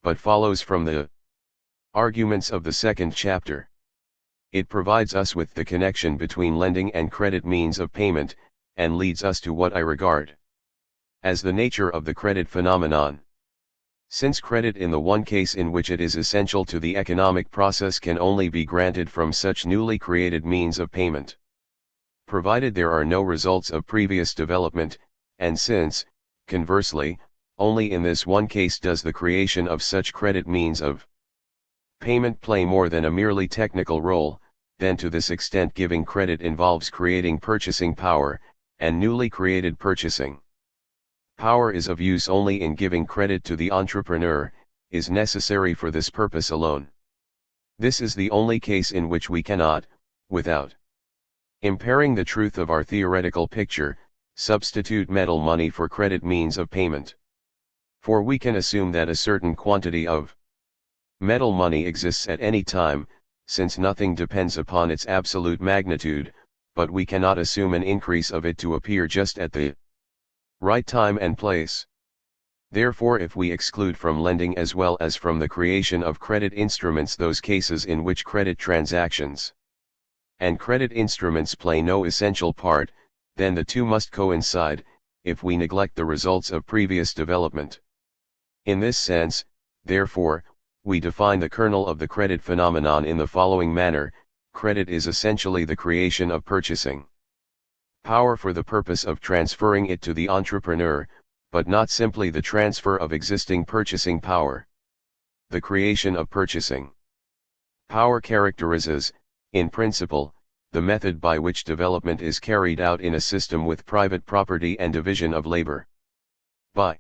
but follows from the arguments of the second chapter. It provides us with the connection between lending and credit means of payment, and leads us to what I regard as the nature of the credit phenomenon. Since credit in the one case in which it is essential to the economic process can only be granted from such newly created means of payment, provided there are no results of previous development, and since, conversely, only in this one case does the creation of such credit means of payment play more than a merely technical role, then to this extent giving credit involves creating purchasing power, and newly created purchasing power is of use only in giving credit to the entrepreneur, is necessary for this purpose alone. This is the only case in which we cannot, without impairing the truth of our theoretical picture, substitute metal money for credit means of payment. For we can assume that a certain quantity of metal money exists at any time, since nothing depends upon its absolute magnitude, but we cannot assume an increase of it to appear just at the right time and place. Therefore, if we exclude from lending as well as from the creation of credit instruments those cases in which credit transactions and credit instruments play no essential part, then the two must coincide, if we neglect the results of previous development. In this sense, therefore, we define the kernel of the credit phenomenon in the following manner: credit is essentially the creation of purchasing power for the purpose of transferring it to the entrepreneur, but not simply the transfer of existing purchasing power. The creation of purchasing power characterizes, in principle, the method by which development is carried out in a system with private property and division of labor. By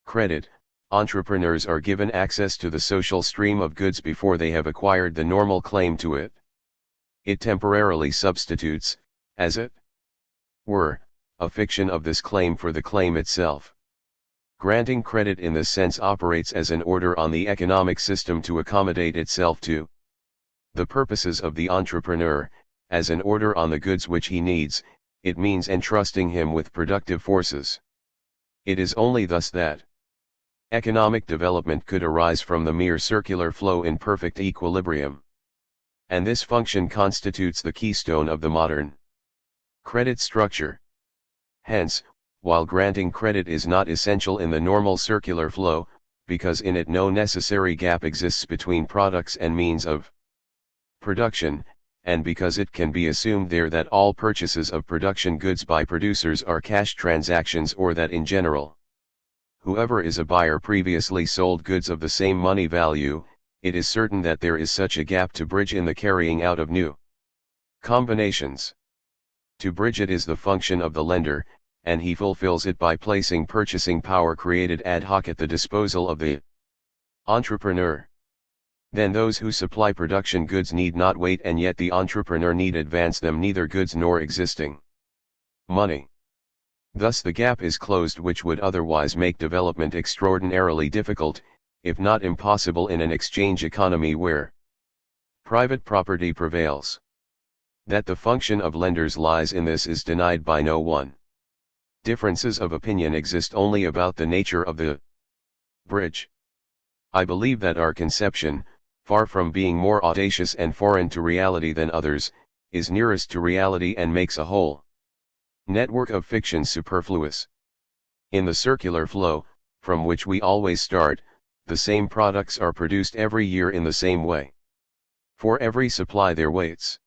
credit, entrepreneurs are given access to the social stream of goods before they have acquired the normal claim to it. It temporarily substitutes, as it were, a fiction of this claim for the claim itself. Granting credit in this sense operates as an order on the economic system to accommodate itself to the purposes of the entrepreneur, as an order on the goods which he needs. It means entrusting him with productive forces. It is only thus that economic development could arise from the mere circular flow in perfect equilibrium. And this function constitutes the keystone of the modern credit structure. Hence, while granting credit is not essential in the normal circular flow, because in it no necessary gap exists between products and means of production, and because it can be assumed there that all purchases of production goods by producers are cash transactions, or that in general, whoever is a buyer previously sold goods of the same money value, it is certain that there is such a gap to bridge in the carrying out of new combinations. To bridge it is the function of the lender, and he fulfills it by placing purchasing power created ad hoc at the disposal of the entrepreneur. Then those who supply production goods need not wait, and yet the entrepreneur need advance them neither goods nor existing money. Thus the gap is closed which would otherwise make development extraordinarily difficult, if not impossible, in an exchange economy where private property prevails. That the function of lenders lies in this is denied by no one. Differences of opinion exist only about the nature of the bridge. I believe that our conception, far from being more audacious and foreign to reality than others, is nearest to reality and makes a whole network of fictions superfluous. In the circular flow, from which we always start, the same products are produced every year in the same way. For every supply there waits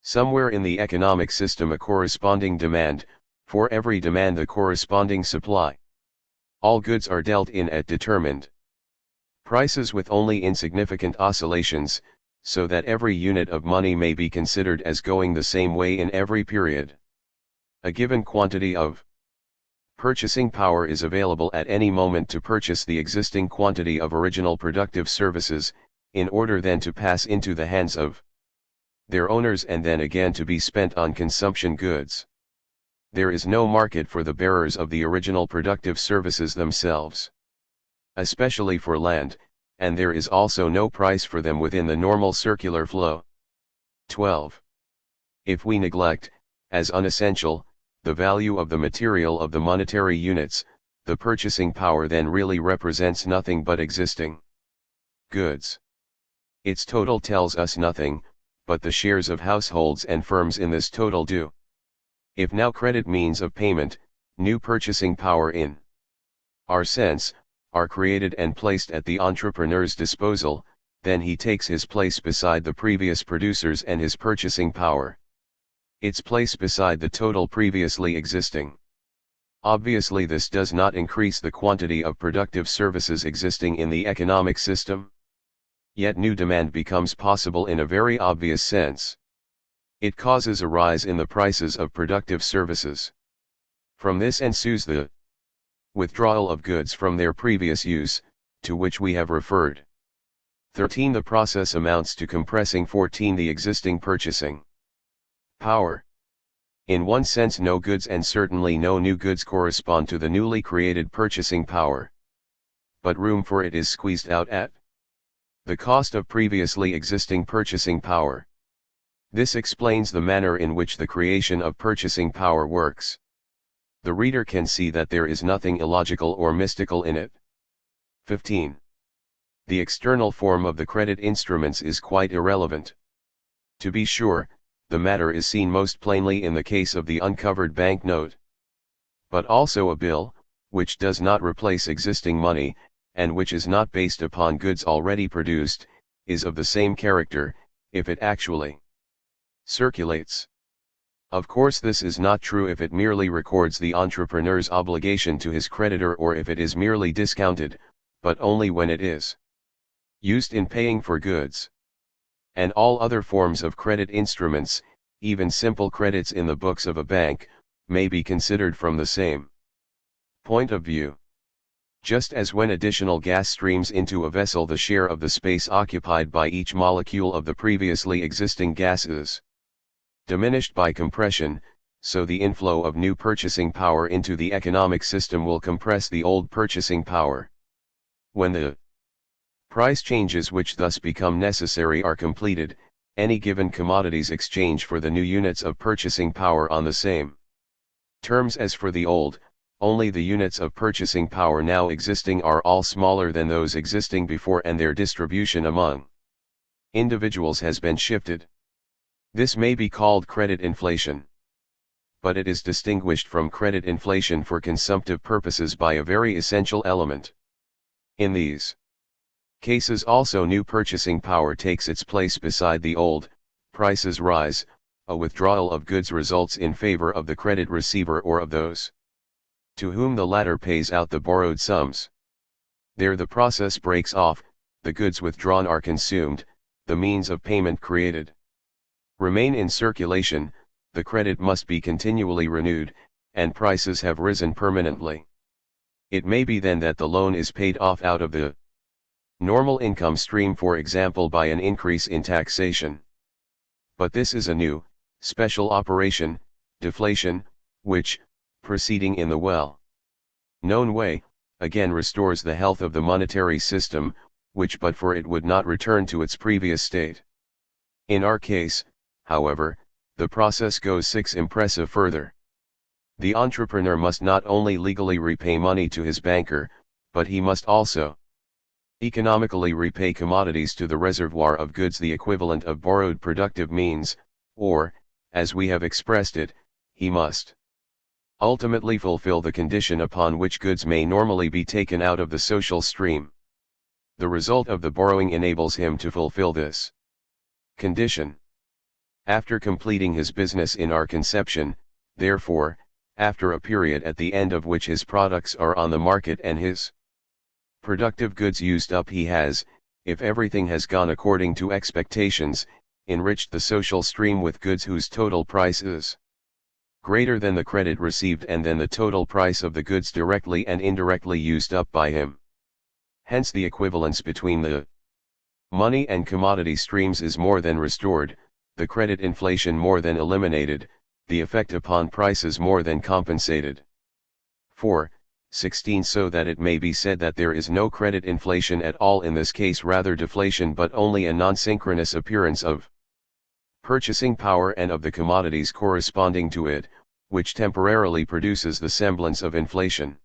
somewhere in the economic system a corresponding demand, for every demand the corresponding supply. All goods are dealt in at determined prices with only insignificant oscillations, so that every unit of money may be considered as going the same way in every period. A given quantity of purchasing power is available at any moment to purchase the existing quantity of original productive services, in order then to pass into the hands of their owners and then again to be spent on consumption goods. There is no market for the bearers of the original productive services themselves, especially for land, and there is also no price for them within the normal circular flow. 12. If we neglect, as unessential, the value of the material of the monetary units, the purchasing power then really represents nothing but existing goods. Its total tells us nothing, but the shares of households and firms in this total do. If now credit means of payment, new purchasing power in our sense, are created and placed at the entrepreneur's disposal, then he takes his place beside the previous producers and his purchasing power. Its place beside the total previously existing. Obviously this does not increase the quantity of productive services existing in the economic system. Yet new demand becomes possible in a very obvious sense. It causes a rise in the prices of productive services. From this ensues the withdrawal of goods from their previous use, to which we have referred. 13. The process amounts to compressing 14. The existing purchasing power. In one sense no goods and certainly no new goods correspond to the newly created purchasing power. But room for it is squeezed out at the cost of previously existing purchasing power. This explains the manner in which the creation of purchasing power works. The reader can see that there is nothing illogical or mystical in it. 15. The external form of the credit instruments is quite irrelevant. To be sure, the matter is seen most plainly in the case of the uncovered banknote. But also a bill, which does not replace existing money, and which is not based upon goods already produced, is of the same character, if it actually circulates. Of course this is not true if it merely records the entrepreneur's obligation to his creditor or if it is merely discounted, but only when it is used in paying for goods. And all other forms of credit instruments, even simple credits in the books of a bank, may be considered from the same point of view. Just as when additional gas streams into a vessel, the share of the space occupied by each molecule of the previously existing gas is diminished by compression, so the inflow of new purchasing power into the economic system will compress the old purchasing power. When the price changes which thus become necessary are completed, any given commodities exchange for the new units of purchasing power on the same terms as for the old, only the units of purchasing power now existing are all smaller than those existing before and their distribution among individuals has been shifted. This may be called credit inflation. But it is distinguished from credit inflation for consumptive purposes by a very essential element. In these cases also new purchasing power takes its place beside the old, prices rise, a withdrawal of goods results in favor of the credit receiver or of those to whom the latter pays out the borrowed sums. There the process breaks off, the goods withdrawn are consumed, the means of payment created remain in circulation, the credit must be continually renewed, and prices have risen permanently. It may be then that the loan is paid off out of the normal income stream, for example by an increase in taxation. But this is a new, special operation, deflation, which, proceeding in the well-known way, again restores the health of the monetary system, which but for it would not return to its previous state. In our case, however, the process goes 6 impressive further. The entrepreneur must not only legally repay money to his banker, but he must also economically repay commodities to the reservoir of goods, the equivalent of borrowed productive means, or, as we have expressed it, he must ultimately fulfill the condition upon which goods may normally be taken out of the social stream. The result of the borrowing enables him to fulfill this condition. After completing his business in our conception, therefore, after a period at the end of which his products are on the market and his productive goods used up, he has, if everything has gone according to expectations, enriched the social stream with goods whose total price is greater than the credit received and than the total price of the goods directly and indirectly used up by him. Hence the equivalence between the money and commodity streams is more than restored, the credit inflation more than eliminated, the effect upon prices more than compensated. 4:16 So that it may be said that there is no credit inflation at all in this case, rather deflation, but only a non-synchronous appearance of purchasing power and of the commodities corresponding to it, which temporarily produces the semblance of inflation.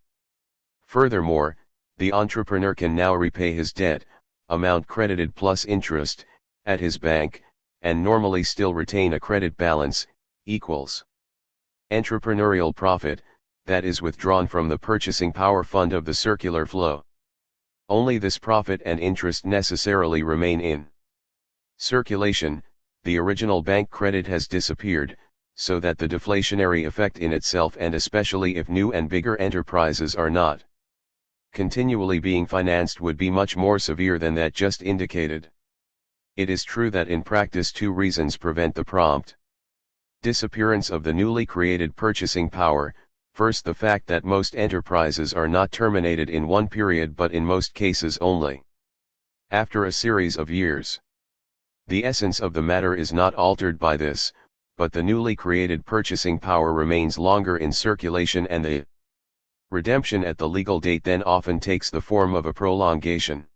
Furthermore, the entrepreneur can now repay his debt, amount credited plus interest, at his bank, and normally still retain a credit balance, equals entrepreneurial profit, that is withdrawn from the purchasing power fund of the circular flow. Only this profit and interest necessarily remain in circulation. The original bank credit has disappeared, so that the deflationary effect in itself, and especially if new and bigger enterprises are not continually being financed, would be much more severe than that just indicated. It is true that in practice two reasons prevent the prompt disappearance of the newly created purchasing power. First, the fact that most enterprises are not terminated in one period but in most cases only after a series of years. The essence of the matter is not altered by this, but the newly created purchasing power remains longer in circulation, and the redemption at the legal date then often takes the form of a prolongation.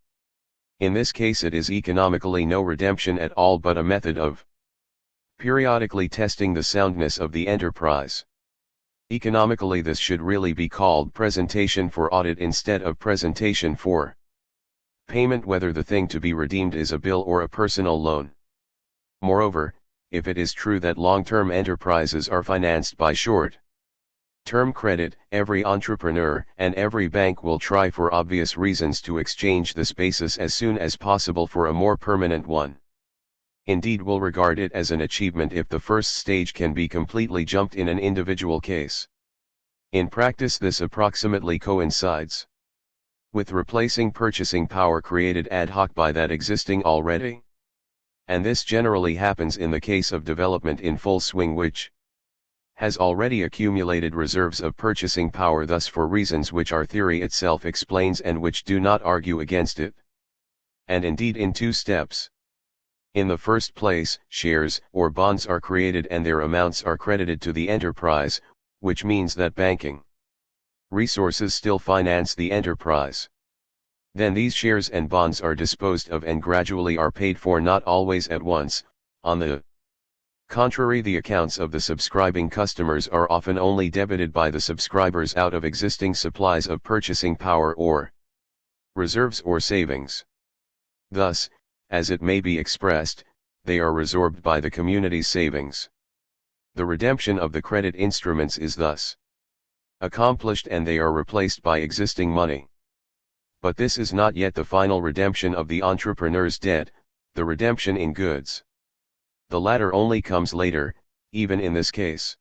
In this case it is economically no redemption at all, but a method of periodically testing the soundness of the enterprise. Economically this should really be called presentation for audit instead of presentation for payment, whether the thing to be redeemed is a bill or a personal loan. Moreover, if it is true that long-term enterprises are financed by short-term credit, every entrepreneur and every bank will try for obvious reasons to exchange this basis as soon as possible for a more permanent one. Indeed, will regard it as an achievement if the first stage can be completely jumped in an individual case. In practice this approximately coincides with replacing purchasing power created ad hoc by that existing already. And this generally happens in the case of development in full swing, which has already accumulated reserves of purchasing power, thus for reasons which our theory itself explains and which do not argue against it. And indeed in two steps. In the first place, shares or bonds are created and their amounts are credited to the enterprise, which means that banking resources still finance the enterprise. Then these shares and bonds are disposed of and gradually are paid for, not always at once. On the contrary, the accounts of the subscribing customers are often only debited by the subscribers out of existing supplies of purchasing power or reserves or savings. Thus, as it may be expressed, they are resorbed by the community's savings. The redemption of the credit instruments is thus accomplished and they are replaced by existing money. But this is not yet the final redemption of the entrepreneur's debt, the redemption in goods. The latter only comes later, even in this case.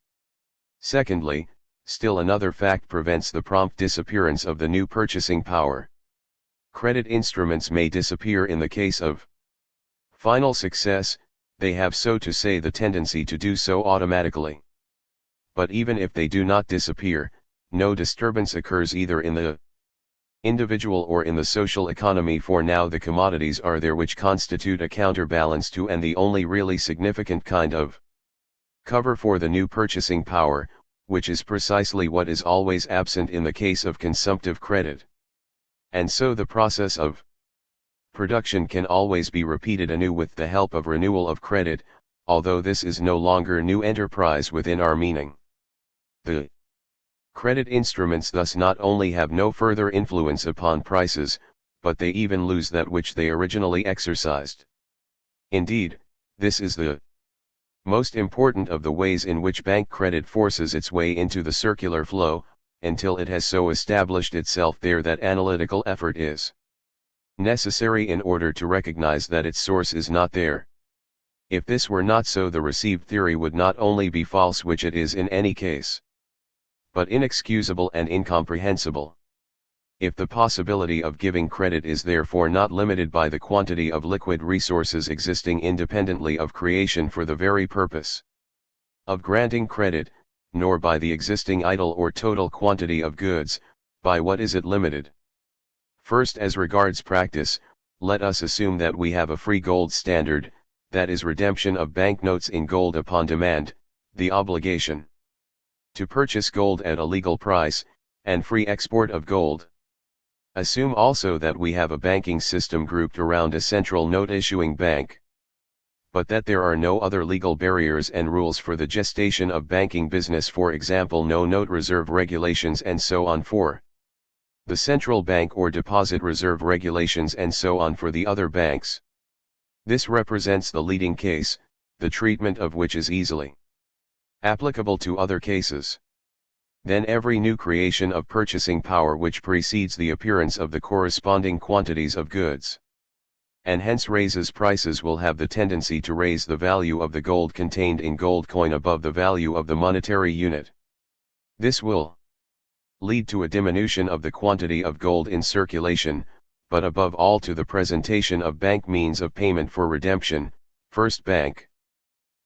Secondly, still another fact prevents the prompt disappearance of the new purchasing power. Credit instruments may disappear in the case of final success, they have, so to say, the tendency to do so automatically. But even if they do not disappear, no disturbance occurs either in the individual or in the social economy, for now the commodities are there which constitute a counterbalance to and the only really significant kind of cover for the new purchasing power, which is precisely what is always absent in the case of consumptive credit. And so the process of production can always be repeated anew with the help of renewal of credit, although this is no longer new enterprise within our meaning. The credit instruments thus not only have no further influence upon prices, but they even lose that which they originally exercised. Indeed, this is the most important of the ways in which bank credit forces its way into the circular flow, until it has so established itself there that analytical effort is necessary in order to recognize that its source is not there. If this were not so, the received theory would not only be false, which it is in any case, but inexcusable and incomprehensible. If the possibility of giving credit is therefore not limited by the quantity of liquid resources existing independently of creation for the very purpose of granting credit, nor by the existing idle or total quantity of goods, by what is it limited? First, as regards practice, let us assume that we have a free gold standard, that is, redemption of banknotes in gold upon demand, the obligation to purchase gold at a legal price, and free export of gold. Assume also that we have a banking system grouped around a central note-issuing bank, but that there are no other legal barriers and rules for the gestation of banking business, for example no note reserve regulations and so on. For the central bank or deposit reserve regulations and so on for the other banks. This represents the leading case, the treatment of which is easily applicable to other cases. Then every new creation of purchasing power which precedes the appearance of the corresponding quantities of goods, and hence raises prices, will have the tendency to raise the value of the gold contained in gold coin above the value of the monetary unit. This will lead to a diminution of the quantity of gold in circulation, but above all to the presentation of bank means of payment for redemption, first bank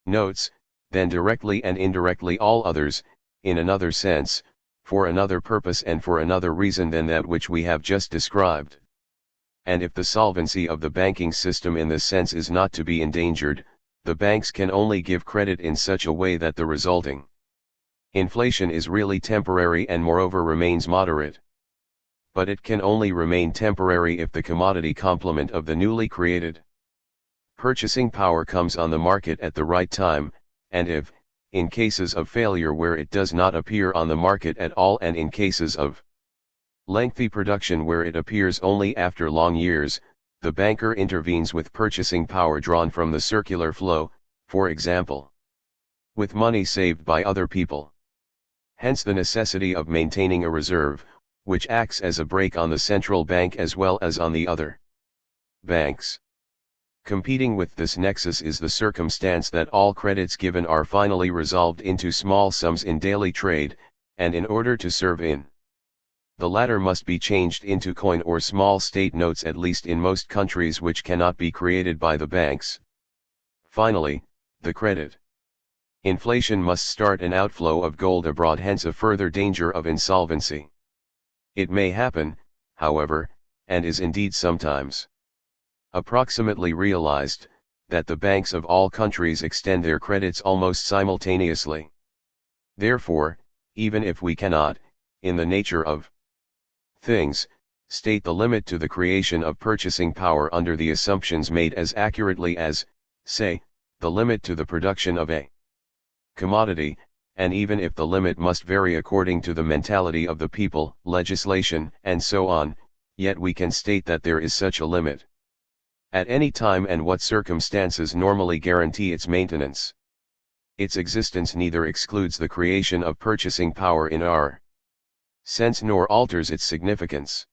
notes, then directly and indirectly all others, in another sense, for another purpose and for another reason than that which we have just described. And if the solvency of the banking system in this sense is not to be endangered, the banks can only give credit in such a way that the resulting inflation is really temporary and moreover remains moderate. But it can only remain temporary if the commodity complement of the newly created purchasing power comes on the market at the right time, and if, in cases of failure where it does not appear on the market at all, and in cases of lengthy production where it appears only after long years, the banker intervenes with purchasing power drawn from the circular flow, for example, with money saved by other people. Hence the necessity of maintaining a reserve, which acts as a brake on the central bank as well as on the other banks. Competing with this nexus is the circumstance that all credits given are finally resolved into small sums in daily trade, and in order to serve in the latter must be changed into coin or small state notes, at least in most countries, which cannot be created by the banks. Finally, the credit inflation must start an outflow of gold abroad, hence a further danger of insolvency. It may happen, however, and is indeed sometimes approximately realized, that the banks of all countries extend their credits almost simultaneously. Therefore, even if we cannot, in the nature of things, state the limit to the creation of purchasing power under the assumptions made as accurately as, say, the limit to the production of a commodity, and even if the limit must vary according to the mentality of the people, legislation, and so on, yet we can state that there is such a limit at any time, and what circumstances normally guarantee its maintenance. Its existence neither excludes the creation of purchasing power in our sense nor alters its significance.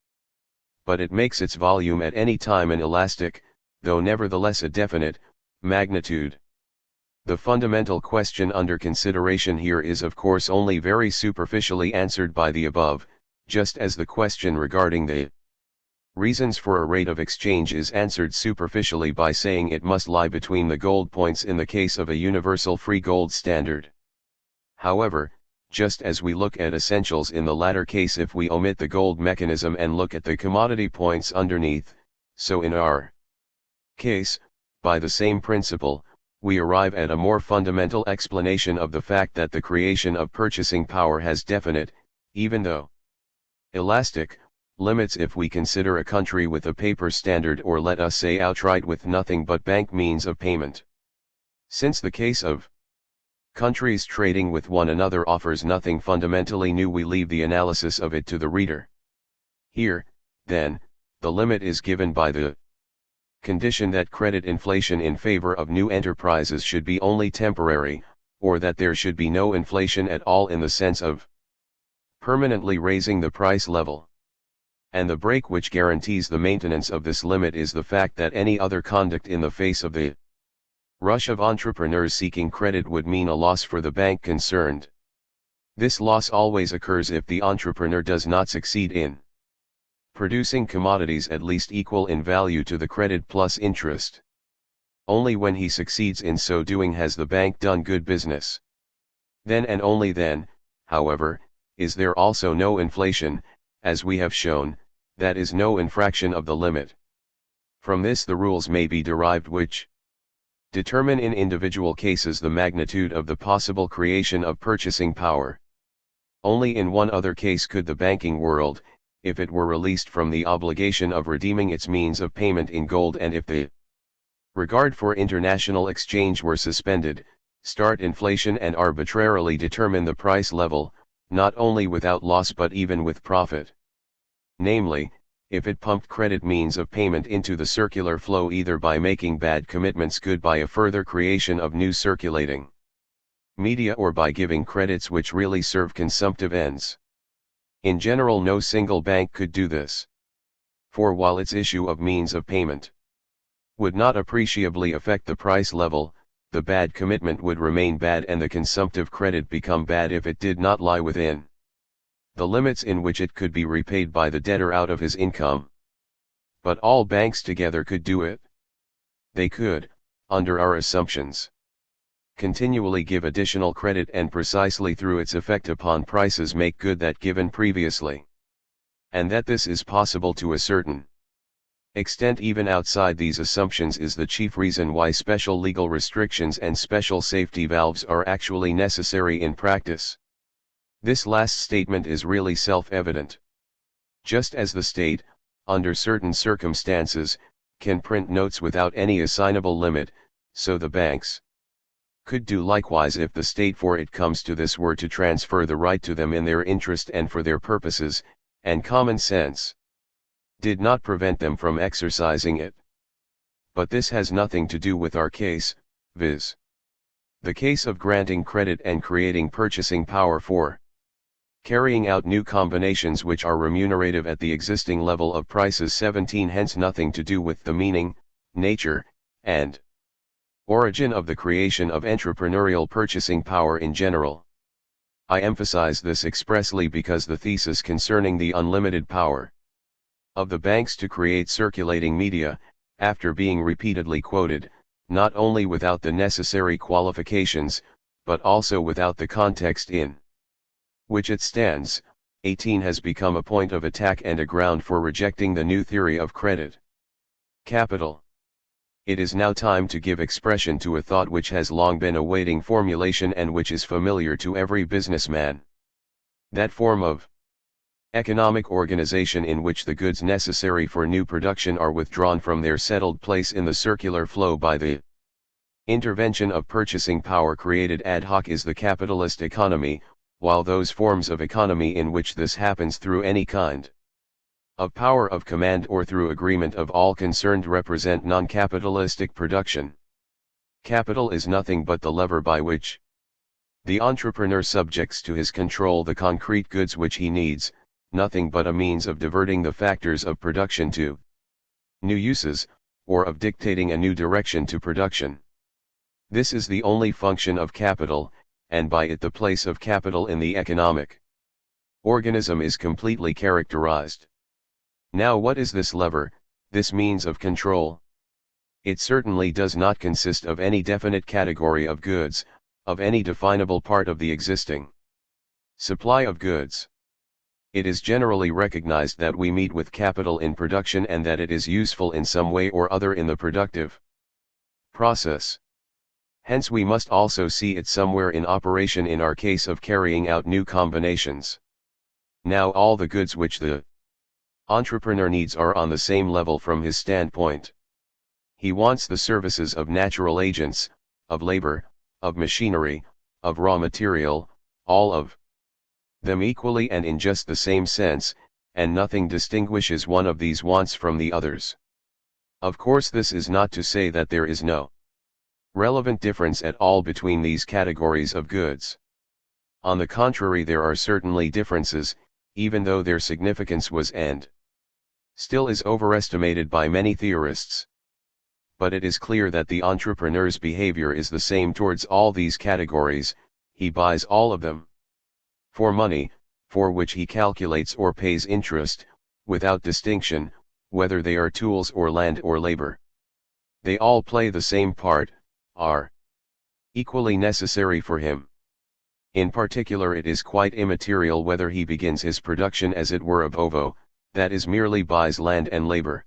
But it makes its volume at any time an elastic, though nevertheless a definite, magnitude. The fundamental question under consideration here is of course only very superficially answered by the above, just as the question regarding the reasons for a rate of exchange is answered superficially by saying it must lie between the gold points in the case of a universal free gold standard. However, just as we look at essentials in the latter case if we omit the gold mechanism and look at the commodity points underneath, so in our case, by the same principle, we arrive at a more fundamental explanation of the fact that the creation of purchasing power has definite, even though elastic, limits if we consider a country with a paper standard, or let us say outright with nothing but bank means of payment. Since the case of countries trading with one another offers nothing fundamentally new, we leave the analysis of it to the reader. Here, then, the limit is given by the condition that credit inflation in favor of new enterprises should be only temporary, or that there should be no inflation at all in the sense of permanently raising the price level. And the brake which guarantees the maintenance of this limit is the fact that any other conduct in the face of the rush of entrepreneurs seeking credit would mean a loss for the bank concerned. This loss always occurs if the entrepreneur does not succeed in producing commodities at least equal in value to the credit plus interest. Only when he succeeds in so doing has the bank done good business. Then and only then, however, is there also no inflation, as we have shown, that is no infraction of the limit. From this the rules may be derived which determine in individual cases the magnitude of the possible creation of purchasing power. Only in one other case could the banking world, if it were released from the obligation of redeeming its means of payment in gold, and if the regard for international exchange were suspended, start inflation and arbitrarily determine the price level, not only without loss but even with profit. namely, if it pumped credit means of payment into the circular flow either by making bad commitments good by a further creation of new circulating media or by giving credits which really serve consumptive ends. In general, no single bank could do this. For while its issue of means of payment would not appreciably affect the price level, the bad commitment would remain bad and the consumptive credit become bad if it did not lie within the limits in which it could be repaid by the debtor out of his income. But all banks together could do it. They could, under our assumptions, continually give additional credit and precisely through its effect upon prices make good that given previously. And that this is possible to a certain extent even outside these assumptions is the chief reason why special legal restrictions and special safety valves are actually necessary in practice. This last statement is really self-evident. Just as the state, under certain circumstances, can print notes without any assignable limit, so the banks could do likewise if the state, for it comes to this, were to transfer the right to them in their interest and for their purposes, and common sense did not prevent them from exercising it. But this has nothing to do with our case, viz. the case of granting credit and creating purchasing power for carrying out new combinations which are remunerative at the existing level of prices. 17 Hence nothing to do with the meaning, nature, and origin of the creation of entrepreneurial purchasing power in general. I emphasize this expressly because the thesis concerning the unlimited power of the banks to create circulating media, after being repeatedly quoted, not only without the necessary qualifications, but also without the context in which it stands, 18 has become a point of attack and a ground for rejecting the new theory of credit capital. It is now time to give expression to a thought which has long been awaiting formulation and which is familiar to every businessman. That form of economic organization in which the goods necessary for new production are withdrawn from their settled place in the circular flow by the intervention of purchasing power created ad hoc is the capitalist economy, while those forms of economy in which this happens through any kind of power of command or through agreement of all concerned represent non-capitalistic production. Capital is nothing but the lever by which the entrepreneur subjects to his control the concrete goods which he needs, nothing but a means of diverting the factors of production to new uses, or of dictating a new direction to production. This is the only function of capital, and by it the place of capital in the economic organism is completely characterized. Now what is this lever, this means of control? It certainly does not consist of any definite category of goods, of any definable part of the existing supply of goods. It is generally recognized that we meet with capital in production and that it is useful in some way or other in the productive process. Hence we must also see it somewhere in operation in our case of carrying out new combinations. Now all the goods which the entrepreneur needs are on the same level from his standpoint. He wants the services of natural agents, of labor, of machinery, of raw material, all of them equally and in just the same sense, and nothing distinguishes one of these wants from the others. Of course, this is not to say that there is no relevant difference at all between these categories of goods. On the contrary, there are certainly differences, even though their significance was and still is overestimated by many theorists. But it is clear that the entrepreneur's behavior is the same towards all these categories. He buys all of them for money, for which he calculates or pays interest, without distinction, whether they are tools or land or labor. They all play the same part, are equally necessary for him. In particular, it is quite immaterial whether he begins his production as it were ab ovo, that is merely buys land and labor,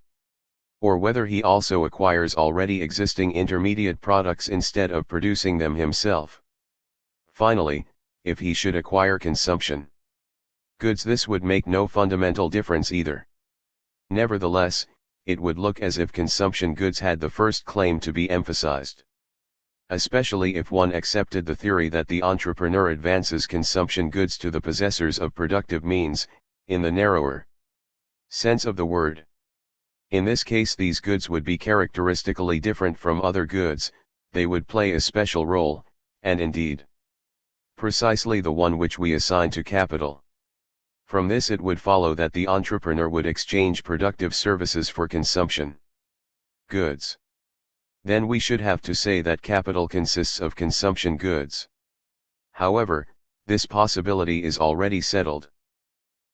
or whether he also acquires already existing intermediate products instead of producing them himself. Finally, if he should acquire consumption goods, this would make no fundamental difference either. Nevertheless, it would look as if consumption goods had the first claim to be emphasized. Especially if one accepted the theory that the entrepreneur advances consumption goods to the possessors of productive means, in the narrower Sense of the word. In this case these goods would be characteristically different from other goods, they would play a special role, and indeed, precisely the one which we assign to capital. From this it would follow that the entrepreneur would exchange productive services for consumption goods. Then we should have to say that capital consists of consumption goods. However, this possibility is already settled.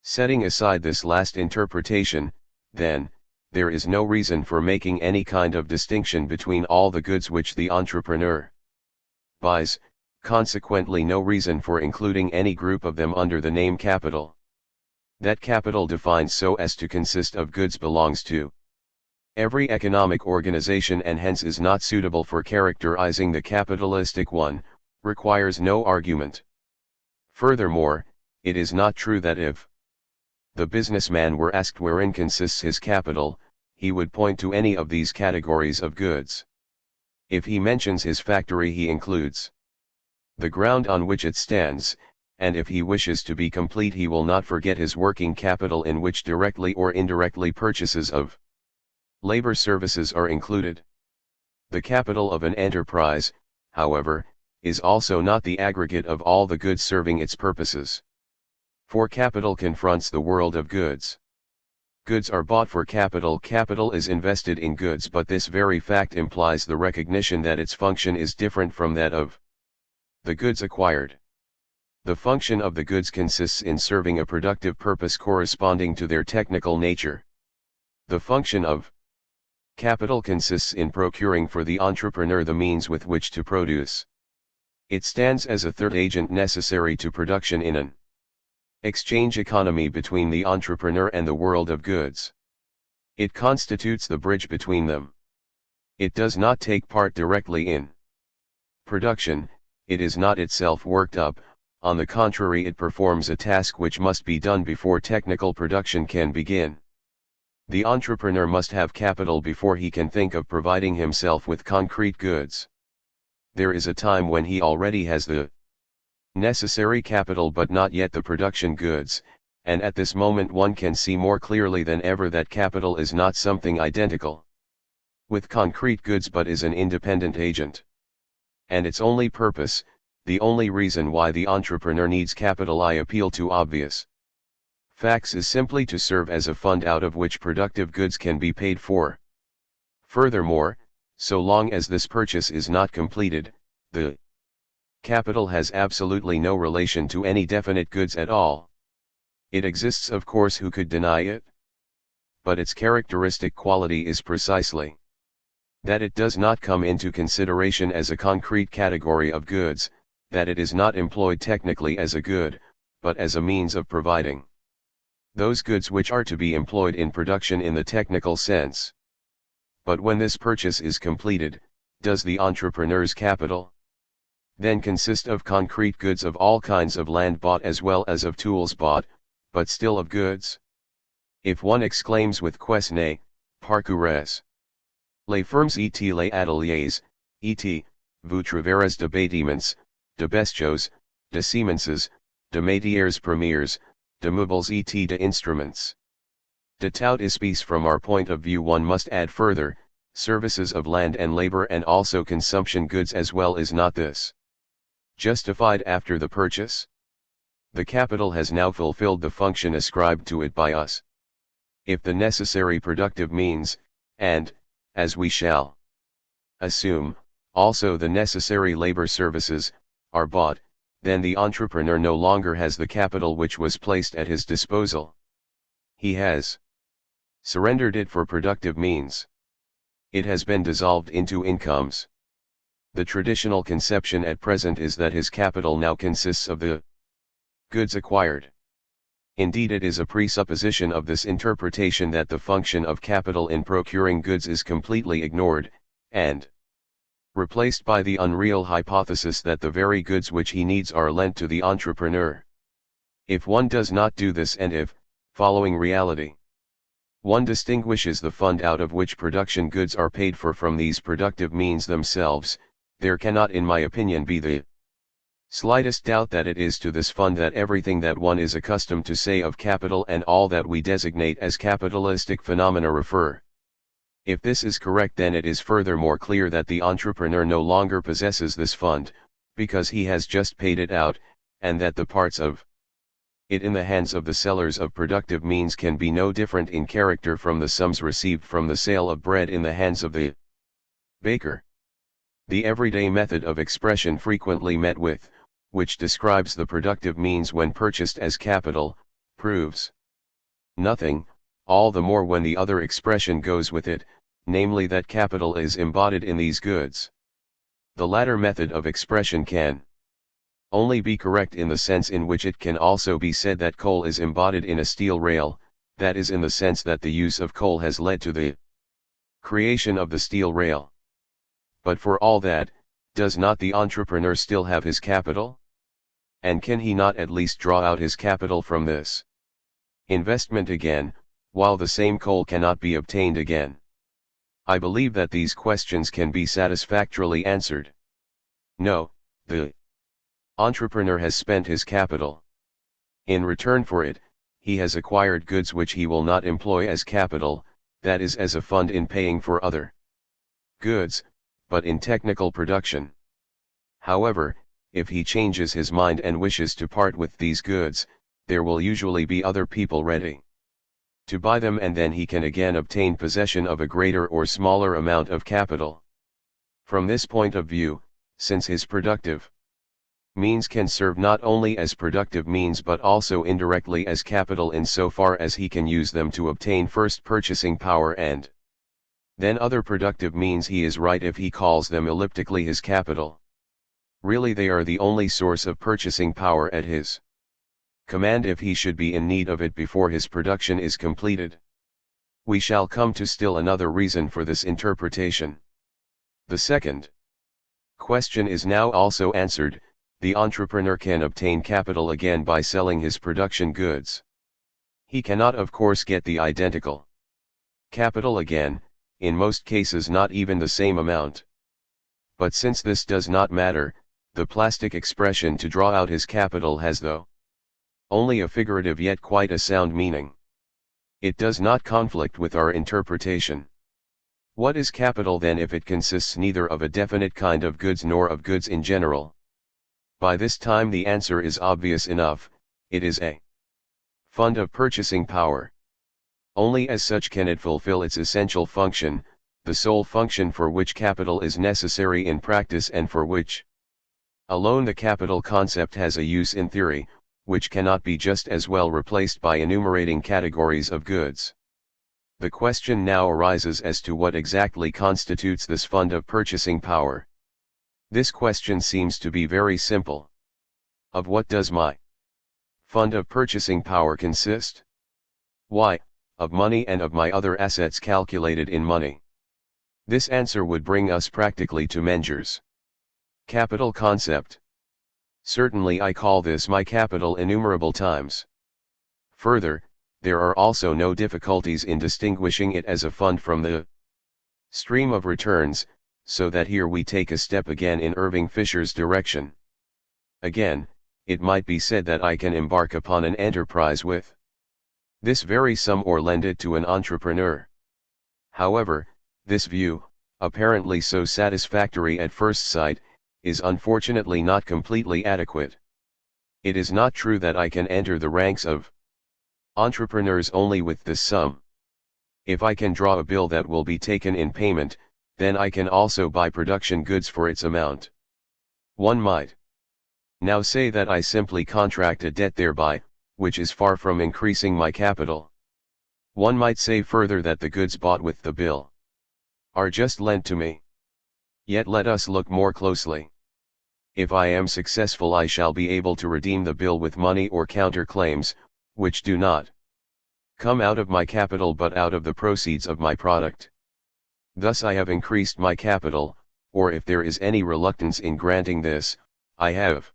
Setting aside this last interpretation, then, there is no reason for making any kind of distinction between all the goods which the entrepreneur buys, consequently no reason for including any group of them under the name capital. That capital defined so as to consist of goods belongs to every economic organization and hence is not suitable for characterizing the capitalistic one, requires no argument. Furthermore, it is not true that if the businessman were asked wherein consists his capital, he would point to any of these categories of goods. If he mentions his factory he includes the ground on which it stands, and if he wishes to be complete he will not forget his working capital in which directly or indirectly purchases of labor services are included. The capital of an enterprise, however, is also not the aggregate of all the goods serving its purposes. For capital confronts the world of goods. Goods are bought for capital, capital is invested in goods, but this very fact implies the recognition that its function is different from that of the goods acquired. The function of the goods consists in serving a productive purpose corresponding to their technical nature. The function of capital consists in procuring for the entrepreneur the means with which to produce. It stands as a third agent necessary to production in an exchange economy between the entrepreneur and the world of goods. It constitutes the bridge between them. It does not take part directly in production, it is not itself worked up, on the contrary it performs a task which must be done before technical production can begin. The entrepreneur must have capital before he can think of providing himself with concrete goods. There is a time when he already has the necessary capital but not yet the production goods, and at this moment one can see more clearly than ever that capital is not something identical with concrete goods but is an independent agent. And its only purpose, the only reason why the entrepreneur needs capital, I appeal to obvious facts, is simply to serve as a fund out of which productive goods can be paid for. Furthermore, so long as this purchase is not completed, the capital has absolutely no relation to any definite goods at all. It exists, of course, who could deny it? But its characteristic quality is precisely that it does not come into consideration as a concrete category of goods, that it is not employed technically as a good, but as a means of providing those goods which are to be employed in production in the technical sense. But when this purchase is completed, does the entrepreneur's capital then consist of concrete goods, of all kinds, of land bought as well as of tools bought, but still of goods? If one exclaims with quesne, parcours les firmes et les ateliers, et, vous trouverez de bâtiments, de bestiaux, de semences, de matières premières, de meubles et de instruments. De tout espèce. From our point of view one must add further, services of land and labor and also consumption goods as well. Is not this justified after the purchase? The capital has now fulfilled the function ascribed to it by us. If the necessary productive means, and, as we shall assume, also the necessary labor services, are bought, then the entrepreneur no longer has the capital which was placed at his disposal. He has surrendered it for productive means. It has been dissolved into incomes. The traditional conception at present is that his capital now consists of the goods acquired. Indeed, it is a presupposition of this interpretation that the function of capital in procuring goods is completely ignored, and replaced by the unreal hypothesis that the very goods which he needs are lent to the entrepreneur. If one does not do this, and if, following reality, one distinguishes the fund out of which production goods are paid for from these productive means themselves, there cannot, in my opinion, be the Slightest doubt that it is to this fund that everything that one is accustomed to say of capital and all that we designate as capitalistic phenomena refer. If this is correct, then it is furthermore clear that the entrepreneur no longer possesses this fund, because he has just paid it out, and that the parts of it in the hands of the sellers of productive means can be no different in character from the sums received from the sale of bread in the hands of the baker. The everyday method of expression frequently met with, which describes the productive means when purchased as capital, proves nothing, all the more when the other expression goes with it, namely that capital is embodied in these goods. The latter method of expression can only be correct in the sense in which it can also be said that coal is embodied in a steel rail, that is, in the sense that the use of coal has led to the creation of the steel rail. But for all that, does not the entrepreneur still have his capital? And can he not at least draw out his capital from this investment again, while the same coal cannot be obtained again? I believe that these questions can be satisfactorily answered. No, the entrepreneur has spent his capital. In return for it, he has acquired goods which he will not employ as capital, that is, as a fund in paying for other goods, but in technical production. However, if he changes his mind and wishes to part with these goods, there will usually be other people ready to buy them, and then he can again obtain possession of a greater or smaller amount of capital. From this point of view, since his productive means can serve not only as productive means but also indirectly as capital insofar as he can use them to obtain first purchasing power and then other productive means, he is right if he calls them elliptically his capital. Really they are the only source of purchasing power at his command if he should be in need of it before his production is completed. We shall come to still another reason for this interpretation. The second question is now also answered. The entrepreneur can obtain capital again by selling his production goods. He cannot of course get the identical capital again, in most cases not even the same amount. But since this does not matter, the plastic expression to draw out his capital has, though only a figurative yet quite a sound meaning. It does not conflict with our interpretation. What is capital then if it consists neither of a definite kind of goods nor of goods in general? By this time the answer is obvious enough: it is a fund of purchasing power. Only as such can it fulfill its essential function, the sole function for which capital is necessary in practice and for which alone the capital concept has a use in theory, which cannot be just as well replaced by enumerating categories of goods. The question now arises as to what exactly constitutes this fund of purchasing power. This question seems to be very simple. Of what does my fund of purchasing power consist? Why, of money and of my other assets calculated in money. This answer would bring us practically to Menger's capital concept. Certainly I call this my capital innumerable times. Further, there are also no difficulties in distinguishing it as a fund from the stream of returns, so that here we take a step again in Irving Fisher's direction. Again, it might be said that I can embark upon an enterprise with this very sum or lend it to an entrepreneur. However, this view, apparently so satisfactory at first sight, is unfortunately not completely adequate. It is not true that I can enter the ranks of entrepreneurs only with this sum. If I can draw a bill that will be taken in payment, then I can also buy production goods for its amount. One might now say that I simply contract a debt thereby, which is far from increasing my capital. One might say further that the goods bought with the bill are just lent to me. Yet let us look more closely. If I am successful, I shall be able to redeem the bill with money or counterclaims, which do not come out of my capital but out of the proceeds of my product. Thus I have increased my capital, or if there is any reluctance in granting this, I have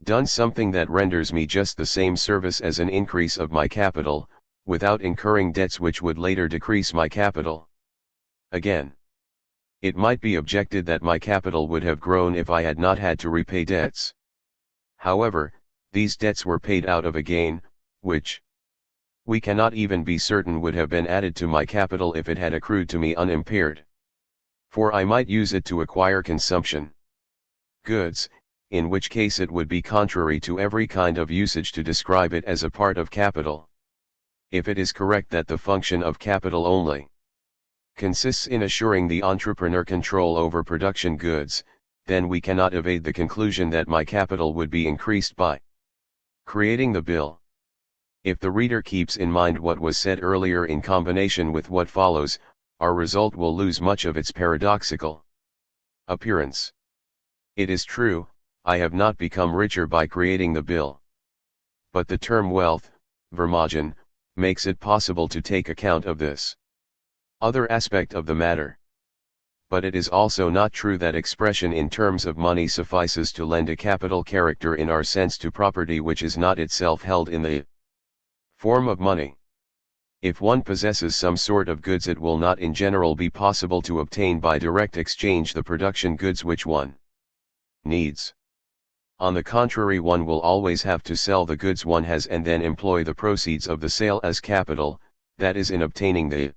done something that renders me just the same service as an increase of my capital, without incurring debts which would later decrease my capital. Again, it might be objected that my capital would have grown if I had not had to repay debts. However, these debts were paid out of a gain, which we cannot even be certain would have been added to my capital if it had accrued to me unimpaired. For I might use it to acquire consumption goods, in which case it would be contrary to every kind of usage to describe it as a part of capital. If it is correct that the function of capital only consists in assuring the entrepreneur control over production goods, then we cannot evade the conclusion that my capital would be increased by creating the bill. If the reader keeps in mind what was said earlier in combination with what follows, our result will lose much of its paradoxical appearance. It is true, I have not become richer by creating the bill. But the term wealth, vermogen, makes it possible to take account of this other aspect of the matter. But it is also not true that expression in terms of money suffices to lend a capital character in our sense to property which is not itself held in the form of money. If one possesses some sort of goods, it will not in general be possible to obtain by direct exchange the production goods which one needs. On the contrary, one will always have to sell the goods one has and then employ the proceeds of the sale as capital, that is, in obtaining the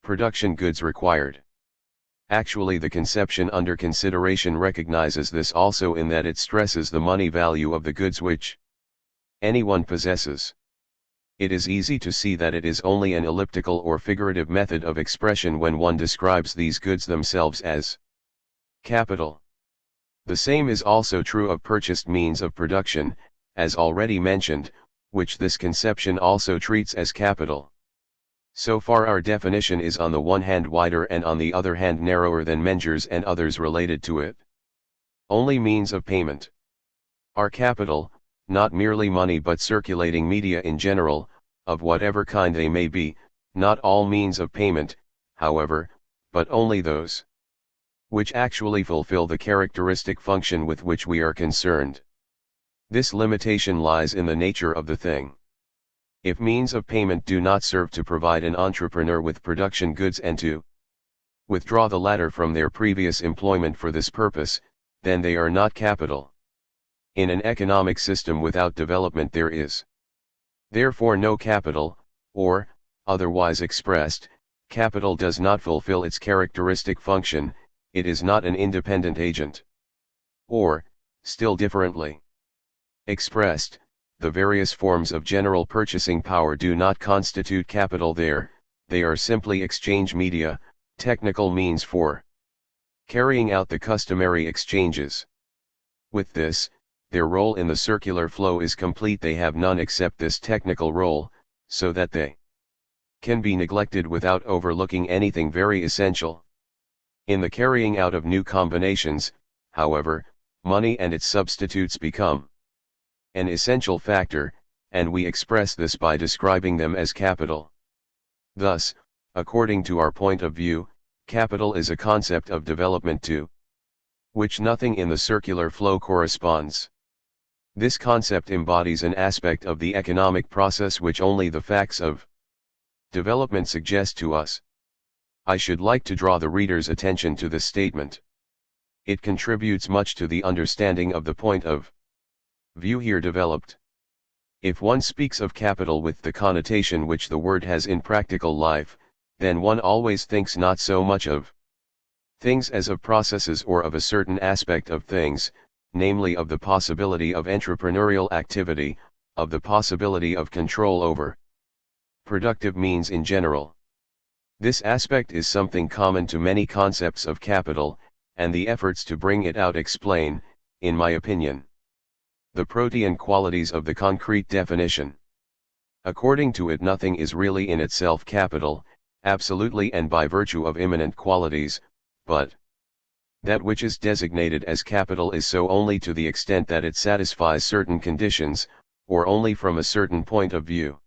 production goods required. Actually, the conception under consideration recognizes this also in that it stresses the money value of the goods which anyone possesses. It is easy to see that it is only an elliptical or figurative method of expression when one describes these goods themselves as capital. The same is also true of purchased means of production, as already mentioned, which this conception also treats as capital. So far our definition is on the one hand wider and on the other hand narrower than Menger's and others related to it. Only means of payment are capital, not merely money but circulating media in general, of whatever kind they may be, not all means of payment, however, but only those which actually fulfill the characteristic function with which we are concerned. This limitation lies in the nature of the thing. If means of payment do not serve to provide an entrepreneur with production goods and to withdraw the latter from their previous employment for this purpose, then they are not capital. In an economic system without development there is therefore no capital, or, otherwise expressed, capital does not fulfill its characteristic function, it is not an independent agent. Or, still differently expressed, the various forms of general purchasing power do not constitute capital there, they are simply exchange media, technical means for carrying out the customary exchanges. With this, their role in the circular flow is complete. They have none except this technical role, so that they can be neglected without overlooking anything very essential. In the carrying out of new combinations, however, money and its substitutes become an essential factor, and we express this by describing them as capital. Thus, according to our point of view, capital is a concept of development to which nothing in the circular flow corresponds. This concept embodies an aspect of the economic process which only the facts of development suggest to us. I should like to draw the reader's attention to this statement. It contributes much to the understanding of the point of view here developed. If one speaks of capital with the connotation which the word has in practical life, then one always thinks not so much of things as of processes or of a certain aspect of things, namely of the possibility of entrepreneurial activity, of the possibility of control over productive means in general. This aspect is something common to many concepts of capital, and the efforts to bring it out explain, in my opinion, the protean qualities of the concrete definition. According to it, nothing is really in itself capital, absolutely and by virtue of immanent qualities, but that which is designated as capital is so only to the extent that it satisfies certain conditions, or only from a certain point of view.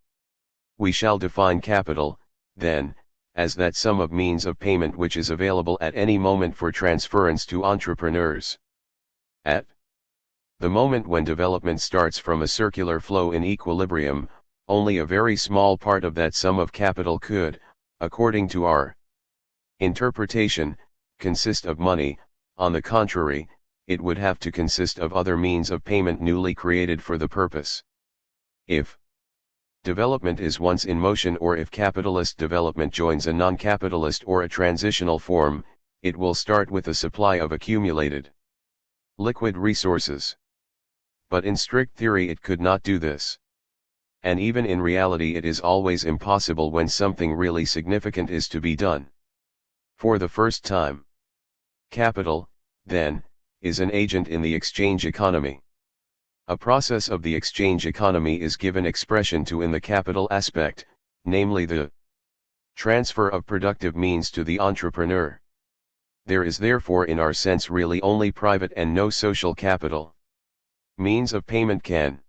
We shall define capital, then, as that sum of means of payment which is available at any moment for transference to entrepreneurs. At the moment when development starts from a circular flow in equilibrium, only a very small part of that sum of capital could, according to our interpretation, consist of money. On the contrary, it would have to consist of other means of payment newly created for the purpose. If development is once in motion, or if capitalist development joins a non-capitalist or a transitional form, it will start with a supply of accumulated liquid resources. But in strict theory it could not do this. And even in reality it is always impossible when something really significant is to be done. For the first time, capital, then, is an agent in the exchange economy. A process of the exchange economy is given expression to in the capital aspect, namely the transfer of productive means to the entrepreneur. There is therefore in our sense really only private and no social capital. Means of payment can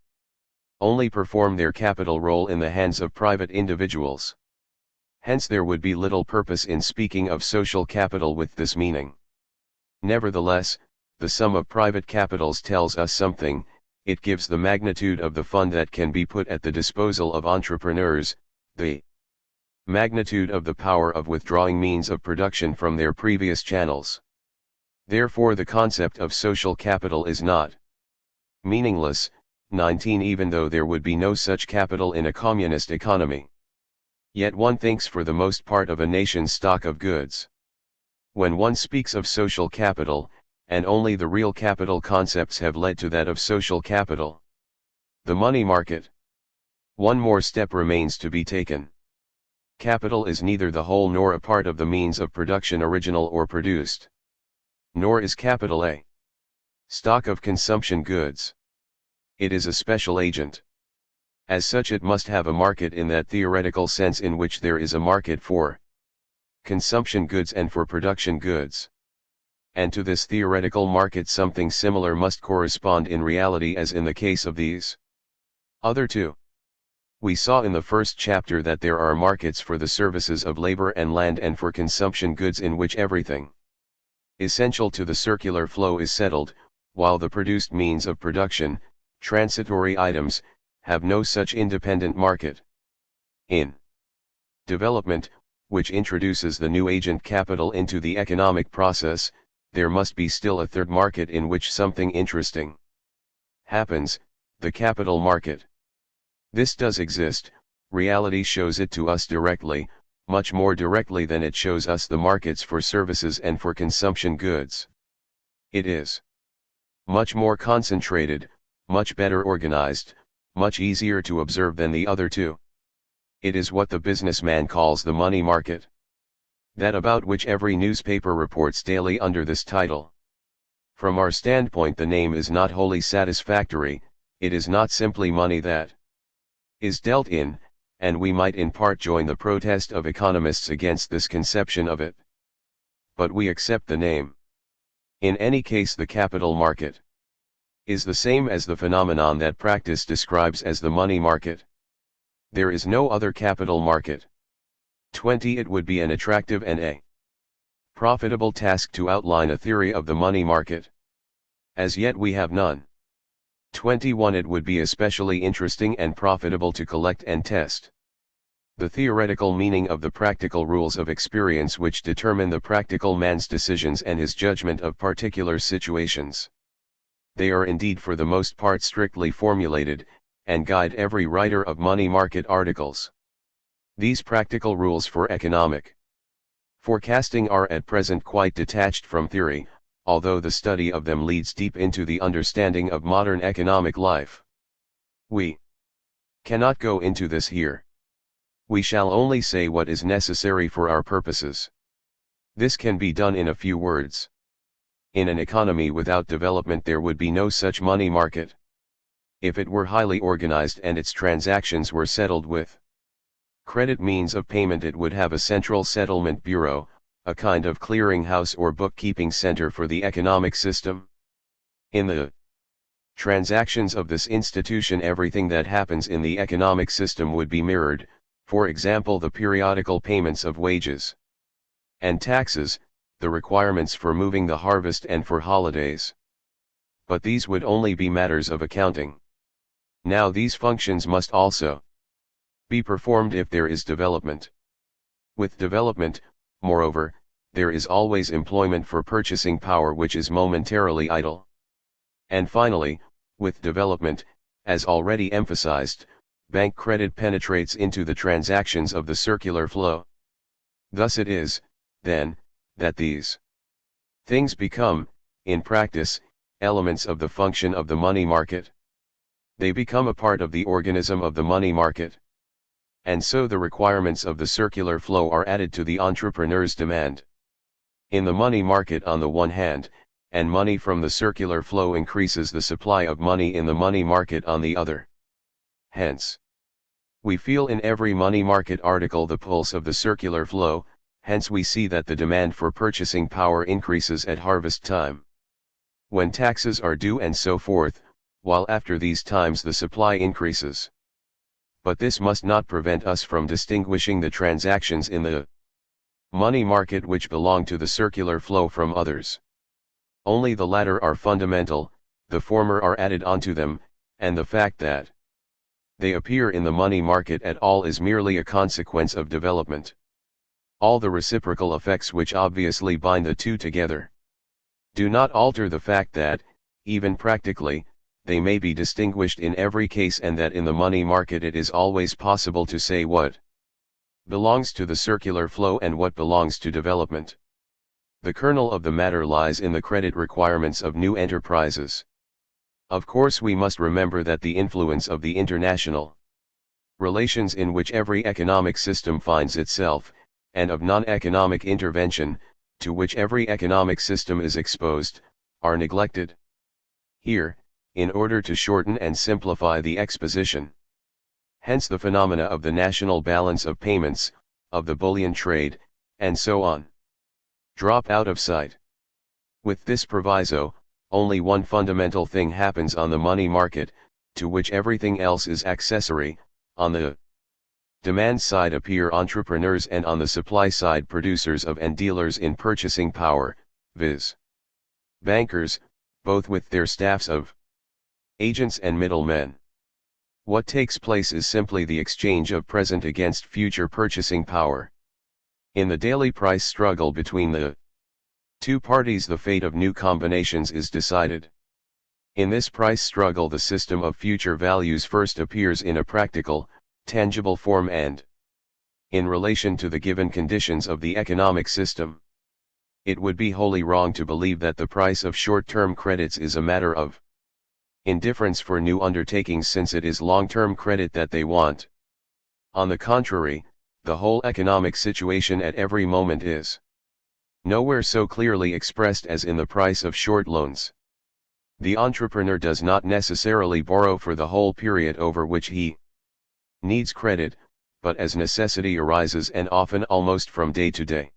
only perform their capital role in the hands of private individuals. Hence there would be little purpose in speaking of social capital with this meaning. Nevertheless, the sum of private capitals tells us something. It gives the magnitude of the fund that can be put at the disposal of entrepreneurs, the magnitude of the power of withdrawing means of production from their previous channels. Therefore the concept of social capital is not meaningless. 19 Even though there would be no such capital in a communist economy, yet one thinks for the most part of a nation's stock of goods. When one speaks of social capital, and only the real capital concepts have led to that of social capital, the money market, one more step remains to be taken. Capital is neither the whole nor a part of the means of production original or produced. Nor is capital a stock of consumption goods. It is a special agent. As such it must have a market in that theoretical sense in which there is a market for consumption goods and for production goods. And to this theoretical market something similar must correspond in reality as in the case of these other two. We saw in the first chapter that there are markets for the services of labor and land and for consumption goods in which everything essential to the circular flow is settled, while the produced means of production, transitory items, have no such independent market. In development, which introduces the new agent capital into the economic process, there must be still a third market in which something interesting happens, the capital market. This does exist. Reality shows it to us directly, much more directly than it shows us the markets for services and for consumption goods. It is much more concentrated, much better organized, much easier to observe than the other two. It is what the businessman calls the money market. That about which every newspaper reports daily under this title. From our standpoint the name is not wholly satisfactory. It is not simply money that is dealt in, and we might in part join the protest of economists against this conception of it. But we accept the name. In any case the capital market is the same as the phenomenon that practice describes as the money market. There is no other capital market. 20 It would be an attractive and a profitable task to outline a theory of the money market. As yet we have none. 21 It would be especially interesting and profitable to collect and test the theoretical meaning of the practical rules of experience which determine the practical man's decisions and his judgment of particular situations. They are indeed for the most part strictly formulated, and guide every writer of money market articles. These practical rules for economic forecasting are at present quite detached from theory, although the study of them leads deep into the understanding of modern economic life. We cannot go into this here. We shall only say what is necessary for our purposes. This can be done in a few words. In an economy without development there would be no such money market. If it were highly organized and its transactions were settled with credit means of payment, it would have a central settlement bureau, a kind of clearinghouse or bookkeeping center for the economic system. In the transactions of this institution everything that happens in the economic system would be mirrored, for example the periodical payments of wages and taxes, the requirements for moving the harvest and for holidays. But these would only be matters of accounting. Now these functions must also be performed if there is development. With development, moreover, there is always employment for purchasing power which is momentarily idle. And finally, with development, as already emphasized, bank credit penetrates into the transactions of the circular flow. Thus it is, then, that these things become, in practice, elements of the function of the money market. They become a part of the organism of the money market. And so the requirements of the circular flow are added to the entrepreneur's demand. In the money market on the one hand, and money from the circular flow increases the supply of money in the money market on the other. Hence, we feel in every money market article the pulse of the circular flow, hence we see that the demand for purchasing power increases at harvest time, when taxes are due and so forth, while after these times the supply increases. But this must not prevent us from distinguishing the transactions in the money market which belong to the circular flow from others. Only the latter are fundamental, the former are added onto them, and the fact that they appear in the money market at all is merely a consequence of development. All the reciprocal effects which obviously bind the two together do not alter the fact that, even practically, they may be distinguished in every case, and that in the money market it is always possible to say what belongs to the circular flow and what belongs to development. The kernel of the matter lies in the credit requirements of new enterprises. Of course we must remember that the influence of the international relations in which every economic system finds itself, and of non-economic intervention, to which every economic system is exposed, are neglected. Here, in order to shorten and simplify the exposition, hence the phenomena of the national balance of payments, of the bullion trade, and so on, drop out of sight. With this proviso, only one fundamental thing happens on the money market, to which everything else is accessory. On the demand side appear entrepreneurs, and on the supply side producers of and dealers in purchasing power, viz. bankers, both with their staffs of agents and middlemen. What takes place is simply the exchange of present against future purchasing power. In the daily price struggle between the two parties, the fate of new combinations is decided. In this price struggle the system of future values first appears in a practical, tangible form and in relation to the given conditions of the economic system. It would be wholly wrong to believe that the price of short-term credits is a matter of indifference for new undertakings, since it is long-term credit that they want. On the contrary, the whole economic situation at every moment is nowhere so clearly expressed as in the price of short loans. The entrepreneur does not necessarily borrow for the whole period over which he needs credit, but as necessity arises, and often almost from day to day.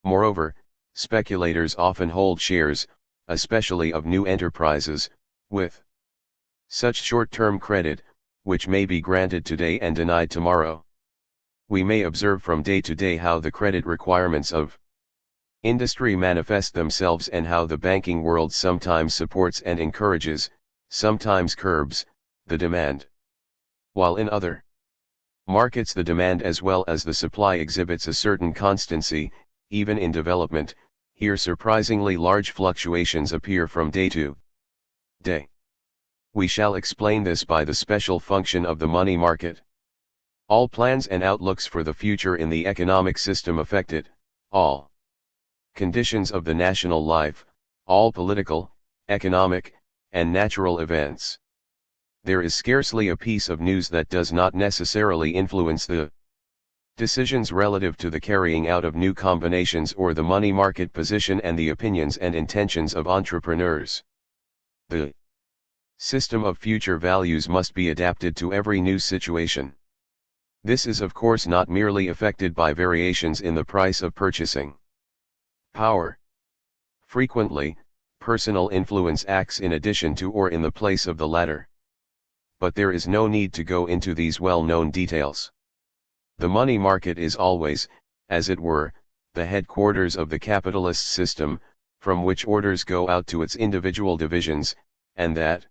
Moreover, speculators often hold shares, especially of new enterprises, with such short-term credit, which may be granted today and denied tomorrow. We may observe from day to day how the credit requirements of industry manifest themselves, and how the banking world sometimes supports and encourages, sometimes curbs, the demand, while in other markets the demand as well as the supply exhibits a certain constancy. Even in development, here surprisingly large fluctuations appear from day to day. We shall explain this by the special function of the money market. All plans and outlooks for the future in the economic system affect it, all conditions of the national life, all political, economic, and natural events. There is scarcely a piece of news that does not necessarily influence the decisions relative to the carrying out of new combinations or the money market position and the opinions and intentions of entrepreneurs. The system of future values must be adapted to every new situation. This is of course not merely affected by variations in the price of purchasing power. Frequently, personal influence acts in addition to or in the place of the latter. But there is no need to go into these well-known details. The money market is always, as it were, the headquarters of the capitalist system, from which orders go out to its individual divisions, and that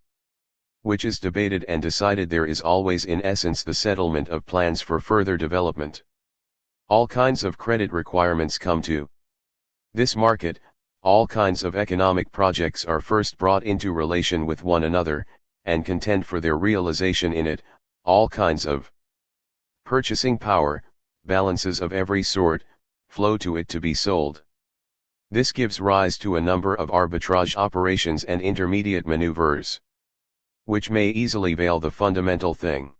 which is debated and decided there is always in essence the settlement of plans for further development. All kinds of credit requirements come to this market, all kinds of economic projects are first brought into relation with one another, and contend for their realization in it, all kinds of purchasing power, balances of every sort, flow to it to be sold. This gives rise to a number of arbitrage operations and intermediate maneuvers, which may easily veil the fundamental thing.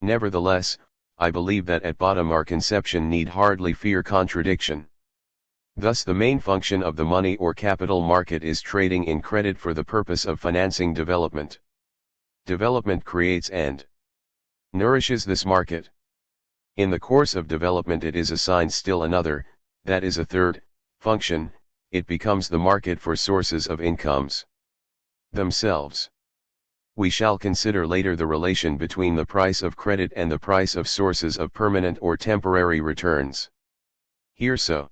Nevertheless, I believe that at bottom our conception need hardly fear contradiction. Thus the main function of the money or capital market is trading in credit for the purpose of financing development. Development creates and nourishes this market. In the course of development it is assigned still another, that is a third, function, it becomes the market for sources of incomes themselves. We shall consider later the relation between the price of credit and the price of sources of permanent or temporary returns. Here so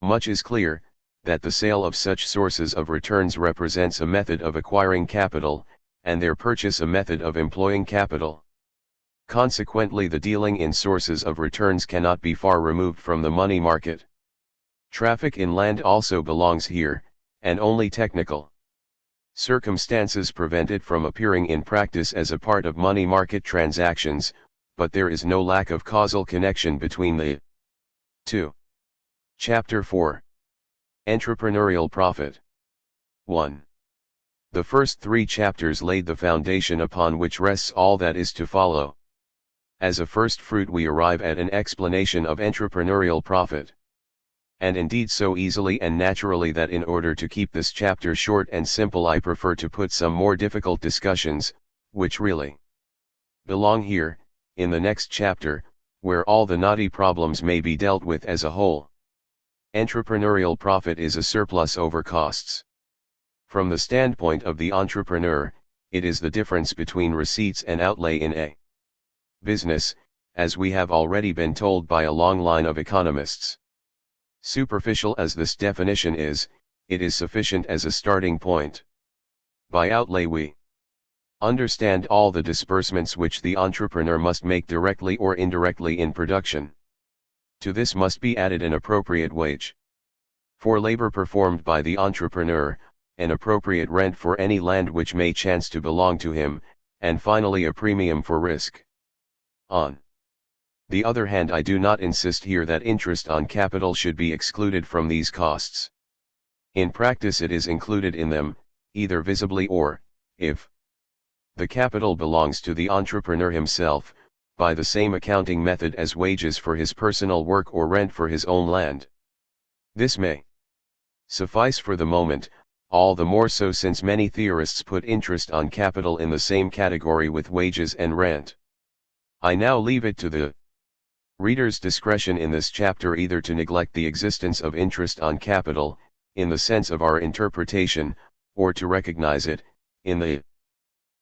much is clear, that the sale of such sources of returns represents a method of acquiring capital, and their purchase a method of employing capital. Consequently the dealing in sources of returns cannot be far removed from the money market. Traffic in land also belongs here, and only technical circumstances prevent it from appearing in practice as a part of money market transactions, but there is no lack of causal connection between the two. Chapter 4. Entrepreneurial Profit. 1. The first 3 chapters laid the foundation upon which rests all that is to follow. As a first fruit we arrive at an explanation of entrepreneurial profit. And indeed so easily and naturally that in order to keep this chapter short and simple I prefer to put some more difficult discussions, which really belong here, in the next chapter, where all the knotty problems may be dealt with as a whole. Entrepreneurial profit is a surplus over costs. From the standpoint of the entrepreneur, it is the difference between receipts and outlay in a business, as we have already been told by a long line of economists. Superficial as this definition is, it is sufficient as a starting point. By outlay we understand all the disbursements which the entrepreneur must make directly or indirectly in production. To this must be added an appropriate wage for labor performed by the entrepreneur, an appropriate rent for any land which may chance to belong to him, and finally a premium for risk. On the other hand, I do not insist here that interest on capital should be excluded from these costs. In practice it is included in them, either visibly or, if the capital belongs to the entrepreneur himself, by the same accounting method as wages for his personal work or rent for his own land. This may suffice for the moment, all the more so since many theorists put interest on capital in the same category with wages and rent. I now leave it to the reader's discretion in this chapter either to neglect the existence of interest on capital, in the sense of our interpretation, or to recognize it, in the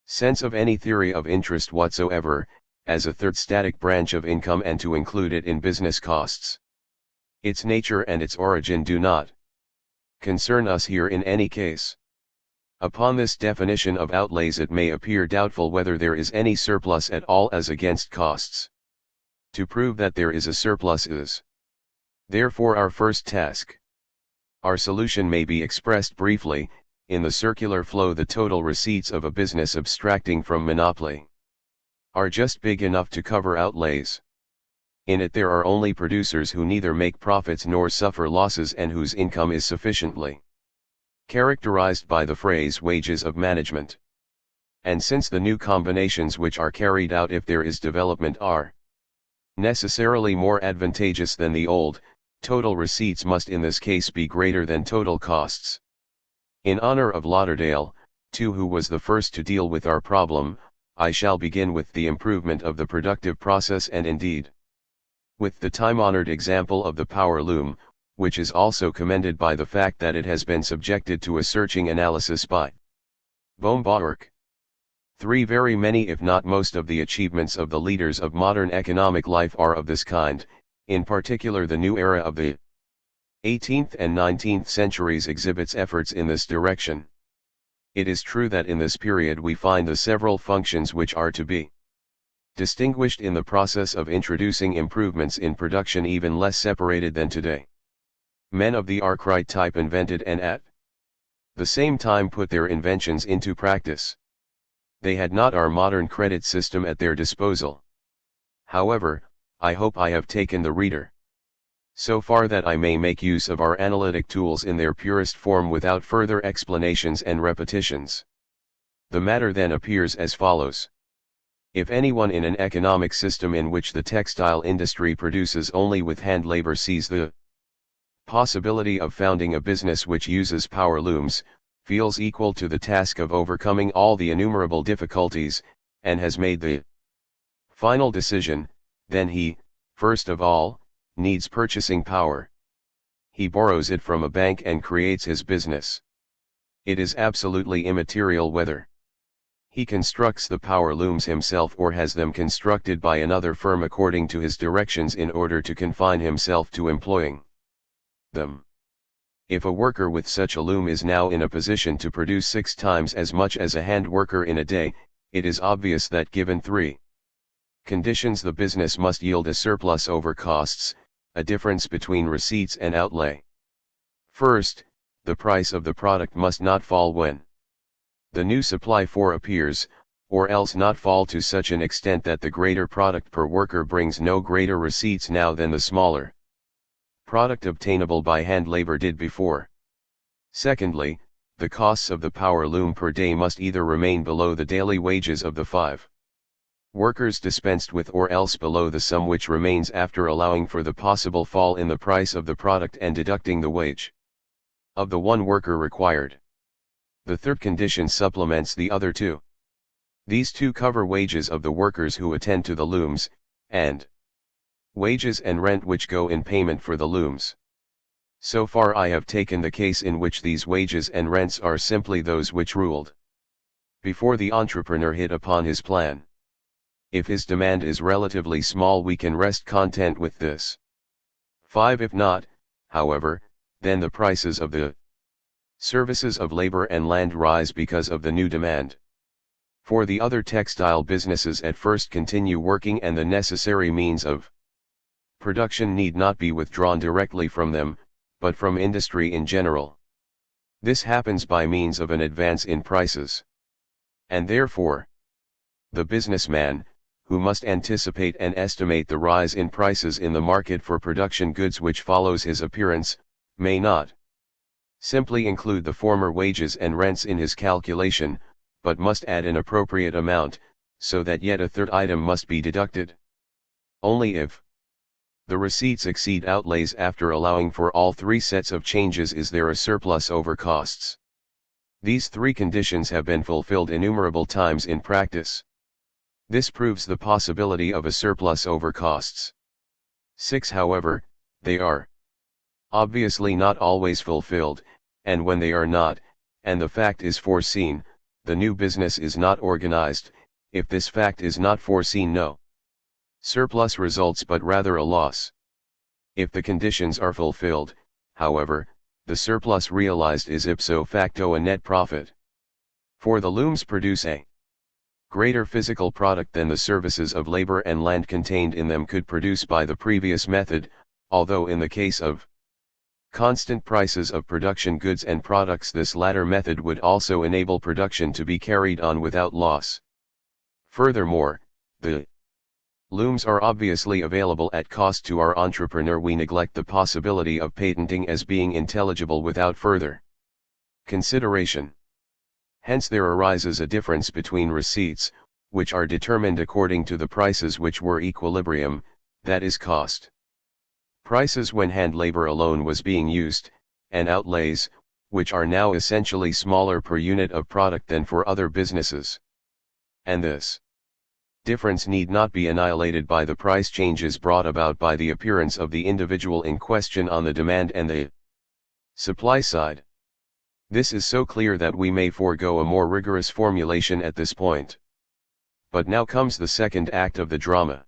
sense of any theory of interest whatsoever, as a third static branch of income and to include it in business costs. Its nature and its origin do not concern us here in any case. Upon this definition of outlays it may appear doubtful whether there is any surplus at all as against costs. To prove that there is a surplus is therefore our first task. Our solution may be expressed briefly, in the circular flow the total receipts of a business abstracting from monopoly are just big enough to cover outlays. In it there are only producers who neither make profits nor suffer losses and whose income is sufficiently characterized by the phrase wages of management. And since the new combinations which are carried out if there is development are necessarily more advantageous than the old, total receipts must in this case be greater than total costs. In honor of Lauderdale, too, who was the first to deal with our problem, I shall begin with the improvement of the productive process and indeed with the time-honored example of the power loom, which is also commended by the fact that it has been subjected to a searching analysis by Bohm-Bawerk. 3. Very many if not most of the achievements of the leaders of modern economic life are of this kind, in particular the new era of the 18th and 19th centuries exhibits efforts in this direction. It is true that in this period we find the several functions which are to be distinguished in the process of introducing improvements in production even less separated than today. Men of the Arkwright type invented and at the same time put their inventions into practice. They had not our modern credit system at their disposal. However, I hope I have taken the reader so far that I may make use of our analytic tools in their purest form without further explanations and repetitions. The matter then appears as follows. If anyone in an economic system in which the textile industry produces only with hand labor sees the possibility of founding a business which uses power looms, feels equal to the task of overcoming all the innumerable difficulties, and has made the final decision, then he, first of all, needs purchasing power. He borrows it from a bank and creates his business. It is absolutely immaterial whether he constructs the power looms himself or has them constructed by another firm according to his directions in order to confine himself to employing them. If a worker with such a loom is now in a position to produce 6 times as much as a hand worker in a day, it is obvious that given 3 conditions the business must yield a surplus over costs, a difference between receipts and outlay. First, the price of the product must not fall when the new supply appears, or else not fall to such an extent that the greater product per worker brings no greater receipts now than the smaller product obtainable by hand labor did before. Secondly, the costs of the power loom per day must either remain below the daily wages of the 5 workers dispensed with or else below the sum which remains after allowing for the possible fall in the price of the product and deducting the wage of the 1 worker required. The third condition supplements the other 2. These 2 cover wages of the workers who attend to the looms, and wages and rent which go in payment for the looms. So far I have taken the case in which these wages and rents are simply those which ruled before the entrepreneur hit upon his plan. If his demand is relatively small we can rest content with this. 5. If not, however, then the prices of the services of labor and land rise because of the new demand. For the other textile businesses at first continue working and the necessary means of production need not be withdrawn directly from them, but from industry in general. This happens by means of an advance in prices. And therefore, the businessman, who must anticipate and estimate the rise in prices in the market for production goods which follows his appearance, may not simply include the former wages and rents in his calculation, but must add an appropriate amount, so that yet a third item must be deducted. Only if the receipts exceed outlays after allowing for all 3 sets of changes is there a surplus over costs. These 3 conditions have been fulfilled innumerable times in practice. This proves the possibility of a surplus over costs. 6. However, they are obviously not always fulfilled, and when they are not, and the fact is foreseen, the new business is not organized. If this fact is not foreseen, no surplus results but rather a loss. If the conditions are fulfilled, however, the surplus realized is ipso facto a net profit. For the looms produce a greater physical product than the services of labor and land contained in them could produce by the previous method, although in the case of constant prices of production goods and products this latter method would also enable production to be carried on without loss. Furthermore, the looms are obviously available at cost to our entrepreneur. We neglect the possibility of patenting as being intelligible without further consideration. Hence there arises a difference between receipts, which are determined according to the prices which were equilibrium, that is cost prices when hand labor alone was being used, and outlays, which are now essentially smaller per unit of product than for other businesses. And this difference need not be annihilated by the price changes brought about by the appearance of the individual in question on the demand and the supply side. This is so clear that we may forego a more rigorous formulation at this point. But now comes the second act of the drama.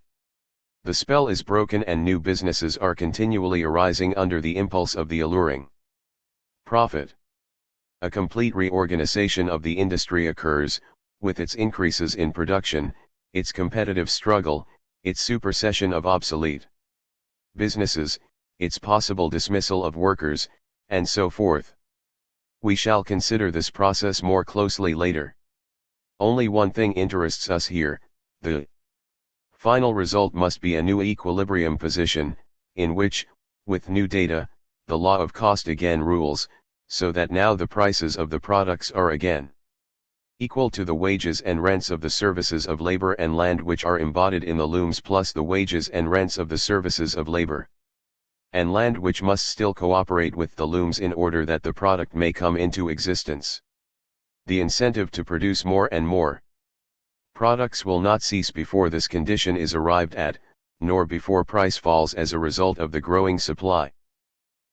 The spell is broken and new businesses are continually arising under the impulse of the alluring profit. A complete reorganization of the industry occurs, with its increases in production, its competitive struggle, its supersession of obsolete businesses, its possible dismissal of workers, and so forth. We shall consider this process more closely later. Only one thing interests us here: the final result must be a new equilibrium position, in which, with new data, the law of cost again rules, so that now the prices of the products are again equal to the wages and rents of the services of labor and land which are embodied in the looms plus the wages and rents of the services of labor and land which must still cooperate with the looms in order that the product may come into existence. The incentive to produce more and more products will not cease before this condition is arrived at, nor before price falls as a result of the growing supply.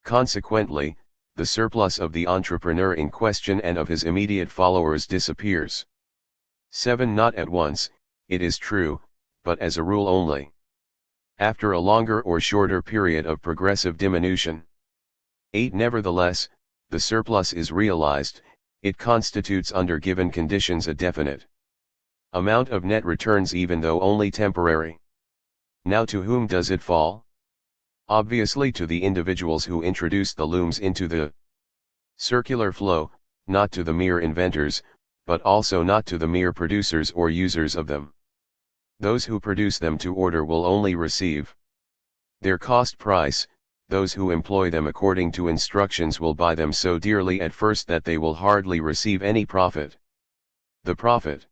Consequently, the surplus of the entrepreneur in question and of his immediate followers disappears. 7. Not at once, it is true, but as a rule only. After a longer or shorter period of progressive diminution. 8. Nevertheless, the surplus is realized, it constitutes under given conditions a definite amount of net returns even though only temporary. Now to whom does it fall? Obviously to the individuals who introduced the looms into the circular flow, not to the mere inventors, but also not to the mere producers or users of them. Those who produce them to order will only receive their cost price, those who employ them according to instructions will buy them so dearly at first that they will hardly receive any profit. The profit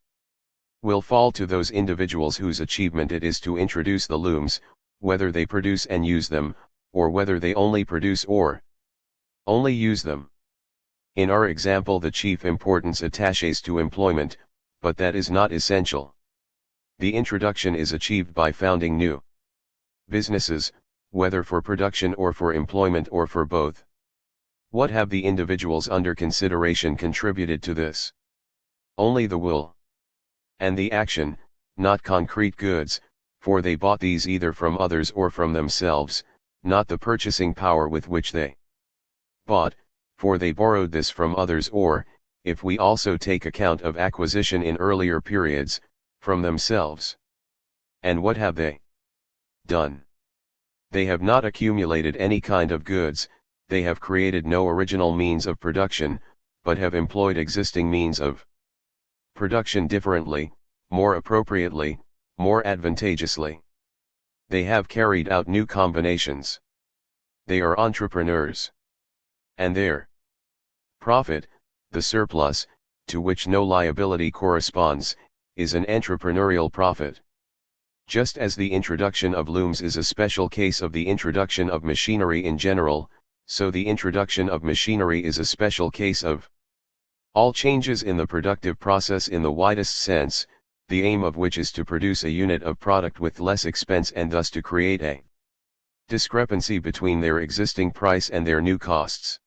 will fall to those individuals whose achievement it is to introduce the looms, whether they produce and use them, or whether they only produce or only use them. In our example, the chief importance attaches to employment, but that is not essential. The introduction is achieved by founding new businesses, whether for production or for employment or for both. What have the individuals under consideration contributed to this? Only the will and the action, not concrete goods, for they bought these either from others or from themselves, not the purchasing power with which they bought, for they borrowed this from others or, if we also take account of acquisition in earlier periods, from themselves. And what have they done? They have not accumulated any kind of goods, they have created no original means of production, but have employed existing means of production differently, more appropriately, more advantageously. They have carried out new combinations. They are entrepreneurs. And their profit, the surplus, to which no liability corresponds, is an entrepreneurial profit. Just as the introduction of looms is a special case of the introduction of machinery in general, so the introduction of machinery is a special case of all changes in the productive process in the widest sense, the aim of which is to produce a unit of product with less expense and thus to create a discrepancy between their existing price and their new costs.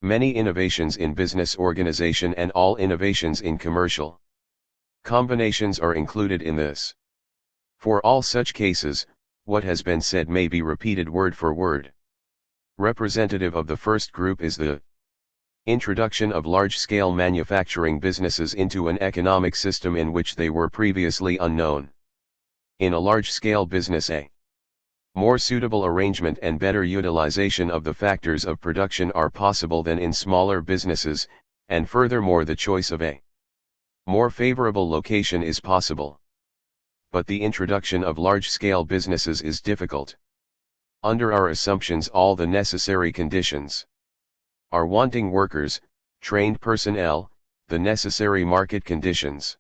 Many innovations in business organization and all innovations in commercial combinations are included in this. For all such cases, what has been said may be repeated word for word. Representative of the first group is the introduction of large-scale manufacturing businesses into an economic system in which they were previously unknown. In a large-scale business, a more suitable arrangement and better utilization of the factors of production are possible than in smaller businesses, and furthermore the choice of a more favorable location is possible. But the introduction of large-scale businesses is difficult. Under our assumptions, all the necessary conditions are wanting: workers, trained personnel, the necessary market conditions.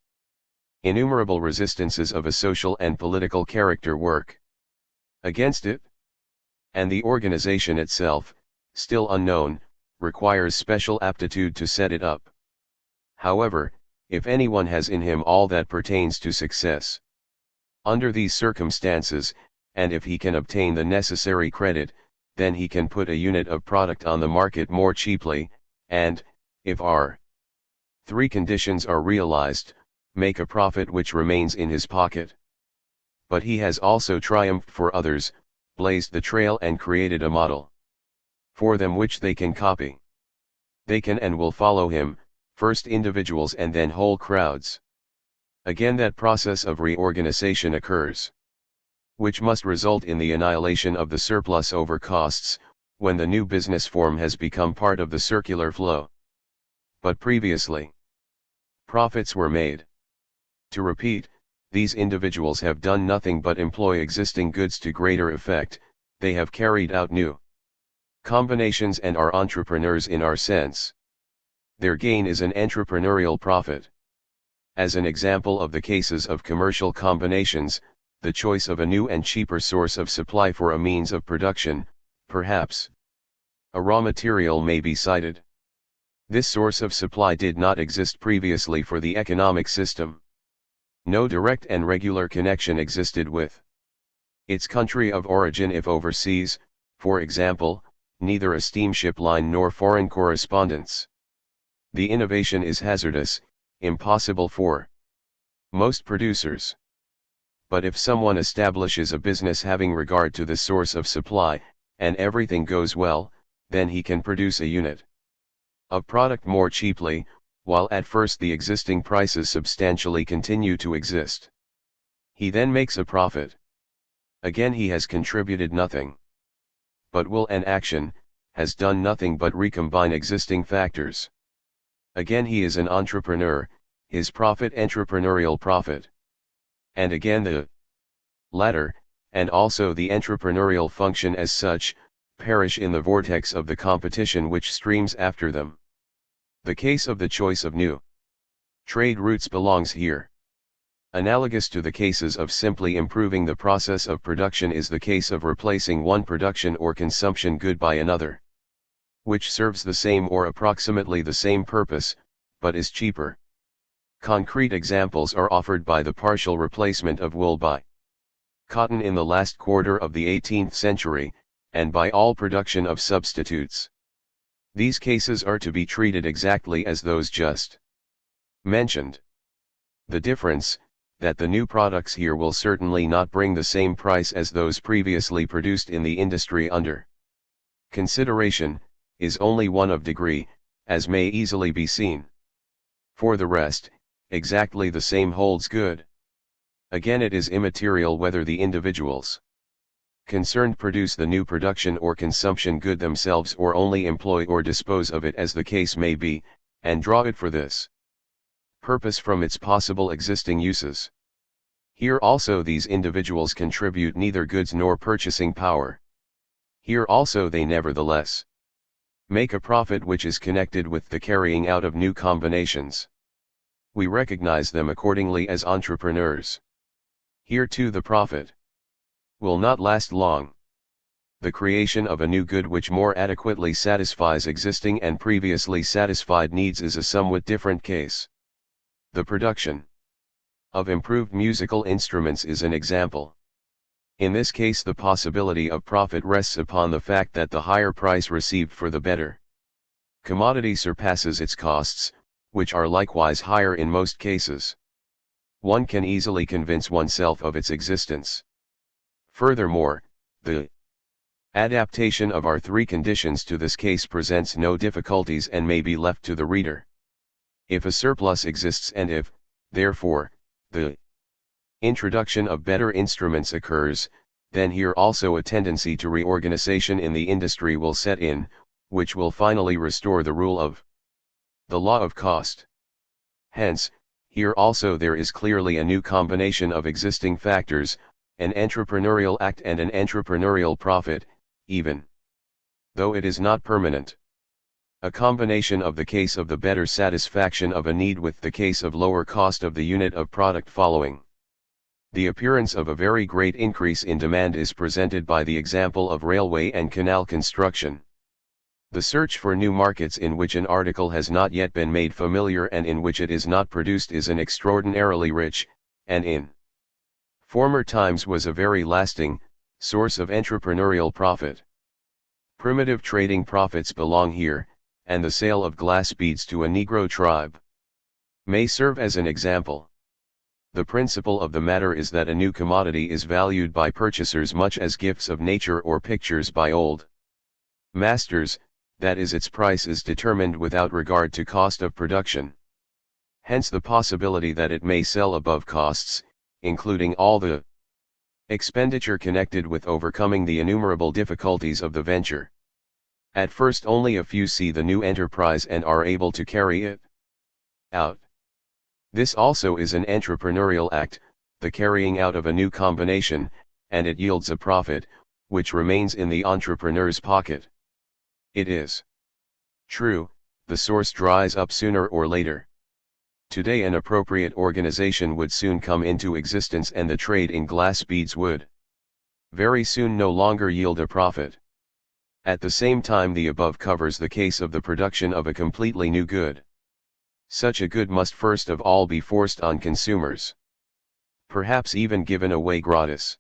Innumerable resistances of a social and political character work against it. And the organization itself, still unknown, requires special aptitude to set it up. However, if anyone has in him all that pertains to success under these circumstances, and if he can obtain the necessary credit, then he can put a unit of product on the market more cheaply, and, if our three conditions are realized, make a profit which remains in his pocket. But he has also triumphed for others, blazed the trail and created a model for them which they can copy. They can and will follow him, first individuals and then whole crowds. Again that process of reorganization occurs. which must result in the annihilation of the surplus over costs, when the new business form has become part of the circular flow. But previously, profits were made. To repeat, these individuals have done nothing but employ existing goods to greater effect, they have carried out new combinations and are entrepreneurs in our sense. Their gain is an entrepreneurial profit. As an example of the cases of commercial combinations, the choice of a new and cheaper source of supply for a means of production, perhaps a raw material, may be cited. This source of supply did not exist previously for the economic system. No direct and regular connection existed with its country of origin if overseas, for example, neither a steamship line nor foreign correspondence. The innovation is hazardous, impossible for most producers. But if someone establishes a business having regard to the source of supply, and everything goes well, then he can produce a unit of product more cheaply, while at first the existing prices substantially continue to exist. He then makes a profit. Again, he has contributed nothing. But will and action has done nothing but recombine existing factors. Again, he is an entrepreneur, his profit entrepreneurial profit. And again the latter, and also the entrepreneurial function as such, perish in the vortex of the competition which streams after them. The case of the choice of new trade routes belongs here. Analogous to the cases of simply improving the process of production is the case of replacing one production or consumption good by another, which serves the same or approximately the same purpose, but is cheaper. Concrete examples are offered by the partial replacement of wool by cotton in the last quarter of the 18th century, and by all production of substitutes. These cases are to be treated exactly as those just mentioned. The difference, that the new products here will certainly not bring the same price as those previously produced in the industry under consideration, is only one of degree, as may easily be seen. For the rest, exactly the same holds good. Again, it is immaterial whether the individuals concerned produce the new production or consumption good themselves or only employ or dispose of it as the case may be, and draw it for this purpose from its possible existing uses. Here also these individuals contribute neither goods nor purchasing power. Here also they nevertheless make a profit which is connected with the carrying out of new combinations. We recognize them accordingly as entrepreneurs. Here too the profit will not last long. The creation of a new good which more adequately satisfies existing and previously satisfied needs is a somewhat different case. The production of improved musical instruments is an example. In this case the possibility of profit rests upon the fact that the higher price received for the better commodity surpasses its costs, which are likewise higher in most cases. One can easily convince oneself of its existence. Furthermore, the adaptation of our three conditions to this case presents no difficulties and may be left to the reader. If a surplus exists and if, therefore, the introduction of better instruments occurs, then here also a tendency to reorganization in the industry will set in, which will finally restore the rule of the law of cost. Hence, here also there is clearly a new combination of existing factors, an entrepreneurial act and an entrepreneurial profit, even though it is not permanent. A combination of the case of the better satisfaction of a need with the case of lower cost of the unit of product following. The appearance of a very great increase in demand is presented by the example of railway and canal construction. The search for new markets in which an article has not yet been made familiar and in which it is not produced is an extraordinarily rich, and in former times was a very lasting, source of entrepreneurial profit. Primitive trading profits belong here, and the sale of glass beads to a Negro tribe may serve as an example. The principle of the matter is that a new commodity is valued by purchasers much as gifts of nature or pictures by old masters, that is, its price is determined without regard to cost of production. Hence the possibility that it may sell above costs, including all the Expenditure connected with overcoming the innumerable difficulties of the venture. At first only a few see the new enterprise and are able to carry it out. This also is an entrepreneurial act, the carrying out of a new combination, and it yields a profit, which remains in the entrepreneur's pocket. It is true, the source dries up sooner or later. Today an appropriate organization would soon come into existence and the trade in glass beads would very soon no longer yield a profit. At the same time the above covers the case of the production of a completely new good. Such a good must first of all be forced on consumers. Perhaps even given away gratis.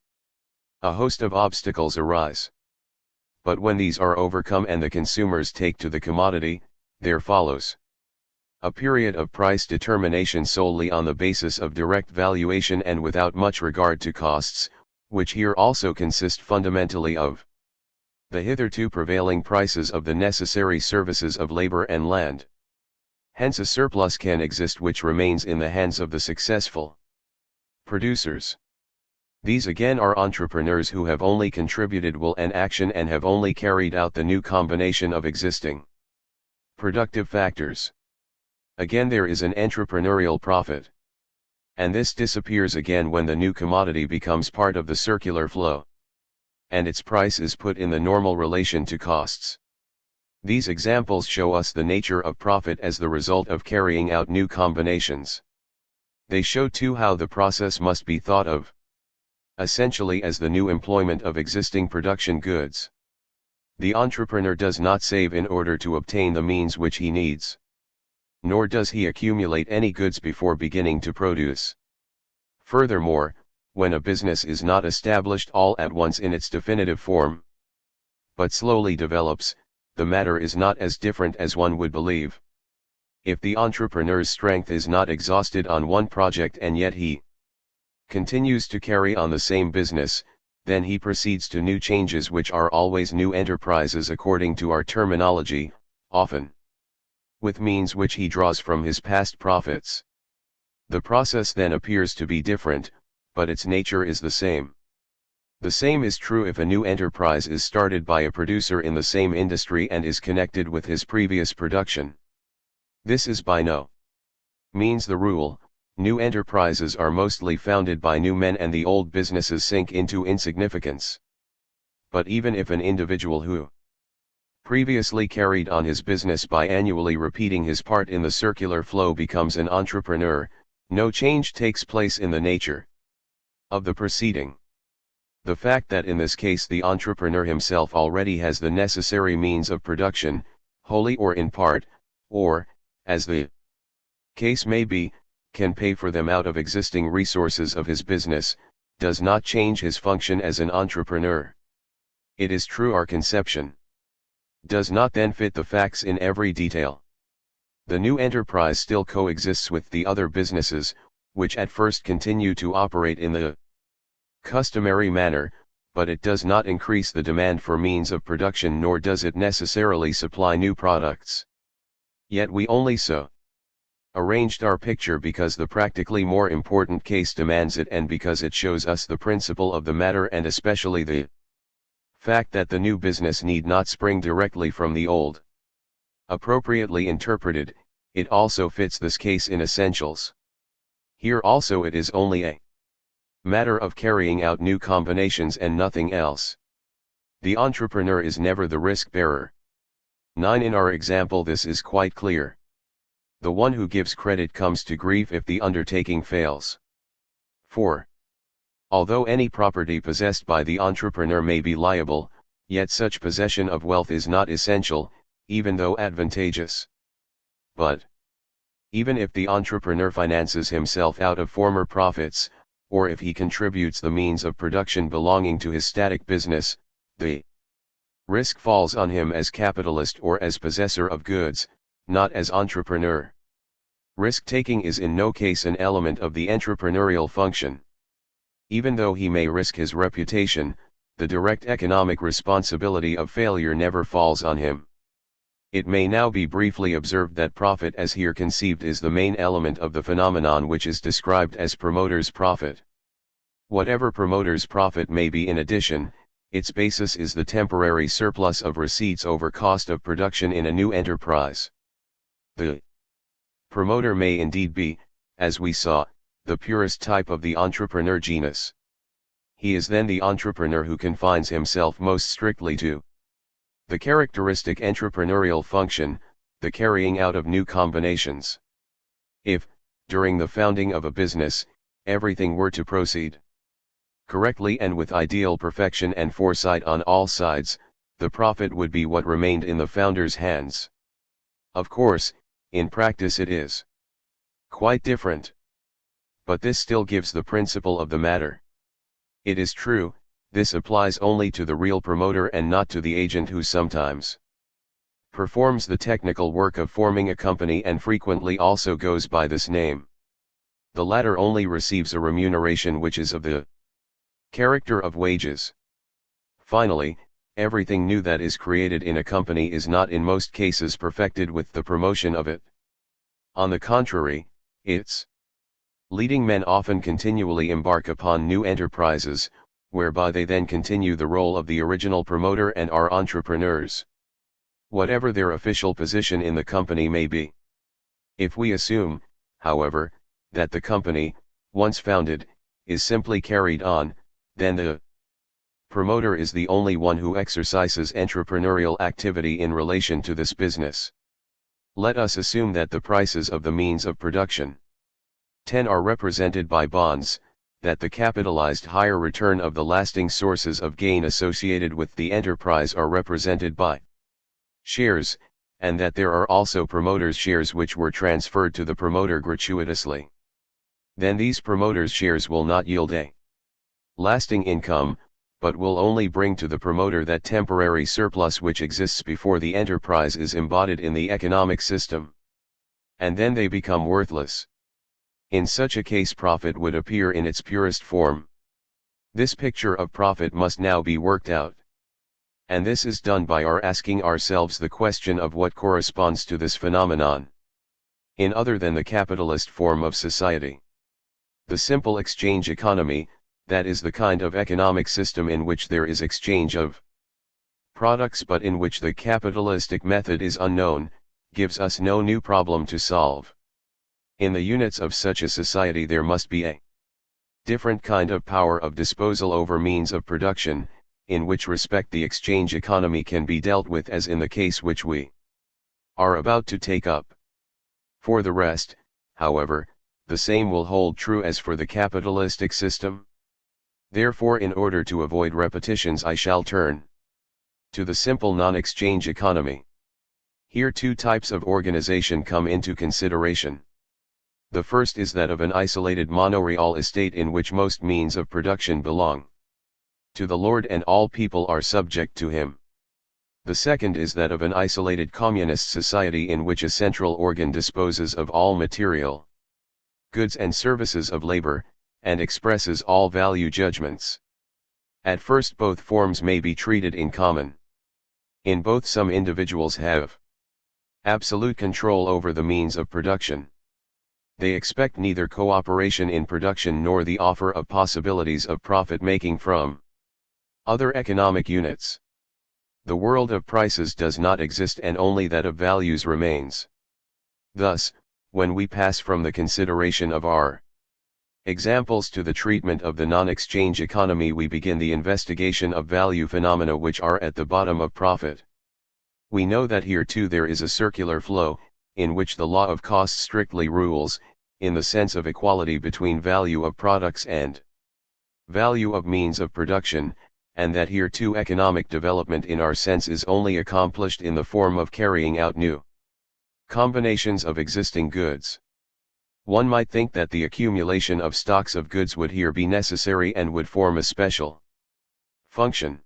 A host of obstacles arise. But when these are overcome and the consumers take to the commodity, there follows a period of price determination solely on the basis of direct valuation and without much regard to costs, which here also consist fundamentally of the hitherto prevailing prices of the necessary services of labor and land. Hence a surplus can exist which remains in the hands of the successful producers. These again are entrepreneurs who have only contributed will and action and have only carried out the new combination of existing productive factors. Again there is an entrepreneurial profit. And this disappears again when the new commodity becomes part of the circular flow. And its price is put in the normal relation to costs. These examples show us the nature of profit as the result of carrying out new combinations. They show too how the process must be thought of essentially as the new employment of existing production goods. The entrepreneur does not save in order to obtain the means which he needs. Nor does he accumulate any goods before beginning to produce. Furthermore, when a business is not established all at once in its definitive form, but slowly develops, the matter is not as different as one would believe. If the entrepreneur's strength is not exhausted on one project and yet he continues to carry on the same business, then he proceeds to new changes which are always new enterprises according to our terminology, often with means which he draws from his past profits. The process then appears to be different, but its nature is the same. The same is true if a new enterprise is started by a producer in the same industry and is connected with his previous production. This is by no means the rule. New enterprises are mostly founded by new men and the old businesses sink into insignificance. But even if an individual who previously carried on his business by annually repeating his part in the circular flow becomes an entrepreneur, no change takes place in the nature of the proceeding. The fact that in this case the entrepreneur himself already has the necessary means of production, wholly or in part, or, as the case may be, can pay for them out of existing resources of his business, does not change his function as an entrepreneur. It is true our conception does not then fit the facts in every detail. The new enterprise still coexists with the other businesses, which at first continue to operate in the customary manner, but it does not increase the demand for means of production nor does it necessarily supply new products. Yet we only so arranged our picture because the practically more important case demands it and because it shows us the principle of the matter and especially the fact that the new business need not spring directly from the old. Appropriately interpreted, it also fits this case in essentials. Here also it is only a matter of carrying out new combinations and nothing else. The entrepreneur is never the risk bearer. 9. In our example this is quite clear. The one who gives credit comes to grief if the undertaking fails. 4. Although any property possessed by the entrepreneur may be liable, yet such possession of wealth is not essential, even though advantageous. But even if the entrepreneur finances himself out of former profits, or if he contributes the means of production belonging to his static business, the risk falls on him as capitalist or as possessor of goods, not as entrepreneur. Risk-taking is in no case an element of the entrepreneurial function. Even though he may risk his reputation, the direct economic responsibility of failure never falls on him. It may now be briefly observed that profit as here conceived is the main element of the phenomenon which is described as promoter's profit. Whatever promoter's profit may be in addition, its basis is the temporary surplus of receipts over cost of production in a new enterprise. The promoter may indeed be, as we saw, the purest type of the entrepreneur genus. He is then the entrepreneur who confines himself most strictly to the characteristic entrepreneurial function, the carrying out of new combinations. If, during the founding of a business, everything were to proceed correctly and with ideal perfection and foresight on all sides, the profit would be what remained in the founder's hands. Of course, in practice it is quite different. But this still gives the principle of the matter. It is true, this applies only to the real promoter and not to the agent who sometimes performs the technical work of forming a company and frequently also goes by this name. The latter only receives a remuneration which is of the character of wages. Finally, everything new that is created in a company is not in most cases perfected with the promotion of it. On the contrary, its leading men often continually embark upon new enterprises, whereby they then continue the role of the original promoter and are entrepreneurs, whatever their official position in the company may be. If we assume, however, that the company, once founded, is simply carried on, then the promoter is the only one who exercises entrepreneurial activity in relation to this business. Let us assume that the prices of the means of production 10 are represented by bonds, that the capitalized higher return of the lasting sources of gain associated with the enterprise are represented by shares, and that there are also promoters' shares which were transferred to the promoter gratuitously. Then these promoters' shares will not yield a lasting income, but will only bring to the promoter that temporary surplus which exists before the enterprise is embodied in the economic system. And then they become worthless. In such a case profit would appear in its purest form. This picture of profit must now be worked out. And this is done by our asking ourselves the question of what corresponds to this phenomenon in other than the capitalist form of society. The simple exchange economy, that is the kind of economic system in which there is exchange of products but in which the capitalistic method is unknown, gives us no new problem to solve. In the units of such a society there must be a different kind of power of disposal over means of production, in which respect the exchange economy can be dealt with as in the case which we are about to take up. For the rest, however, the same will hold true as for the capitalistic system. Therefore, in order to avoid repetitions, I shall turn to the simple non-exchange economy. Here two types of organization come into consideration. The first is that of an isolated monoreal estate in which most means of production belong to the lord and all people are subject to him. The second is that of an isolated communist society in which a central organ disposes of all material goods and services of labor, and expresses all value judgments. At first both forms may be treated in common. In both some individuals have absolute control over the means of production. They expect neither cooperation in production nor the offer of possibilities of profit-making from other economic units. The world of prices does not exist and only that of values remains. Thus, when we pass from the consideration of our examples to the treatment of the non-exchange economy, we begin the investigation of value phenomena which are at the bottom of profit. We know that here too there is a circular flow, in which the law of cost strictly rules, in the sense of equality between value of products and value of means of production, and that here too economic development in our sense is only accomplished in the form of carrying out new combinations of existing goods. One might think that the accumulation of stocks of goods would here be necessary and would form a special function.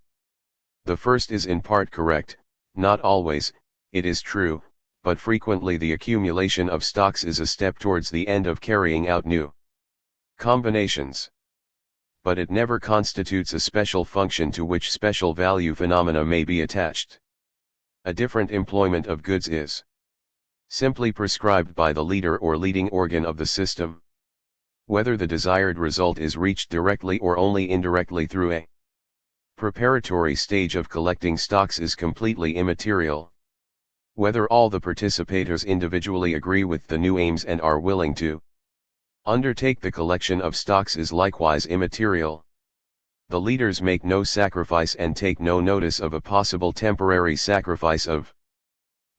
The first is in part correct, not always, it is true, but frequently the accumulation of stocks is a step towards the end of carrying out new combinations. But it never constitutes a special function to which special value phenomena may be attached. A different employment of goods is simply prescribed by the leader or leading organ of the system. Whether the desired result is reached directly or only indirectly through a preparatory stage of collecting stocks is completely immaterial. Whether all the participators individually agree with the new aims and are willing to undertake the collection of stocks is likewise immaterial. The leaders make no sacrifice and take no notice of a possible temporary sacrifice of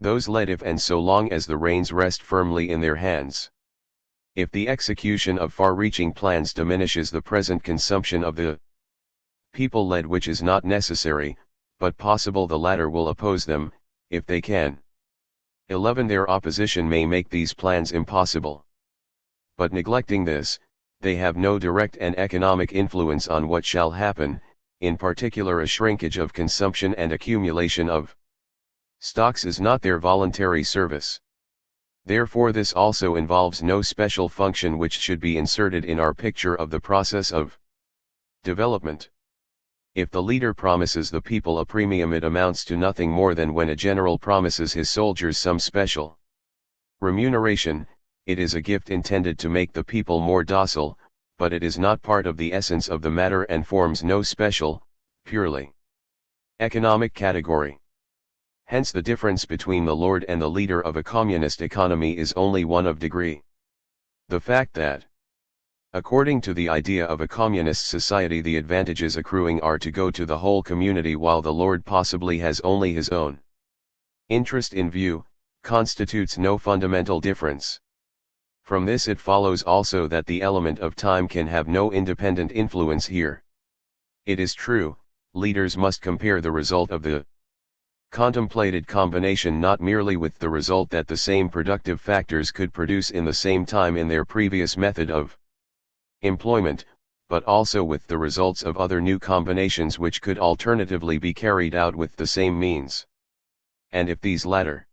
those led if and so long as the reins rest firmly in their hands. If the execution of far-reaching plans diminishes the present consumption of the people led, which is not necessary, but possible, the latter will oppose them, if they can. 11. Their opposition may make these plans impossible. But neglecting this, they have no direct and economic influence on what shall happen, in particular a shrinkage of consumption and accumulation of stocks is not their voluntary service. Therefore this also involves no special function which should be inserted in our picture of the process of development. If the leader promises the people a premium, it amounts to nothing more than when a general promises his soldiers some special remuneration. It is a gift intended to make the people more docile, but it is not part of the essence of the matter and forms no special, purely economic category. Hence the difference between the lord and the leader of a communist economy is only one of degree. The fact that, according to the idea of a communist society, the advantages accruing are to go to the whole community while the lord possibly has only his own interest in view, constitutes no fundamental difference. From this it follows also that the element of time can have no independent influence here. It is true, leaders must compare the result of the contemplated combination not merely with the result that the same productive factors could produce in the same time in their previous method of employment, but also with the results of other new combinations which could alternatively be carried out with the same means. And if these latter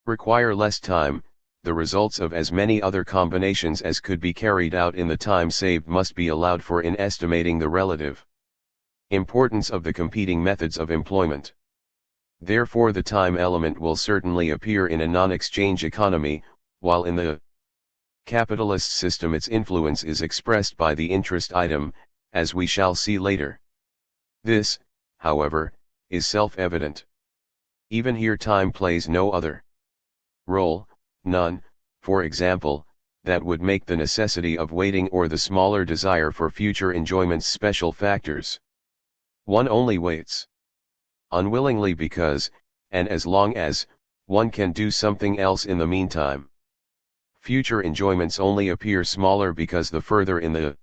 require less time, the results of as many other combinations as could be carried out in the time saved must be allowed for in estimating the relative importance of the competing methods of employment. Therefore the time element will certainly appear in a non-exchange economy, while in the capitalist system its influence is expressed by the interest item, as we shall see later. This, however, is self-evident. Even here time plays no other role, none, for example, that would make the necessity of waiting or the smaller desire for future enjoyments special factors. One only waits unwillingly because, and as long as, one can do something else in the meantime. Future enjoyments only appear smaller because the further in the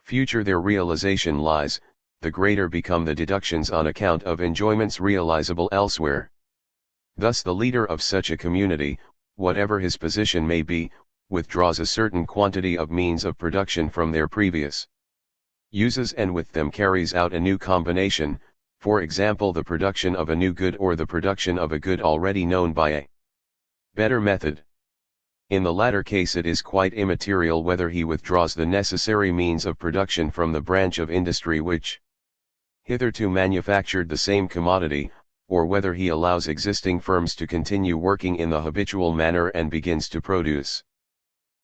future their realization lies, the greater become the deductions on account of enjoyments realizable elsewhere. Thus the leader of such a community, whatever his position may be, withdraws a certain quantity of means of production from their previous uses and with them carries out a new combination, for example the production of a new good or the production of a good already known by a better method. In the latter case it is quite immaterial whether he withdraws the necessary means of production from the branch of industry which hitherto manufactured the same commodity, or whether he allows existing firms to continue working in the habitual manner and begins to produce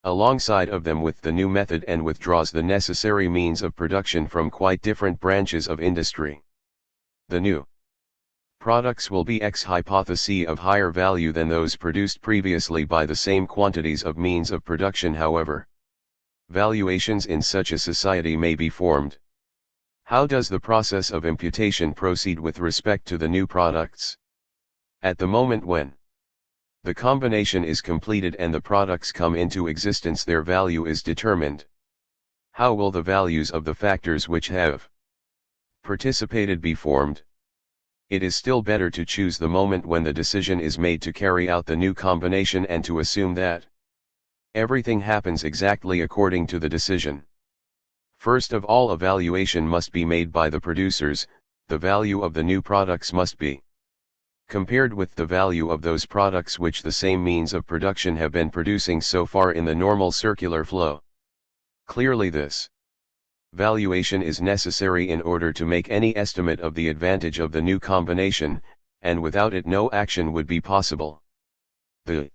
alongside of them with the new method and withdraws the necessary means of production from quite different branches of industry. The new products will be ex hypothesi of higher value than those produced previously by the same quantities of means of production. However, valuations in such a society may be formed. How does the process of imputation proceed with respect to the new products? At the moment when the combination is completed and the products come into existence, their value is determined. How will the values of the factors which have participated be formed? It is still better to choose the moment when the decision is made to carry out the new combination and to assume that everything happens exactly according to the decision. First of all, a valuation must be made by the producers. The value of the new products must be compared with the value of those products which the same means of production have been producing so far in the normal circular flow. Clearly this valuation is necessary in order to make any estimate of the advantage of the new combination, and without it no action would be possible. The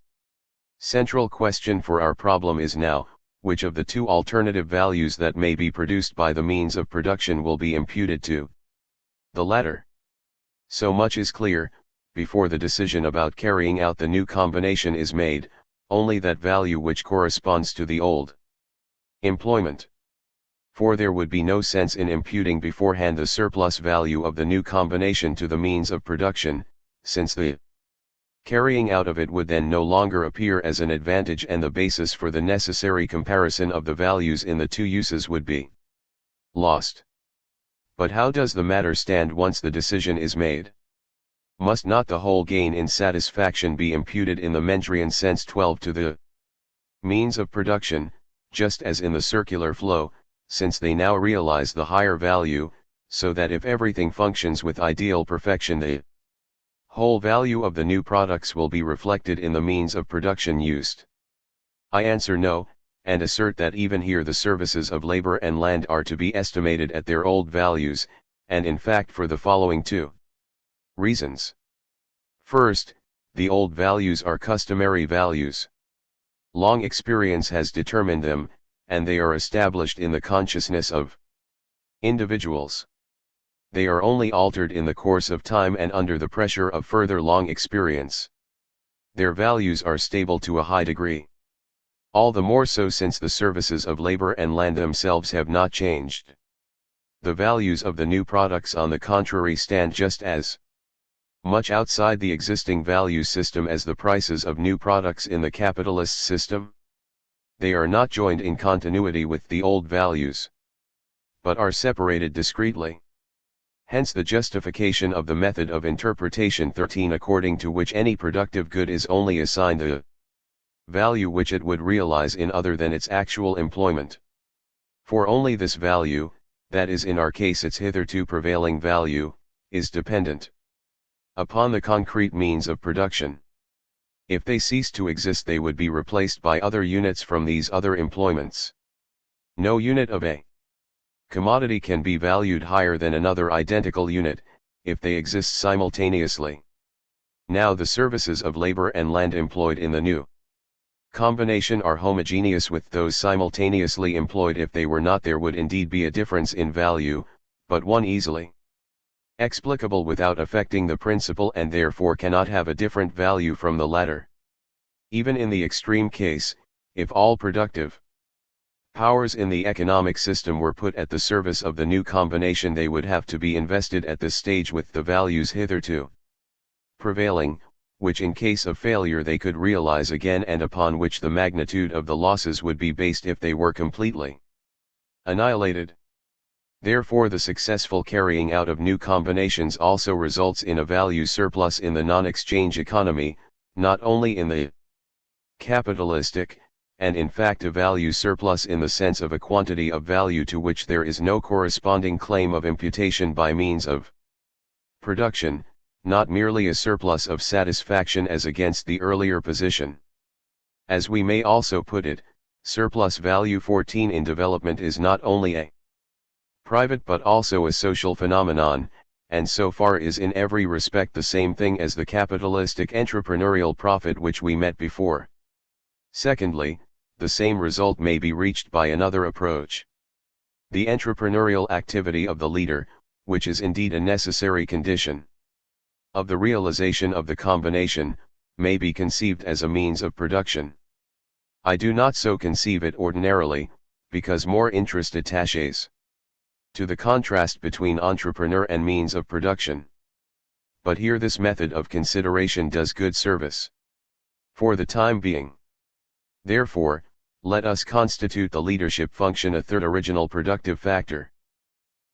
central question for our problem is now, which of the two alternative values that may be produced by the means of production will be imputed to the latter. So much is clear, before the decision about carrying out the new combination is made, only that value which corresponds to the old employment. For there would be no sense in imputing beforehand the surplus value of the new combination to the means of production, since the carrying out of it would then no longer appear as an advantage and the basis for the necessary comparison of the values in the two uses would be lost. But how does the matter stand once the decision is made? Must not the whole gain in satisfaction be imputed in the Mendrian sense 12 to the means of production, just as in the circular flow, since they now realize the higher value, so that if everything functions with ideal perfection the whole value of the new products will be reflected in the means of production used? I answer no, and assert that even here the services of labor and land are to be estimated at their old values, and in fact for the following two reasons. First, the old values are customary values. Long experience has determined them, and they are established in the consciousness of individuals. They are only altered in the course of time and under the pressure of further long experience. Their values are stable to a high degree. All the more so since the services of labor and land themselves have not changed. The values of the new products on the contrary stand just as much outside the existing value system as the prices of new products in the capitalist system. They are not joined in continuity with the old values, but are separated discretely. Hence the justification of the method of interpretation 13 according to which any productive good is only assigned the value which it would realize in other than its actual employment. For only this value, that is in our case its hitherto prevailing value, is dependent upon the concrete means of production. If they cease to exist they would be replaced by other units from these other employments. No unit of a commodity can be valued higher than another identical unit, if they exist simultaneously. Now the services of labor and land employed in the new combination are homogeneous with those simultaneously employed. If they were not, there would indeed be a difference in value, but one easily explicable without affecting the principle and therefore cannot have a different value from the latter. Even in the extreme case, if all productive powers in the economic system were put at the service of the new combination, they would have to be invested at this stage with the values hitherto prevailing, which in case of failure they could realize again and upon which the magnitude of the losses would be based if they were completely annihilated. Therefore the successful carrying out of new combinations also results in a value surplus in the non-exchange economy, not only in the capitalistic, and in fact a value surplus in the sense of a quantity of value to which there is no corresponding claim of imputation by means of production, not merely a surplus of satisfaction as against the earlier position. As we may also put it, surplus value 14 in development is not only a private but also a social phenomenon, and so far is in every respect the same thing as the capitalistic entrepreneurial profit which we met before. Secondly, the same result may be reached by another approach. The entrepreneurial activity of the leader, which is indeed a necessary condition of the realization of the combination, may be conceived as a means of production. I do not so conceive it ordinarily, because more interest attaches to the contrast between entrepreneur and means of production. But here this method of consideration does good service for the time being. Therefore, let us constitute the leadership function a third original productive factor.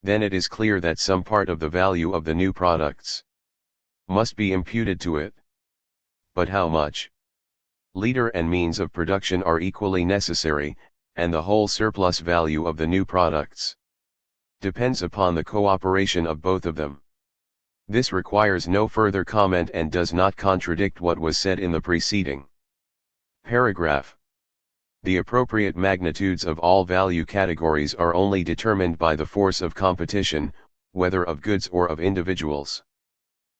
Then it is clear that some part of the value of the new products must be imputed to it. But how much? Leader and means of production are equally necessary, and the whole surplus value of the new products depends upon the cooperation of both of them. This requires no further comment and does not contradict what was said in the preceding paragraph. The appropriate magnitudes of all value categories are only determined by the force of competition, whether of goods or of individuals.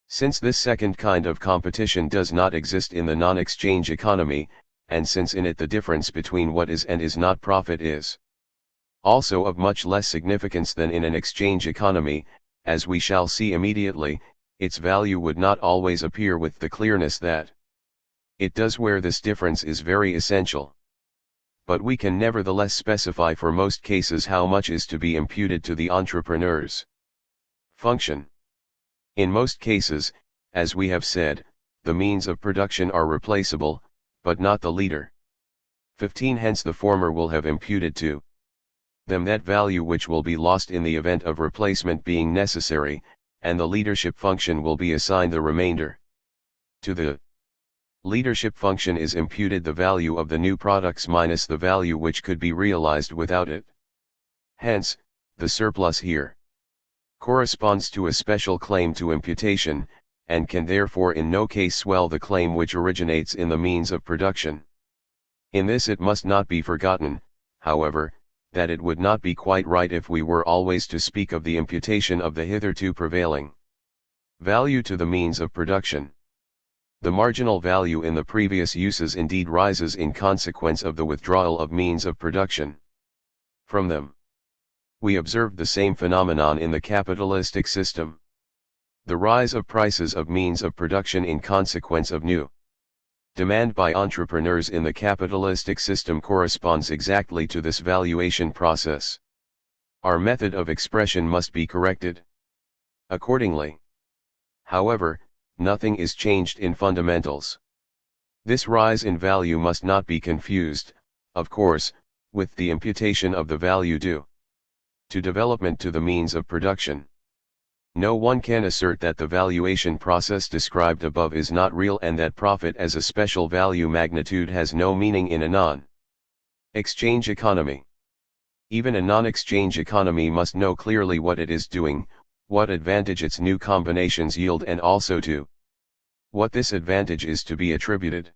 Since this second kind of competition does not exist in the non-exchange economy, and since in it the difference between what is and is not profit is also of much less significance than in an exchange economy, as we shall see immediately, its value would not always appear with the clearness that it does where this difference is very essential. But we can nevertheless specify for most cases how much is to be imputed to the entrepreneur's function. In most cases, as we have said, the means of production are replaceable, but not the leader. 15 Hence the former will have imputed to them that value which will be lost in the event of replacement being necessary, and the leadership function will be assigned the remainder. To the leadership function is imputed the value of the new products minus the value which could be realized without it. Hence, the surplus here corresponds to a special claim to imputation, and can therefore in no case swell the claim which originates in the means of production. In this it must not be forgotten, however, that it would not be quite right if we were always to speak of the imputation of the hitherto prevailing value to the means of production. The marginal value in the previous uses indeed rises in consequence of the withdrawal of means of production from them. We observed the same phenomenon in the capitalistic system. The rise of prices of means of production in consequence of new demand by entrepreneurs in the capitalistic system corresponds exactly to this valuation process. Our method of expression must be corrected accordingly. However, nothing is changed in fundamentals. This rise in value must not be confused, of course, with the imputation of the value due to development to the means of production. No one can assert that the valuation process described above is not real and that profit as a special value magnitude has no meaning in a non-exchange economy. Even a non-exchange economy must know clearly what it is doing, what advantage its new combinations yield, and also to what this advantage is to be attributed.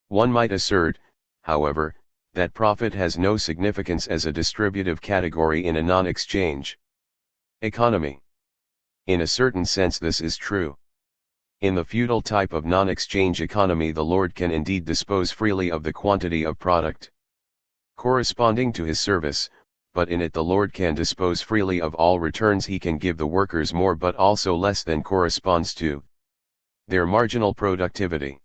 One might assert, however, that profit has no significance as a distributive category in a non-exchange economy. In a certain sense this is true. In the feudal type of non-exchange economy the lord can indeed dispose freely of the quantity of product corresponding to his service, but in it the lord can dispose freely of all returns. He can give the workers more but also less than corresponds to their marginal productivity.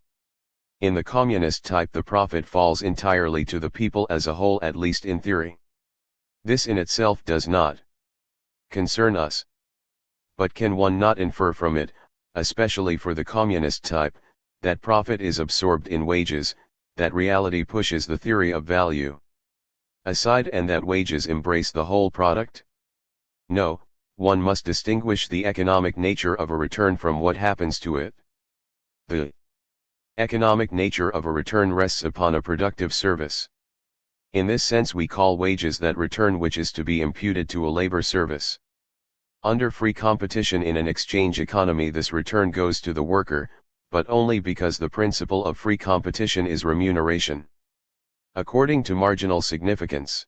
In the communist type the profit falls entirely to the people as a whole, at least in theory. This in itself does not concern us. But can one not infer from it, especially for the communist type, that profit is absorbed in wages, that reality pushes the theory of value aside, and that wages embrace the whole product? No, one must distinguish the economic nature of a return from what happens to it. The economic nature of a return rests upon a productive service. In this sense we call wages that return which is to be imputed to a labor service. Under free competition in an exchange economy this return goes to the worker, but only because the principle of free competition is remuneration according to marginal significance.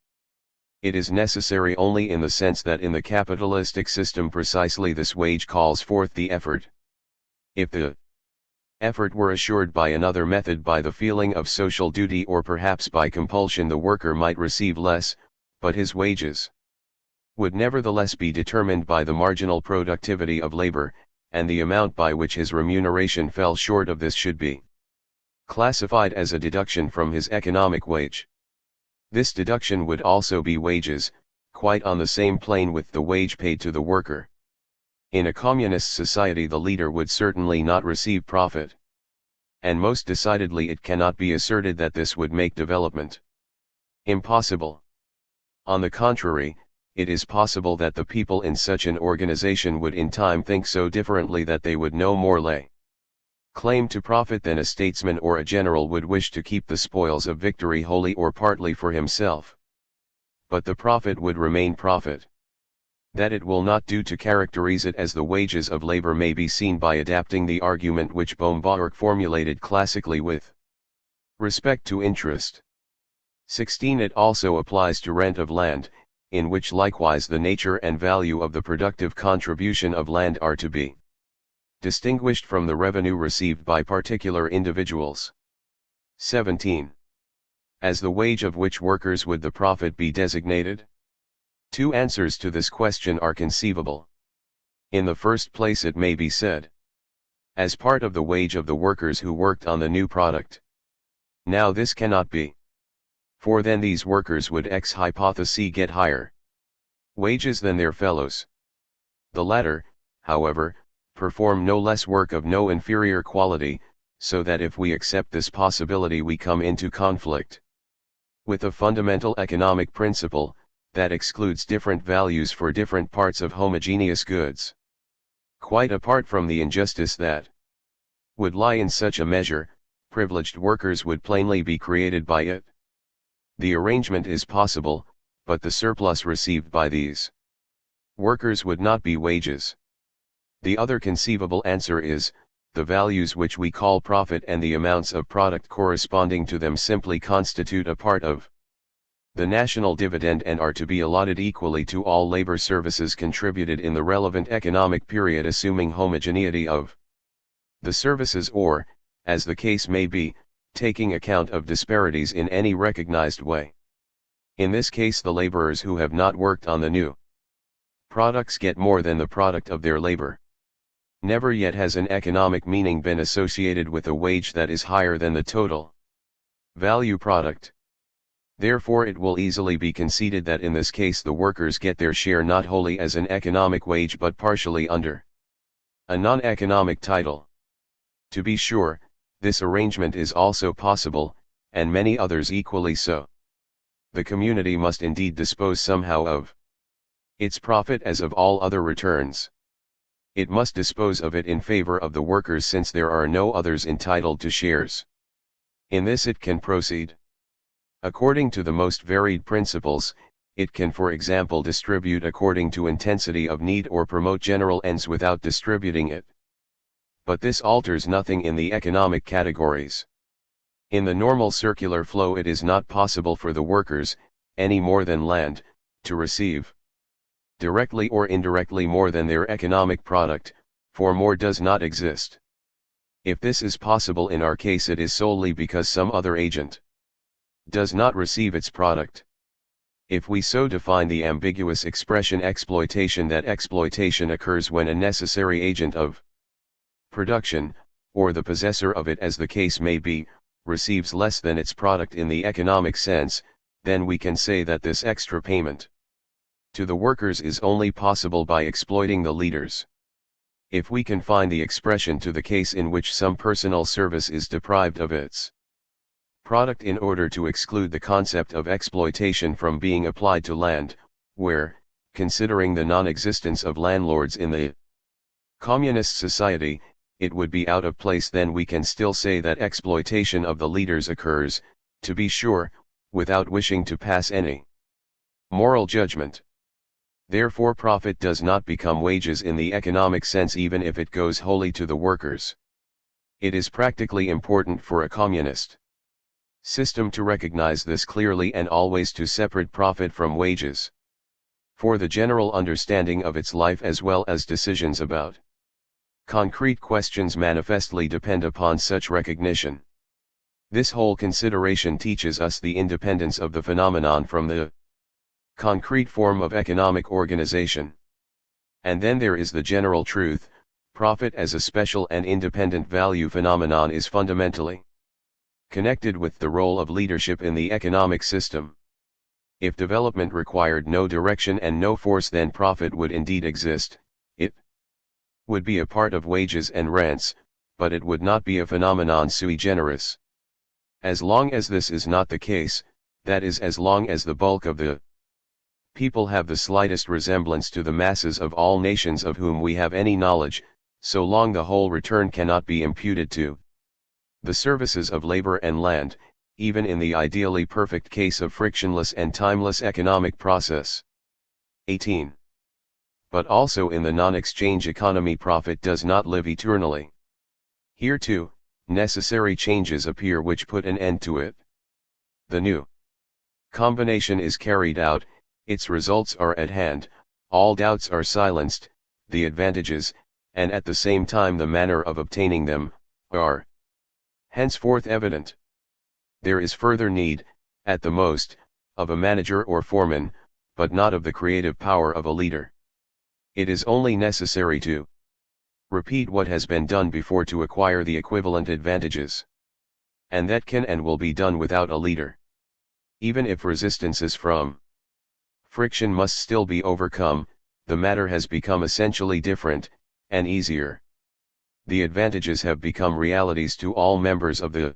It is necessary only in the sense that in the capitalistic system precisely this wage calls forth the effort. If the effort were assured by another method, by the feeling of social duty or perhaps by compulsion, the worker might receive less, but his wages would nevertheless be determined by the marginal productivity of labor, and the amount by which his remuneration fell short of this should be classified as a deduction from his economic wage. This deduction would also be wages, quite on the same plane with the wage paid to the worker. In a communist society the leader would certainly not receive profit. And most decidedly it cannot be asserted that this would make development impossible. On the contrary, it is possible that the people in such an organization would in time think so differently that they would no more lay claim to profit than a statesman or a general would wish to keep the spoils of victory wholly or partly for himself. But the profit would remain profit. That it will not do to characterize it as the wages of labor may be seen by adapting the argument which Bohm-Bawerk formulated classically with respect to interest. 16 It also applies to rent of land, in which likewise the nature and value of the productive contribution of land are to be distinguished from the revenue received by particular individuals. 17. As the wage of which workers would the profit be designated? Two answers to this question are conceivable. In the first place, it may be said, as part of the wage of the workers who worked on the new product. Now this cannot be. For then these workers would ex hypothesi get higher wages than their fellows. The latter, however, perform no less work of no inferior quality, so that if we accept this possibility we come into conflict with a fundamental economic principle, that excludes different values for different parts of homogeneous goods. Quite apart from the injustice that would lie in such a measure, privileged workers would plainly be created by it. The arrangement is possible, but the surplus received by these workers would not be wages. The other conceivable answer is, the values which we call profit and the amounts of product corresponding to them simply constitute a part of the national dividend and are to be allotted equally to all labor services contributed in the relevant economic period, assuming homogeneity of the services or, as the case may be, taking account of disparities in any recognized way. In this case, the laborers who have not worked on the new products get more than the product of their labor. Never yet has an economic meaning been associated with a wage that is higher than the total value product. Therefore it will easily be conceded that in this case the workers get their share not wholly as an economic wage but partially under a non-economic title. To be sure, this arrangement is also possible, and many others equally so. The community must indeed dispose somehow of its profit as of all other returns. It must dispose of it in favor of the workers since there are no others entitled to shares. In this it can proceed according to the most varied principles. It can, for example, distribute according to intensity of need or promote general ends without distributing it. But this alters nothing in the economic categories. In the normal circular flow it is not possible for the workers, any more than land, to receive directly or indirectly more than their economic product, for more does not exist. If this is possible in our case, it is solely because some other agent does not receive its product. If we so define the ambiguous expression exploitation, that exploitation occurs when a necessary agent of production, or the possessor of it as the case may be, receives less than its product in the economic sense, then we can say that this extra payment to the workers is only possible by exploiting the leaders. If we confine the expression to the case in which some personal service is deprived of its product in order to exclude the concept of exploitation from being applied to land, where, considering the non-existence of landlords in the communist society, it would be out of place, then we can still say that exploitation of the leaders occurs, to be sure, without wishing to pass any moral judgment. Therefore profit does not become wages in the economic sense even if it goes wholly to the workers. It is practically important for a communist system to recognize this clearly and always to separate profit from wages. For the general understanding of its life as well as decisions about concrete questions manifestly depend upon such recognition. This whole consideration teaches us the independence of the phenomenon from the concrete form of economic organization. And then there is the general truth: profit as a special and independent value phenomenon is fundamentally connected with the role of leadership in the economic system. If development required no direction and no force, then profit would indeed exist. It would be a part of wages and rents, but it would not be a phenomenon sui generis. As long as this is not the case, that is, as long as the bulk of the people have the slightest resemblance to the masses of all nations of whom we have any knowledge, so long the whole return cannot be imputed to the services of labor and land, even in the ideally perfect case of frictionless and timeless economic process. 18. But also in the non-exchange economy profit does not live eternally. Here too, necessary changes appear which put an end to it. The new combination is carried out, its results are at hand, all doubts are silenced, the advantages, and at the same time the manner of obtaining them, are henceforth evident. There is further need, at the most, of a manager or foreman, but not of the creative power of a leader. It is only necessary to repeat what has been done before to acquire the equivalent advantages. And that can and will be done without a leader. Even if resistances from friction must still be overcome, the matter has become essentially different, and easier. The advantages have become realities to all members of the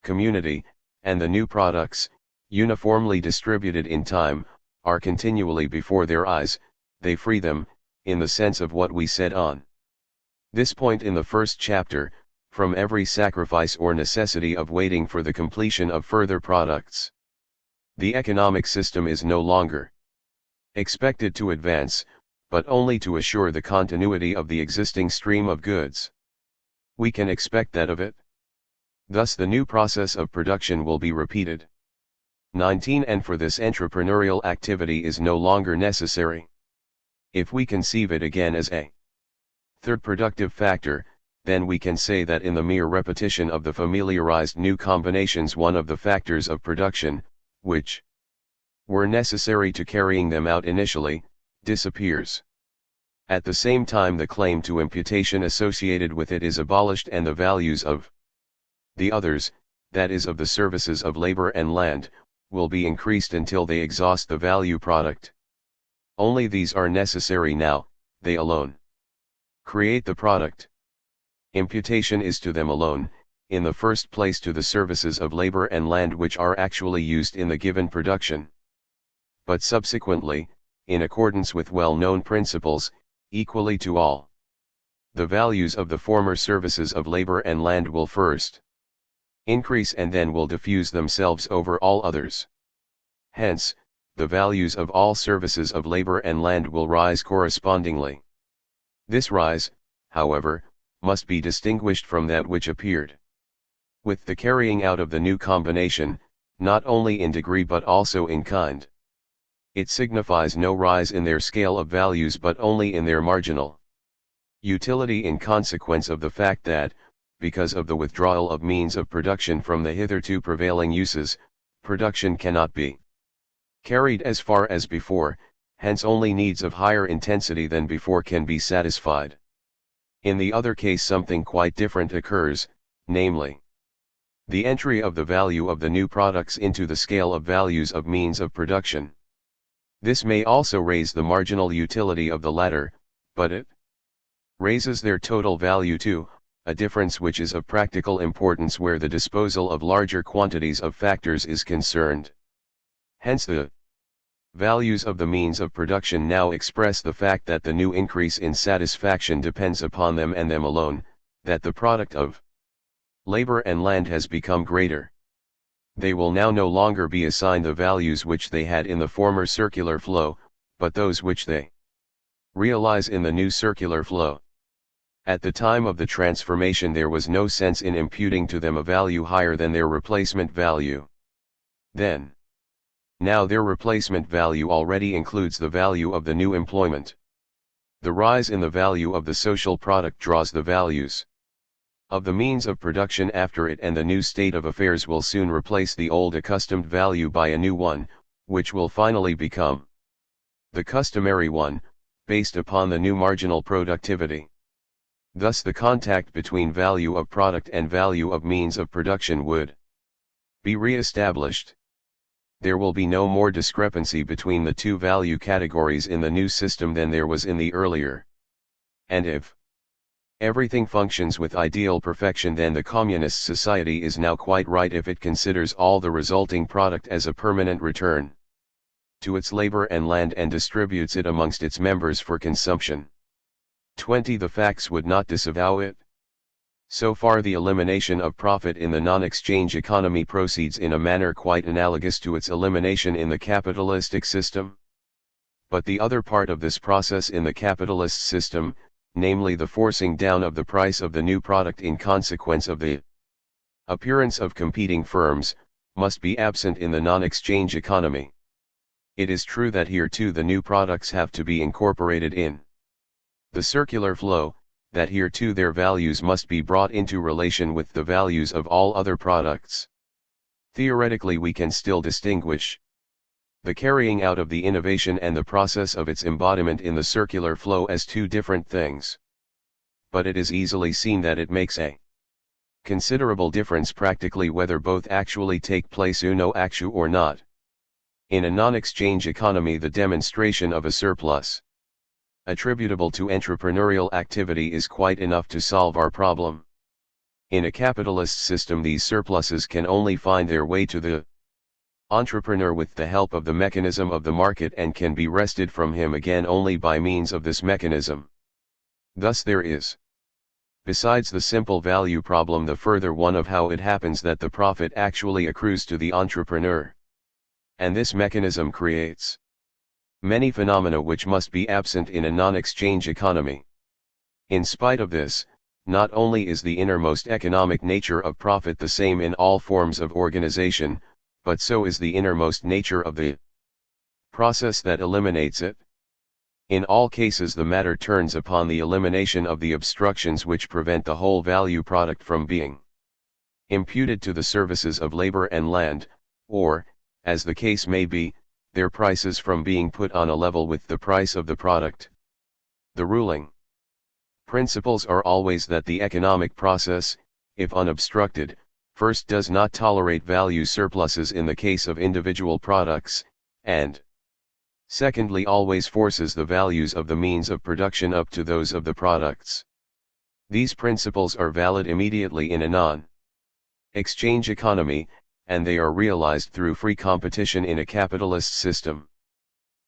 community, and the new products, uniformly distributed in time, are continually before their eyes. They free them, in the sense of what we said on this point in the first chapter, from every sacrifice or necessity of waiting for the completion of further products. The economic system is no longer expected to advance, but only to assure the continuity of the existing stream of goods. We can expect that of it. Thus the new process of production will be repeated. 19 And for this entrepreneurial activity is no longer necessary. If we conceive it again as a third productive factor, then we can say that in the mere repetition of the familiarized new combinations one of the factors of production, which were necessary to carrying them out initially, disappears. At the same time the claim to imputation associated with it is abolished and the values of the others, that is of the services of labor and land, will be increased until they exhaust the value product. Only these are necessary now, they alone create the product. Imputation is to them alone, in the first place to the services of labor and land which are actually used in the given production. But subsequently, in accordance with well-known principles, equally to all. The values of the former services of labor and land will first increase and then will diffuse themselves over all others. Hence, the values of all services of labor and land will rise correspondingly. This rise, however, must be distinguished from that which appeared with the carrying out of the new combination, not only in degree but also in kind. It signifies no rise in their scale of values but only in their marginal utility in consequence of the fact that, because of the withdrawal of means of production from the hitherto prevailing uses, production cannot be carried as far as before, hence only needs of higher intensity than before can be satisfied. In the other case something quite different occurs, namely, the entry of the value of the new products into the scale of values of means of production. This may also raise the marginal utility of the latter, but it raises their total value too, a difference which is of practical importance where the disposal of larger quantities of factors is concerned. Hence the values of the means of production now express the fact that the new increase in satisfaction depends upon them and them alone, that the product of labor and land has become greater. They will now no longer be assigned the values which they had in the former circular flow, but those which they realize in the new circular flow. At the time of the transformation there was no sense in imputing to them a value higher than their replacement value. Now their replacement value already includes the value of the new employment. The rise in the value of the social product draws the values of the means of production after it, and the new state of affairs will soon replace the old accustomed value by a new one, which will finally become the customary one, based upon the new marginal productivity. Thus the contact between value of product and value of means of production would be re-established. There will be no more discrepancy between the two value categories in the new system than there was in the earlier. And if everything functions with ideal perfection, then the communist society is now quite right if it considers all the resulting product as a permanent return to its labor and land and distributes it amongst its members for consumption. 20 The facts would not disavow it. So far the elimination of profit in the non-exchange economy proceeds in a manner quite analogous to its elimination in the capitalistic system. But the other part of this process in the capitalist system, namely the forcing down of the price of the new product in consequence of the appearance of competing firms, must be absent in the non-exchange economy. It is true that here too the new products have to be incorporated in the circular flow, that here too their values must be brought into relation with the values of all other products. Theoretically we can still distinguish the carrying out of the innovation and the process of its embodiment in the circular flow as two different things. But it is easily seen that it makes a considerable difference practically whether both actually take place uno actu or not. In a non-exchange economy, the demonstration of a surplus attributable to entrepreneurial activity is quite enough to solve our problem. In a capitalist system, these surpluses can only find their way to the entrepreneur with the help of the mechanism of the market and can be wrested from him again only by means of this mechanism. Thus there is, besides the simple value problem, the further one of how it happens that the profit actually accrues to the entrepreneur. And this mechanism creates many phenomena which must be absent in a non-exchange economy. In spite of this, not only is the innermost economic nature of profit the same in all forms of organization, but so is the innermost nature of the process that eliminates it. In all cases the matter turns upon the elimination of the obstructions which prevent the whole value product from being imputed to the services of labor and land, or, as the case may be, their prices from being put on a level with the price of the product. The ruling principles are always that the economic process, if unobstructed, first does not tolerate value surpluses in the case of individual products, and secondly always forces the values of the means of production up to those of the products. These principles are valid immediately in a non-exchange economy, and they are realized through free competition in a capitalist system.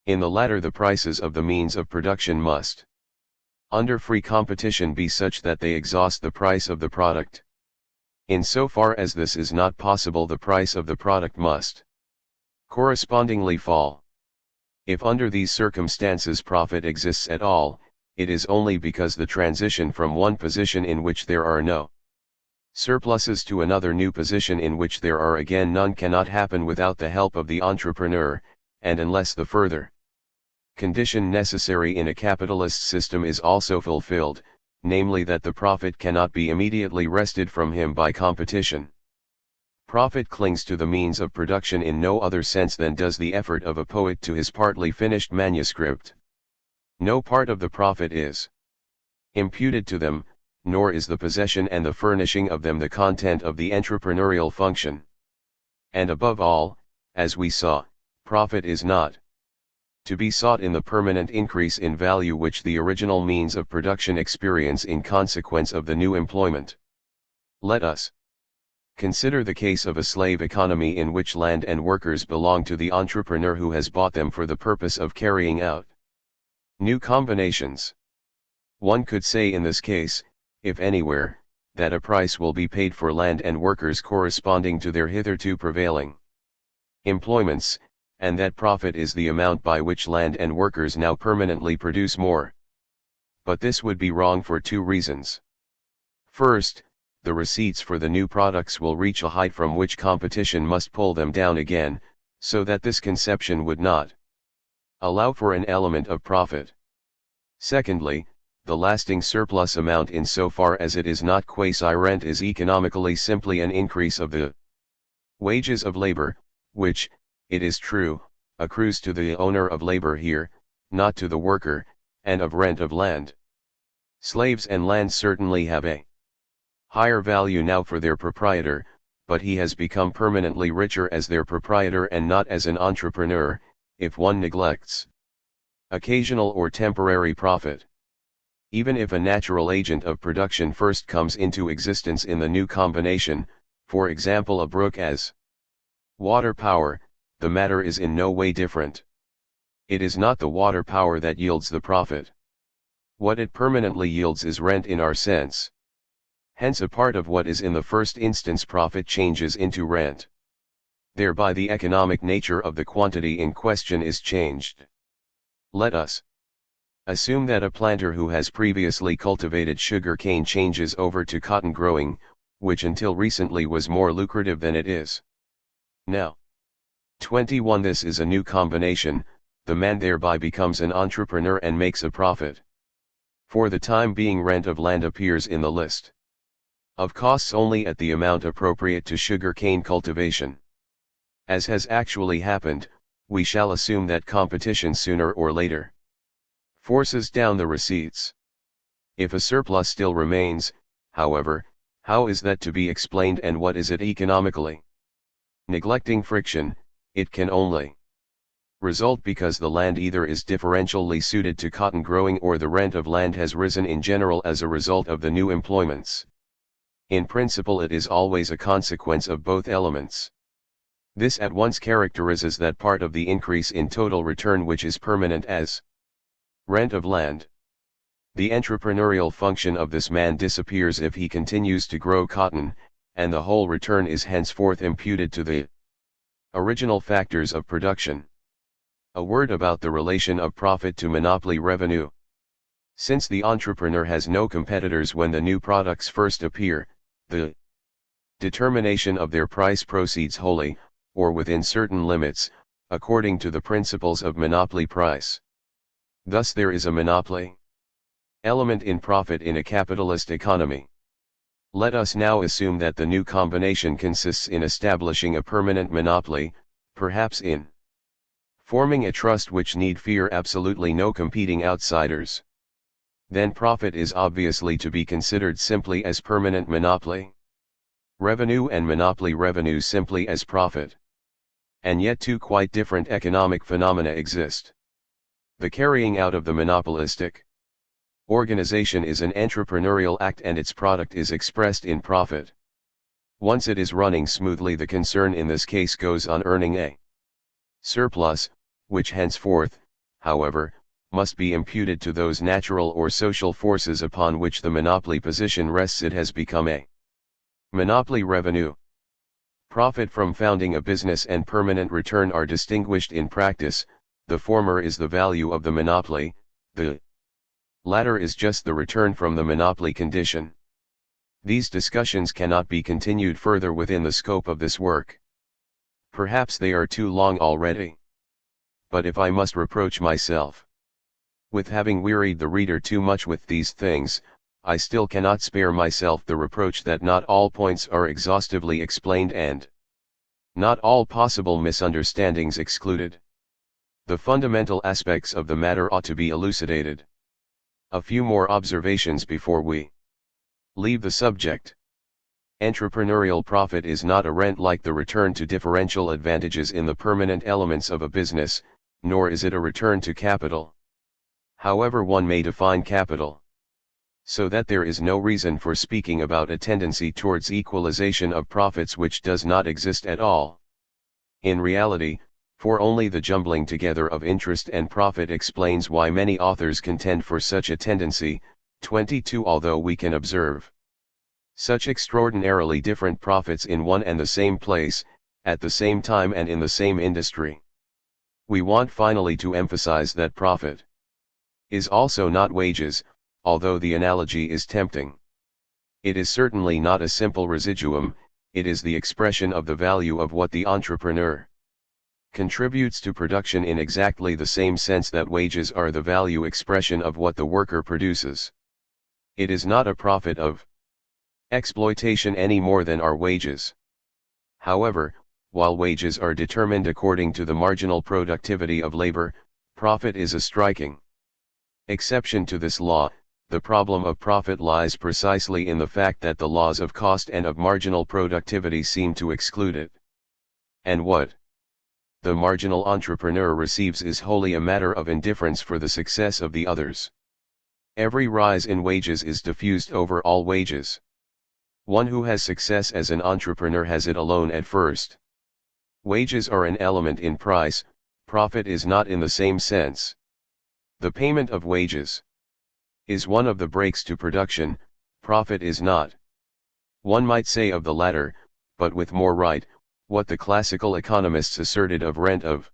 In the latter, the prices of the means of production must, under free competition, be such that they exhaust the price of the product. In so far as this is not possible, the price of the product must correspondingly fall. If under these circumstances profit exists at all, it is only because the transition from one position in which there are no surpluses to another new position in which there are again none cannot happen without the help of the entrepreneur, and unless the further condition necessary in a capitalist system is also fulfilled, namely that the profit cannot be immediately wrested from him by competition. Profit clings to the means of production in no other sense than does the effort of a poet to his partly finished manuscript. No part of the profit is imputed to them, nor is the possession and the furnishing of them the content of the entrepreneurial function. And above all, as we saw, profit is not to be sought in the permanent increase in value which the original means of production experience in consequence of the new employment. Let us consider the case of a slave economy in which land and workers belong to the entrepreneur who has bought them for the purpose of carrying out new combinations. One could say in this case, if anywhere, that a price will be paid for land and workers corresponding to their hitherto prevailing employments, and that profit is the amount by which land and workers now permanently produce more. But this would be wrong for two reasons. First, the receipts for the new products will reach a height from which competition must pull them down again, so that this conception would not allow for an element of profit. Secondly, the lasting surplus amount in so far as it is not quasi-rent is economically simply an increase of the wages of labor, which, it is true, accrues to the owner of labor here, not to the worker, and of rent of land. Slaves and land certainly have a higher value now for their proprietor, but he has become permanently richer as their proprietor and not as an entrepreneur, if one neglects occasional or temporary profit. Even if a natural agent of production first comes into existence in the new combination, for example a brook as water power, the matter is in no way different. It is not the water power that yields the profit. What it permanently yields is rent in our sense. Hence a part of what is in the first instance profit changes into rent. Thereby the economic nature of the quantity in question is changed. Let us assume that a planter who has previously cultivated sugar cane changes over to cotton growing, which until recently was more lucrative than it is now. 21. This is a new combination, the man thereby becomes an entrepreneur and makes a profit. For the time being rent of land appears in the list of costs only at the amount appropriate to sugar cane cultivation. As has actually happened, we shall assume that competition sooner or later forces down the receipts. If a surplus still remains, however, how is that to be explained and what is it economically? Neglecting friction, it can only result because the land either is differentially suited to cotton growing or the rent of land has risen in general as a result of the new employments. In principle, it is always a consequence of both elements. This at once characterizes that part of the increase in total return which is permanent as rent of land. The entrepreneurial function of this man disappears if he continues to grow cotton, and the whole return is henceforth imputed to the original factors of production. A word about the relation of profit to monopoly revenue. Since the entrepreneur has no competitors when the new products first appear, the determination of their price proceeds wholly, or within certain limits, according to the principles of monopoly price. Thus there is a monopoly element in profit in a capitalist economy. Let us now assume that the new combination consists in establishing a permanent monopoly, perhaps in forming a trust which need fear absolutely no competing outsiders. Then profit is obviously to be considered simply as permanent monopoly revenue and monopoly revenue simply as profit. And yet two quite different economic phenomena exist. The carrying out of the monopolistic organization is an entrepreneurial act and its product is expressed in profit. Once it is running smoothly, the concern in this case goes on earning a surplus, which henceforth, however, must be imputed to those natural or social forces upon which the monopoly position rests. It has become a monopoly revenue. Profit from founding a business and permanent return are distinguished in practice. The former is the value of the monopoly, the latter is just the return from the monopoly condition. These discussions cannot be continued further within the scope of this work. Perhaps they are too long already. But if I must reproach myself with having wearied the reader too much with these things, I still cannot spare myself the reproach that not all points are exhaustively explained and not all possible misunderstandings excluded. The fundamental aspects of the matter ought to be elucidated. A few more observations before we leave the subject. Entrepreneurial profit is not a rent like the return to differential advantages in the permanent elements of a business, nor is it a return to capital. However one may define capital. So that there is no reason for speaking about a tendency towards equalization of profits which does not exist at all. In reality, for only the jumbling together of interest and profit explains why many authors contend for such a tendency. 22 Although we can observe such extraordinarily different profits in one and the same place, at the same time and in the same industry, we want finally to emphasize that profit is also not wages, although the analogy is tempting. It is certainly not a simple residuum, it is the expression of the value of what the entrepreneur contributes to production in exactly the same sense that wages are the value expression of what the worker produces. It is not a profit of exploitation any more than are wages. However, while wages are determined according to the marginal productivity of labor, profit is a striking exception to this law. The problem of profit lies precisely in the fact that the laws of cost and of marginal productivity seem to exclude it. And what the marginal entrepreneur receives is wholly a matter of indifference for the success of the others. Every rise in wages is diffused over all wages. One who has success as an entrepreneur has it alone at first. Wages are an element in price, profit is not in the same sense. The payment of wages is one of the brakes to production, profit is not. One might say of the latter, but with more right, what the classical economists asserted of rent of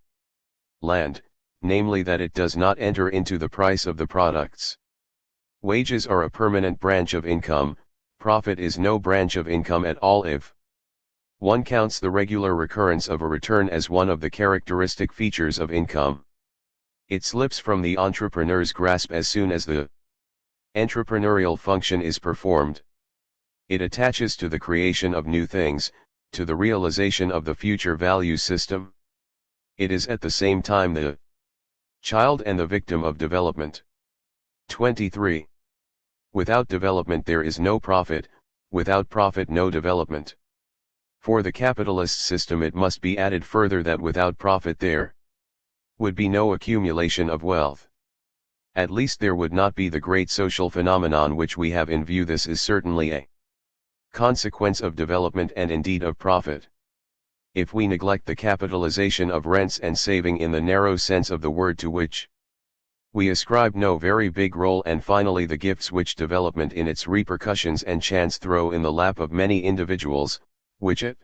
land, namely that it does not enter into the price of the products. Wages are a permanent branch of income, profit is no branch of income at all if one counts the regular recurrence of a return as one of the characteristic features of income. It slips from the entrepreneur's grasp as soon as the entrepreneurial function is performed. It attaches to the creation of new things, to the realization of the future value system. It is at the same time the child and the victim of development. 23. Without development there is no profit, without profit no development. For the capitalist system it must be added further that without profit there would be no accumulation of wealth. At least there would not be the great social phenomenon which we have in view. This is certainly a consequence of development and indeed of profit. If we neglect the capitalization of rents and saving in the narrow sense of the word, to which we ascribe no very big role, and finally the gifts which development in its repercussions and chance throw in the lap of many individuals, which it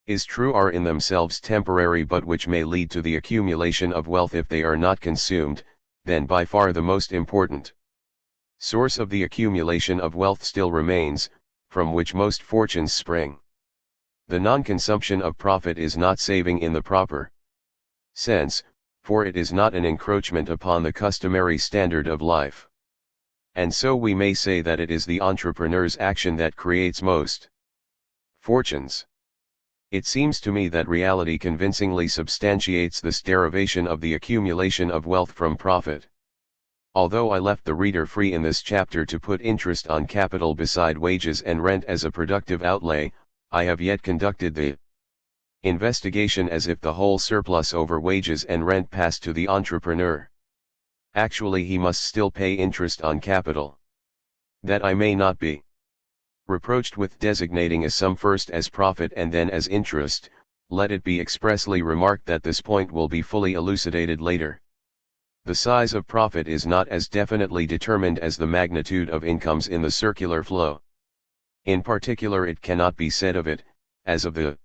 is true are in themselves temporary but which may lead to the accumulation of wealth if they are not consumed, then by far the most important source of the accumulation of wealth still remains, from which most fortunes spring. The non-consumption of profit is not saving in the proper sense, for it is not an encroachment upon the customary standard of life. And so we may say that it is the entrepreneur's action that creates most fortunes. It seems to me that reality convincingly substantiates this derivation of the accumulation of wealth from profit. Although I left the reader free in this chapter to put interest on capital beside wages and rent as a productive outlay, I have yet conducted the investigation as if the whole surplus over wages and rent passed to the entrepreneur. Actually he must still pay interest on capital. That I may not be reproached with designating a sum first as profit and then as interest, let it be expressly remarked that this point will be fully elucidated later. The size of profit is not as definitely determined as the magnitude of incomes in the circular flow. In particular, it cannot be said of it, as of the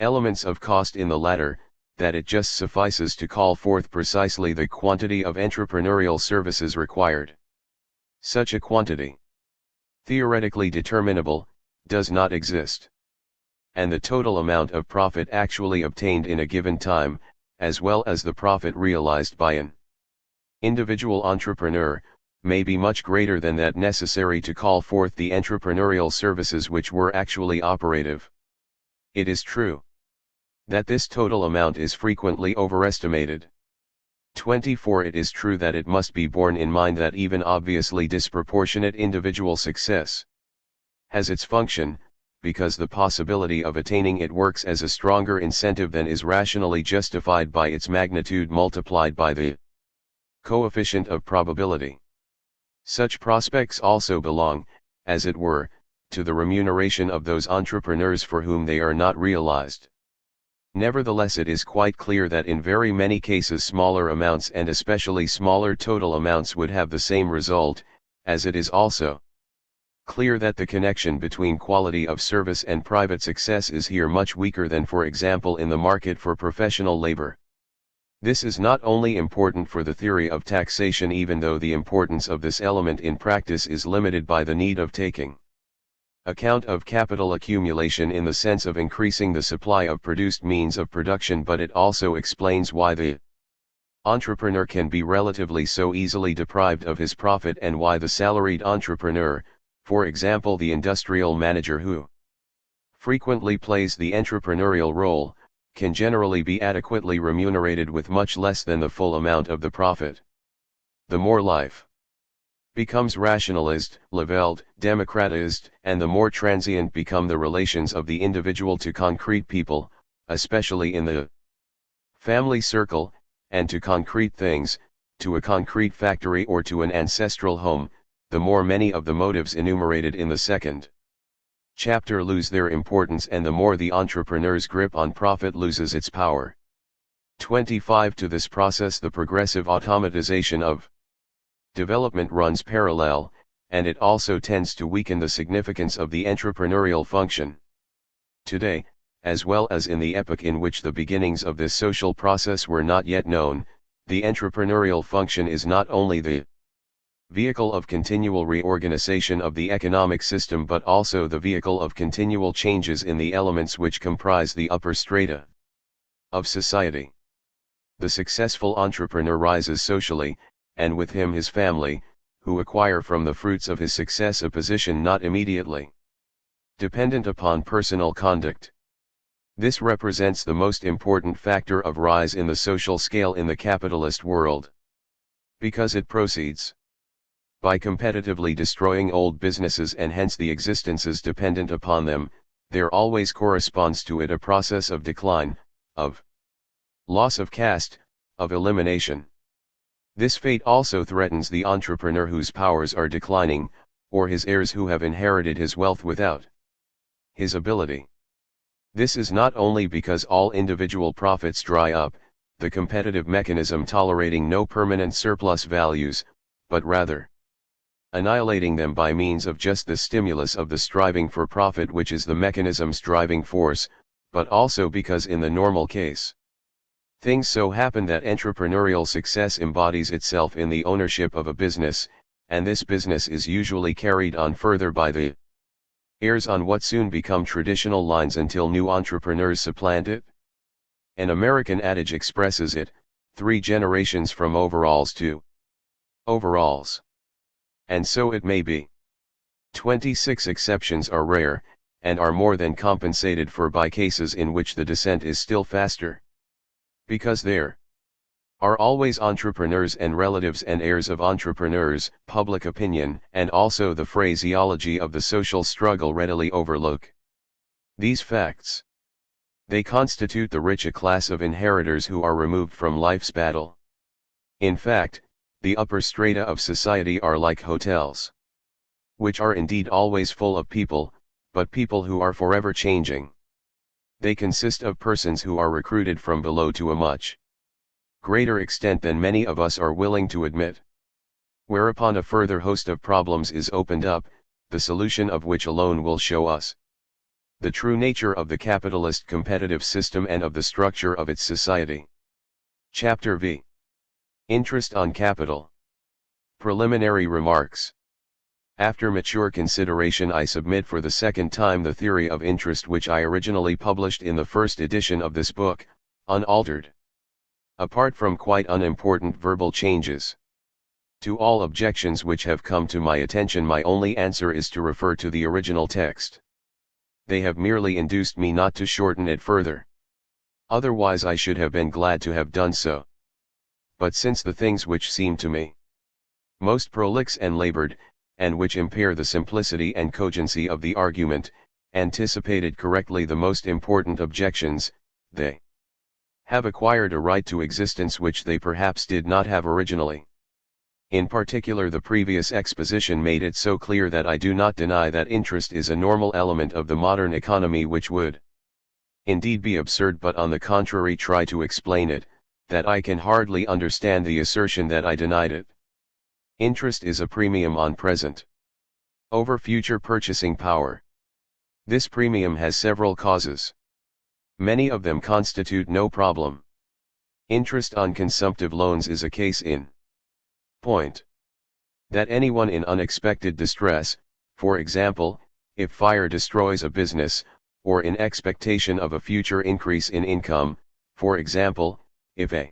elements of cost in the latter, that it just suffices to call forth precisely the quantity of entrepreneurial services required. Such a quantity, theoretically determinable, does not exist. And the total amount of profit actually obtained in a given time, as well as the profit realized by an individual entrepreneur, may be much greater than that necessary to call forth the entrepreneurial services which were actually operative. It is true that this total amount is frequently overestimated. 24. It is true that it must be borne in mind that even obviously disproportionate individual success has its function, because the possibility of attaining it works as a stronger incentive than is rationally justified by its magnitude multiplied by the coefficient of probability. Such prospects also belong, as it were, to the remuneration of those entrepreneurs for whom they are not realized. Nevertheless, it is quite clear that in very many cases smaller amounts and especially smaller total amounts would have the same result, as it is also clear that the connection between quality of service and private success is here much weaker than, for example, in the market for professional labor. This is not only important for the theory of taxation, even though the importance of this element in practice is limited by the need of taking account of capital accumulation in the sense of increasing the supply of produced means of production, but it also explains why the entrepreneur can be relatively so easily deprived of his profit, and why the salaried entrepreneur, for example the industrial manager who frequently plays the entrepreneurial role, can generally be adequately remunerated with much less than the full amount of the profit. The more life becomes rationalized, leveled, democratized, and the more transient become the relations of the individual to concrete people, especially in the family circle, and to concrete things, to a concrete factory or to an ancestral home, the more many of the motives enumerated in the second chapter lose their importance, and the more the entrepreneur's grip on profit loses its power. 25. To this process the progressive automatization of development runs parallel, and it also tends to weaken the significance of the entrepreneurial function. Today, as well as in the epoch in which the beginnings of this social process were not yet known, the entrepreneurial function is not only the vehicle of continual reorganization of the economic system, but also the vehicle of continual changes in the elements which comprise the upper strata of society. The successful entrepreneur rises socially, and with him his family, who acquire from the fruits of his success a position not immediately dependent upon personal conduct. This represents the most important factor of rise in the social scale in the capitalist world. Because it proceeds by competitively destroying old businesses and hence the existences dependent upon them, there always corresponds to it a process of decline, of loss of caste, of elimination. This fate also threatens the entrepreneur whose powers are declining, or his heirs who have inherited his wealth without his ability. This is not only because all individual profits dry up, the competitive mechanism tolerating no permanent surplus values, but rather annihilating them by means of just the stimulus of the striving for profit, which is the mechanism's driving force, but also because in the normal case, things so happen that entrepreneurial success embodies itself in the ownership of a business, and this business is usually carried on further by the heirs on what soon become traditional lines until new entrepreneurs supplant it. An American adage expresses it, 3 generations from overalls to overalls. And so it may be. 26 exceptions are rare, and are more than compensated for by cases in which the descent is still faster. Because there are always entrepreneurs and relatives and heirs of entrepreneurs, public opinion and also the phraseology of the social struggle readily overlook these facts. They constitute the rich a class of inheritors who are removed from life's battle. In fact, the upper strata of society are like hotels, which are indeed always full of people, but people who are forever changing. They consist of persons who are recruited from below to a much greater extent than many of us are willing to admit. Whereupon a further host of problems is opened up, the solution of which alone will show us the true nature of the capitalist competitive system and of the structure of its society. Chapter V. Interest on Capital. Preliminary Remarks. After mature consideration, I submit for the second time the theory of interest which I originally published in the first edition of this book, unaltered. Apart from quite unimportant verbal changes to all objections which have come to my attention, my only answer is to refer to the original text. They have merely induced me not to shorten it further. Otherwise I should have been glad to have done so. But since the things which seem to me most prolix and labored, and which impair the simplicity and cogency of the argument, anticipated correctly the most important objections, they have acquired a right to existence which they perhaps did not have originally. In particular, the previous exposition made it so clear that I do not deny that interest is a normal element of the modern economy, which would indeed be absurd, but on the contrary try to explain it, that I can hardly understand the assertion that I denied it. Interest is a premium on present over future purchasing power. This premium has several causes. Many of them constitute no problem. Interest on consumptive loans is a case in point. That anyone in unexpected distress, for example, if fire destroys a business, or in expectation of a future increase in income, for example, if a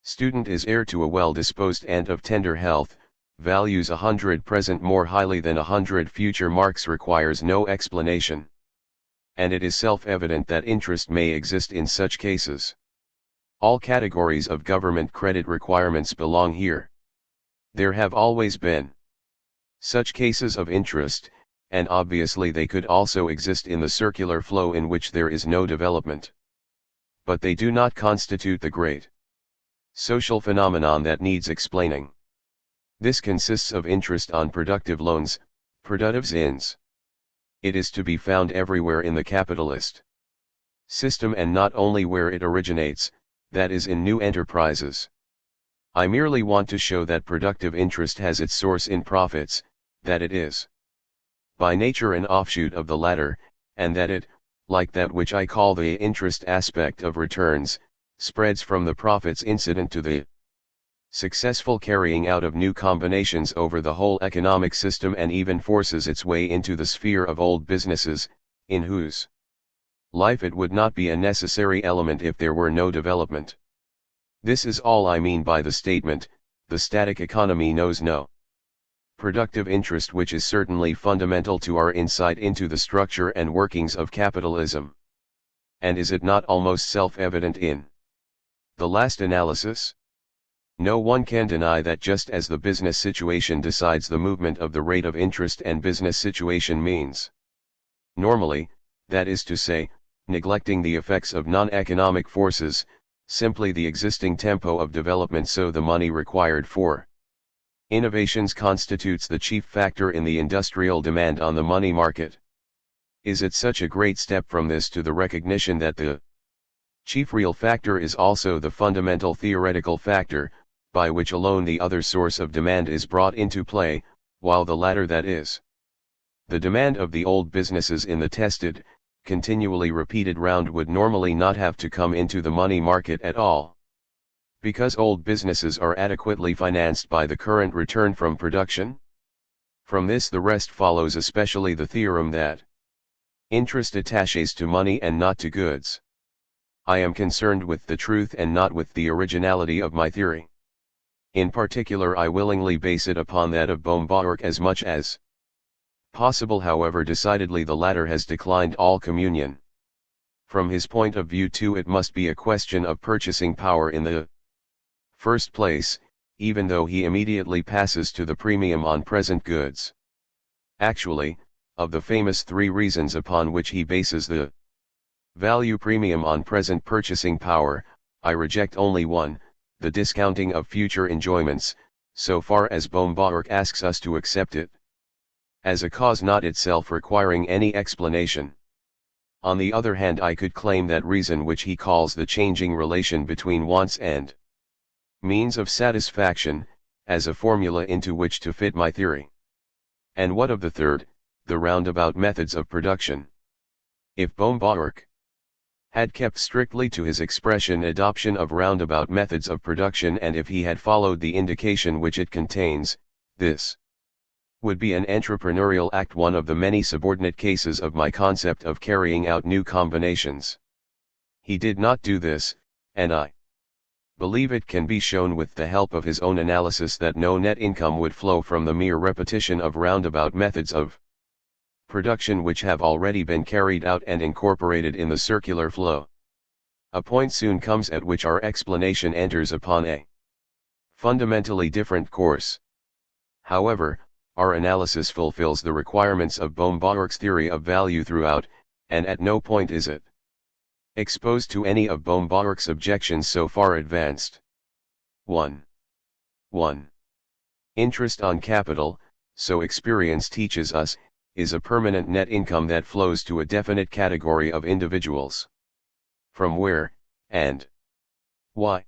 student is heir to a well-disposed aunt of tender health, values 100 present more highly than 100 future marks, requires no explanation. And it is self-evident that interest may exist in such cases. All categories of government credit requirements belong here. There have always been such cases of interest, and obviously they could also exist in the circular flow in which there is no development. But they do not constitute the great social phenomenon that needs explaining. This consists of interest on productive loans, productive zins. It is to be found everywhere in the capitalist system, and not only where it originates, that is in new enterprises. I merely want to show that productive interest has its source in profits, that it is by nature an offshoot of the latter, and that it, like that which I call the interest aspect of returns, spreads from the profits incident to the successful carrying out of new combinations over the whole economic system, and even forces its way into the sphere of old businesses, in whose life it would not be a necessary element if there were no development. This is all I mean by the statement, the static economy knows no productive interest, which is certainly fundamental to our insight into the structure and workings of capitalism. And is it not almost self-evident in the last analysis? No one can deny that just as the business situation decides the movement of the rate of interest and business situation means normally, that is to say, neglecting the effects of non-economic forces, simply the existing tempo of development, so the money required for innovations constitutes the chief factor in the industrial demand on the money market. Is it such a great step from this to the recognition that the chief real factor is also the fundamental theoretical factor, by which alone the other source of demand is brought into play, while the latter, that is, the demand of the old businesses in the tested, continually repeated round, would normally not have to come into the money market at all? Because old businesses are adequately financed by the current return from production? From this the rest follows, especially the theorem that interest attaches to money and not to goods. I am concerned with the truth and not with the originality of my theory. In particular, I willingly base it upon that of Baumgartner as much as possible. However, decidedly the latter has declined all communion. From his point of view too, it must be a question of purchasing power in the first place, even though he immediately passes to the premium on present goods. Actually, of the famous 3 reasons upon which he bases the value premium on present purchasing power, I reject only one, the discounting of future enjoyments, so far as Baumgartner asks us to accept it as a cause not itself requiring any explanation. On the other hand, I could claim that reason which he calls the changing relation between wants and means of satisfaction, as a formula into which to fit my theory. And what of the third, the roundabout methods of production? If Baumgartner had kept strictly to his expression adoption of roundabout methods of production, and if he had followed the indication which it contains, this would be an entrepreneurial act, one of the many subordinate cases of my concept of carrying out new combinations. He did not do this, and I believe it can be shown with the help of his own analysis that no net income would flow from the mere repetition of roundabout methods of production which have already been carried out and incorporated in the circular flow. A point soon comes at which our explanation enters upon a fundamentally different course. However, our analysis fulfills the requirements of Baumgartner's theory of value throughout, and at no point is it exposed to any of Baumgartner's objections so far advanced. 1. Interest on capital, so experience teaches us, is a permanent net income that flows to a definite category of individuals. From where, and why?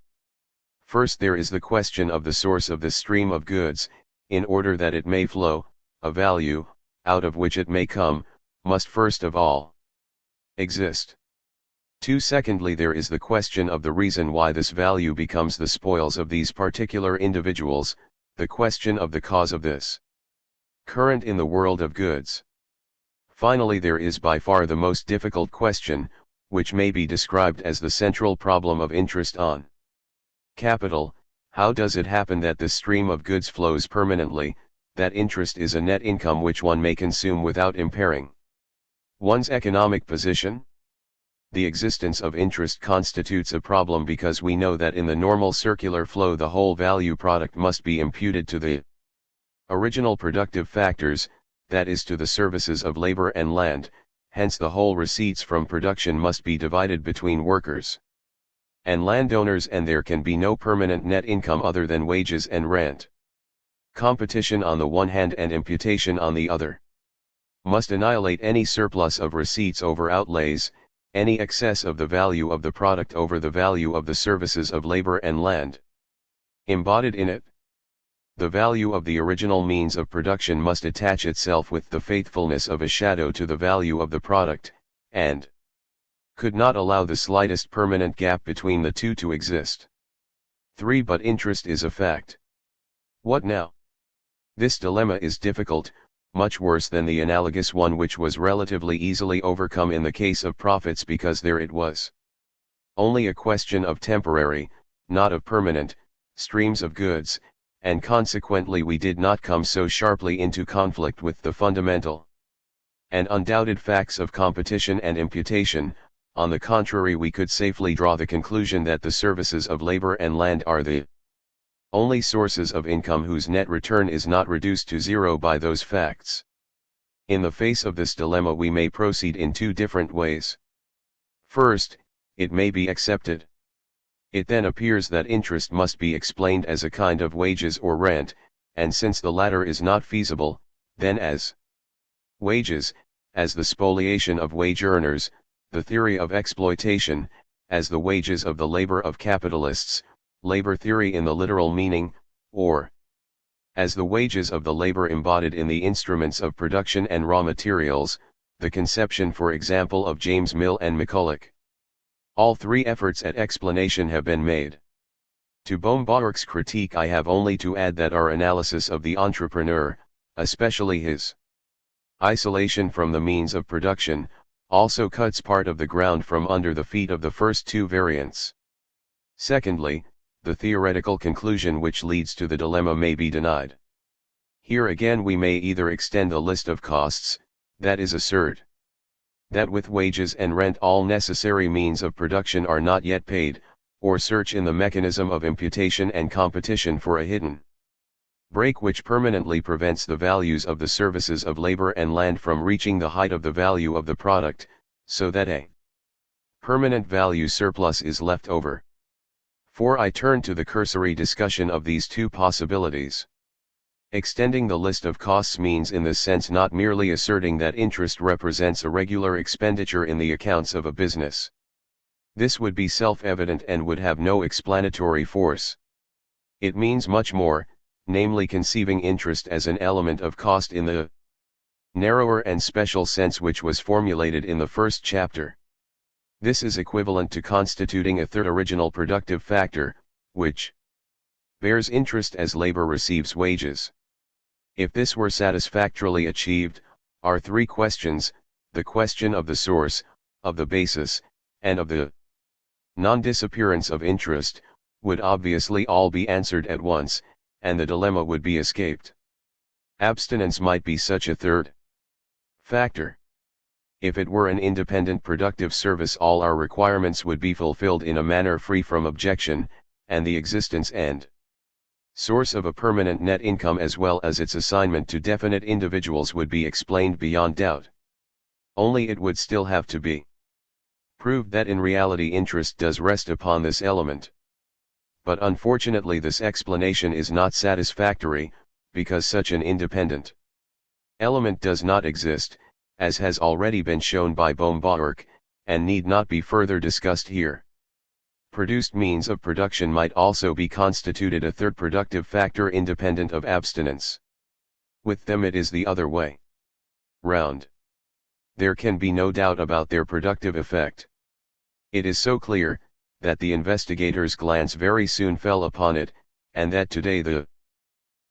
First, there is the question of the source of the stream of goods. In order that it may flow, a value, out of which it may come, must first of all exist. 2. Secondly, there is the question of the reason why this value becomes the spoils of these particular individuals, the question of the cause of this current in the world of goods. Finally, there is by far the most difficult question, which may be described as the central problem of interest on capital. How does it happen that the stream of goods flows permanently, that interest is a net income which one may consume without impairing one's economic position? The existence of interest constitutes a problem because we know that in the normal circular flow the whole value product must be imputed to the original productive factors, that is, to the services of labor and land, hence the whole receipts from production must be divided between workers and landowners, and there can be no permanent net income other than wages and rent. Competition on the one hand and imputation on the other must annihilate any surplus of receipts over outlays, any excess of the value of the product over the value of the services of labor and land embodied in it. The value of the original means of production must attach itself with the faithfulness of a shadow to the value of the product, and could not allow the slightest permanent gap between the two to exist. 3. But interest is a fact. What now? This dilemma is difficult, much worse than the analogous one which was relatively easily overcome in the case of profits, because there it was only a question of temporary, not of permanent, streams of goods, and consequently we did not come so sharply into conflict with the fundamental and undoubted facts of competition and imputation, On the contrary, we could safely draw the conclusion that the services of labor and land are the only sources of income whose net return is not reduced to zero by those facts. In the face of this dilemma, we may proceed in two different ways. First, it may be accepted. It then appears that interest must be explained as a kind of wages or rent, and since the latter is not feasible, then as wages, as the spoliation of wage earners, the theory of exploitation, as the wages of the labor of capitalists, labor theory in the literal meaning, or as the wages of the labor embodied in the instruments of production and raw materials, the conception, for example, of James Mill and McCulloch. All three efforts at explanation have been made. To Baumgart's critique I have only to add that our analysis of the entrepreneur, especially his isolation from the means of production, also cuts part of the ground from under the feet of the first two variants. Secondly, the theoretical conclusion which leads to the dilemma may be denied. Here again we may either extend the list of costs, that is, assert that with wages and rent all necessary means of production are not yet paid, or search in the mechanism of imputation and competition for a hidden break which permanently prevents the values of the services of labor and land from reaching the height of the value of the product, so that a permanent value surplus is left over. For I turn to the cursory discussion of these two possibilities. Extending the list of costs means in this sense not merely asserting that interest represents a regular expenditure in the accounts of a business. This would be self-evident and would have no explanatory force. It means much more, namely conceiving interest as an element of cost in the narrower and special sense which was formulated in the first chapter. This is equivalent to constituting a third original productive factor, which bears interest as labor receives wages. If this were satisfactorily achieved, our three questions, the question of the source, of the basis, and of the non-disappearance of interest, would obviously all be answered at once, and the dilemma would be escaped. Abstinence might be such a third factor. If it were an independent productive service, all our requirements would be fulfilled in a manner free from objection, and the existence and source of a permanent net income as well as its assignment to definite individuals would be explained beyond doubt. Only it would still have to be proved that in reality interest does rest upon this element. But unfortunately this explanation is not satisfactory, because such an independent element does not exist, as has already been shown by Baumgartner, and need not be further discussed here. Produced means of production might also be constituted a third productive factor independent of abstinence. With them it is the other way round. There can be no doubt about their productive effect. It is so clear, that the investigator's glance very soon fell upon it, and that today the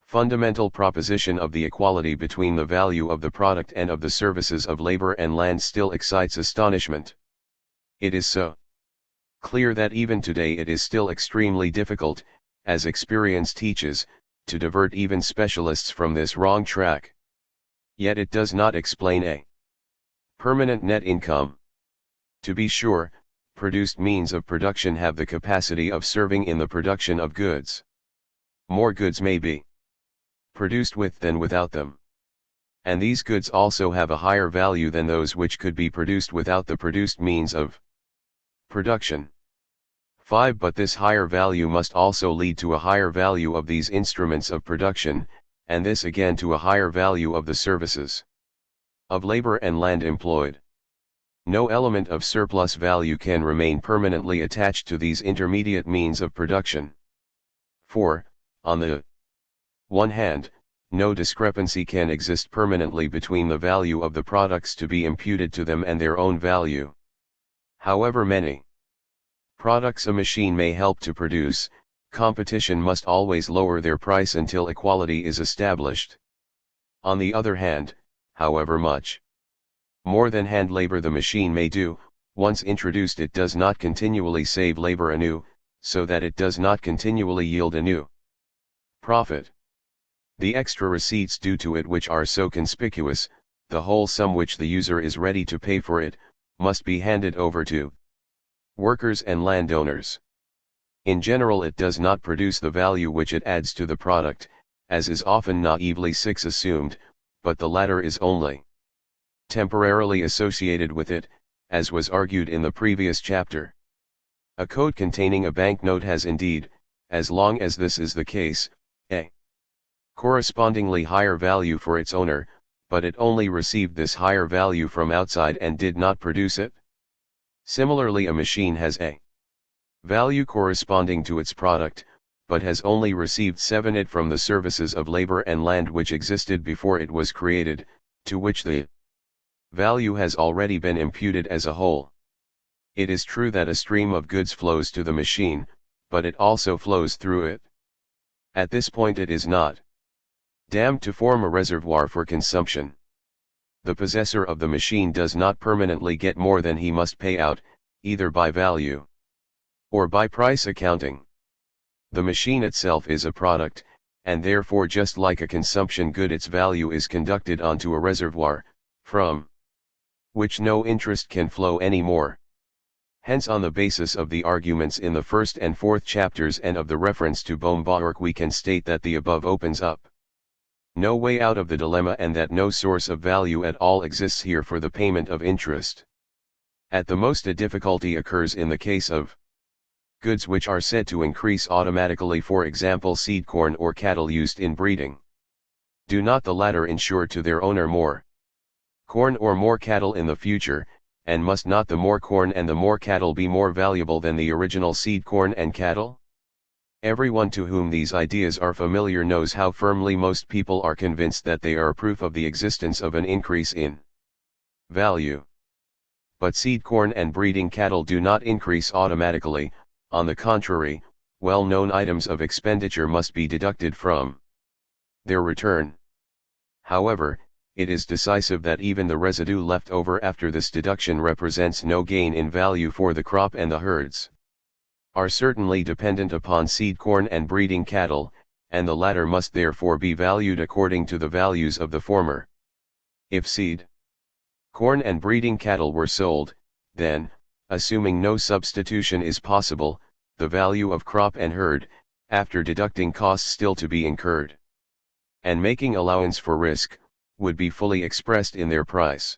fundamental proposition of the equality between the value of the product and of the services of labor and land still excites astonishment. It is so clear that even today it is still extremely difficult, as experience teaches, to divert even specialists from this wrong track. Yet it does not explain a permanent net income. To be sure, produced means of production have the capacity of serving in the production of goods. More goods may be produced with than without them. And these goods also have a higher value than those which could be produced without the produced means of production. 5. But this higher value must also lead to a higher value of these instruments of production, and this again to a higher value of the services of labor and land employed. No element of surplus value can remain permanently attached to these intermediate means of production. 4. On the one hand, no discrepancy can exist permanently between the value of the products to be imputed to them and their own value. However many products a machine may help to produce, competition must always lower their price until equality is established. On the other hand, however much more than hand labor the machine may do, once introduced it does not continually save labor anew, so that it does not continually yield a new profit. The extra receipts due to it which are so conspicuous, the whole sum which the user is ready to pay for it, must be handed over to workers and landowners. In general, it does not produce the value which it adds to the product, as is often naively assumed, but the latter is only temporarily associated with it, as was argued in the previous chapter. A code containing a banknote has indeed, as long as this is the case, a correspondingly higher value for its owner, but it only received this higher value from outside and did not produce it. Similarly, a machine has a value corresponding to its product, but has only received it from the services of labor and land which existed before it was created, to which the value has already been imputed as a whole. It is true that a stream of goods flows to the machine, but it also flows through it. At this point it is not damned to form a reservoir for consumption. The possessor of the machine does not permanently get more than he must pay out, either by value or by price accounting. The machine itself is a product, and therefore just like a consumption good, its value is conducted onto a reservoir, from which no interest can flow any more. Hence, on the basis of the arguments in the first and fourth chapters and of the reference to Bohm-Bawerk, we can state that the above opens up no way out of the dilemma, and that no source of value at all exists here for the payment of interest. At the most, a difficulty occurs in the case of goods which are said to increase automatically, for example seed corn or cattle used in breeding. Do not the latter ensure to their owner more corn or more cattle in the future, and must not the more corn and the more cattle be more valuable than the original seed corn and cattle? Everyone to whom these ideas are familiar knows how firmly most people are convinced that they are proof of the existence of an increase in value. But seed corn and breeding cattle do not increase automatically. On the contrary, well-known items of expenditure must be deducted from their return. However, it is decisive that even the residue left over after this deduction represents no gain in value, for the crop and the herds are certainly dependent upon seed corn and breeding cattle, and the latter must therefore be valued according to the values of the former. If seed corn and breeding cattle were sold, then, assuming no substitution is possible, the value of crop and herd, after deducting costs still to be incurred, and making allowance for risk, would be fully expressed in their price.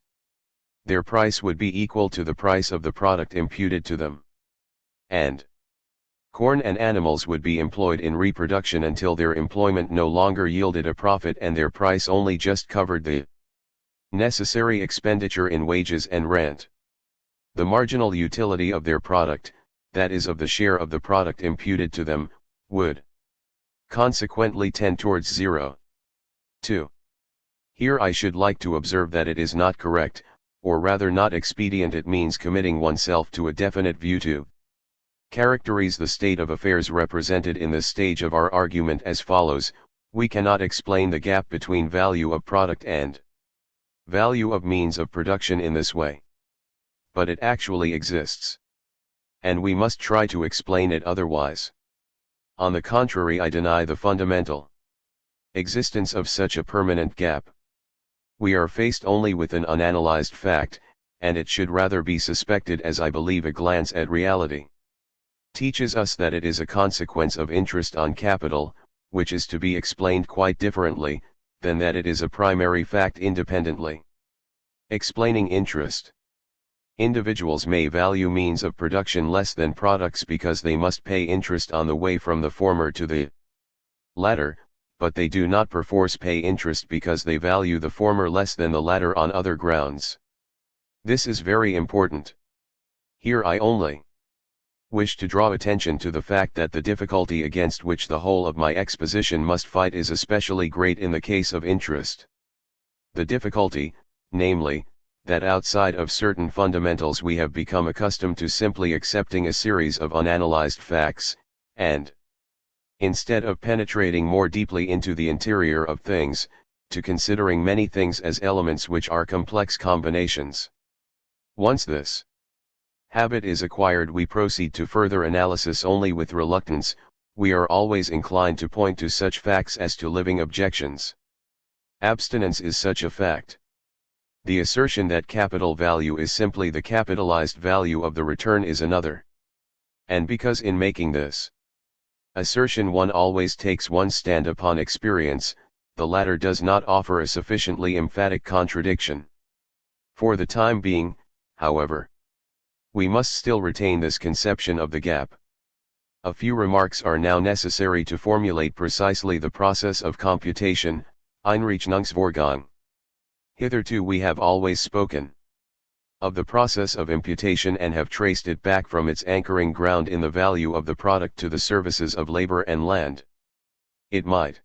Their price would be equal to the price of the product imputed to them. And corn and animals would be employed in reproduction until their employment no longer yielded a profit and their price only just covered the necessary expenditure in wages and rent. The marginal utility of their product, that is of the share of the product imputed to them, would consequently tend towards 0. 2. Here I should like to observe that it is not correct, or rather not expedient, it means committing oneself to a definite view to characterize the state of affairs represented in this stage of our argument as follows: we cannot explain the gap between value of product and value of means of production in this way. But it actually exists. And we must try to explain it otherwise. On the contrary, I deny the fundamental existence of such a permanent gap. We are faced only with an unanalyzed fact, and it should rather be suspected, as I believe a glance at reality teaches us that it is a consequence of interest on capital, which is to be explained quite differently, than that it is a primary fact independently. Explaining interest. Individuals may value means of production less than products because they must pay interest on the way from the former to the latter, but they do not perforce pay interest because they value the former less than the latter on other grounds. This is very important. Here I only wish to draw attention to the fact that the difficulty against which the whole of my exposition must fight is especially great in the case of interest. The difficulty, namely, that outside of certain fundamentals we have become accustomed to simply accepting a series of unanalyzed facts, and, instead of penetrating more deeply into the interior of things, to considering many things as elements which are complex combinations. Once this habit is acquired, we proceed to further analysis only with reluctance. We are always inclined to point to such facts as to living objections. Abstinence is such a fact. The assertion that capital value is simply the capitalized value of the return is another. And because in making this assertion one always takes one stand upon experience, the latter does not offer a sufficiently emphatic contradiction. For the time being, however, we must still retain this conception of the gap. A few remarks are now necessary to formulate precisely the process of computation, Einrechnungsvorgang. Hitherto we have always spoken of the process of imputation and have traced it back from its anchoring ground in the value of the product to the services of labor and land. It might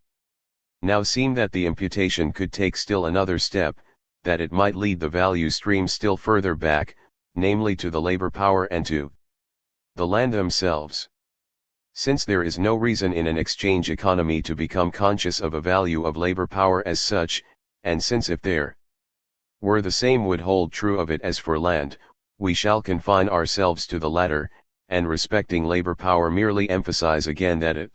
now seem that the imputation could take still another step, that it might lead the value stream still further back, namely to the labor power and to the land themselves. Since there is no reason in an exchange economy to become conscious of a value of labor power as such, and since if there were the same would hold true of it as for land, we shall confine ourselves to the latter, and respecting labor power merely emphasize again that it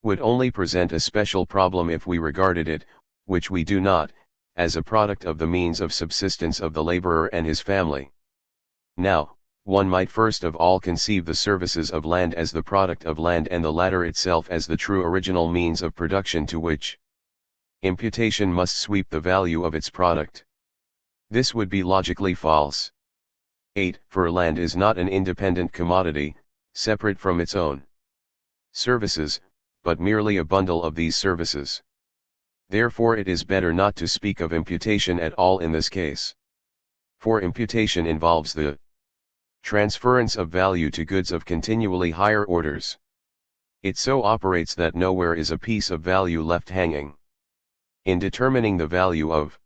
would only present a special problem if we regarded it, which we do not, as a product of the means of subsistence of the laborer and his family. Now, one might first of all conceive the services of land as the product of land and the latter itself as the true original means of production to which imputation must sweep the value of its product. This would be logically false. 8. For land is not an independent commodity, separate from its own services, but merely a bundle of these services. Therefore it is better not to speak of imputation at all in this case. For imputation involves the transference of value to goods of continually higher orders. It so operates that nowhere is a piece of value left hanging. In determining the value of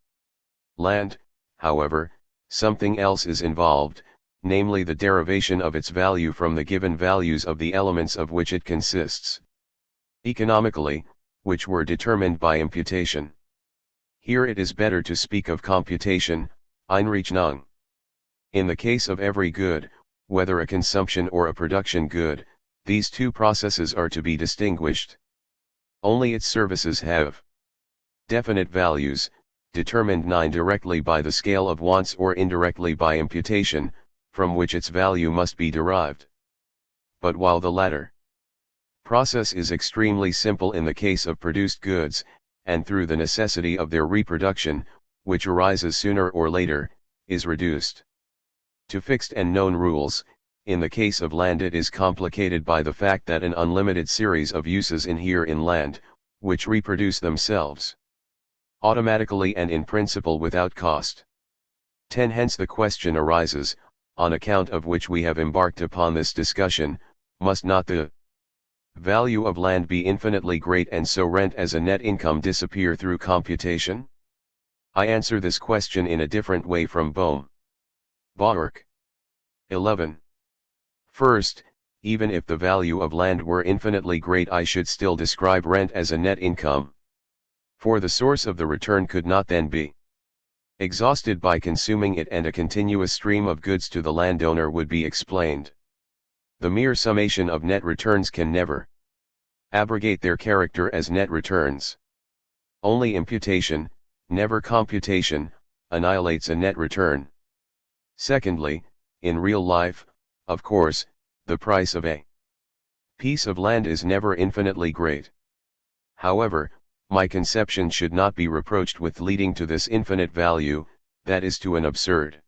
land, however, something else is involved, namely the derivation of its value from the given values of the elements of which it consists, economically, which were determined by imputation. Here it is better to speak of computation, Einrechnung. In the case of every good, whether a consumption or a production good, these two processes are to be distinguished. Only its services have definite values, determined directly by the scale of wants or indirectly by imputation, from which its value must be derived. But while the latter process is extremely simple in the case of produced goods, and through the necessity of their reproduction, which arises sooner or later, is reduced to fixed and known rules, in the case of land it is complicated by the fact that an unlimited series of uses inhere in land, which reproduce themselves automatically and in principle without cost. 10. Hence the question arises, on account of which we have embarked upon this discussion, must not the value of land be infinitely great and so rent as a net income disappear through computation? I answer this question in a different way from Bohm. Bauerk. 11. First, even if the value of land were infinitely great, I should still describe rent as a net income. For the source of the return could not then be exhausted by consuming it, and a continuous stream of goods to the landowner would be explained. The mere summation of net returns can never abrogate their character as net returns. Only imputation, never computation, annihilates a net return. Secondly, in real life, of course, the price of a piece of land is never infinitely great. However, my conception should not be reproached with leading to this infinite value, that is to an absurd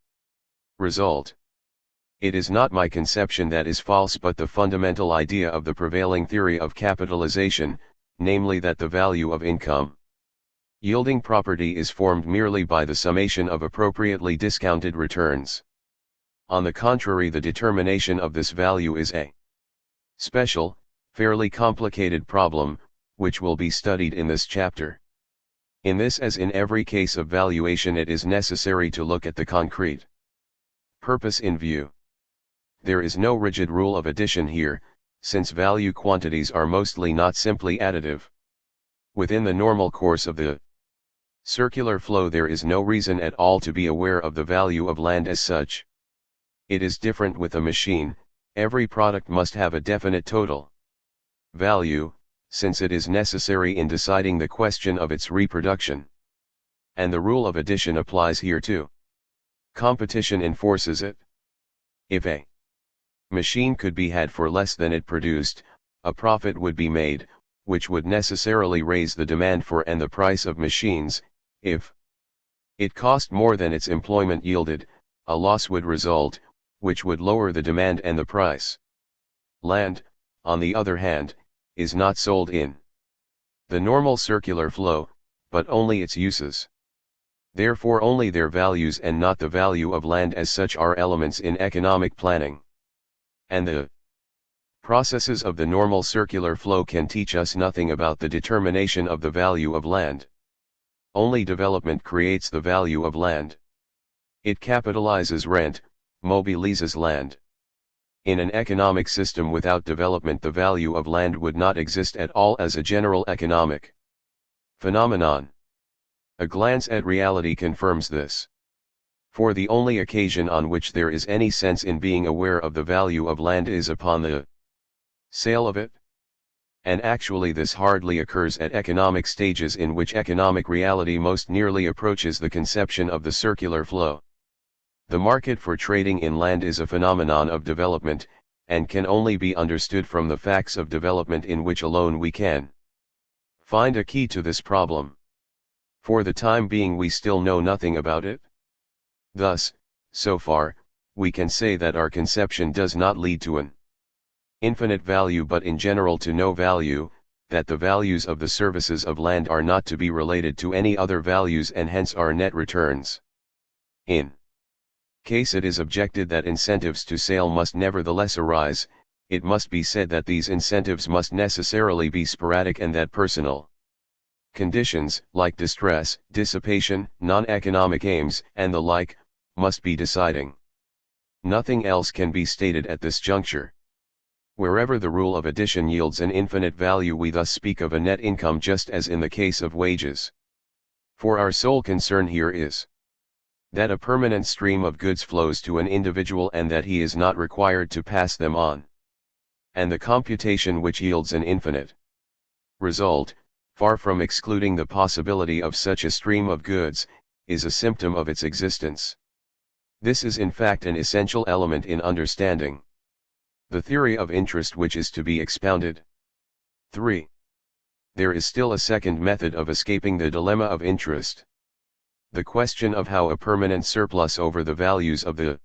result. It is not my conception that is false but the fundamental idea of the prevailing theory of capitalization, namely that the value of income yielding property is formed merely by the summation of appropriately discounted returns. On the contrary, the determination of this value is a special, fairly complicated problem, which will be studied in this chapter. In this, as in every case of valuation, it is necessary to look at the concrete purpose in view. There is no rigid rule of addition here, since value quantities are mostly not simply additive. Within the normal course of the circular flow there is no reason at all to be aware of the value of land as such. It is different with a machine. Every product must have a definite total value, since it is necessary in deciding the question of its reproduction. And the rule of addition applies here too. Competition enforces it. If a machine could be had for less than it produced, a profit would be made, which would necessarily raise the demand for and the price of machines. If it cost more than its employment yielded, a loss would result, which would lower the demand and the price. Land, on the other hand, is not sold in the normal circular flow, but only its uses. Therefore only their values and not the value of land as such are elements in economic planning. And the processes of the normal circular flow can teach us nothing about the determination of the value of land. Only development creates the value of land. It capitalizes rent, mobilizes land. In an economic system without development, the value of land would not exist at all as a general economic phenomenon. A glance at reality confirms this. For the only occasion on which there is any sense in being aware of the value of land is upon the sale of it. And actually this hardly occurs at economic stages in which economic reality most nearly approaches the conception of the circular flow. The market for trading in land is a phenomenon of development, and can only be understood from the facts of development in which alone we can find a key to this problem. For the time being we still know nothing about it. Thus, so far, we can say that our conception does not lead to an infinite value but in general to no value, that the values of the services of land are not to be related to any other values and hence are net returns. In case it is objected that incentives to sale must nevertheless arise, it must be said that these incentives must necessarily be sporadic and that personal conditions, like distress, dissipation, non-economic aims, and the like, must be deciding. Nothing else can be stated at this juncture. Wherever the rule of addition yields an infinite value, we thus speak of a net income just as in the case of wages. For our sole concern here is that a permanent stream of goods flows to an individual and that he is not required to pass them on. And the computation which yields an infinite result, far from excluding the possibility of such a stream of goods, is a symptom of its existence. This is in fact an essential element in understanding the theory of interest which is to be expounded. 3. There is still a second method of escaping the dilemma of interest. The question of how a permanent surplus over the values of the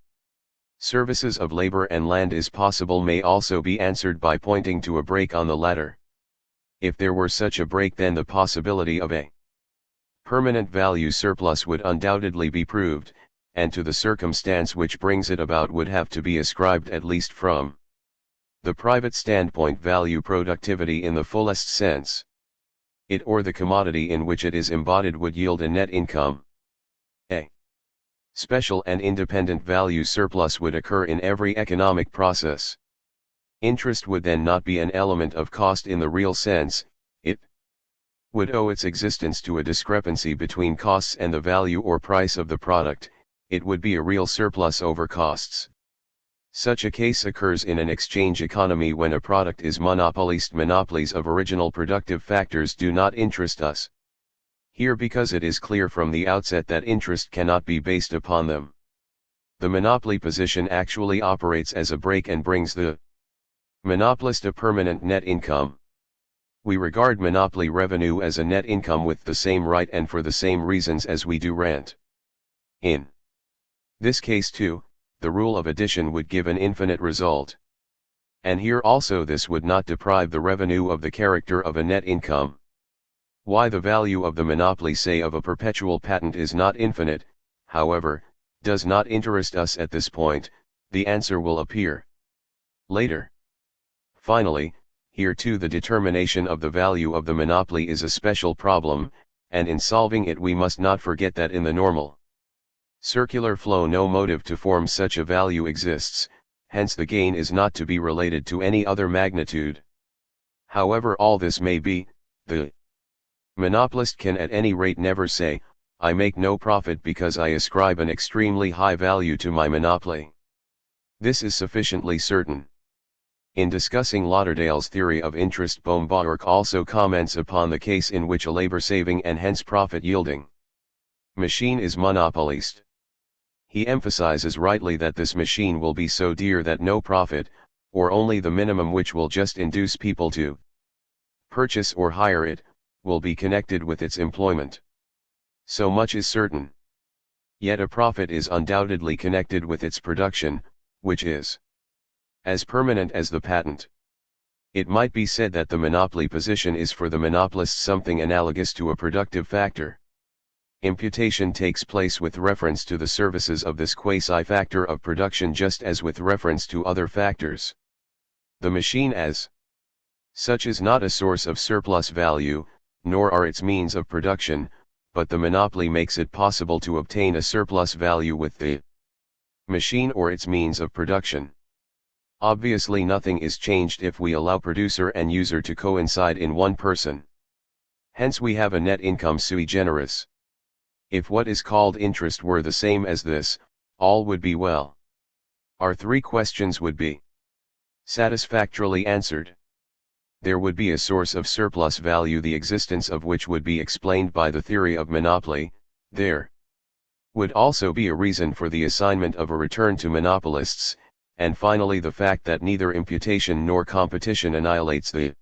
services of labor and land is possible may also be answered by pointing to a break on the latter. If there were such a break, then the possibility of a permanent value surplus would undoubtedly be proved, and to the circumstance which brings it about would have to be ascribed, at least from the private standpoint, value productivity in the fullest sense. It or the commodity in which it is embodied would yield a net income. A special and independent value surplus would occur in every economic process. Interest would then not be an element of cost in the real sense, it would owe its existence to a discrepancy between costs and the value or price of the product. It would be a real surplus over costs. Such a case occurs in an exchange economy when a product is monopolized. Monopolies of original productive factors do not interest us here because it is clear from the outset that interest cannot be based upon them. The monopoly position actually operates as a brake and brings the monopolist a permanent net income. We regard monopoly revenue as a net income with the same right and for the same reasons as we do rent. In this case too, the rule of addition would give an infinite result. And here also this would not deprive the revenue of the character of a net income. Why the value of the monopoly, say of a perpetual patent, is not infinite, however, does not interest us at this point. The answer will appear later. Finally, here too the determination of the value of the monopoly is a special problem, and in solving it we must not forget that in the normal circular flow no motive to form such a value exists, hence the gain is not to be related to any other magnitude. However all this may be, the monopolist can at any rate never say, I make no profit because I ascribe an extremely high value to my monopoly. This is sufficiently certain. In discussing Lauderdale's theory of interest, Bohm-Bawerk also comments upon the case in which a labor-saving and hence profit-yielding Machine is monopolist. He emphasizes rightly that this machine will be so dear that no profit, or only the minimum which will just induce people to purchase or hire it, will be connected with its employment. So much is certain. Yet a profit is undoubtedly connected with its production, which is as permanent as the patent. It might be said that the monopoly position is for the monopolist something analogous to a productive factor. Imputation takes place with reference to the services of this quasi-factor of production just as with reference to other factors. The machine as such is not a source of surplus value, nor are its means of production, but the monopoly makes it possible to obtain a surplus value with the machine or its means of production. Obviously nothing is changed if we allow producer and user to coincide in one person. Hence we have a net income sui generis. If what is called interest were the same as this, all would be well. Our three questions would be satisfactorily answered. There would be a source of surplus value the existence of which would be explained by the theory of monopoly. There would also be a reason for the assignment of a return to monopolists, and finally the fact that neither imputation nor competition annihilates the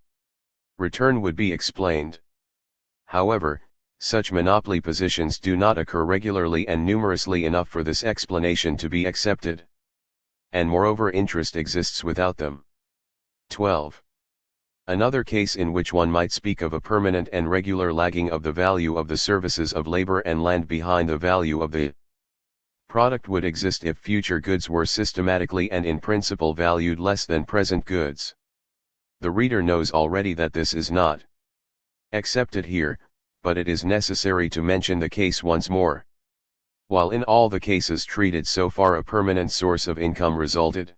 return would be explained. However, such monopoly positions do not occur regularly and numerously enough for this explanation to be accepted. And moreover interest exists without them. 12. Another case in which one might speak of a permanent and regular lagging of the value of the services of labor and land behind the value of the product would exist if future goods were systematically and in principle valued less than present goods. The reader knows already that this is not accepted here, but it is necessary to mention the case once more. While in all the cases treated so far a permanent source of income resulted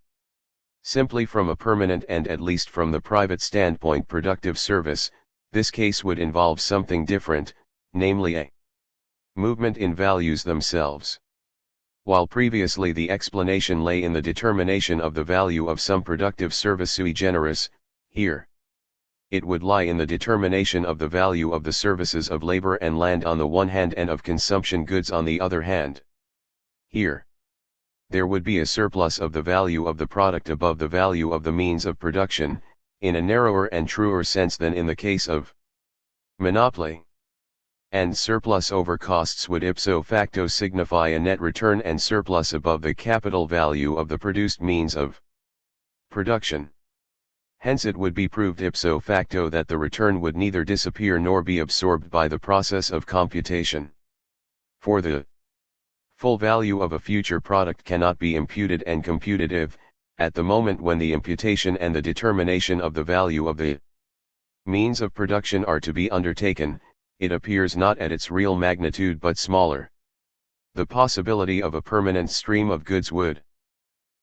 simply from a permanent and at least from the private standpoint productive service, this case would involve something different, namely a movement in values themselves. While previously the explanation lay in the determination of the value of some productive service sui generis, here it would lie in the determination of the value of the services of labor and land on the one hand and of consumption goods on the other hand. Here there would be a surplus of the value of the product above the value of the means of production, in a narrower and truer sense than in the case of monopoly. And surplus over costs would ipso facto signify a net return and surplus above the capital value of the produced means of production. Hence it would be proved ipso facto that the return would neither disappear nor be absorbed by the process of computation. For the full value of a future product cannot be imputed and computed if, at the moment when the imputation and the determination of the value of the means of production are to be undertaken, it appears not at its real magnitude but smaller. The possibility of a permanent stream of goods would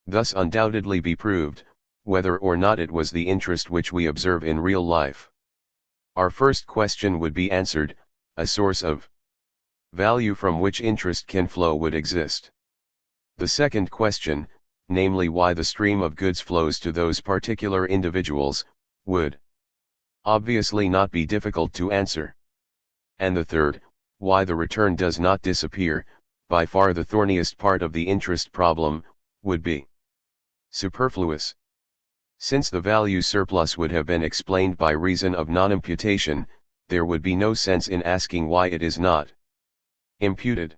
thus undoubtedly be proved, whether or not it was the interest which we observe in real life. Our first question would be answered: a source of value from which interest can flow would exist. The second question, namely why the stream of goods flows to those particular individuals, would obviously not be difficult to answer. And the third, why the return does not disappear, by far the thorniest part of the interest problem, would be superfluous. Since the value surplus would have been explained by reason of non-imputation, there would be no sense in asking why it is not imputed.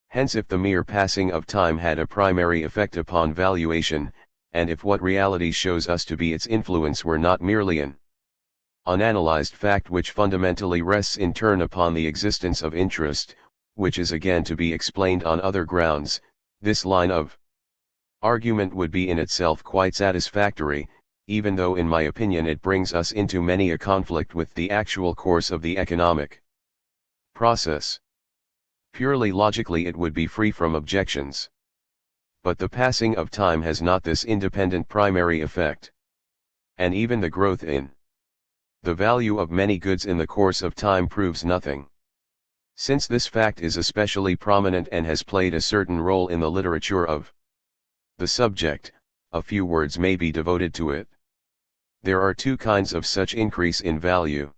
Hence if the mere passing of time had a primary effect upon valuation, and if what reality shows us to be its influence were not merely an unanalyzed fact which fundamentally rests in turn upon the existence of interest, which is again to be explained on other grounds, this line of argument would be in itself quite satisfactory, even though in my opinion it brings us into many a conflict with the actual course of the economic process. Purely logically it would be free from objections. But the passing of time has not this independent primary effect. And even the growth in the value of many goods in the course of time proves nothing. Since this fact is especially prominent and has played a certain role in the literature of the subject, a few words may be devoted to it. There are two kinds of such increase in value.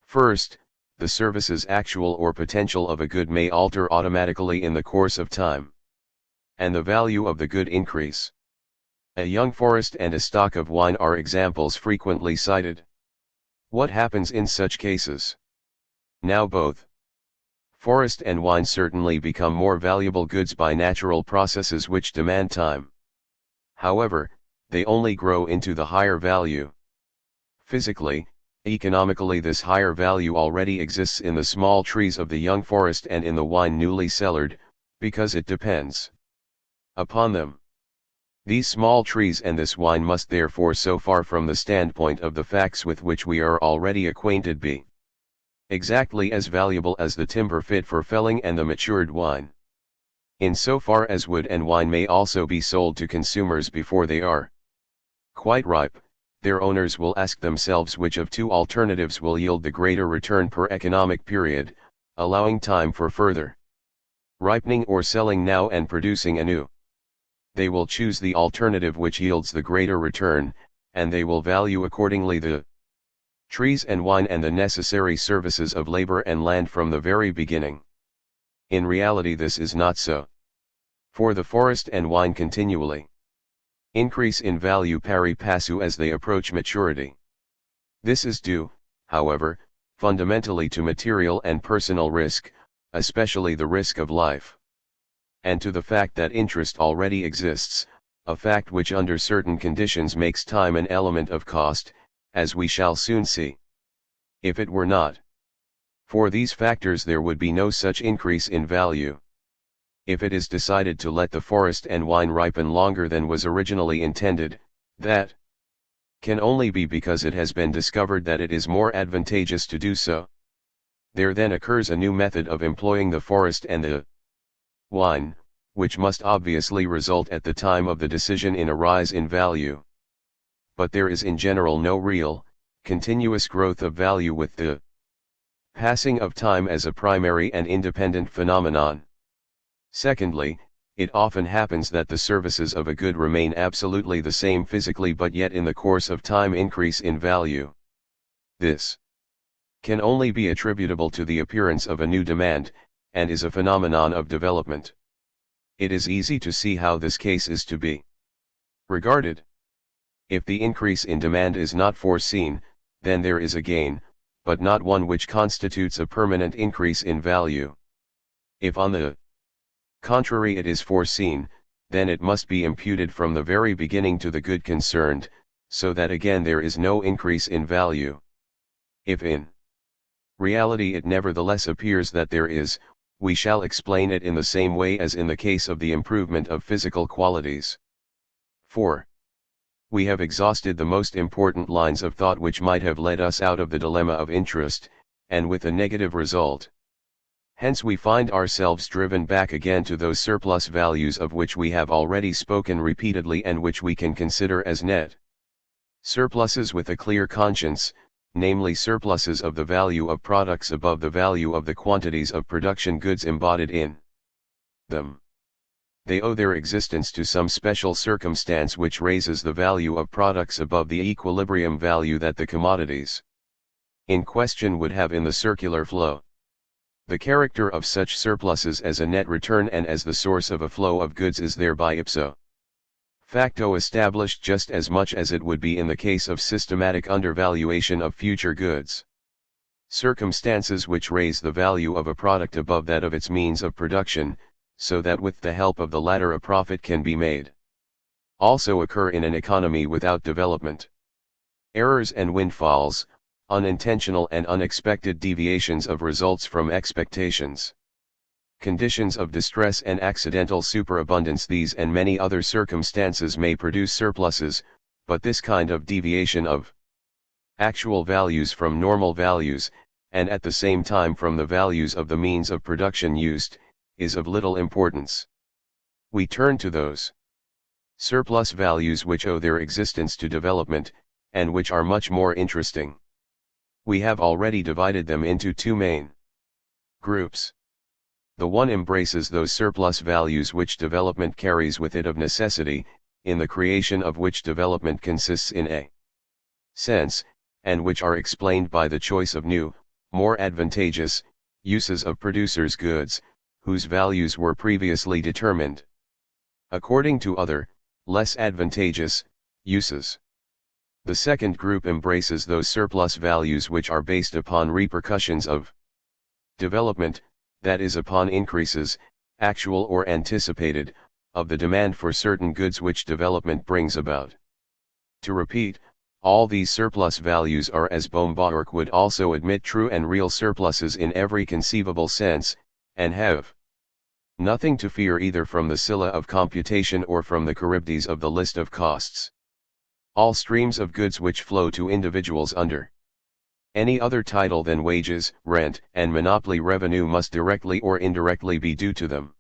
First, the services actual or potential of a good may alter automatically in the course of time, and the value of the good increase. A young forest and a stock of wine are examples frequently cited. What happens in such cases? Now both forest and wine certainly become more valuable goods by natural processes which demand time. However, they only grow into the higher value. Physically, economically, this higher value already exists in the small trees of the young forest and in the wine newly cellared, because it depends upon them. These small trees and this wine must therefore, so far from the standpoint of the facts with which we are already acquainted, be exactly as valuable as the timber fit for felling and the matured wine. In so far as wood and wine may also be sold to consumers before they are quite ripe, their owners will ask themselves which of two alternatives will yield the greater return per economic period, allowing time for further ripening or selling now and producing anew. They will choose the alternative which yields the greater return, and they will value accordingly the trees and wine and the necessary services of labor and land from the very beginning. In reality this is not so. For the forest and wine continually increase in value pari passu as they approach maturity. This is due, however, fundamentally to material and personal risk, especially the risk of life, and to the fact that interest already exists, a fact which under certain conditions makes time an element of cost, as we shall soon see. If it were not for these factors there would be no such increase in value. If it is decided to let the forest and wine ripen longer than was originally intended, that can only be because it has been discovered that it is more advantageous to do so. There then occurs a new method of employing the forest and the wine, which must obviously result at the time of the decision in a rise in value. But there is in general no real, continuous growth of value with the passing of time as a primary and independent phenomenon. Secondly, it often happens that the services of a good remain absolutely the same physically but yet in the course of time increase in value. This can only be attributable to the appearance of a new demand, and is a phenomenon of development. It is easy to see how this case is to be regarded. If the increase in demand is not foreseen, then there is a gain, but not one which constitutes a permanent increase in value. If on the contrary it is foreseen, then it must be imputed from the very beginning to the good concerned, so that again there is no increase in value. If in reality it nevertheless appears that there is, we shall explain it in the same way as in the case of the improvement of physical qualities. 4. We have exhausted the most important lines of thought which might have led us out of the dilemma of interest, and with a negative result. Hence we find ourselves driven back again to those surplus values of which we have already spoken repeatedly and which we can consider as net surpluses with a clear conscience, namely surpluses of the value of products above the value of the quantities of production goods embodied in them. They owe their existence to some special circumstance which raises the value of products above the equilibrium value that the commodities in question would have in the circular flow. The character of such surpluses as a net return and as the source of a flow of goods is thereby ipso facto established just as much as it would be in the case of systematic undervaluation of future goods. Circumstances which raise the value of a product above that of its means of production, so that with the help of the latter a profit can be made, also occur in an economy without development. Errors and windfalls, unintentional and unexpected deviations of results from expectations, conditions of distress and accidental superabundance, these and many other circumstances may produce surpluses, but this kind of deviation of actual values from normal values, and at the same time from the values of the means of production used, is of little importance. We turn to those surplus values which owe their existence to development, and which are much more interesting. We have already divided them into two main groups. The one embraces those surplus values which development carries with it of necessity, in the creation of which development consists in a sense, and which are explained by the choice of new, more advantageous, uses of producers' goods, whose values were previously determined. According to other, less advantageous, uses. The second group embraces those surplus values which are based upon repercussions of development, that is upon increases, actual or anticipated, of the demand for certain goods which development brings about. To repeat, all these surplus values are, as Bohm-Bawerk would also admit, true and real surpluses in every conceivable sense, and have nothing to fear either from the Scylla of computation or from the Charybdis of the list of costs. All streams of goods which flow to individuals under any other title than wages, rent, and monopoly revenue must directly or indirectly be due to them.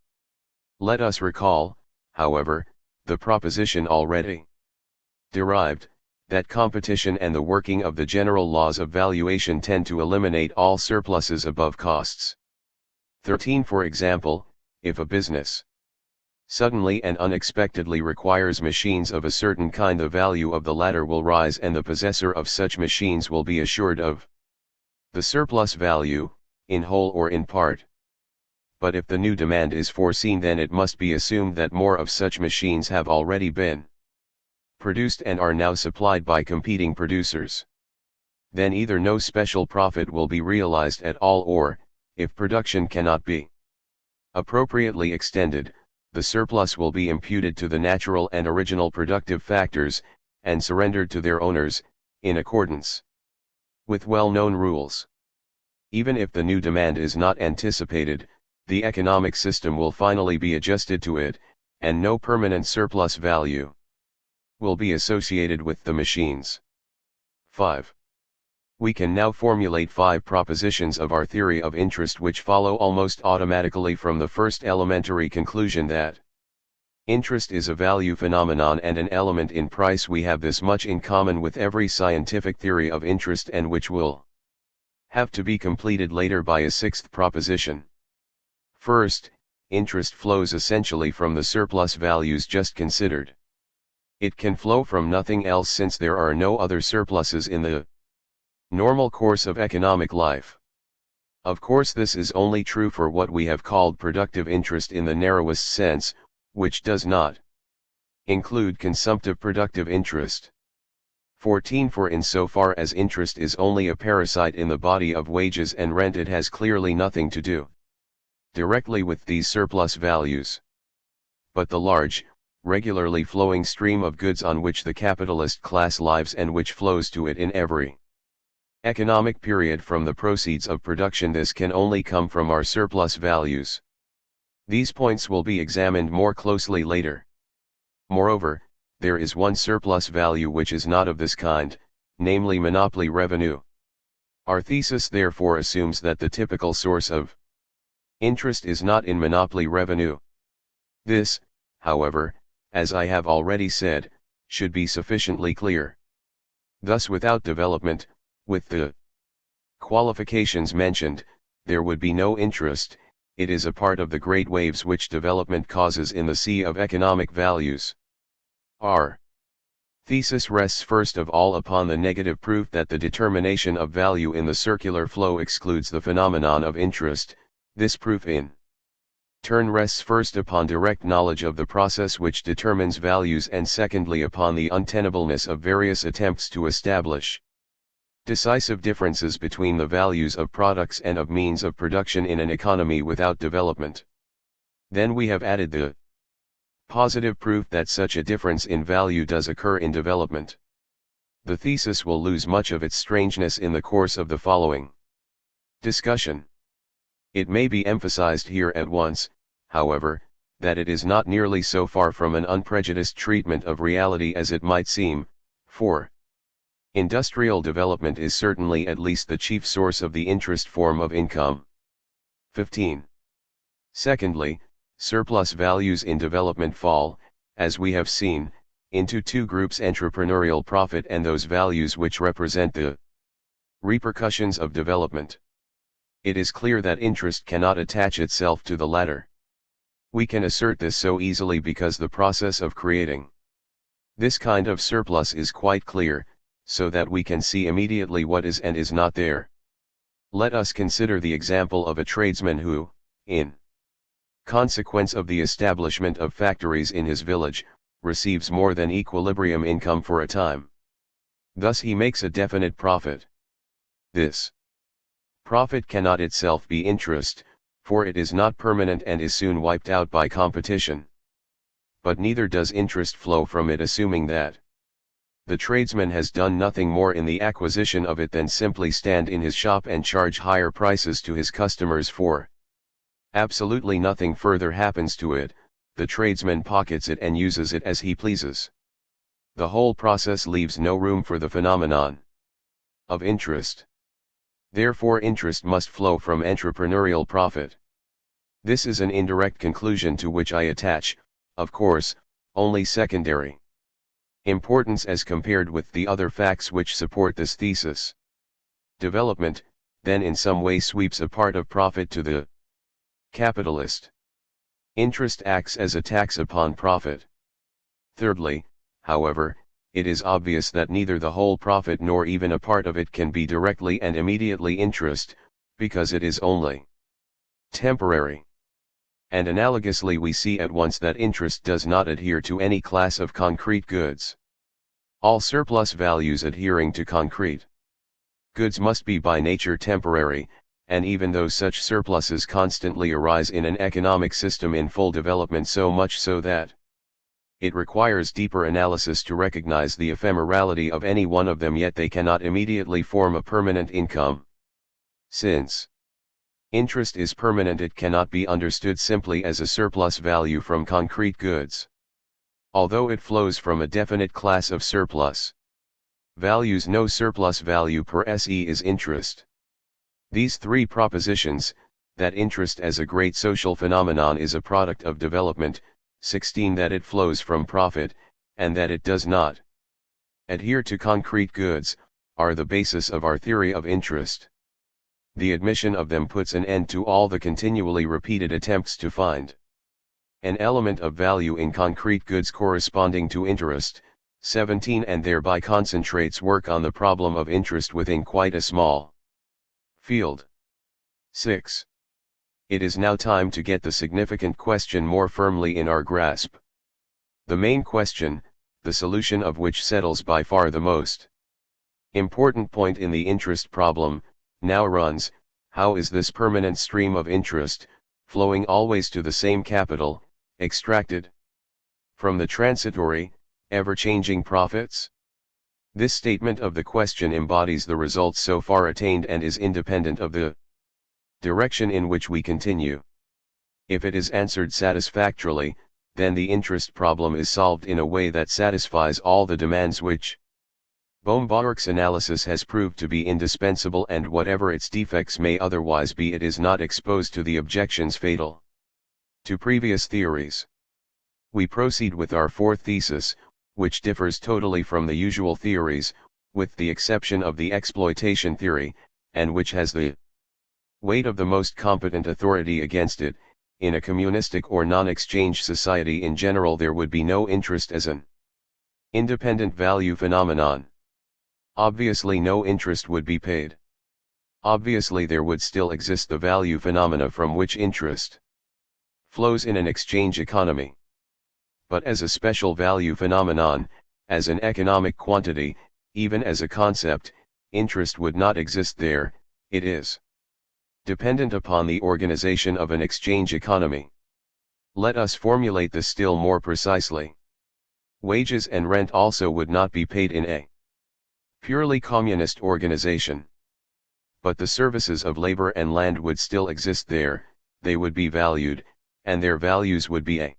Let us recall, however, the proposition already derived, that competition and the working of the general laws of valuation tend to eliminate all surpluses above costs. 13. For example, if a business suddenly and unexpectedly requires machines of a certain kind, the value of the latter will rise and the possessor of such machines will be assured of the surplus value, in whole or in part. But if the new demand is foreseen, then it must be assumed that more of such machines have already been produced and are now supplied by competing producers. Then either no special profit will be realized at all, or, if production cannot be appropriately extended, the surplus will be imputed to the natural and original productive factors, and surrendered to their owners, in accordance with well-known rules. Even if the new demand is not anticipated, the economic system will finally be adjusted to it, and no permanent surplus value will be associated with the machines. 5. We can now formulate 5 propositions of our theory of interest which follow almost automatically from the first elementary conclusion that interest is a value phenomenon and an element in price. We have this much in common with every scientific theory of interest, and which will have to be completed later by a 6th proposition. First, interest flows essentially from the surplus values just considered. It can flow from nothing else, since there are no other surpluses in the normal course of economic life. Of course, this is only true for what we have called productive interest in the narrowest sense, which does not include consumptive productive interest. 14. For insofar as interest is only a parasite in the body of wages and rent, it has clearly nothing to do directly with these surplus values. But the large, regularly flowing stream of goods on which the capitalist class lives and which flows to it in every economic period from the proceeds of production, this can only come from our surplus values. These points will be examined more closely later. Moreover, there is one surplus value which is not of this kind, namely monopoly revenue. Our thesis therefore assumes that the typical source of interest is not in monopoly revenue. This, however, as I have already said, should be sufficiently clear. Thus, without development, with the qualifications mentioned, there would be no interest. It is a part of the great waves which development causes in the sea of economic values. Our thesis rests first of all upon the negative proof that the determination of value in the circular flow excludes the phenomenon of interest. This proof in turn rests first upon direct knowledge of the process which determines values, and secondly upon the untenableness of various attempts to establish decisive differences between the values of products and of means of production in an economy without development. Then we have added the positive proof that such a difference in value does occur in development. The thesis will lose much of its strangeness in the course of the following discussion. It may be emphasized here at once, however, that it is not nearly so far from an unprejudiced treatment of reality as it might seem, for industrial development is certainly at least the chief source of the interest form of income. 15. Secondly, surplus values in development fall, as we have seen, into 2 groups: entrepreneurial profit and those values which represent the repercussions of development. It is clear that interest cannot attach itself to the latter. We can assert this so easily because the process of creating this kind of surplus is quite clear, so that we can see immediately what is and is not there. Let us consider the example of a tradesman who, in consequence of the establishment of factories in his village, receives more than equilibrium income for a time. Thus he makes a definite profit. This profit cannot itself be interest, for it is not permanent and is soon wiped out by competition. But neither does interest flow from it, assuming that the tradesman has done nothing more in the acquisition of it than simply stand in his shop and charge higher prices to his customers for. Absolutely nothing further happens to it, the tradesman pockets it and uses it as he pleases. The whole process leaves no room for the phenomenon of interest. Therefore interest must flow from entrepreneurial profit. This is an indirect conclusion to which I attach, of course, only secondary importance as compared with the other facts which support this thesis. Development, then, in some way sweeps a part of profit to the capitalist. Interest acts as a tax upon profit. Thirdly, however, it is obvious that neither the whole profit nor even a part of it can be directly and immediately interest, because it is only temporary. And analogously we see at once that interest does not adhere to any class of concrete goods. All surplus values adhering to concrete goods must be by nature temporary, and even though such surpluses constantly arise in an economic system in full development, so much so that it requires deeper analysis to recognize the ephemerality of any one of them, yet they cannot immediately form a permanent income. Since interest is permanent, it cannot be understood simply as a surplus value from concrete goods. Although it flows from a definite class of surplus values, no surplus value per se is interest. These three propositions, that interest as a great social phenomenon is a product of development, 16 that it flows from profit, and that it does not adhere to concrete goods, are the basis of our theory of interest. The admission of them puts an end to all the continually repeated attempts to find an element of value in concrete goods corresponding to interest, 17, and thereby concentrates work on the problem of interest within quite a small field. 6. It is now time to get the significant question more firmly in our grasp. The main question, the solution of which settles by far the most important point in the interest problem, now runs: how is this permanent stream of interest, flowing always to the same capital, extracted from the transitory, ever-changing profits? This statement of the question embodies the results so far attained and is independent of the direction in which we continue. If it is answered satisfactorily, then the interest problem is solved in a way that satisfies all the demands which Baumgart's analysis has proved to be indispensable, and whatever its defects may otherwise be, it is not exposed to the objections fatal to previous theories. We proceed with our fourth thesis, which differs totally from the usual theories, with the exception of the exploitation theory, and which has the weight of the most competent authority against it. In a communistic or non-exchange society in general, there would be no interest as an independent value phenomenon. Obviously no interest would be paid. Obviously there would still exist the value phenomena from which interest flows in an exchange economy. But as a special value phenomenon, as an economic quantity, even as a concept, interest would not exist there. It is dependent upon the organization of an exchange economy. Let us formulate this still more precisely. Wages and rent also would not be paid in a purely communist organization. But the services of labor and land would still exist there, they would be valued, and their values would be a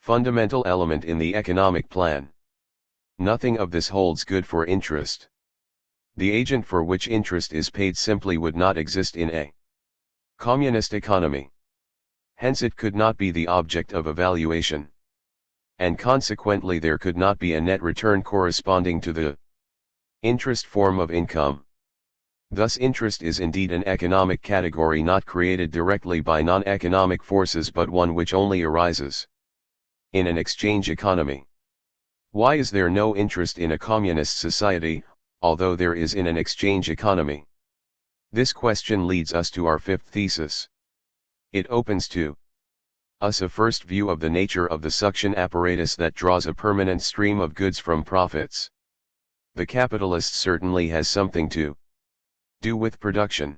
fundamental element in the economic plan. Nothing of this holds good for interest. The agent for which interest is paid simply would not exist in a communist economy. Hence it could not be the object of evaluation. And consequently there could not be a net return corresponding to the interest form of income. Thus interest is indeed an economic category not created directly by non-economic forces, but one which only arises in an exchange economy. Why is there no interest in a communist society, although there is in an exchange economy? This question leads us to our fifth thesis. It opens to us a first view of the nature of the suction apparatus that draws a permanent stream of goods from profits. The capitalist certainly has something to do with production.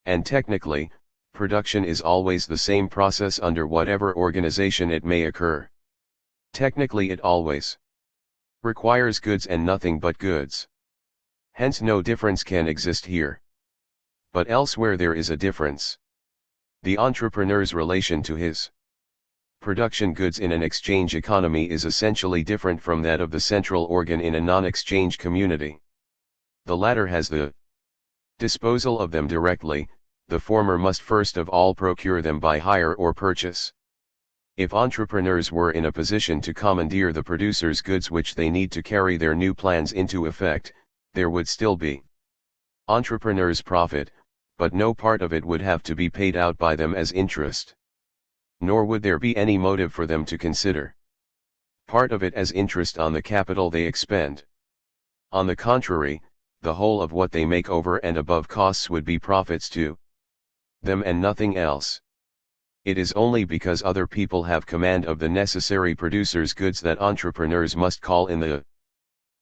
And technically, production is always the same process under whatever organization it may occur. Technically it always requires goods and nothing but goods. Hence no difference can exist here. But elsewhere there is a difference. The entrepreneur's relation to his production goods in an exchange economy is essentially different from that of the central organ in a non-exchange community. The latter has the disposal of them directly, the former must first of all procure them by hire or purchase. If entrepreneurs were in a position to commandeer the producer's goods which they need to carry their new plans into effect, there would still be entrepreneurs' profit, but no part of it would have to be paid out by them as interest. Nor would there be any motive for them to consider part of it as interest on the capital they expend. On the contrary, the whole of what they make over and above costs would be profits to them and nothing else. It is only because other people have command of the necessary producers' goods that entrepreneurs must call in the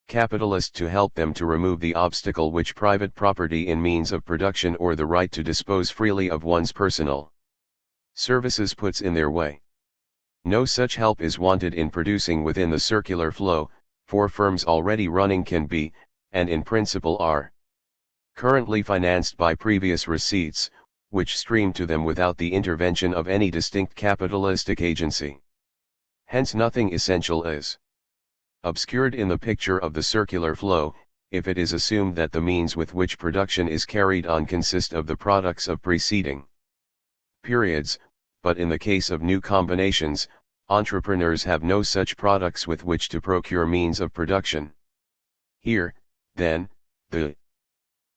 capitalist to help them to remove the obstacle which private property in means of production or the right to dispose freely of one's personal services puts in their way. No such help is wanted in producing within the circular flow, for firms already running can be, and in principle are, currently financed by previous receipts, which stream to them without the intervention of any distinct capitalistic agency. Hence nothing essential is obscured in the picture of the circular flow, if it is assumed that the means with which production is carried on consist of the products of preceding periods, but in the case of new combinations, entrepreneurs have no such products with which to procure means of production. Here, then, the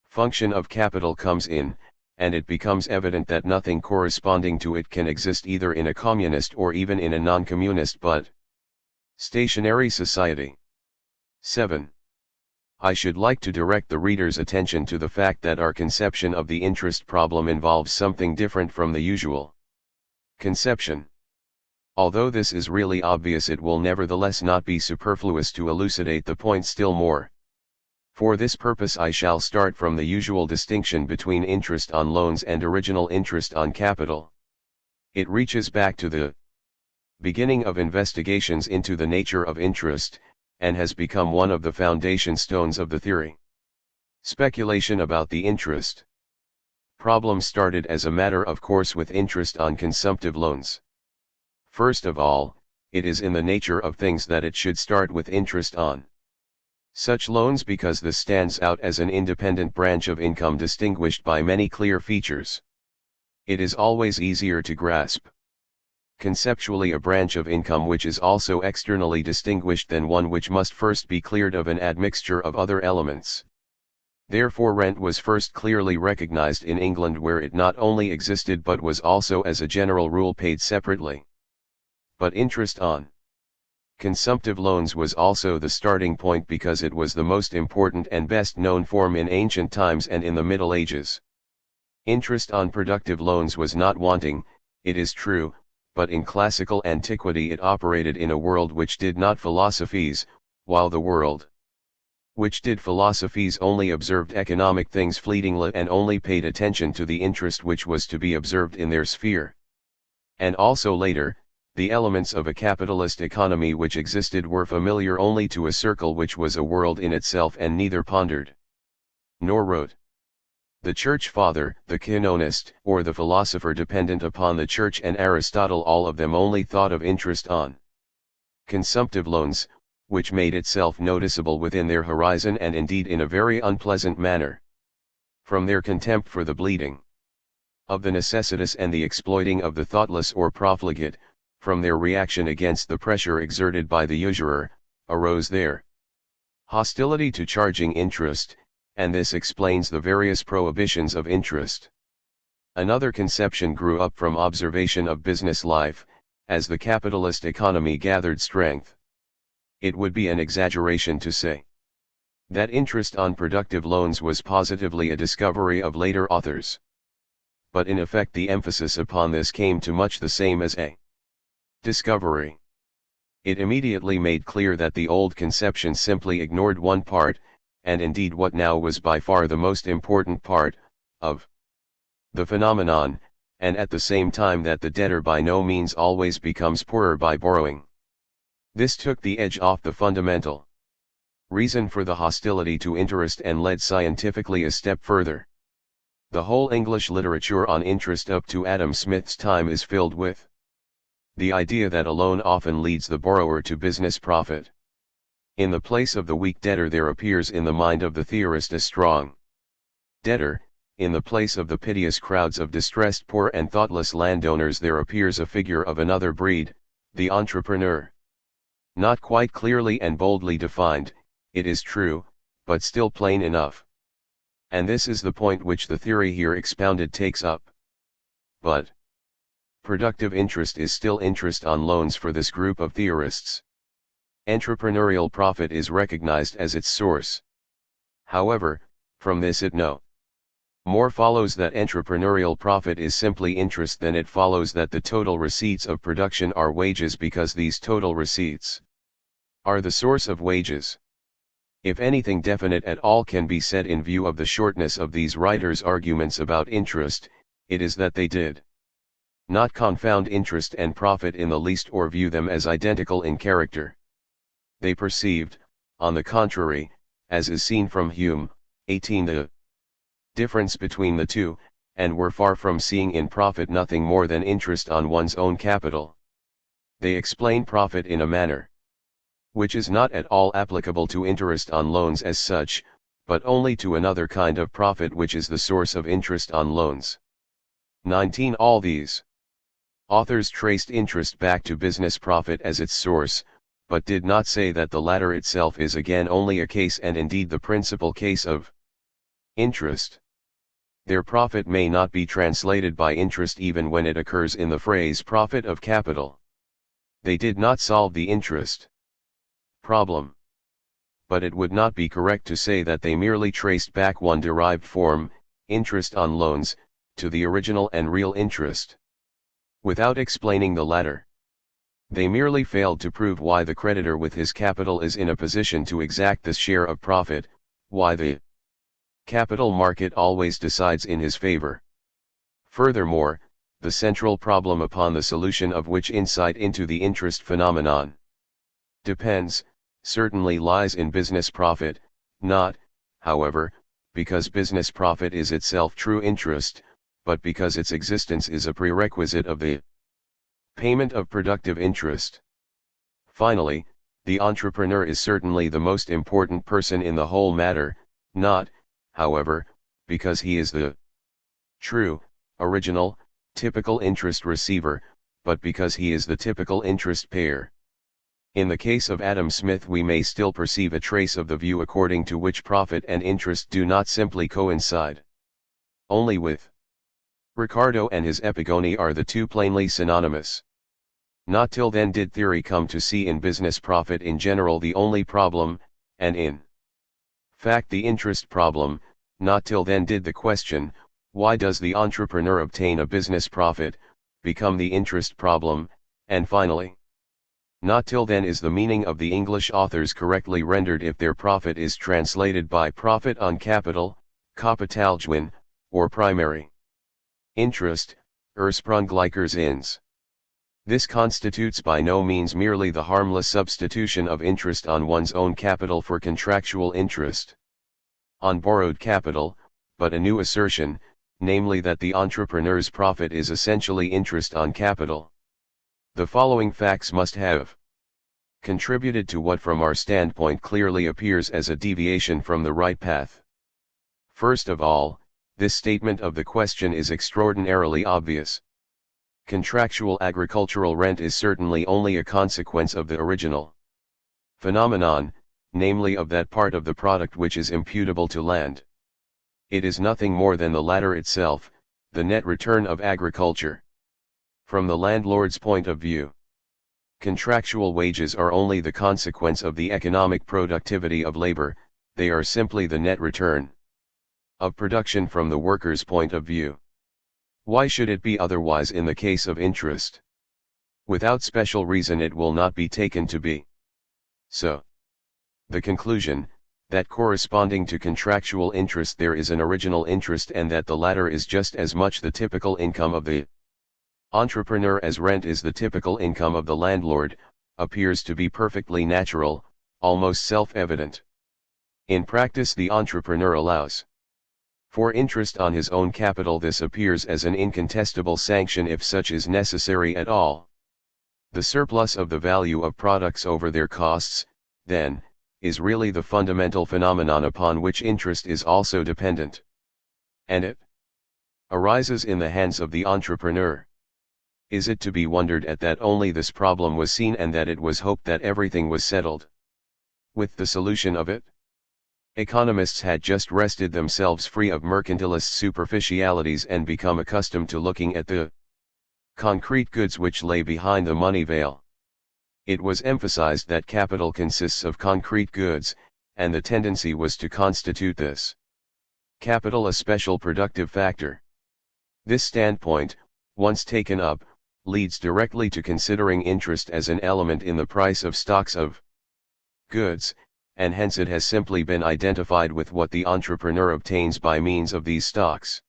function of capital comes in, and it becomes evident that nothing corresponding to it can exist either in a communist or even in a non-communist but stationary society. 7. I should like to direct the reader's attention to the fact that our conception of the interest problem involves something different from the usual conception. Although this is really obvious, it will nevertheless not be superfluous to elucidate the point still more. For this purpose I shall start from the usual distinction between interest on loans and original interest on capital. It reaches back to the beginning of investigations into the nature of interest, and has become one of the foundation stones of the theory. Speculation about the interest problem started as a matter of course with interest on consumptive loans. First of all, it is in the nature of things that it should start with interest on such loans because this stands out as an independent branch of income distinguished by many clear features. It is always easier to grasp conceptually a branch of income which is also externally distinguished than one which must first be cleared of an admixture of other elements. Therefore rent was first clearly recognized in England, where it not only existed but was also as a general rule paid separately. But interest on consumptive loans was also the starting point because it was the most important and best known form in ancient times and in the Middle Ages. Interest on productive loans was not wanting, it is true, but in classical antiquity it operated in a world which did not philosophies, while the world which did philosophies only observed economic things fleetingly and only paid attention to the interest which was to be observed in their sphere. And also later, the elements of a capitalist economy which existed were familiar only to a circle which was a world in itself and neither pondered nor wrote. The church father, the canonist, or the philosopher dependent upon the church and Aristotle, all of them only thought of interest on consumptive loans, which made itself noticeable within their horizon and indeed in a very unpleasant manner. From their contempt for the bleeding of the necessitous and the exploiting of the thoughtless or profligate, from their reaction against the pressure exerted by the usurer, arose their hostility to charging interest, and this explains the various prohibitions of interest. Another conception grew up from observation of business life, as the capitalist economy gathered strength. It would be an exaggeration to say That interest on productive loans was positively a discovery of later authors. But in effect the emphasis upon this came to much the same as a discovery. It immediately made clear that the old conception simply ignored one part, and indeed what now was by far the most important part, of the phenomenon, and at the same time that the debtor by no means always becomes poorer by borrowing. This took the edge off the fundamental reason for the hostility to interest and led scientifically a step further. The whole English literature on interest up to Adam Smith's time is filled with the idea that a loan often leads the borrower to business profit. In the place of the weak debtor there appears in the mind of the theorist a strong debtor. In the place of the piteous crowds of distressed poor and thoughtless landowners there appears a figure of another breed, the entrepreneur. Not quite clearly and boldly defined, it is true, but still plain enough. And this is the point which the theory here expounded takes up. But productive interest is still interest on loans for this group of theorists. Entrepreneurial profit is recognized as its source. However, from this it no more follows that entrepreneurial profit is simply interest than it follows that the total receipts of production are wages, because these total receipts are the source of wages. If anything definite at all can be said in view of the shortness of these writers' arguments about interest, it is that they did not confound interest and profit in the least or view them as identical in character. They perceived, on the contrary, as is seen from Hume, 18, the difference between the two, and were far from seeing in profit nothing more than interest on one's own capital. They explain profit in a manner which is not at all applicable to interest on loans as such, but only to another kind of profit which is the source of interest on loans. 19. All these authors traced interest back to business profit as its source, but did not say that the latter itself is again only a case, and indeed the principal case, of interest. Their profit may not be translated by interest even when it occurs in the phrase profit of capital. They did not solve the interest problem. But it would not be correct to say that they merely traced back one derived form, interest on loans, to the original and real interest, without explaining the latter. They merely failed to prove why the creditor with his capital is in a position to exact this share of profit, why the capital market always decides in his favor. Furthermore, the central problem upon the solution of which insight into the interest phenomenon depends, certainly lies in business profit, not, however, because business profit is itself true interest, but because its existence is a prerequisite of the payment of productive interest. Finally, the entrepreneur is certainly the most important person in the whole matter, not, however, because he is the true, original, typical interest receiver, but because he is the typical interest payer. In the case of Adam Smith we may still perceive a trace of the view according to which profit and interest do not simply coincide. Only with Ricardo and his epigony are the two plainly synonymous. Not till then did theory come to see in business profit in general the only problem, and in fact the interest problem. Not till then did the question, why does the entrepreneur obtain a business profit, become the interest problem, and finally, not till then is the meaning of the English authors correctly rendered if their profit is translated by profit on capital, Kapitalgewinn, or primary interest, Ursprunglickerzins. This constitutes by no means merely the harmless substitution of interest on one's own capital for contractual interest on borrowed capital, but a new assertion, namely that the entrepreneur's profit is essentially interest on capital. The following facts must have contributed to what from our standpoint clearly appears as a deviation from the right path. First of all, this statement of the question is extraordinarily obvious. Contractual agricultural rent is certainly only a consequence of the original phenomenon, namely of that part of the product which is imputable to land. It is nothing more than the latter itself, the net return of agriculture. From the landlord's point of view, contractual wages are only the consequence of the economic productivity of labor, they are simply the net return of production from the worker's point of view. Why should it be otherwise in the case of interest? Without special reason it will not be taken to be so. The conclusion, that corresponding to contractual interest there is an original interest and that the latter is just as much the typical income of the entrepreneur as rent is the typical income of the landlord, appears to be perfectly natural, almost self-evident. In practice the entrepreneur allows for interest on his own capital. This appears as an incontestable sanction if such is necessary at all. The surplus of the value of products over their costs, then, is really the fundamental phenomenon upon which interest is also dependent. And it arises in the hands of the entrepreneur. Is it to be wondered at that only this problem was seen and that it was hoped that everything was settled with the solution of it? Economists had just wrested themselves free of mercantilist superficialities and become accustomed to looking at the concrete goods which lay behind the money veil. It was emphasized that capital consists of concrete goods, and the tendency was to constitute this capital a special productive factor. This standpoint, once taken up, leads directly to considering interest as an element in the price of stocks of goods, and hence it has simply been identified with what the entrepreneur obtains by means of these stocks.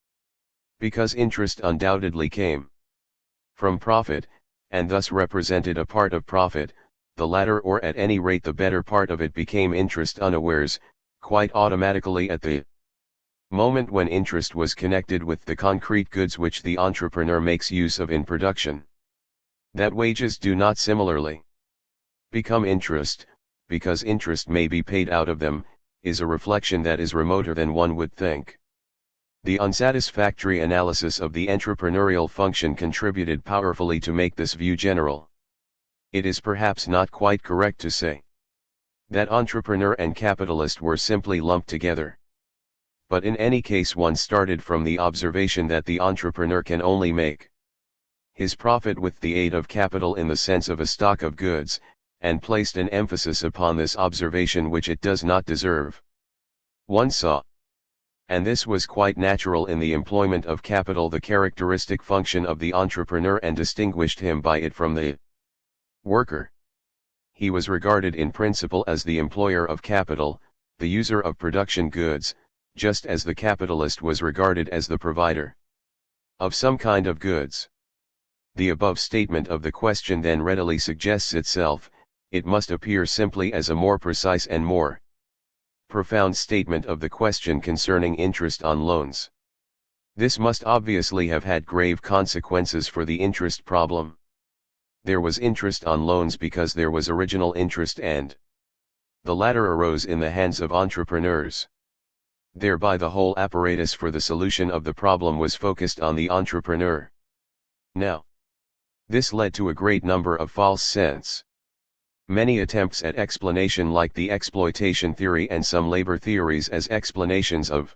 Because interest undoubtedly came from profit, and thus represented a part of profit, the latter or at any rate the better part of it became interest unawares, quite automatically at the moment when interest was connected with the concrete goods which the entrepreneur makes use of in production. That wages do not similarly become interest, because interest may be paid out of them, is a reflection that is remoter than one would think. The unsatisfactory analysis of the entrepreneurial function contributed powerfully to make this view general. It is perhaps not quite correct to say that entrepreneur and capitalist were simply lumped together. But in any case one started from the observation that the entrepreneur can only make his profit with the aid of capital in the sense of a stock of goods, and placed an emphasis upon this observation which it does not deserve. One saw, and this was quite natural in the employment of capital, the characteristic function of the entrepreneur and distinguished him by it from the worker. He was regarded in principle as the employer of capital, the user of production goods, just as the capitalist was regarded as the provider of some kind of goods. The above statement of the question then readily suggests itself. It must appear simply as a more precise and more profound statement of the question concerning interest on loans. This must obviously have had grave consequences for the interest problem. There was interest on loans because there was original interest, and the latter arose in the hands of entrepreneurs. Thereby the whole apparatus for the solution of the problem was focused on the entrepreneur. Now, this led to a great number of false sense. Many attempts at explanation, like the exploitation theory and some labor theories as explanations of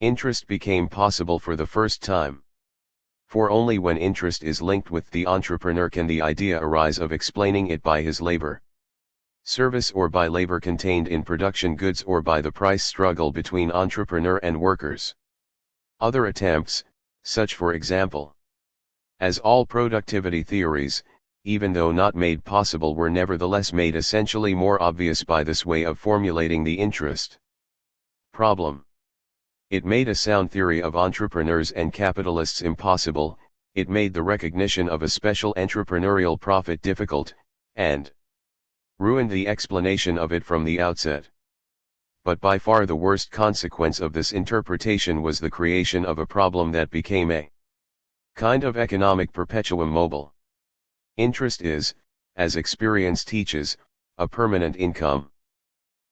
interest, became possible for the first time. For only when interest is linked with the entrepreneur can the idea arise of explaining it by his labor service, or by labor contained in production goods, or by the price struggle between entrepreneur and workers. Other attempts, such for example as all productivity theories, even though not made possible, were nevertheless made essentially more obvious by this way of formulating the interest problem. It made a sound theory of entrepreneurs and capitalists impossible, it made the recognition of a special entrepreneurial profit difficult, and ruined the explanation of it from the outset. But by far the worst consequence of this interpretation was the creation of a problem that became a kind of economic perpetuum mobile. Interest is, as experience teaches, a permanent income.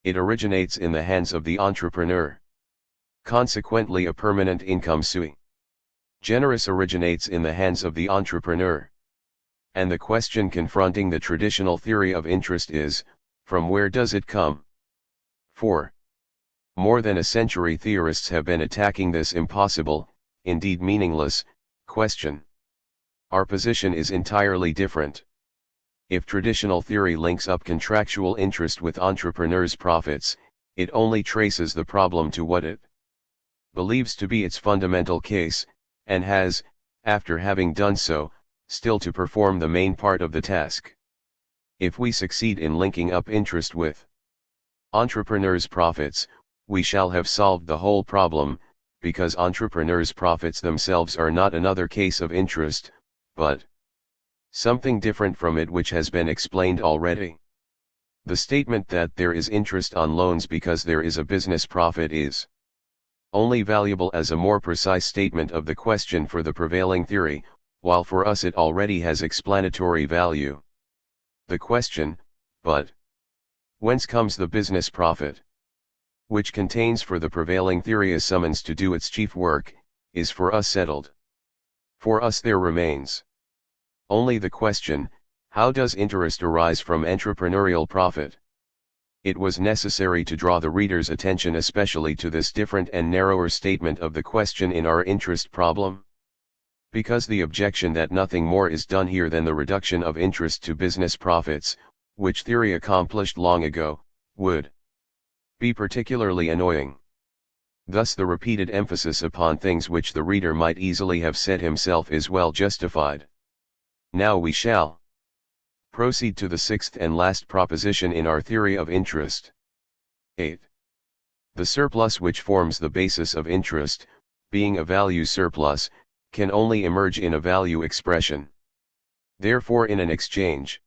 It originates in the hands of the entrepreneur. Consequently, a permanent income sui generis originates in the hands of the entrepreneur. And the question confronting the traditional theory of interest is, from where does it come? For more than a century theorists have been attacking this impossible, indeed meaningless, question. Our position is entirely different. If traditional theory links up contractual interest with entrepreneurs' profits, It only traces the problem to what it believes to be its fundamental case, and has, after having done so, still to perform the main part of the task. If we succeed in linking up interest with entrepreneurs' profits, we shall have solved the whole problem, because entrepreneurs' profits themselves are not another case of interest, but something different from it, which has been explained already. The statement that there is interest on loans because there is a business profit is only valuable as a more precise statement of the question for the prevailing theory, while for us it already has explanatory value. The question, but whence comes the business profit, which contains for the prevailing theory a summons to do its chief work, is for us settled. For us there remains only the question, how does interest arise from entrepreneurial profit? It was necessary to draw the reader's attention especially to this different and narrower statement of the question in our interest problem, because the objection that nothing more is done here than the reduction of interest to business profits, which theory accomplished long ago, would be particularly annoying. Thus the repeated emphasis upon things which the reader might easily have said himself is well justified. Now we shall proceed to the sixth and last proposition in our theory of interest. 8. The surplus which forms the basis of interest, being a value surplus, can only emerge in a value expression. Therefore in an exchange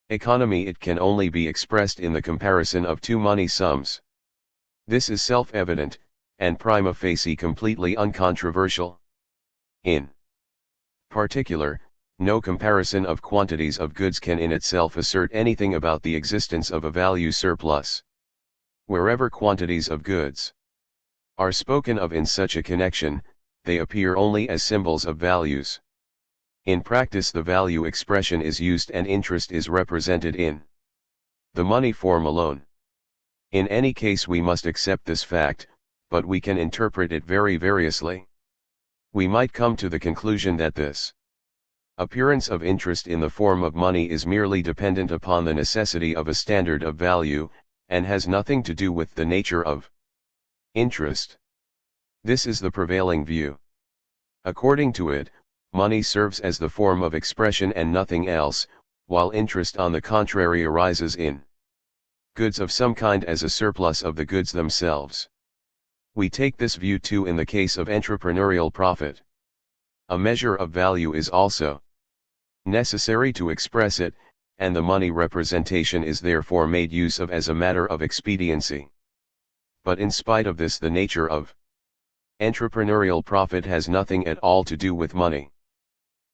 economy it can only be expressed in the comparison of two money sums. This is self-evident, and prima facie completely uncontroversial. In particular, no comparison of quantities of goods can in itself assert anything about the existence of a value surplus. Wherever quantities of goods are spoken of in such a connection, they appear only as symbols of values. In practice the value expression is used and interest is represented in the money form alone. In any case we must accept this fact, but we can interpret it very variously. We might come to the conclusion that this appearance of interest in the form of money is merely dependent upon the necessity of a standard of value, and has nothing to do with the nature of interest. This is the prevailing view. According to it, money serves as the form of expression and nothing else, while interest on the contrary arises in goods of some kind as a surplus of the goods themselves. We take this view too in the case of entrepreneurial profit. A measure of value is also necessary to express it, and the money representation is therefore made use of as a matter of expediency. But in spite of this the nature of entrepreneurial profit has nothing at all to do with money.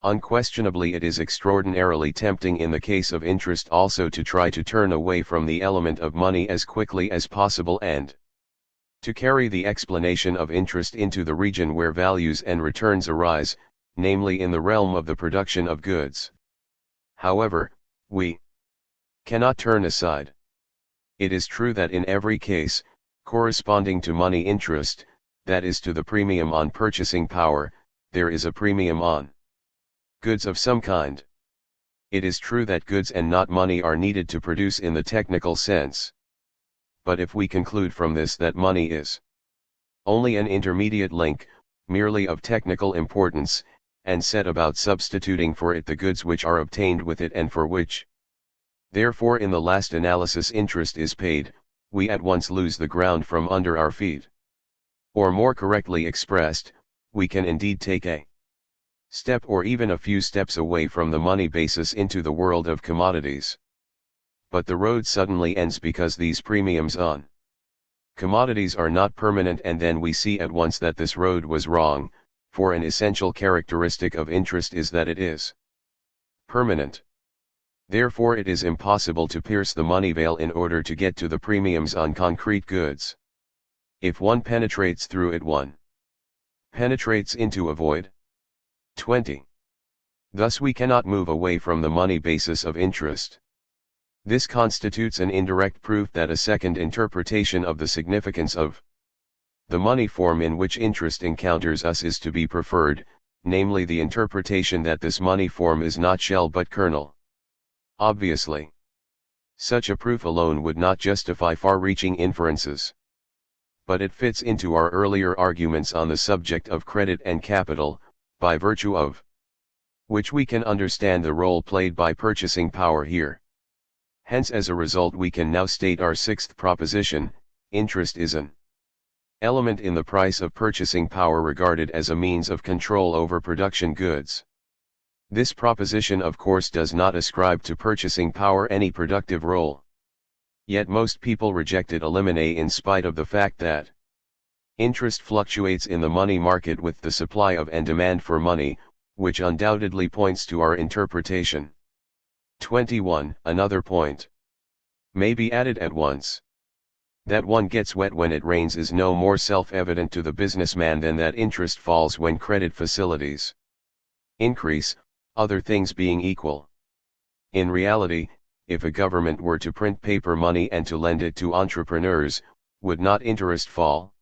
Unquestionably it is extraordinarily tempting in the case of interest also to try to turn away from the element of money as quickly as possible and to carry the explanation of interest into the region where values and returns arise, namely in the realm of the production of goods. However, we cannot turn aside. It is true that in every case, corresponding to money interest, that is to the premium on purchasing power, there is a premium on goods of some kind. It is true that goods and not money are needed to produce in the technical sense. But if we conclude from this that money is only an intermediate link, merely of technical importance, and set about substituting for it the goods which are obtained with it and for which, therefore in the last analysis interest is paid, we at once lose the ground from under our feet. Or more correctly expressed, we can indeed take a step or even a few steps away from the money basis into the world of commodities. But the road suddenly ends because these premiums on commodities are not permanent, and then we see at once that this road was wrong, for an essential characteristic of interest is that it is permanent. Therefore it is impossible to pierce the money veil in order to get to the premiums on concrete goods. If one penetrates through it, one penetrates into a void. 20. Thus we cannot move away from the money basis of interest. This constitutes an indirect proof that a second interpretation of the significance of the money form in which interest encounters us is to be preferred, namely the interpretation that this money form is not shell but kernel. Obviously, Such a proof alone would not justify far-reaching inferences. But it fits into our earlier arguments on the subject of credit and capital, by virtue of which we can understand the role played by purchasing power here. Hence, as a result, we can now state our sixth proposition: interest is an element in the price of purchasing power regarded as a means of control over production goods. This proposition of course does not ascribe to purchasing power any productive role. Yet most people reject it in spite of the fact that interest fluctuates in the money market with the supply of and demand for money, which undoubtedly points to our interpretation. 21. Another point may be added at once. That one gets wet when it rains is no more self-evident to the businessman than that interest falls when credit facilities increase, other things being equal. In reality, if a government were to print paper money and to lend it to entrepreneurs, would not interest fall?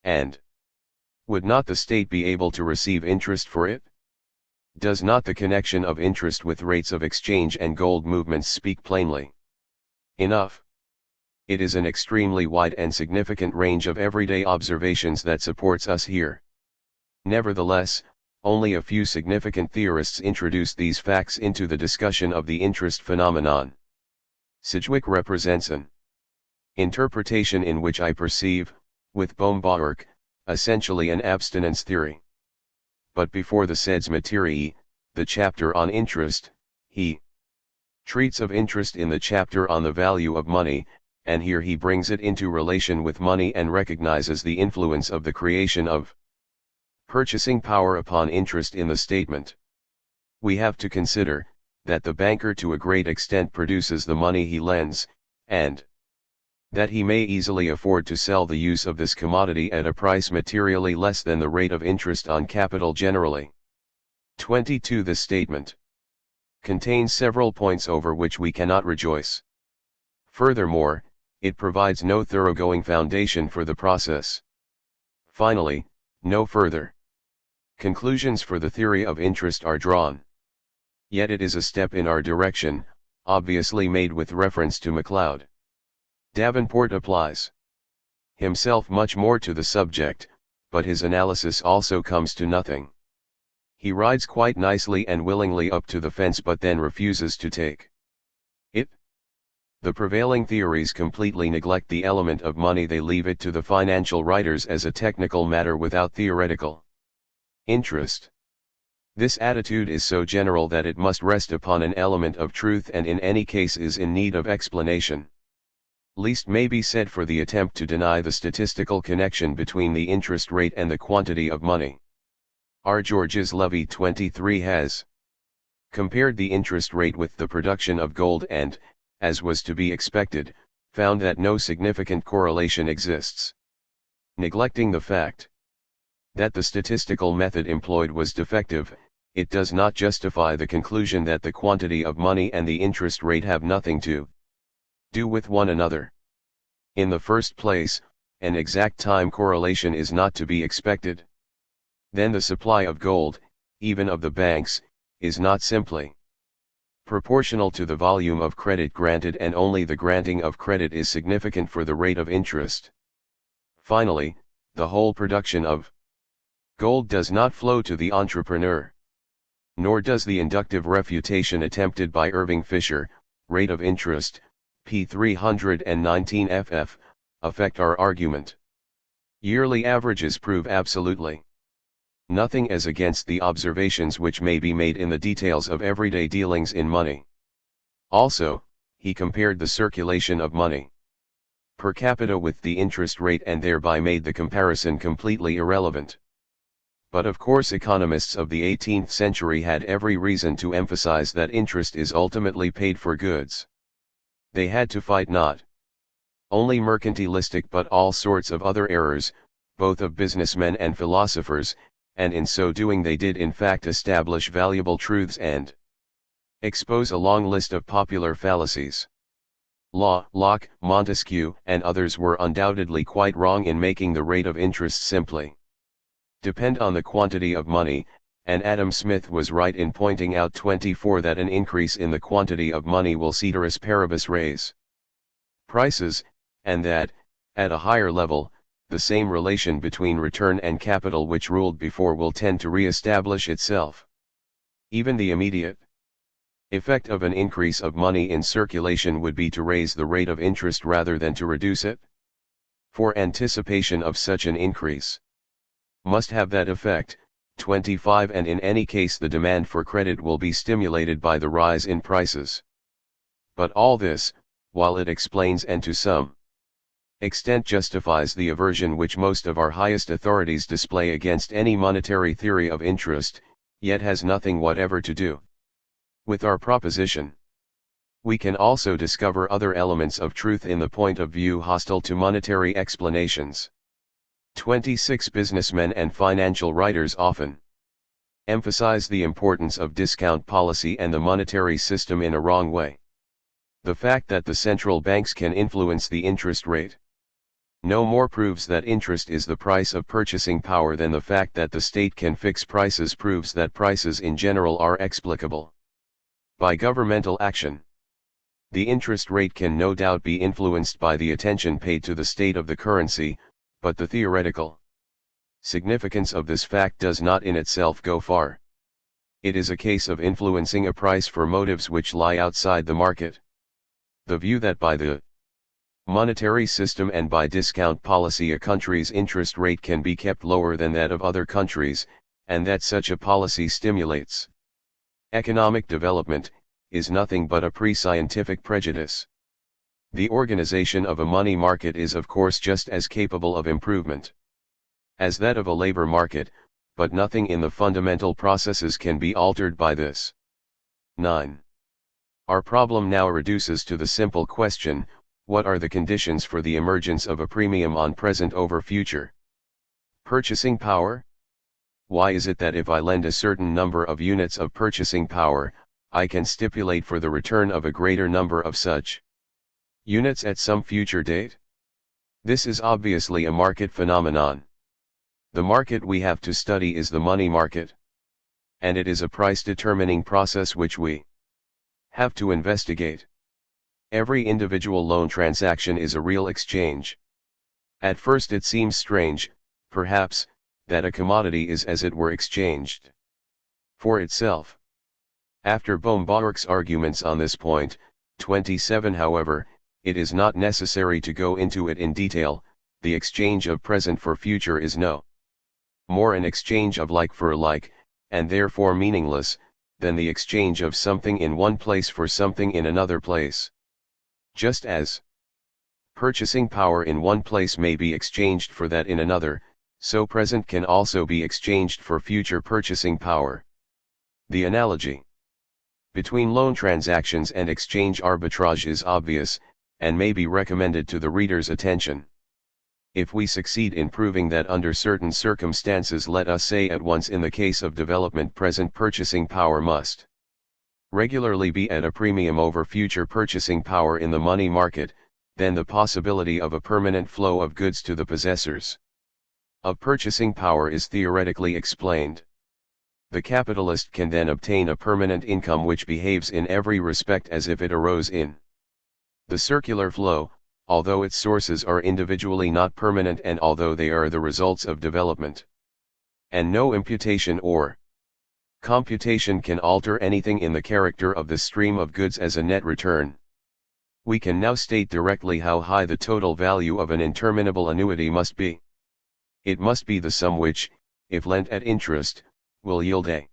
And would not the state be able to receive interest for it? Does not the connection of interest with rates of exchange and gold movements speak plainly enough? It is an extremely wide and significant range of everyday observations that supports us here. Nevertheless, only a few significant theorists introduce these facts into the discussion of the interest phenomenon. Sidgwick represents an interpretation in which I perceive, with Bohm-Bawerk, essentially an abstinence theory. But before the Seds Materiae, the chapter on interest, he treats of interest in the chapter on the value of money, and here he brings it into relation with money and recognizes the influence of the creation of purchasing power upon interest in the statement. We have to consider that the banker to a great extent produces the money he lends, and that he may easily afford to sell the use of this commodity at a price materially less than the rate of interest on capital generally. 22. The statement contains several points over which we cannot rejoice. Furthermore, it provides no thoroughgoing foundation for the process. Finally, no further conclusions for the theory of interest are drawn. Yet it is a step in our direction, obviously made with reference to MacLeod. Davenport applies himself much more to the subject, but his analysis also comes to nothing. He rides quite nicely and willingly up to the fence but then refuses to take it. The prevailing theories completely neglect the element of money. They leave it to the financial writers as a technical matter without theoretical interest. This attitude is so general that it must rest upon an element of truth and in any case is in need of explanation. Least may be said for the attempt to deny the statistical connection between the interest rate and the quantity of money. R. George's Levy 23 has compared the interest rate with the production of gold and, as was to be expected, found that no significant correlation exists. Neglecting the fact that the statistical method employed was defective, it does not justify the conclusion that the quantity of money and the interest rate have nothing to do with one another. In the first place, an exact time correlation is not to be expected. Then the supply of gold, even of the banks, is not simply proportional to the volume of credit granted, and only the granting of credit is significant for the rate of interest. Finally, the whole production of gold does not flow to the entrepreneur. Nor does the inductive refutation attempted by Irving Fisher, rate of interest, p. 319 ff, affect our argument. Yearly averages prove absolutely nothing as against the observations which may be made in the details of everyday dealings in money. Also, he compared the circulation of money per capita with the interest rate and thereby made the comparison completely irrelevant. But of course economists of the 18th century had every reason to emphasize that interest is ultimately paid for goods. They had to fight not only mercantilistic but all sorts of other errors, both of businessmen and philosophers, and in so doing they did in fact establish valuable truths and expose a long list of popular fallacies. Law, Locke, Montesquieu, and others were undoubtedly quite wrong in making the rate of interest simply depend on the quantity of money, and Adam Smith was right in pointing out 24 that an increase in the quantity of money will ceteris paribus raise prices, and that, at a higher level, the same relation between return and capital which ruled before will tend to re-establish itself. Even the immediate effect of an increase of money in circulation would be to raise the rate of interest rather than to reduce it. For anticipation of such an increase must have that effect, 25, and in any case the demand for credit will be stimulated by the rise in prices. But all this, while it explains and to some extent justifies the aversion which most of our highest authorities display against any monetary theory of interest, yet has nothing whatever to do with our proposition. We can also discover other elements of truth in the point of view hostile to monetary explanations. 26 Businessmen and financial writers often emphasize the importance of discount policy and the monetary system in a wrong way. The fact that the central banks can influence the interest rate no more proves that interest is the price of purchasing power than the fact that the state can fix prices proves that prices in general are explicable by governmental action. The interest rate can no doubt be influenced by the attention paid to the state of the currency, but the theoretical significance of this fact does not in itself go far. It is a case of influencing a price for motives which lie outside the market. The view that by the monetary system and by discount policy a country's interest rate can be kept lower than that of other countries, and that such a policy stimulates economic development, is nothing but a pre-scientific prejudice. The organization of a money market is of course just as capable of improvement as that of a labor market, but nothing in the fundamental processes can be altered by this. 9. Our problem now reduces to the simple question, what are the conditions for the emergence of a premium on present over future purchasing power? Why is it that if I lend a certain number of units of purchasing power, I can stipulate for the return of a greater number of such units at some future date? This is obviously a market phenomenon. The market we have to study is the money market. And it is a price-determining process which we have to investigate. Every individual loan transaction is a real exchange. At first it seems strange, perhaps, that a commodity is as it were exchanged for itself. After Bohm-Bawerk's arguments on this point, 27 however, it is not necessary to go into it in detail. The exchange of present for future is no more an exchange of like for like, and therefore meaningless, than the exchange of something in one place for something in another place. Just as purchasing power in one place may be exchanged for that in another, so present can also be exchanged for future purchasing power. The analogy between loan transactions and exchange arbitrage is obvious, and may be recommended to the reader's attention. If we succeed in proving that under certain circumstances, let us say at once in the case of development, present purchasing power must regularly be at a premium over future purchasing power in the money market, then the possibility of a permanent flow of goods to the possessors of purchasing power is theoretically explained. The capitalist can then obtain a permanent income which behaves in every respect as if it arose in the circular flow, although its sources are individually not permanent and although they are the results of development. And no imputation or computation can alter anything in the character of the stream of goods as a net return. We can now state directly how high the total value of an interminable annuity must be. It must be the sum which, if lent at interest, will yield a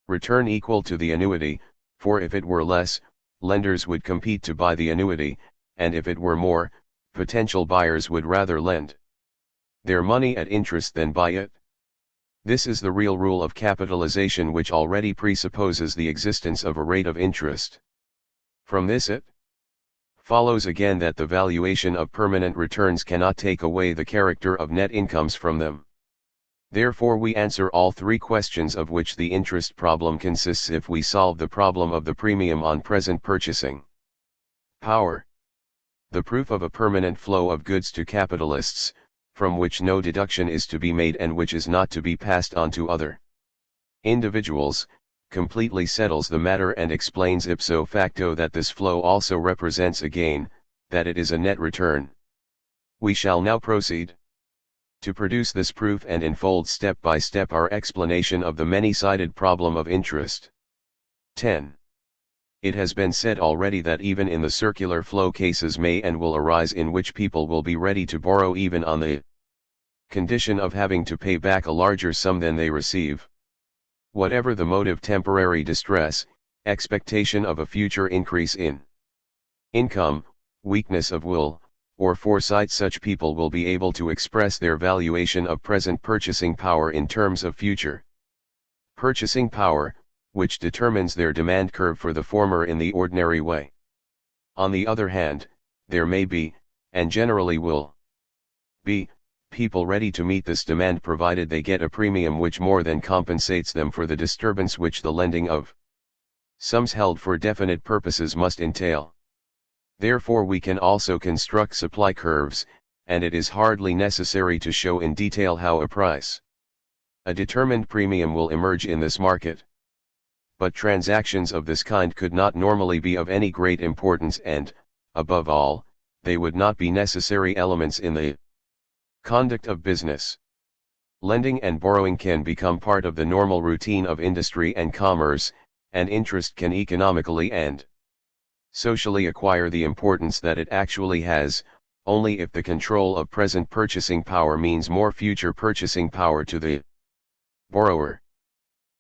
return equal to the annuity, for if it were less, lenders would compete to buy the annuity, and if it were more, potential buyers would rather lend their money at interest than buy it. This is the real rule of capitalization, which already presupposes the existence of a rate of interest. From this it follows again that the valuation of permanent returns cannot take away the character of net incomes from them. Therefore we answer all three questions of which the interest problem consists if we solve the problem of the premium on present purchasing power. The proof of a permanent flow of goods to capitalists, from which no deduction is to be made and which is not to be passed on to other individuals, completely settles the matter and explains ipso facto that this flow also represents a gain, that it is a net return. We shall now proceed to produce this proof and unfold step by step our explanation of the many-sided problem of interest. 10. It has been said already that even in the circular flow cases may and will arise in which people will be ready to borrow even on the condition of having to pay back a larger sum than they receive. Whatever the motive, temporary distress, expectation of a future increase in income, weakness of will, or foresight, such people will be able to express their valuation of present purchasing power in terms of future purchasing power, which determines their demand curve for the former in the ordinary way. On the other hand, there may be, and generally will be, people ready to meet this demand provided they get a premium which more than compensates them for the disturbance which the lending of sums held for definite purposes must entail. Therefore we can also construct supply curves, and it is hardly necessary to show in detail how a determined premium will emerge in this market. But transactions of this kind could not normally be of any great importance and, above all, they would not be necessary elements in the conduct of business. Lending and borrowing can become part of the normal routine of industry and commerce, and interest can economically and socially acquire the importance that it actually has, only if the control of present purchasing power means more future purchasing power to the borrower.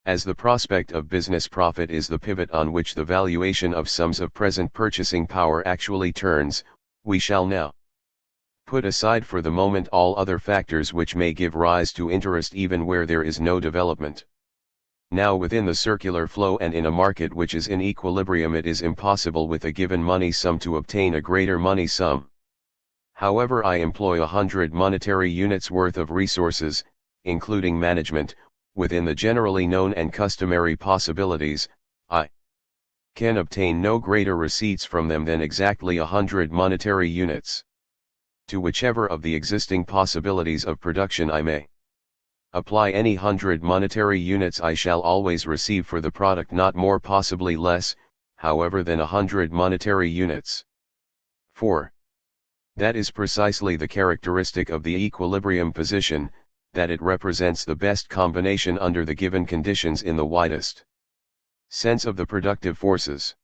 As the prospect of business profit is the pivot on which the valuation of sums of present purchasing power actually turns, we shall now put aside for the moment all other factors which may give rise to interest even where there is no development. Now within the circular flow and in a market which is in equilibrium, it is impossible with a given money sum to obtain a greater money sum. However I employ 100 monetary units worth of resources, including management, within the generally known and customary possibilities, I can obtain no greater receipts from them than exactly 100 monetary units. To whichever of the existing possibilities of production I may apply any 100 monetary units, I shall always receive for the product not more, possibly less, however, than 100 monetary units. 4. That is precisely the characteristic of the equilibrium position, that it represents the best combination under the given conditions in the widest sense of the productive forces.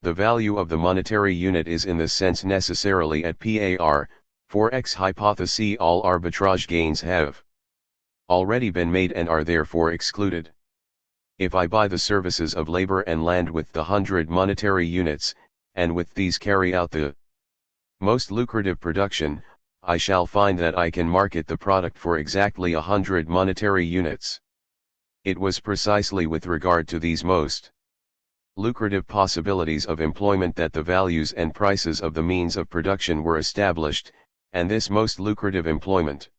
The value of the monetary unit is in this sense necessarily at par, for x hypothesis all arbitrage gains have already been made and are therefore excluded. If I buy the services of labor and land with the 100 monetary units, and with these carry out the most lucrative production, I shall find that I can market the product for exactly 100 monetary units. It was precisely with regard to these most lucrative possibilities of employment that the values and prices of the means of production were established, and this most lucrative employment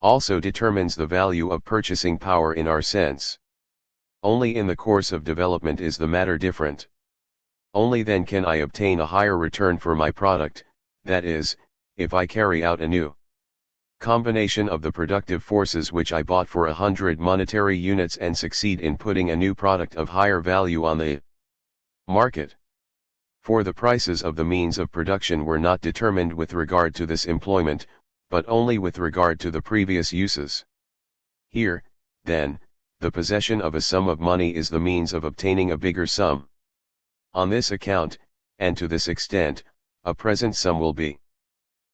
also determines the value of purchasing power in our sense. Only in the course of development is the matter different. Only then can I obtain a higher return for my product, that is, if I carry out a new combination of the productive forces which I bought for 100 monetary units and succeed in putting a new product of higher value on the market. For the prices of the means of production were not determined with regard to this employment, but only with regard to the previous uses. Here, then, the possession of a sum of money is the means of obtaining a bigger sum. On this account, and to this extent, a present sum will be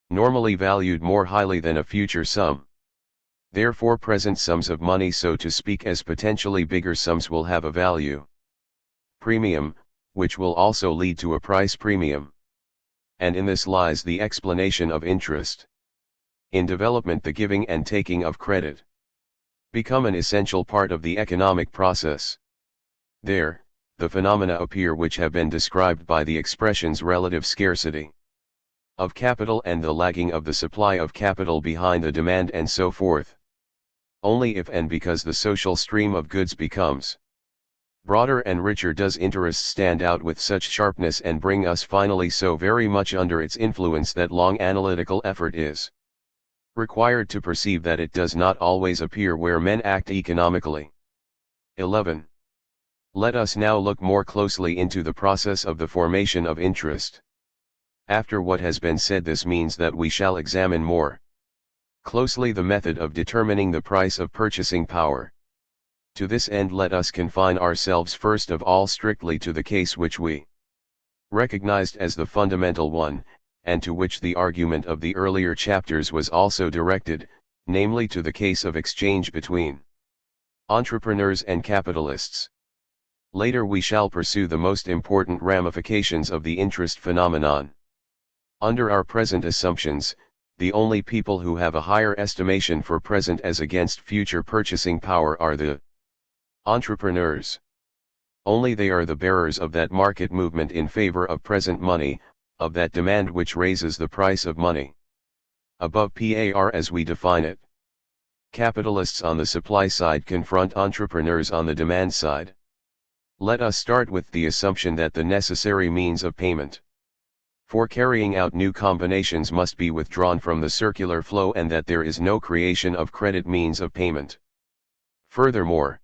normally valued more highly than a future sum. Therefore present sums of money, so to speak, as potentially bigger sums will have a value premium, which will also lead to a price premium. And in this lies the explanation of interest. In development, the giving and taking of credit become an essential part of the economic process. There, the phenomena appear which have been described by the expressions relative scarcity of capital and the lagging of the supply of capital behind the demand and so forth. Only if and because the social stream of goods becomes broader and richer does interest stand out with such sharpness and bring us finally so very much under its influence that long analytical effort is required to perceive that it does not always appear where men act economically. 11. Let us now look more closely into the process of the formation of interest. After what has been said, this means that we shall examine more closely the method of determining the price of purchasing power. To this end, let us confine ourselves first of all strictly to the case which we recognized as the fundamental one, and to which the argument of the earlier chapters was also directed, namely to the case of exchange between entrepreneurs and capitalists. Later we shall pursue the most important ramifications of the interest phenomenon. Under our present assumptions, the only people who have a higher estimation for present as against future purchasing power are the entrepreneurs. Only they are the bearers of that market movement in favor of present money, of that demand which raises the price of money above par as we define it. Capitalists on the supply side confront entrepreneurs on the demand side. Let us start with the assumption that the necessary means of payment for carrying out new combinations must be withdrawn from the circular flow, and that there is no creation of credit means of payment. Furthermore,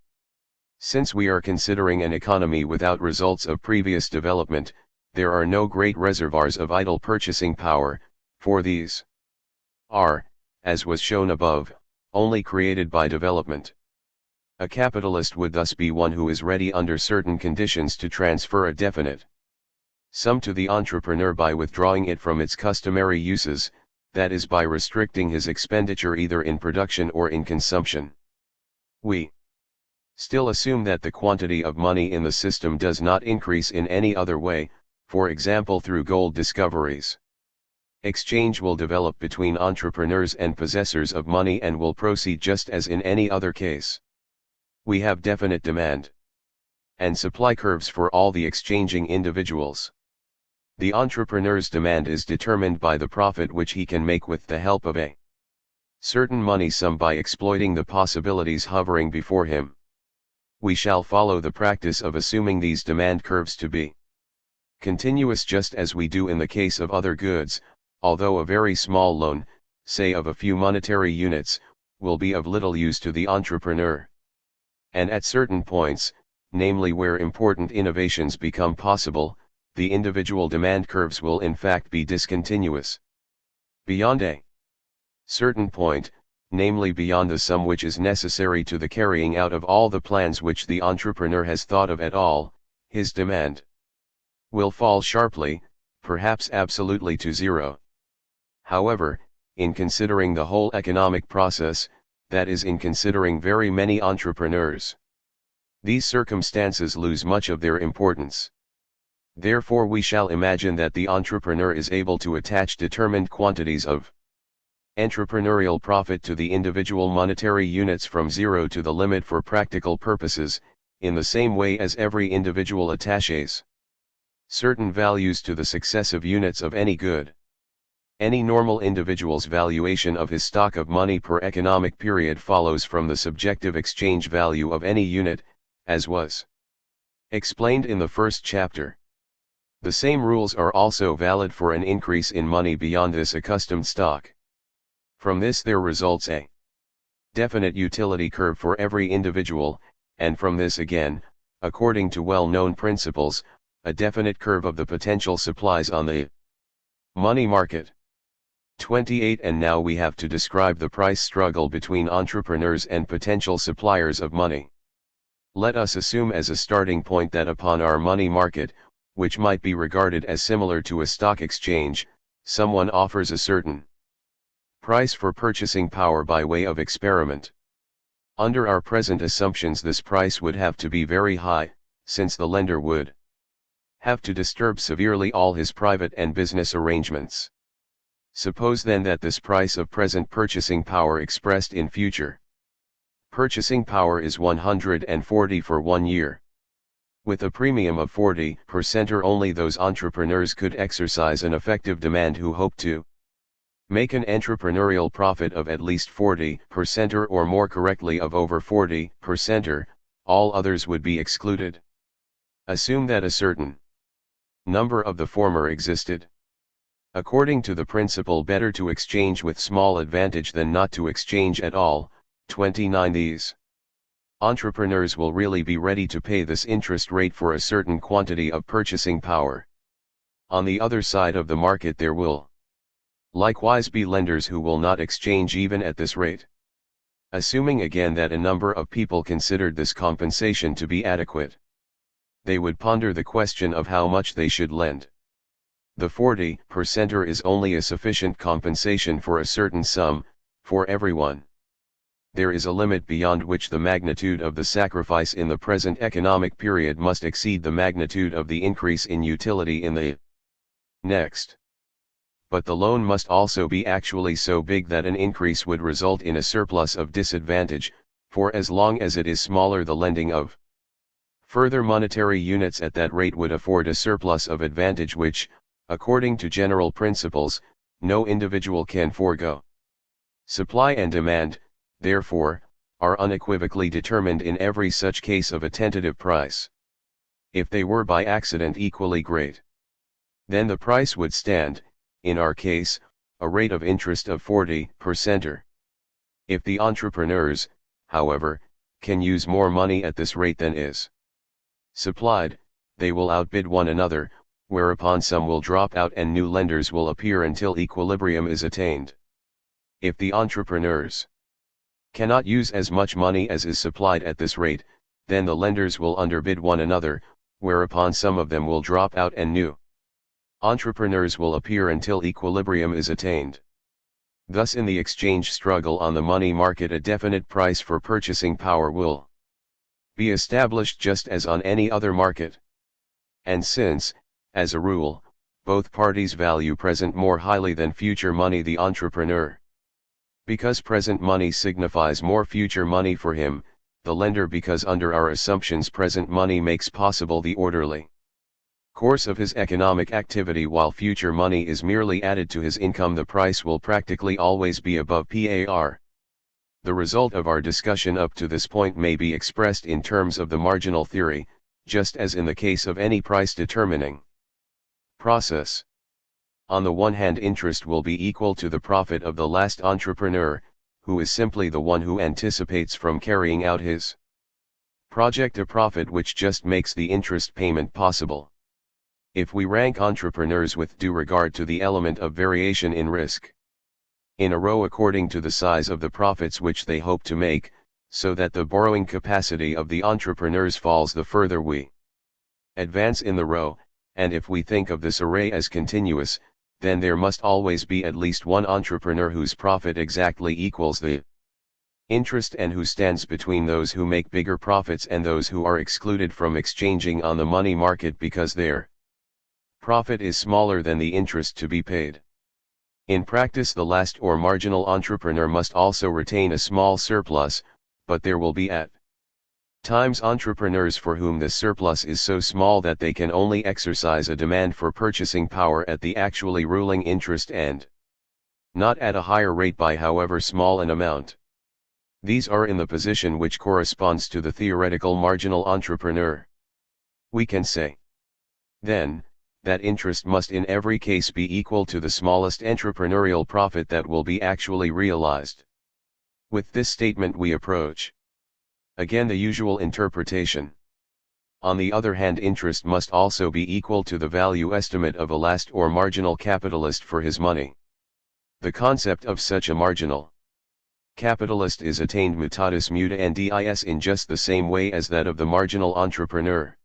since we are considering an economy without results of previous development, there are no great reservoirs of idle purchasing power, for these are, as was shown above, only created by development. A capitalist would thus be one who is ready under certain conditions to transfer a definite sum to the entrepreneur by withdrawing it from its customary uses, that is, by restricting his expenditure either in production or in consumption. We still assume that the quantity of money in the system does not increase in any other way, for example through gold discoveries. Exchange will develop between entrepreneurs and possessors of money and will proceed just as in any other case. We have definite demand and supply curves for all the exchanging individuals. The entrepreneur's demand is determined by the profit which he can make with the help of a certain money sum by exploiting the possibilities hovering before him. We shall follow the practice of assuming these demand curves to be continuous just as we do in the case of other goods, although a very small loan, say of a few monetary units, will be of little use to the entrepreneur. And at certain points, namely where important innovations become possible, the individual demand curves will in fact be discontinuous. Beyond a certain point, namely beyond the sum which is necessary to the carrying out of all the plans which the entrepreneur has thought of at all, his demand will fall sharply, perhaps absolutely to zero. However, in considering the whole economic process, that is in considering very many entrepreneurs, these circumstances lose much of their importance. Therefore we shall imagine that the entrepreneur is able to attach determined quantities of entrepreneurial profit to the individual monetary units from zero to the limit for practical purposes, in the same way as every individual attaches certain values to the successive units of any good. Any normal individual's valuation of his stock of money per economic period follows from the subjective exchange value of any unit, as was explained in the first chapter. The same rules are also valid for an increase in money beyond this accustomed stock. From this there results a definite utility curve for every individual, and from this again, according to well-known principles, a definite curve of the potential supplies on the money market. 28. And now we have to describe the price struggle between entrepreneurs and potential suppliers of money. Let us assume as a starting point that upon our money market, which might be regarded as similar to a stock exchange, someone offers a certain price for purchasing power by way of experiment. Under our present assumptions this price would have to be very high, since the lender would have to disturb severely all his private and business arrangements. Suppose then that this price of present purchasing power expressed in future purchasing power is 140 for 1 year. With a premium of 40% or only those entrepreneurs could exercise an effective demand who hope to make an entrepreneurial profit of at least 40% or more correctly of over 40%, or all others would be excluded. Assume that a certain number of the former existed. According to the principle better to exchange with small advantage than not to exchange at all, 29 these entrepreneurs will really be ready to pay this interest rate for a certain quantity of purchasing power. On the other side of the market there will likewise be lenders who will not exchange even at this rate. Assuming again that a number of people considered this compensation to be adequate, they would ponder the question of how much they should lend. The 40%er is only a sufficient compensation for a certain sum, for everyone. There is a limit beyond which the magnitude of the sacrifice in the present economic period must exceed the magnitude of the increase in utility in the next. But the loan must also be actually so big that an increase would result in a surplus of disadvantage, for as long as it is smaller the lending of further monetary units at that rate would afford a surplus of advantage which, according to general principles, no individual can forego. Supply and demand, therefore, are unequivocally determined in every such case of a tentative price. If they were by accident equally great, then the price would stand, in our case, a rate of interest of 40%er. If the entrepreneurs, however, can use more money at this rate than is supplied, they will outbid one another, whereupon some will drop out and new lenders will appear until equilibrium is attained. If the entrepreneurs cannot use as much money as is supplied at this rate, then the lenders will underbid one another, whereupon some of them will drop out and new entrepreneurs will appear until equilibrium is attained. Thus in the exchange struggle on the money market a definite price for purchasing power will be established just as on any other market. And since, as a rule, both parties value present more highly than future money the entrepreneur, because present money signifies more future money for him, the lender because under our assumptions present money makes possible the orderly course of his economic activity while future money is merely added to his income, the price will practically always be above par. The result of our discussion up to this point may be expressed in terms of the marginal theory, just as in the case of any price determining process. On the one hand, interest will be equal to the profit of the last entrepreneur, who is simply the one who anticipates from carrying out his project a profit which just makes the interest payment possible. If we rank entrepreneurs with due regard to the element of variation in risk in a row according to the size of the profits which they hope to make, so that the borrowing capacity of the entrepreneurs falls the further we advance in the row, and if we think of this array as continuous, then there must always be at least one entrepreneur whose profit exactly equals the interest and who stands between those who make bigger profits and those who are excluded from exchanging on the money market because their profit is smaller than the interest to be paid. In practice, the last or marginal entrepreneur must also retain a small surplus, but there will be at times entrepreneurs for whom this surplus is so small that they can only exercise a demand for purchasing power at the actually ruling interest and not at a higher rate by however small an amount. These are in the position which corresponds to the theoretical marginal entrepreneur. We can say, then, that interest must in every case be equal to the smallest entrepreneurial profit that will be actually realized. With this statement we approach again the usual interpretation. On the other hand, interest must also be equal to the value estimate of a last or marginal capitalist for his money. The concept of such a marginal capitalist is attained mutatis mutandis in just the same way as that of the marginal entrepreneur.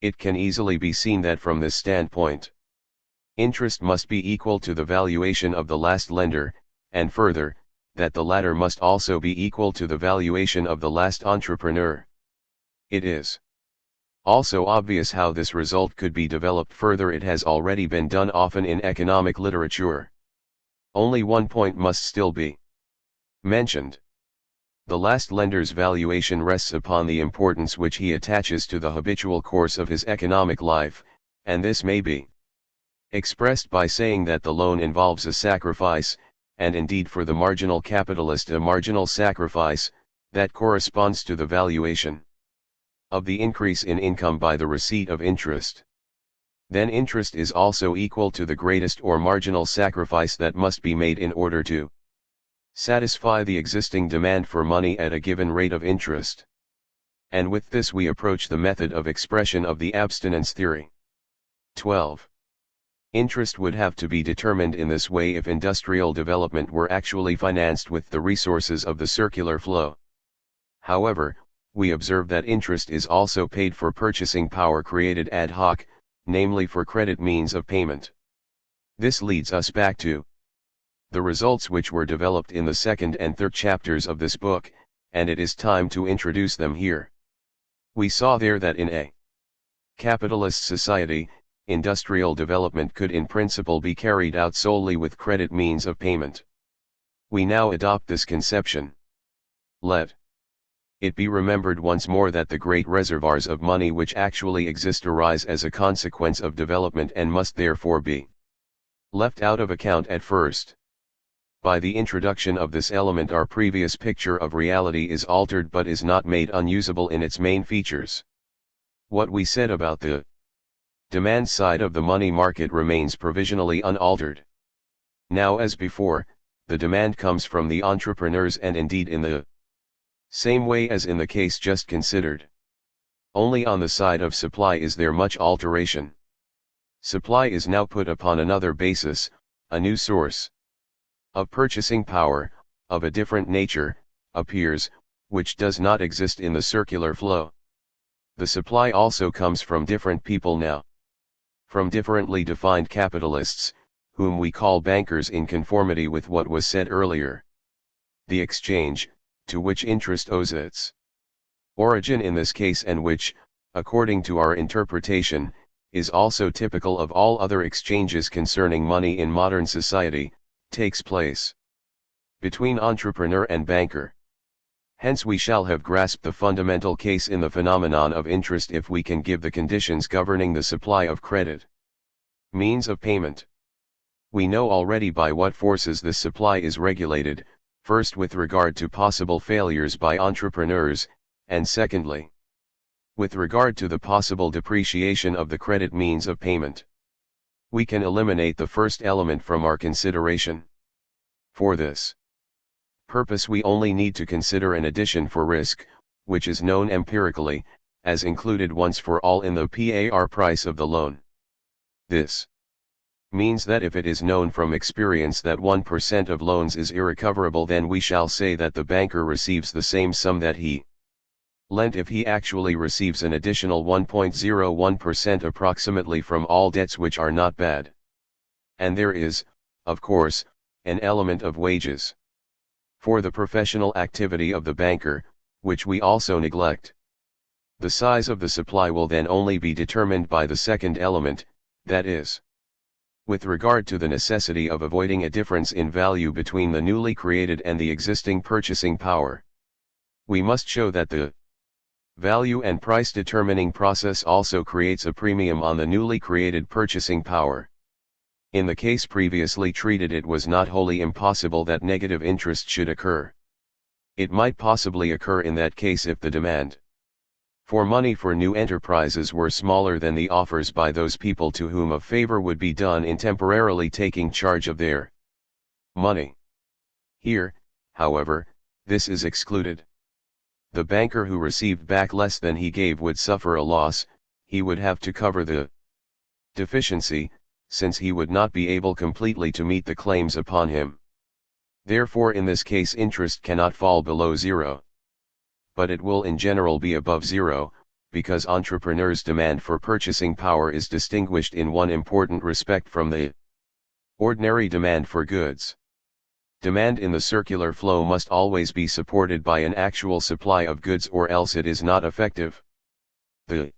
It can easily be seen that from this standpoint, interest must be equal to the valuation of the last lender, and further, that the latter must also be equal to the valuation of the last entrepreneur. It is also obvious how this result could be developed further. It has already been done often in economic literature. Only one point must still be mentioned. The last lender's valuation rests upon the importance which he attaches to the habitual course of his economic life, and this may be expressed by saying that the loan involves a sacrifice, and indeed for the marginal capitalist a marginal sacrifice, that corresponds to the valuation of the increase in income by the receipt of interest. Then interest is also equal to the greatest or marginal sacrifice that must be made in order to satisfy the existing demand for money at a given rate of interest. And with this we approach the method of expression of the abstinence theory. 12. Interest would have to be determined in this way if industrial development were actually financed with the resources of the circular flow. However, we observe that interest is also paid for purchasing power created ad hoc, namely for credit means of payment. This leads us back to the results which were developed in the second and third chapters of this book, and it is time to introduce them here. We saw there that in a capitalist society, industrial development could in principle be carried out solely with credit means of payment. We now adopt this conception. Let it be remembered once more that the great reservoirs of money which actually exist arise as a consequence of development and must therefore be left out of account at first. By the introduction of this element our previous picture of reality is altered but is not made unusable in its main features. What we said about the demand side of the money market remains provisionally unaltered. Now as before, the demand comes from the entrepreneurs and indeed in the same way as in the case just considered. Only on the side of supply is there much alteration. Supply is now put upon another basis, a new source of purchasing power, of a different nature, appears, which does not exist in the circular flow. The supply also comes from different people now. From differently defined capitalists, whom we call bankers in conformity with what was said earlier. The exchange, to which interest owes its origin in this case and which, according to our interpretation, is also typical of all other exchanges concerning money in modern society, takes place between entrepreneur and banker. Hence we shall have grasped the fundamental case in the phenomenon of interest if we can give the conditions governing the supply of credit means of payment. We know already by what forces this supply is regulated, first with regard to possible failures by entrepreneurs, and secondly, with regard to the possible depreciation of the credit means of payment. We can eliminate the first element from our consideration. For this purpose we only need to consider an addition for risk, which is known empirically, as included once for all in the par price of the loan. This means that if it is known from experience that 1% of loans is irrecoverable, then we shall say that the banker receives the same sum that he lent if he actually receives an additional 1.01% approximately from all debts which are not bad. And there is, of course, an element of wages for the professional activity of the banker, which we also neglect. The size of the supply will then only be determined by the second element, that is, with regard to the necessity of avoiding a difference in value between the newly created and the existing purchasing power. We must show that the value and price determining process also creates a premium on the newly created purchasing power. In the case previously treated, it was not wholly impossible that negative interest should occur. It might possibly occur in that case if the demand for money for new enterprises were smaller than the offers by those people to whom a favor would be done in temporarily taking charge of their money. Here, however, this is excluded. The banker who received back less than he gave would suffer a loss, he would have to cover the deficiency, since he would not be able completely to meet the claims upon him. Therefore in this case interest cannot fall below zero. But it will in general be above zero, because entrepreneurs' demand for purchasing power is distinguished in one important respect from the ordinary demand for goods. Demand in the circular flow must always be supported by an actual supply of goods, or else it is not effective. The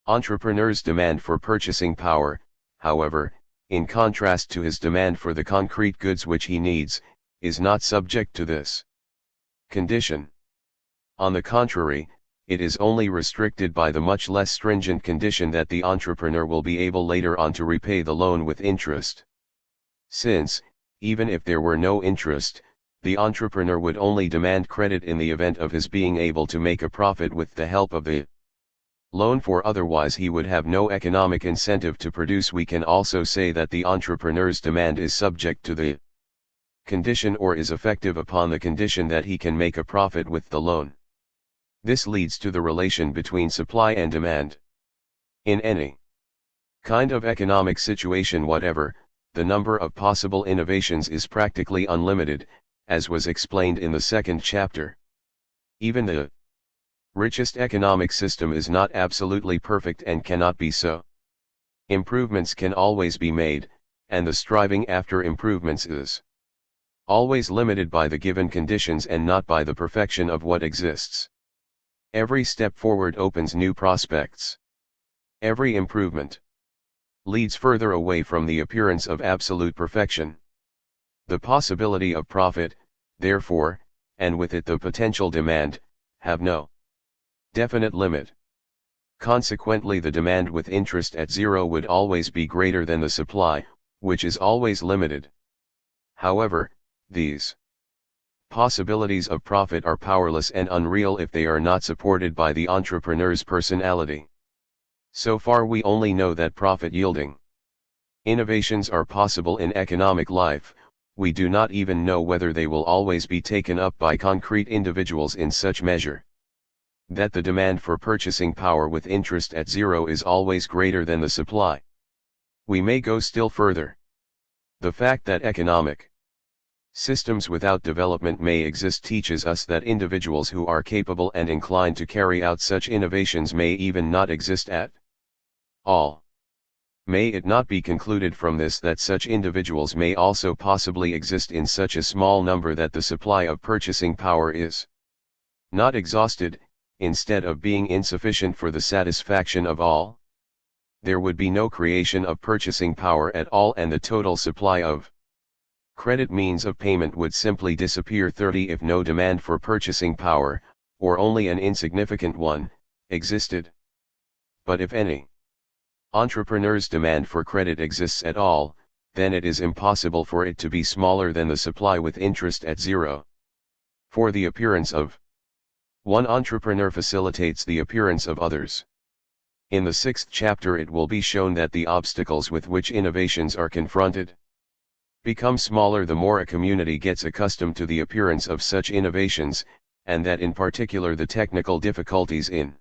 entrepreneur's demand for purchasing power, however, in contrast to his demand for the concrete goods which he needs, is not subject to this condition. On the contrary, it is only restricted by the much less stringent condition that the entrepreneur will be able later on to repay the loan with interest. Since, even if there were no interest, the entrepreneur would only demand credit in the event of his being able to make a profit with the help of the loan, for otherwise he would have no economic incentive to produce. We can also say that the entrepreneur's demand is subject to the condition, or is effective upon the condition, that he can make a profit with the loan. This leads to the relation between supply and demand. In any kind of economic situation whatever, the number of possible innovations is practically unlimited, as was explained in the second chapter. Even the richest economic system is not absolutely perfect and cannot be so. Improvements can always be made, and the striving after improvements is always limited by the given conditions and not by the perfection of what exists. Every step forward opens new prospects. Every improvement leads further away from the appearance of absolute perfection. The possibility of profit, therefore, and with it the potential demand, have no definite limit. Consequently, the demand with interest at zero would always be greater than the supply, which is always limited. However, these possibilities of profit are powerless and unreal if they are not supported by the entrepreneur's personality. So far we only know that profit-yielding innovations are possible in economic life. We do not even know whether they will always be taken up by concrete individuals in such measure that the demand for purchasing power with interest at zero is always greater than the supply. We may go still further. The fact that economic systems without development may exist teaches us that individuals who are capable and inclined to carry out such innovations may even not exist at all. May it not be concluded from this that such individuals may also possibly exist in such a small number that the supply of purchasing power is not exhausted, instead of being insufficient for the satisfaction of all? There would be no creation of purchasing power at all, and the total supply of credit means of payment would simply disappear. 30 If no demand for purchasing power, or only an insignificant one, existed. But if any entrepreneur's demand for credit exists at all, then it is impossible for it to be smaller than the supply with interest at zero. For the appearance of one entrepreneur facilitates the appearance of others. In the 6th chapter it will be shown that the obstacles with which innovations are confronted become smaller the more a community gets accustomed to the appearance of such innovations, and that in particular the technical difficulties in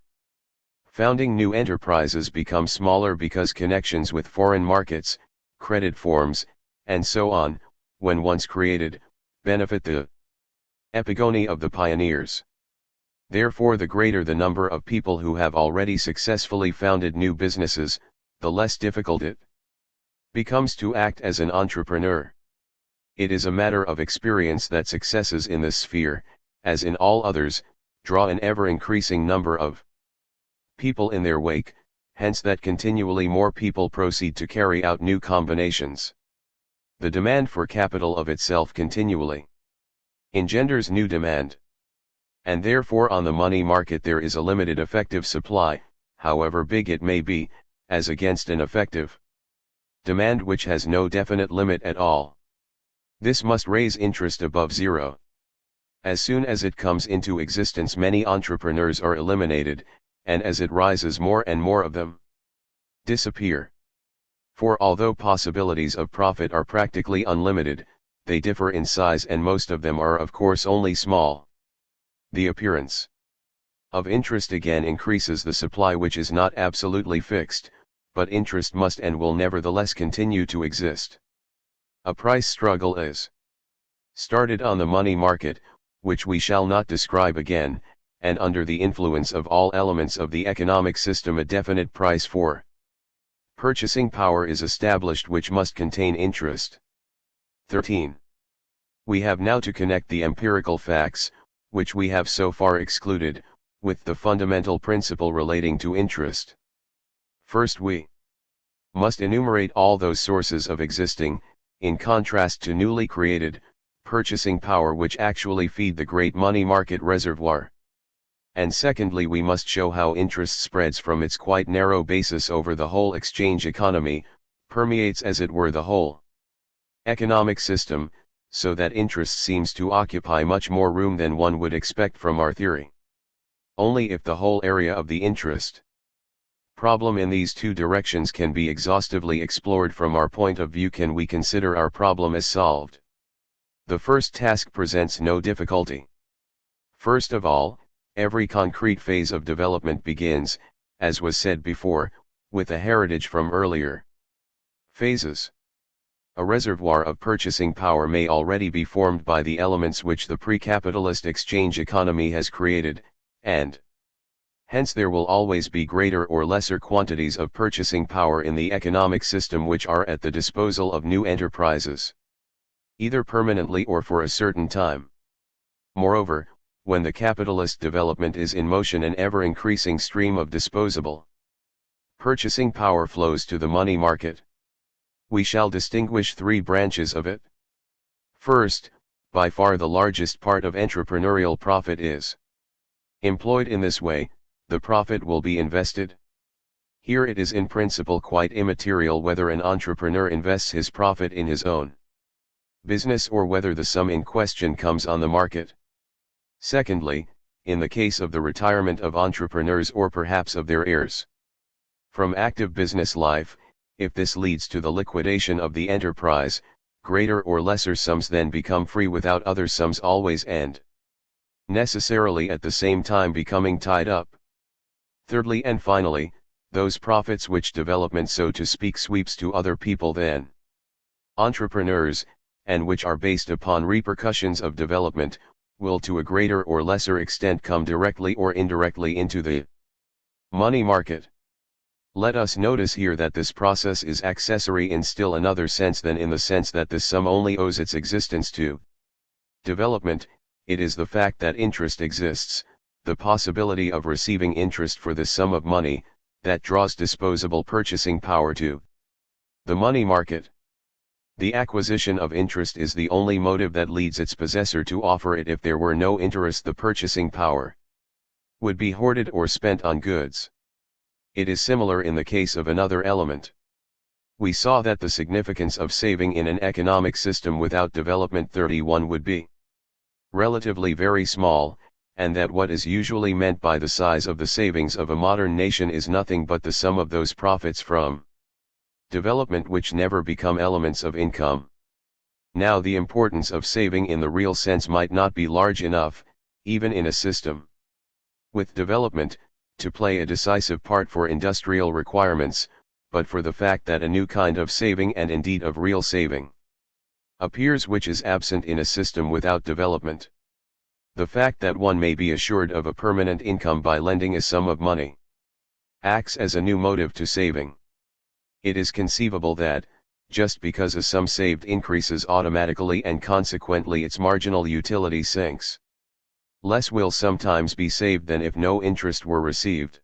founding new enterprises become smaller because connections with foreign markets, credit forms, and so on, when once created, benefit the epigony of the pioneers. Therefore, the greater the number of people who have already successfully founded new businesses, the less difficult it becomes to act as an entrepreneur. It is a matter of experience that successes in this sphere, as in all others, draw an ever-increasing number of people in their wake, hence that continually more people proceed to carry out new combinations. The demand for capital of itself continually engenders new demand. And therefore on the money market there is a limited effective supply, however big it may be, as against an effective demand which has no definite limit at all. This must raise interest above zero. As soon as it comes into existence many entrepreneurs are eliminated, and as it rises more and more of them disappear. For although possibilities of profit are practically unlimited, they differ in size and most of them are of course only small. The appearance of interest again increases the supply which is not absolutely fixed, but interest must and will nevertheless continue to exist. A price struggle is started on the money market, which we shall not describe again, and under the influence of all elements of the economic system a definite price for purchasing power is established which must contain interest. 13. We have now to connect the empirical facts, which we have so far excluded, with the fundamental principle relating to interest. First we must enumerate all those sources of existing, in contrast to newly created, purchasing power which actually feed the great money market reservoir. And secondly we must show how interest spreads from its quite narrow basis over the whole exchange economy, permeates as it were the whole economic system, so that interest seems to occupy much more room than one would expect from our theory. Only if the whole area of the interest problem in these two directions can be exhaustively explored from our point of view can we consider our problem as solved. The first task presents no difficulty. First of all, Every concrete phase of development begins, as was said before, with a heritage from earlier phases. A reservoir of purchasing power may already be formed by the elements which the pre-capitalist exchange economy has created, and hence there will always be greater or lesser quantities of purchasing power in the economic system which are at the disposal of new enterprises, either permanently or for a certain time. Moreover, when the capitalist development is in motion, an ever-increasing stream of disposable purchasing power flows to the money market. We shall distinguish three branches of it. First, by far the largest part of entrepreneurial profit is employed in this way. The profit will be invested. Here it is in principle quite immaterial whether an entrepreneur invests his profit in his own business or whether the sum in question comes on the market. Secondly, in the case of the retirement of entrepreneurs or perhaps of their heirs from active business life, if this leads to the liquidation of the enterprise, greater or lesser sums then become free without other sums always and necessarily at the same time becoming tied up. Thirdly and finally, those profits which development so to speak sweeps to other people than entrepreneurs, and which are based upon repercussions of development, will to a greater or lesser extent come directly or indirectly into the money market. Let us notice here that this process is accessory in still another sense than in the sense that this sum only owes its existence to development. It is the fact that interest exists, the possibility of receiving interest for this sum of money, that draws disposable purchasing power to the money market. The acquisition of interest is the only motive that leads its possessor to offer it. If there were no interest, the purchasing power would be hoarded or spent on goods. It is similar in the case of another element. We saw that the significance of saving in an economic system without development 31 would be relatively very small, and that what is usually meant by the size of the savings of a modern nation is nothing but the sum of those profits from development which never become elements of income. Now the importance of saving in the real sense might not be large enough, even in a system with development, to play a decisive part for industrial requirements, but for the fact that a new kind of saving, and indeed of real saving, appears which is absent in a system without development. The fact that one may be assured of a permanent income by lending a sum of money acts as a new motive to saving. It is conceivable that, just because a sum saved increases automatically and consequently its marginal utility sinks, less will sometimes be saved than if no interest were received.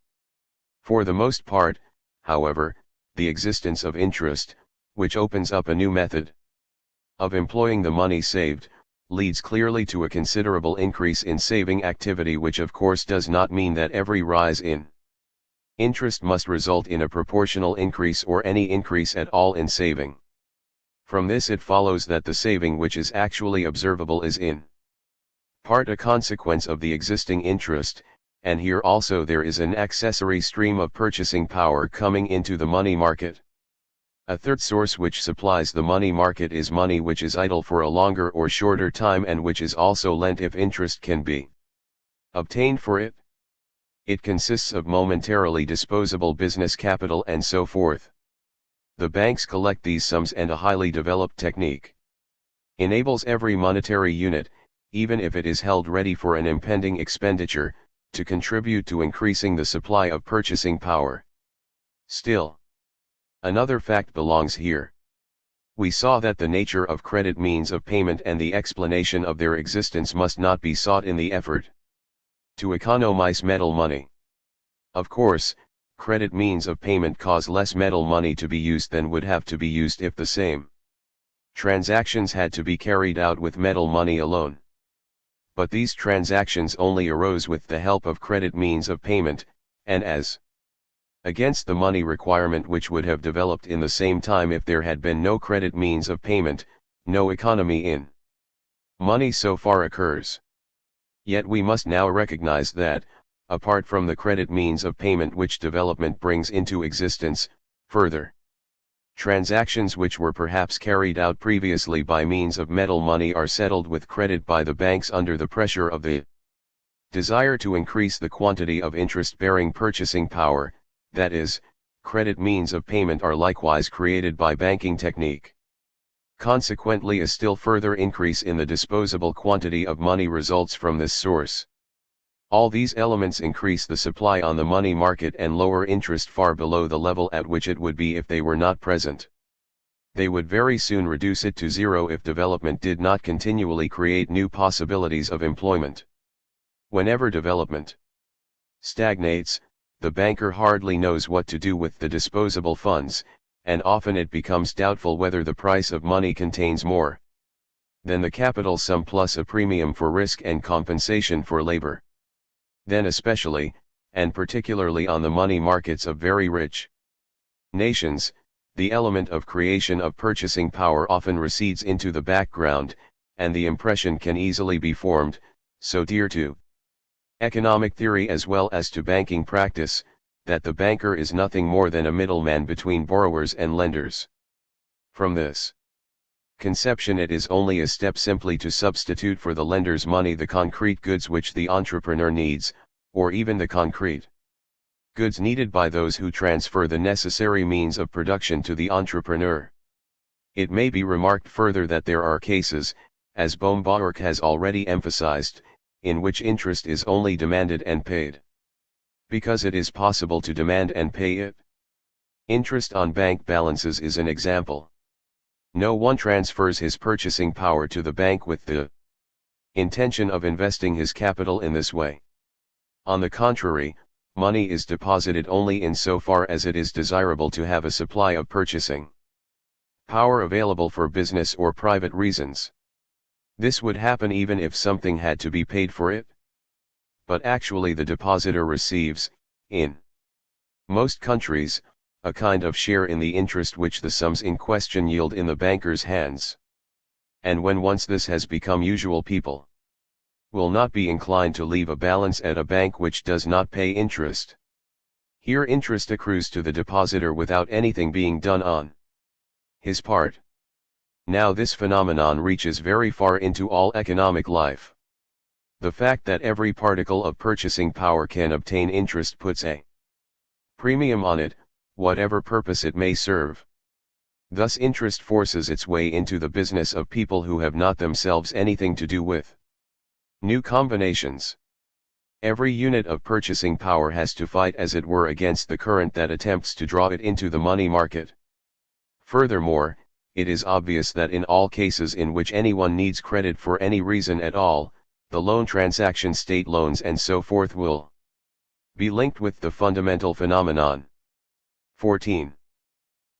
For the most part, however, the existence of interest, which opens up a new method of employing the money saved, leads clearly to a considerable increase in saving activity, which of course does not mean that every rise in interest must result in a proportional increase or any increase at all in saving. From this it follows that the saving which is actually observable is in part a consequence of the existing interest, and here also there is an accessory stream of purchasing power coming into the money market. A third source which supplies the money market is money which is idle for a longer or shorter time and which is also lent if interest can be obtained for it. It consists of momentarily disposable business capital and so forth. The banks collect these sums, and a highly developed technique enables every monetary unit, even if it is held ready for an impending expenditure, to contribute to increasing the supply of purchasing power. Still, another fact belongs here. We saw that the nature of credit means of payment and the explanation of their existence must not be sought in the effort to economize metal money. Of course, credit means of payment cause less metal money to be used than would have to be used if the same transactions had to be carried out with metal money alone. But these transactions only arose with the help of credit means of payment, and as against the money requirement which would have developed in the same time if there had been no credit means of payment, no economy in money so far occurs. Yet we must now recognize that, apart from the credit means of payment which development brings into existence, further transactions which were perhaps carried out previously by means of metal money are settled with credit by the banks under the pressure of the Desire to increase the quantity of interest-bearing purchasing power, that is, credit means of payment, are likewise created by banking technique. Consequently, a still further increase in the disposable quantity of money results from this source. All these elements increase the supply on the money market and lower interest far below the level at which it would be if they were not present. They would very soon reduce it to zero if development did not continually create new possibilities of employment. Whenever development stagnates, the banker hardly knows what to do with the disposable funds, and often it becomes doubtful whether the price of money contains more than the capital sum plus a premium for risk and compensation for labor. Then especially, and particularly on the money markets of very rich nations, the element of creation of purchasing power often recedes into the background, and the impression can easily be formed, so dear to economic theory as well as to banking practice, that the banker is nothing more than a middleman between borrowers and lenders. From this conception, it is only a step simply to substitute for the lender's money the concrete goods which the entrepreneur needs, or even the concrete goods needed by those who transfer the necessary means of production to the entrepreneur. It may be remarked further that there are cases, as Bohm-Bawerk has already emphasized, in which interest is only demanded and paid because it is possible to demand and pay it. Interest on bank balances is an example. No one transfers his purchasing power to the bank with the intention of investing his capital in this way. On the contrary, money is deposited only in so far as it is desirable to have a supply of purchasing power available for business or private reasons. This would happen even if something had to be paid for it. But actually the depositor receives, in most countries, a kind of share in the interest which the sums in question yield in the banker's hands. And when once this has become usual, people will not be inclined to leave a balance at a bank which does not pay interest. Here interest accrues to the depositor without anything being done on his part. Now this phenomenon reaches very far into all economic life. The fact that every particle of purchasing power can obtain interest puts a premium on it, whatever purpose it may serve. Thus interest forces its way into the business of people who have not themselves anything to do with new combinations. Every unit of purchasing power has to fight as it were against the current that attempts to draw it into the money market. Furthermore, it is obvious that in all cases in which anyone needs credit for any reason at all, the loan transaction, state loans and so forth, will be linked with the fundamental phenomenon. 14.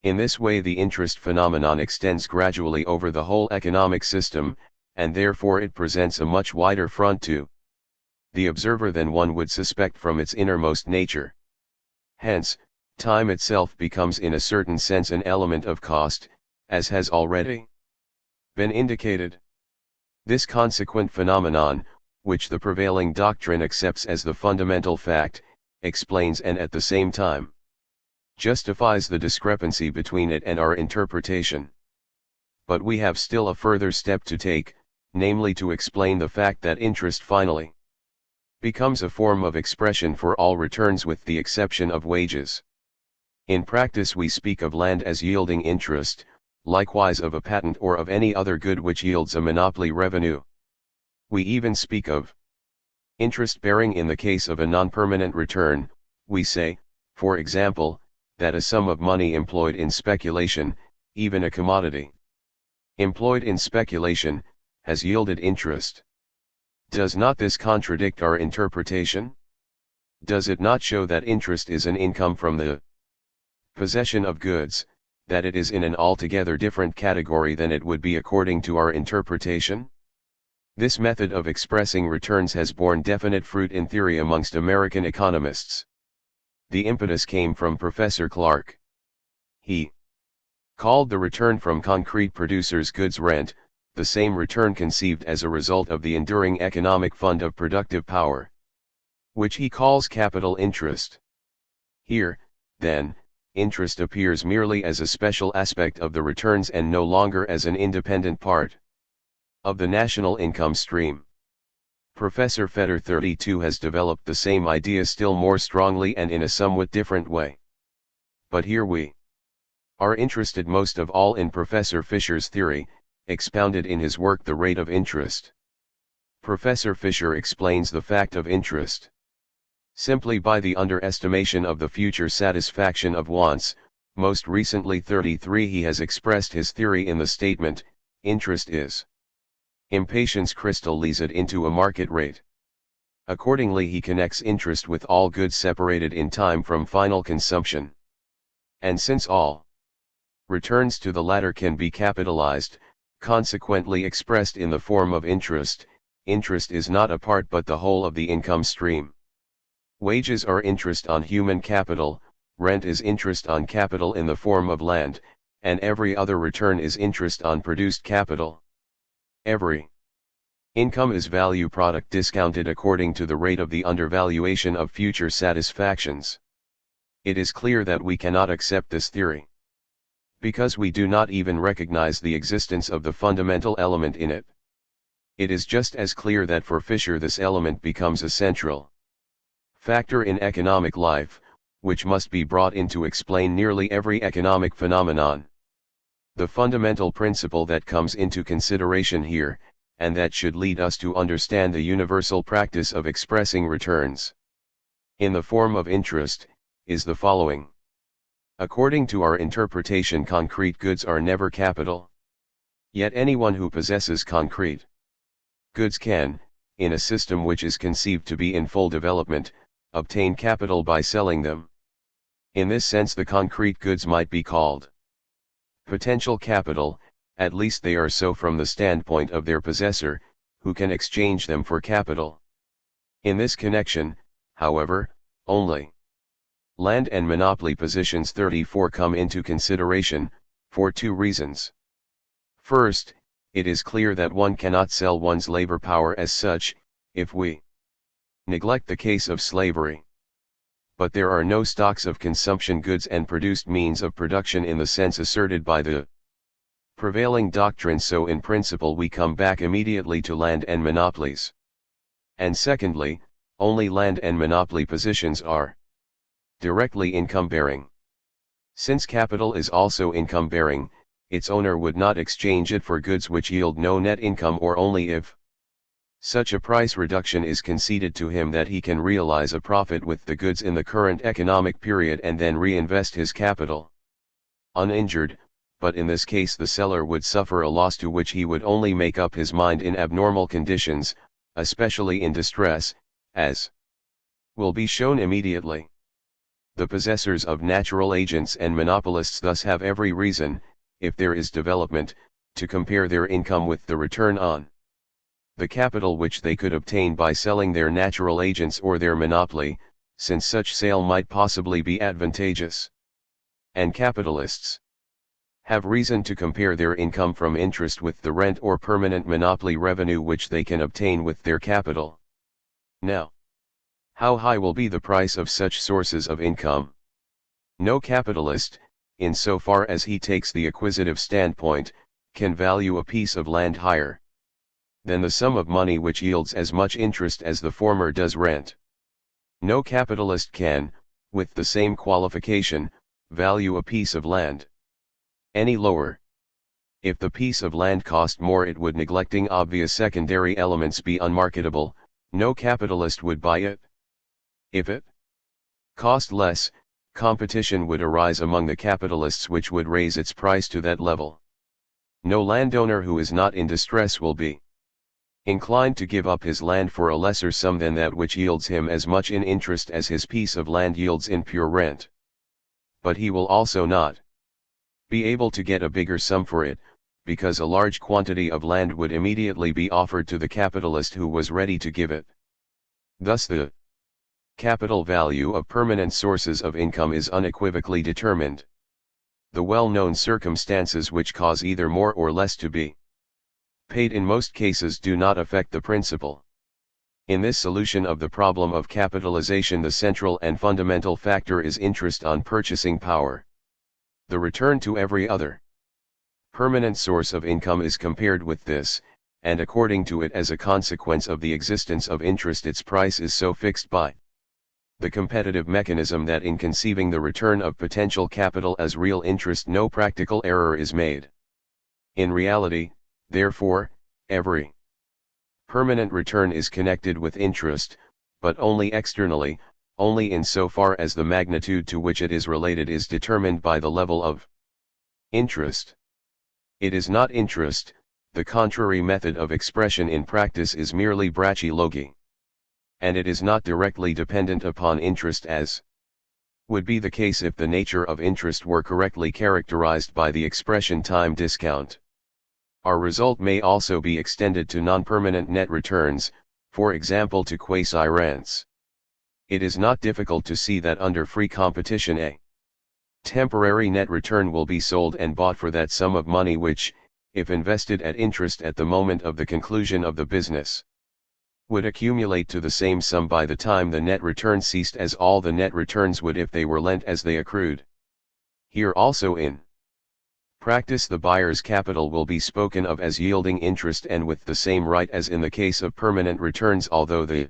In this way the interest phenomenon extends gradually over the whole economic system, and therefore it presents a much wider front to the observer than one would suspect from its innermost nature. Hence, time itself becomes in a certain sense an element of cost, as has already been indicated. This consequent phenomenon, which the prevailing doctrine accepts as the fundamental fact, explains and at the same time justifies the discrepancy between it and our interpretation. But we have still a further step to take, namely to explain the fact that interest finally becomes a form of expression for all returns with the exception of wages. In practice we speak of land as yielding interest, likewise of a patent or of any other good which yields a monopoly revenue. We even speak of interest bearing in the case of a non-permanent return. We say, for example, that a sum of money employed in speculation, even a commodity employed in speculation, has yielded interest. Does not this contradict our interpretation? Does it not show that interest is an income from the possession of goods, that it is in an altogether different category than it would be according to our interpretation? This method of expressing returns has borne definite fruit in theory amongst American economists. The impetus came from Professor Clark. He called the return from concrete producers' goods rent, the same return conceived as a result of the enduring economic fund of productive power, which he calls capital interest. Here, then, interest appears merely as a special aspect of the returns and no longer as an independent part of the national income stream. Professor Fetter 32 has developed the same idea still more strongly and in a somewhat different way. But here we are interested most of all in Professor Fisher's theory, expounded in his work The Rate of Interest. Professor Fisher explains the fact of interest simply by the underestimation of the future satisfaction of wants. Most recently 33 he has expressed his theory in the statement, interest is impatience crystallized into a market rate. Accordingly he connects interest with all goods separated in time from final consumption. And since all returns to the latter can be capitalized, consequently expressed in the form of interest, interest is not a part but the whole of the income stream. Wages are interest on human capital, rent is interest on capital in the form of land, and every other return is interest on produced capital. Every income is value product discounted according to the rate of the undervaluation of future satisfactions. It is clear that we cannot accept this theory, because we do not even recognize the existence of the fundamental element in it. It is just as clear that for Fisher this element becomes a central factor in economic life, which must be brought in to explain nearly every economic phenomenon. The fundamental principle that comes into consideration here, and that should lead us to understand the universal practice of expressing returns in the form of interest, is the following. According to our interpretation, concrete goods are never capital. Yet anyone who possesses concrete goods can, in a system which is conceived to be in full development, obtain capital by selling them. In this sense the concrete goods might be called potential capital, at least they are so from the standpoint of their possessor, who can exchange them for capital. In this connection, however, only land and monopoly positions 34 come into consideration, for two reasons. First, it is clear that one cannot sell one's labor power as such, if we neglect the case of slavery. But there are no stocks of consumption goods and produced means of production in the sense asserted by the prevailing doctrine, so in principle we come back immediately to land and monopolies. And secondly, only land and monopoly positions are directly income-bearing. Since capital is also income-bearing, its owner would not exchange it for goods which yield no net income, or only if such a price reduction is conceded to him that he can realize a profit with the goods in the current economic period and then reinvest his capital uninjured, but in this case the seller would suffer a loss to which he would only make up his mind in abnormal conditions, especially in distress, as will be shown immediately. The possessors of natural agents and monopolists thus have every reason, if there is development, to compare their income with the return on the capital which they could obtain by selling their natural agents or their monopoly, since such sale might possibly be advantageous. And capitalists have reason to compare their income from interest with the rent or permanent monopoly revenue which they can obtain with their capital. Now, how high will be the price of such sources of income? No capitalist, in so far as he takes the acquisitive standpoint, can value a piece of land higher than the sum of money which yields as much interest as the former does rent. No capitalist can, with the same qualification, value a piece of land any lower. If the piece of land cost more, it would, neglecting obvious secondary elements, be unmarketable. No capitalist would buy it. If it cost less, competition would arise among the capitalists which would raise its price to that level. No landowner who is not in distress will be inclined to give up his land for a lesser sum than that which yields him as much in interest as his piece of land yields in pure rent. But he will also not be able to get a bigger sum for it, because a large quantity of land would immediately be offered to the capitalist who was ready to give it. Thus the capital value of permanent sources of income is unequivocally determined. The well-known circumstances which cause either more or less to be paid in most cases do not affect the principle. In this solution of the problem of capitalization, the central and fundamental factor is interest on purchasing power. The return to every other permanent source of income is compared with this, and according to it as a consequence of the existence of interest its price is so fixed by the competitive mechanism that in conceiving the return of potential capital as real interest no practical error is made. In reality, therefore, every permanent return is connected with interest, but only externally, only in so far as the magnitude to which it is related is determined by the level of interest. It is not interest, the contrary method of expression in practice is merely brachology. And it is not directly dependent upon interest as would be the case if the nature of interest were correctly characterized by the expression time discount. Our result may also be extended to non-permanent net returns, for example to quasi-rents. It is not difficult to see that under free competition a temporary net return will be sold and bought for that sum of money which, if invested at interest at the moment of the conclusion of the business, would accumulate to the same sum by the time the net return ceased as all the net returns would if they were lent as they accrued. Here also in practice the buyer's capital will be spoken of as yielding interest and with the same right as in the case of permanent returns, although the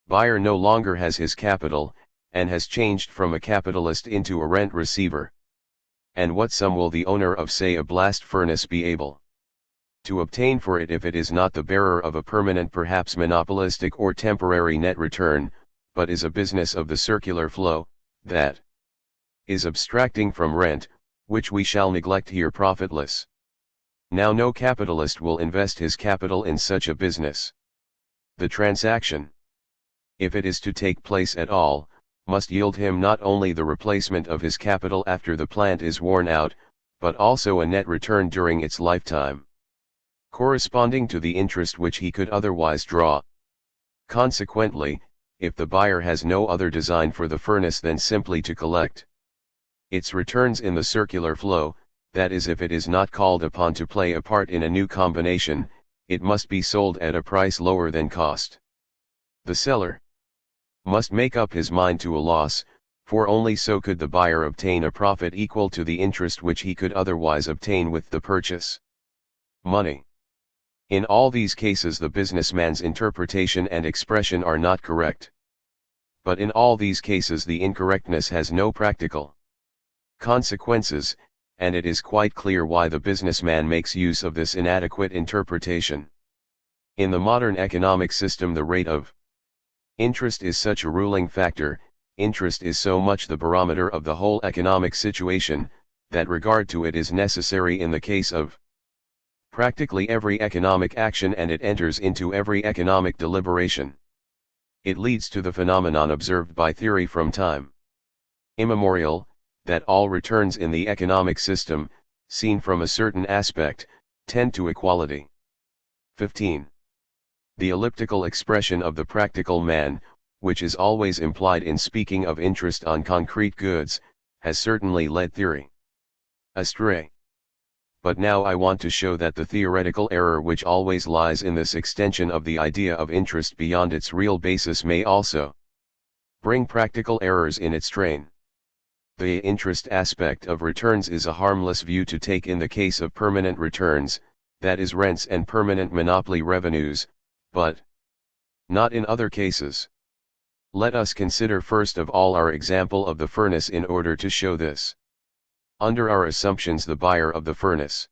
buyer no longer has his capital, and has changed from a capitalist into a rent receiver. And what sum will the owner of say a blast furnace be able to obtain for it if it is not the bearer of a permanent, perhaps monopolistic or temporary net return, but is a business of the circular flow, that is abstracting from rent, which we shall neglect here profitless. Now no capitalist will invest his capital in such a business. The transaction, if it is to take place at all, must yield him not only the replacement of his capital after the plant is worn out, but also a net return during its lifetime, corresponding to the interest which he could otherwise draw. Consequently, if the buyer has no other design for the furnace than simply to collect its returns in the circular flow, that is if it is not called upon to play a part in a new combination, it must be sold at a price lower than cost. The seller must make up his mind to a loss, for only so could the buyer obtain a profit equal to the interest which he could otherwise obtain with the purchase money. In all these cases the businessman's interpretation and expression are not correct. But in all these cases the incorrectness has no practical consequences, and it is quite clear why the businessman makes use of this inadequate interpretation. In the modern economic system the rate of interest is such a ruling factor, interest is so much the barometer of the whole economic situation, that regard to it is necessary in the case of practically every economic action, and it enters into every economic deliberation. It leads to the phenomenon observed by theory from time immemorial, that all returns in the economic system, seen from a certain aspect, tend to equality. 15. The elliptical expression of the practical man, which is always implied in speaking of interest on concrete goods, has certainly led theory astray. But now I want to show that the theoretical error which always lies in this extension of the idea of interest beyond its real basis may also bring practical errors in its train. The interest aspect of returns is a harmless view to take in the case of permanent returns, that is rents and permanent monopoly revenues, but not in other cases. Let us consider first of all our example of the furnace in order to show this. Under our assumptions the buyer of the furnace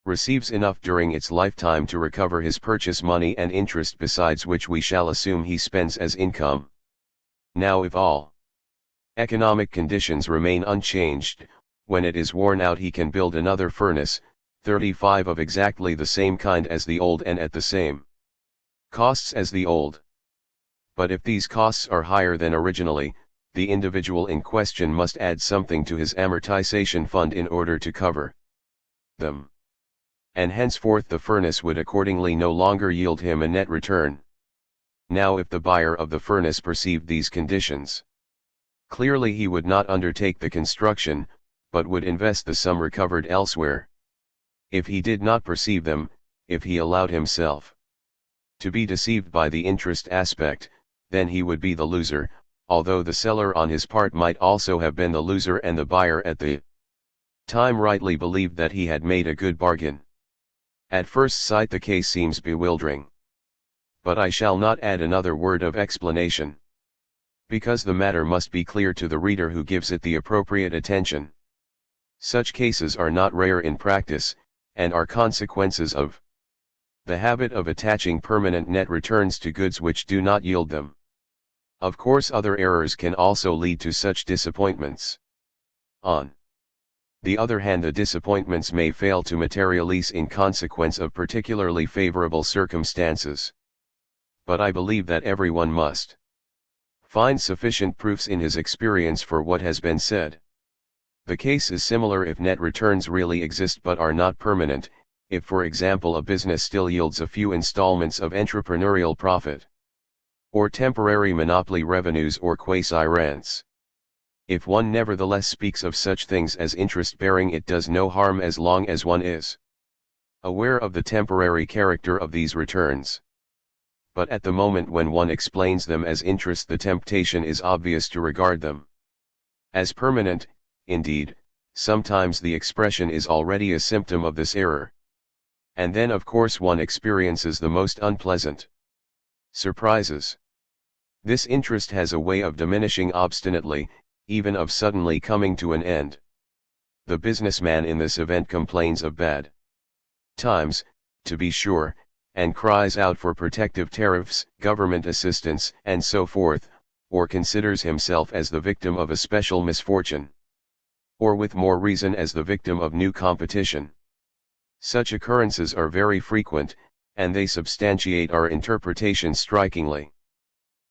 receives enough during its lifetime to recover his purchase money and interest, besides which we shall assume he spends as income. Now if all economic conditions remain unchanged, when it is worn out he can build another furnace, 35 of exactly the same kind as the old and at the same costs as the old. But if these costs are higher than originally, the individual in question must add something to his amortization fund in order to cover them. And henceforth the furnace would accordingly no longer yield him a net return. Now if the buyer of the furnace perceived these conditions, clearly he would not undertake the construction, but would invest the sum recovered elsewhere. If he did not perceive them, if he allowed himself to be deceived by the interest aspect, then he would be the loser, although the seller on his part might also have been the loser and the buyer at the time rightly believed that he had made a good bargain. At first sight the case seems bewildering. But I shall not add another word of explanation, because the matter must be clear to the reader who gives it the appropriate attention. Such cases are not rare in practice, and are consequences of the habit of attaching permanent net returns to goods which do not yield them. Of course, other errors can also lead to such disappointments. On the other hand, the disappointments may fail to materialize in consequence of particularly favorable circumstances. But I believe that everyone must find sufficient proofs in his experience for what has been said. The case is similar if net returns really exist but are not permanent, if for example a business still yields a few installments of entrepreneurial profit, or temporary monopoly revenues or quasi-rents. If one nevertheless speaks of such things as interest-bearing, it does no harm as long as one is aware of the temporary character of these returns. But at the moment when one explains them as interest, the temptation is obvious to regard them as permanent. Indeed, sometimes the expression is already a symptom of this error. And then of course one experiences the most unpleasant surprises. This interest has a way of diminishing obstinately, even of suddenly coming to an end. The businessman in this event complains of bad times, to be sure, and cries out for protective tariffs, government assistance, and so forth, or considers himself as the victim of a special misfortune, or with more reason as the victim of new competition. Such occurrences are very frequent, and they substantiate our interpretation strikingly.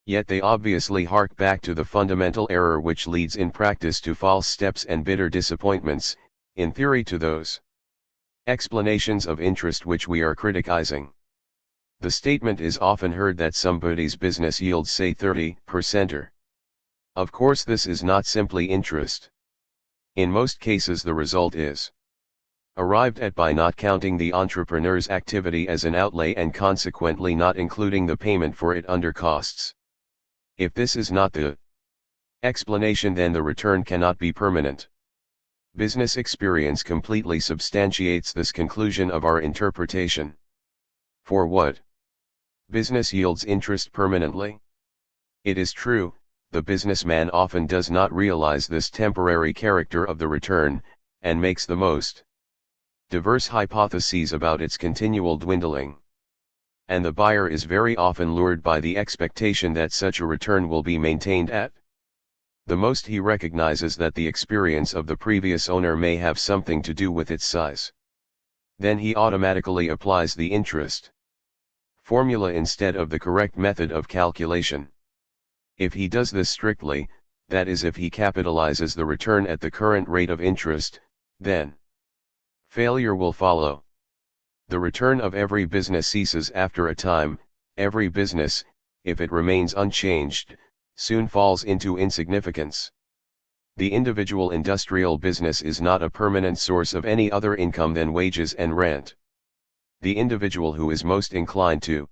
Yet they obviously hark back to the fundamental error which leads in practice to false steps and bitter disappointments, in theory to those explanations of interest which we are criticizing. The statement is often heard that somebody's business yields say 30%. Of course this is not simply interest. In most cases the result is arrived at by not counting the entrepreneur's activity as an outlay and consequently not including the payment for it under costs. If this is not the explanation, then the return cannot be permanent. Business experience completely substantiates this conclusion of our interpretation. For what business yields interest permanently? It is true, the businessman often does not realize this temporary character of the return, and makes the most diverse hypotheses about its continual dwindling. And the buyer is very often lured by the expectation that such a return will be maintained at the most. He recognizes that the experience of the previous owner may have something to do with its size. Then he automatically applies the interest formula instead of the correct method of calculation. If he does this strictly, that is if he capitalizes the return at the current rate of interest, then failure will follow. The return of every business ceases after a time. Every business, if it remains unchanged, soon falls into insignificance. The individual industrial business is not a permanent source of any other income than wages and rent. The individual who is most inclined to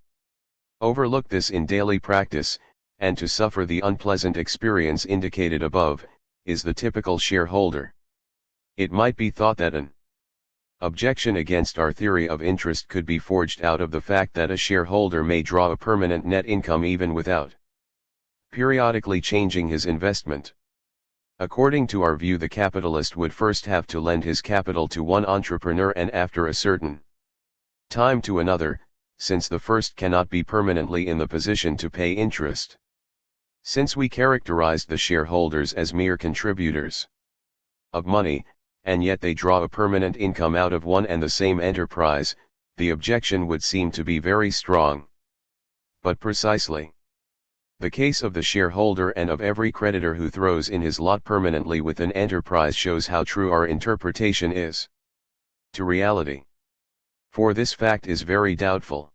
overlook this in daily practice, and to suffer the unpleasant experience indicated above, is the typical shareholder. It might be thought that an objection against our theory of interest could be forged out of the fact that a shareholder may draw a permanent net income even without periodically changing his investment. According to our view, the capitalist would first have to lend his capital to one entrepreneur and after a certain time to another, since the first cannot be permanently in the position to pay interest. Since we characterized the shareholders as mere contributors of money, and yet they draw a permanent income out of one and the same enterprise, the objection would seem to be very strong. But precisely the case of the shareholder and of every creditor who throws in his lot permanently with an enterprise shows how true our interpretation is to reality. For this fact is very doubtful.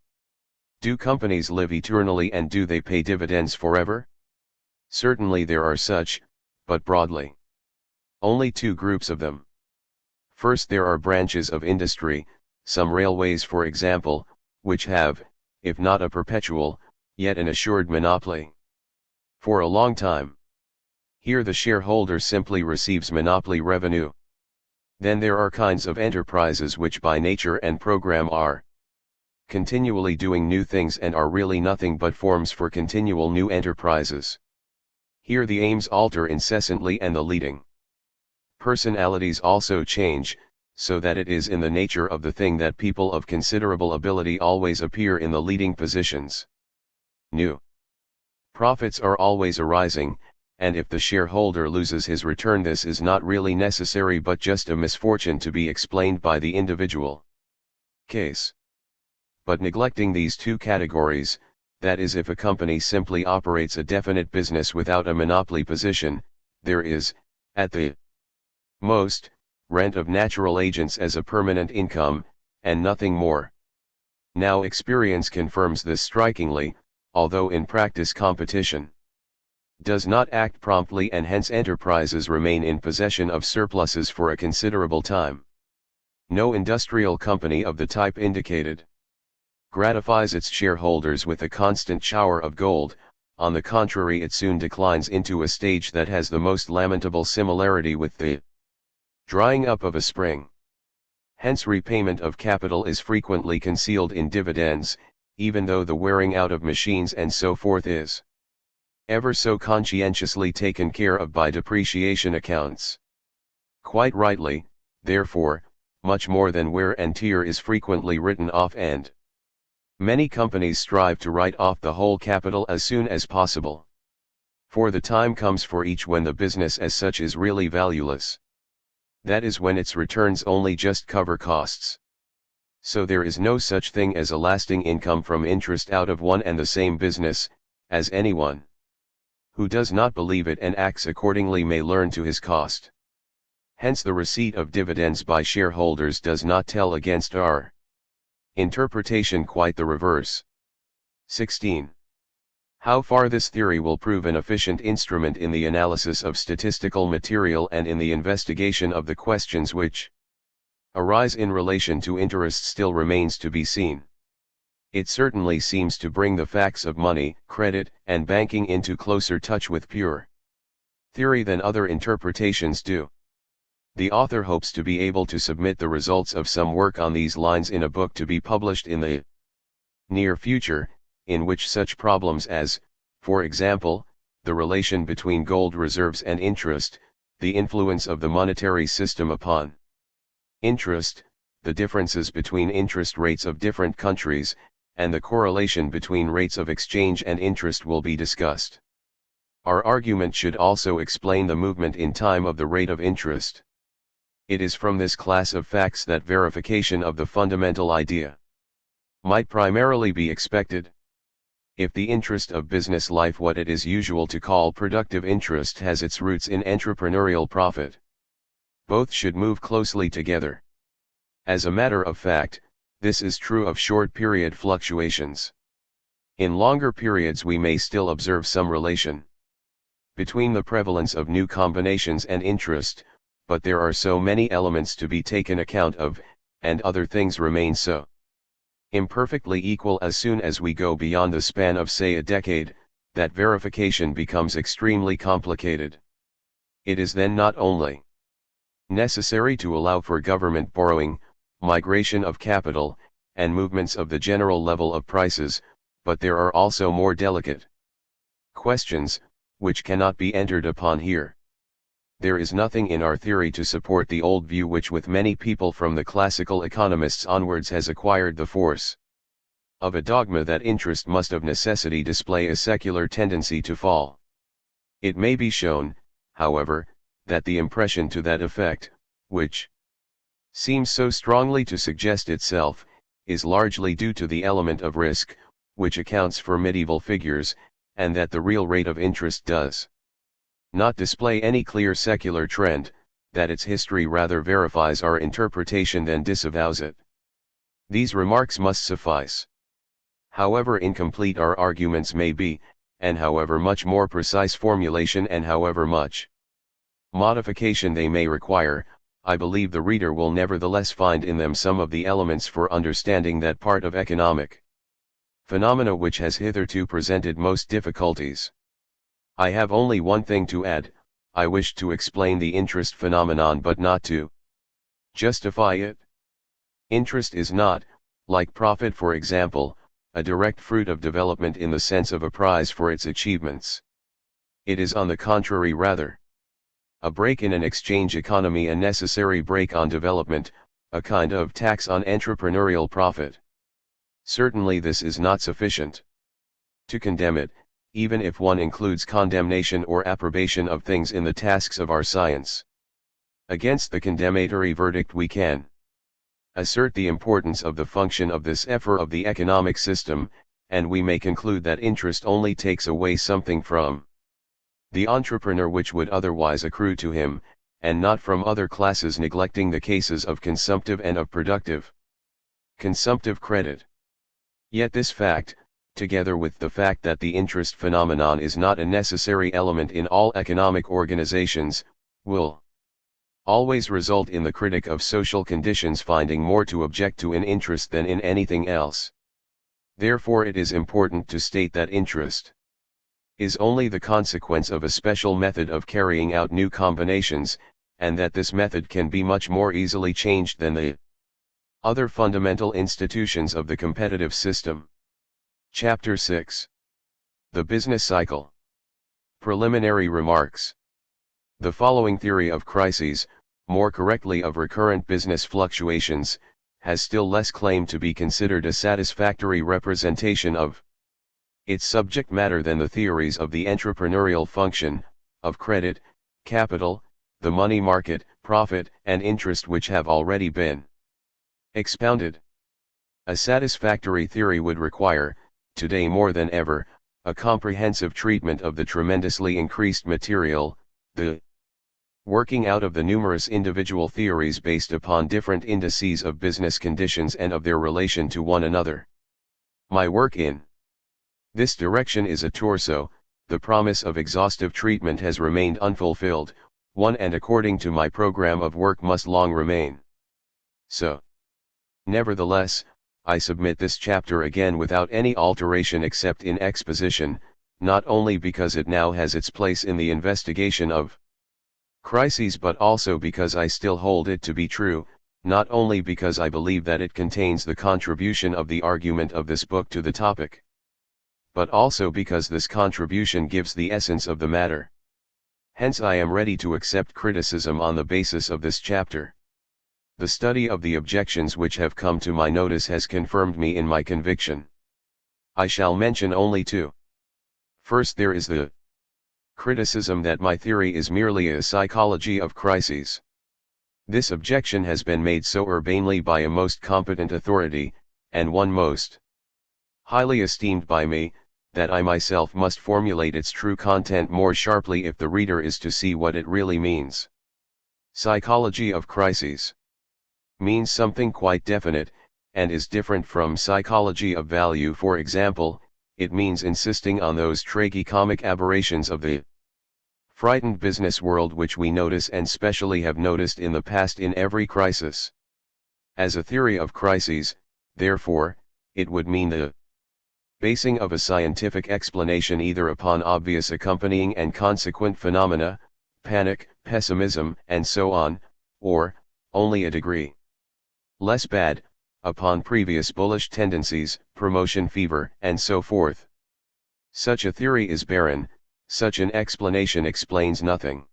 Do companies live eternally, and do they pay dividends forever? Certainly there are such, but broadly only two groups of them. First, there are branches of industry, some railways for example, which have, if not a perpetual, yet an assured monopoly for a long time. Here the shareholder simply receives monopoly revenue. Then there are kinds of enterprises which by nature and program are continually doing new things and are really nothing but forms for continual new enterprises. Here the aims alter incessantly and the leading personalities also change, so that it is in the nature of the thing that people of considerable ability always appear in the leading positions. New profits are always arising, and if the shareholder loses his return, this is not really necessary but just a misfortune to be explained by the individual case. But neglecting these two categories, that is, if a company simply operates a definite business without a monopoly position, there is, at the most, rent of natural agents as a permanent income, and nothing more. Now experience confirms this strikingly, although in practice competition does not act promptly, and hence enterprises remain in possession of surpluses for a considerable time. No industrial company of the type indicated gratifies its shareholders with a constant shower of gold. On the contrary, it soon declines into a stage that has the most lamentable similarity with the drying up of a spring. Hence repayment of capital is frequently concealed in dividends, even though the wearing out of machines and so forth is ever so conscientiously taken care of by depreciation accounts. Quite rightly, therefore, much more than wear and tear is frequently written off, and many companies strive to write off the whole capital as soon as possible. For the time comes for each when the business as such is really valueless. That is when its returns only just cover costs. So there is no such thing as a lasting income from interest out of one and the same business, as anyone who does not believe it and acts accordingly may learn to his cost. Hence the receipt of dividends by shareholders does not tell against our interpretation, quite the reverse. 16. How far this theory will prove an efficient instrument in the analysis of statistical material and in the investigation of the questions which arise in relation to interest still remains to be seen. It certainly seems to bring the facts of money, credit, and banking into closer touch with pure theory than other interpretations do. The author hopes to be able to submit the results of some work on these lines in a book to be published in the near future, in which such problems as, for example, the relation between gold reserves and interest, the influence of the monetary system upon interest, the differences between interest rates of different countries, and the correlation between rates of exchange and interest will be discussed. Our argument should also explain the movement in time of the rate of interest. It is from this class of facts that verification of the fundamental idea might primarily be expected. If the interest of business life, what it is usual to call productive interest, has its roots in entrepreneurial profit, both should move closely together. As a matter of fact, this is true of short period fluctuations. In longer periods we may still observe some relation between the prevalence of new combinations and interest, but there are so many elements to be taken account of, and other things remain so imperfectly equal as soon as we go beyond the span of say a decade, that verification becomes extremely complicated. It is then not only necessary to allow for government borrowing, migration of capital, and movements of the general level of prices, but there are also more delicate questions, which cannot be entered upon here. There is nothing in our theory to support the old view which with many people from the classical economists onwards has acquired the force of a dogma that interest must of necessity display a secular tendency to fall. It may be shown, however, that the impression to that effect, which seems so strongly to suggest itself, is largely due to the element of risk, which accounts for medieval figures, and that the real rate of interest does not display any clear secular trend, that its history rather verifies our interpretation than disavows it. These remarks must suffice. However incomplete our arguments may be, and however much more precise formulation and however much modification they may require, I believe the reader will nevertheless find in them some of the elements for understanding that part of economic phenomena which has hitherto presented most difficulties. I have only one thing to add. I wish to explain the interest phenomenon, but not to Justify it? Interest is not, like profit for example, a direct fruit of development in the sense of a prize for its achievements. It is on the contrary rather a break in an exchange economy, a necessary break on development, a kind of tax on entrepreneurial profit. Certainly this is not sufficient to condemn it, even if one includes condemnation or approbation of things in the tasks of our science. Against the condemnatory verdict we can assert the importance of the function of this effort of the economic system, and we may conclude that interest only takes away something from the entrepreneur which would otherwise accrue to him, and not from other classes, neglecting the cases of consumptive and of productive consumptive credit. Yet this fact, together with the fact that the interest phenomenon is not a necessary element in all economic organizations, will always result in the critic of social conditions finding more to object to in interest than in anything else. Therefore it is important to state that interest is only the consequence of a special method of carrying out new combinations, and that this method can be much more easily changed than the other fundamental institutions of the competitive system. Chapter 6. The Business Cycle. Preliminary remarks. The following theory of crises, more correctly of recurrent business fluctuations, has still less claim to be considered a satisfactory representation of its subject matter than the theories of the entrepreneurial function, of credit, capital, the money market, profit, and interest which have already been expounded. A satisfactory theory would require, today more than ever, a comprehensive treatment of the tremendously increased material, the working out of the numerous individual theories based upon different indices of business conditions and of their relation to one another. My work in this direction is a torso. The promise of exhaustive treatment has remained unfulfilled, one, and according to my program of work must long remain so. Nevertheless, I submit this chapter again without any alteration except in exposition, not only because it now has its place in the investigation of crises, but also because I still hold it to be true, not only because I believe that it contains the contribution of the argument of this book to the topic, but also because this contribution gives the essence of the matter. Hence I am ready to accept criticism on the basis of this chapter. The study of the objections which have come to my notice has confirmed me in my conviction. I shall mention only two. First, there is the criticism that my theory is merely a psychology of crises. This objection has been made so urbanely by a most competent authority, and one most highly esteemed by me, that I myself must formulate its true content more sharply if the reader is to see what it really means. Psychology of crises means something quite definite, and is different from psychology of value. For example, it means insisting on those tragicomic aberrations of the frightened business world which we notice and specially have noticed in the past in every crisis. As a theory of crises, therefore, it would mean the basing of a scientific explanation either upon obvious accompanying and consequent phenomena, panic, pessimism, and so on, or, only a degree less bad, upon previous bullish tendencies, promotion fever, and so forth. Such a theory is barren, such an explanation explains nothing.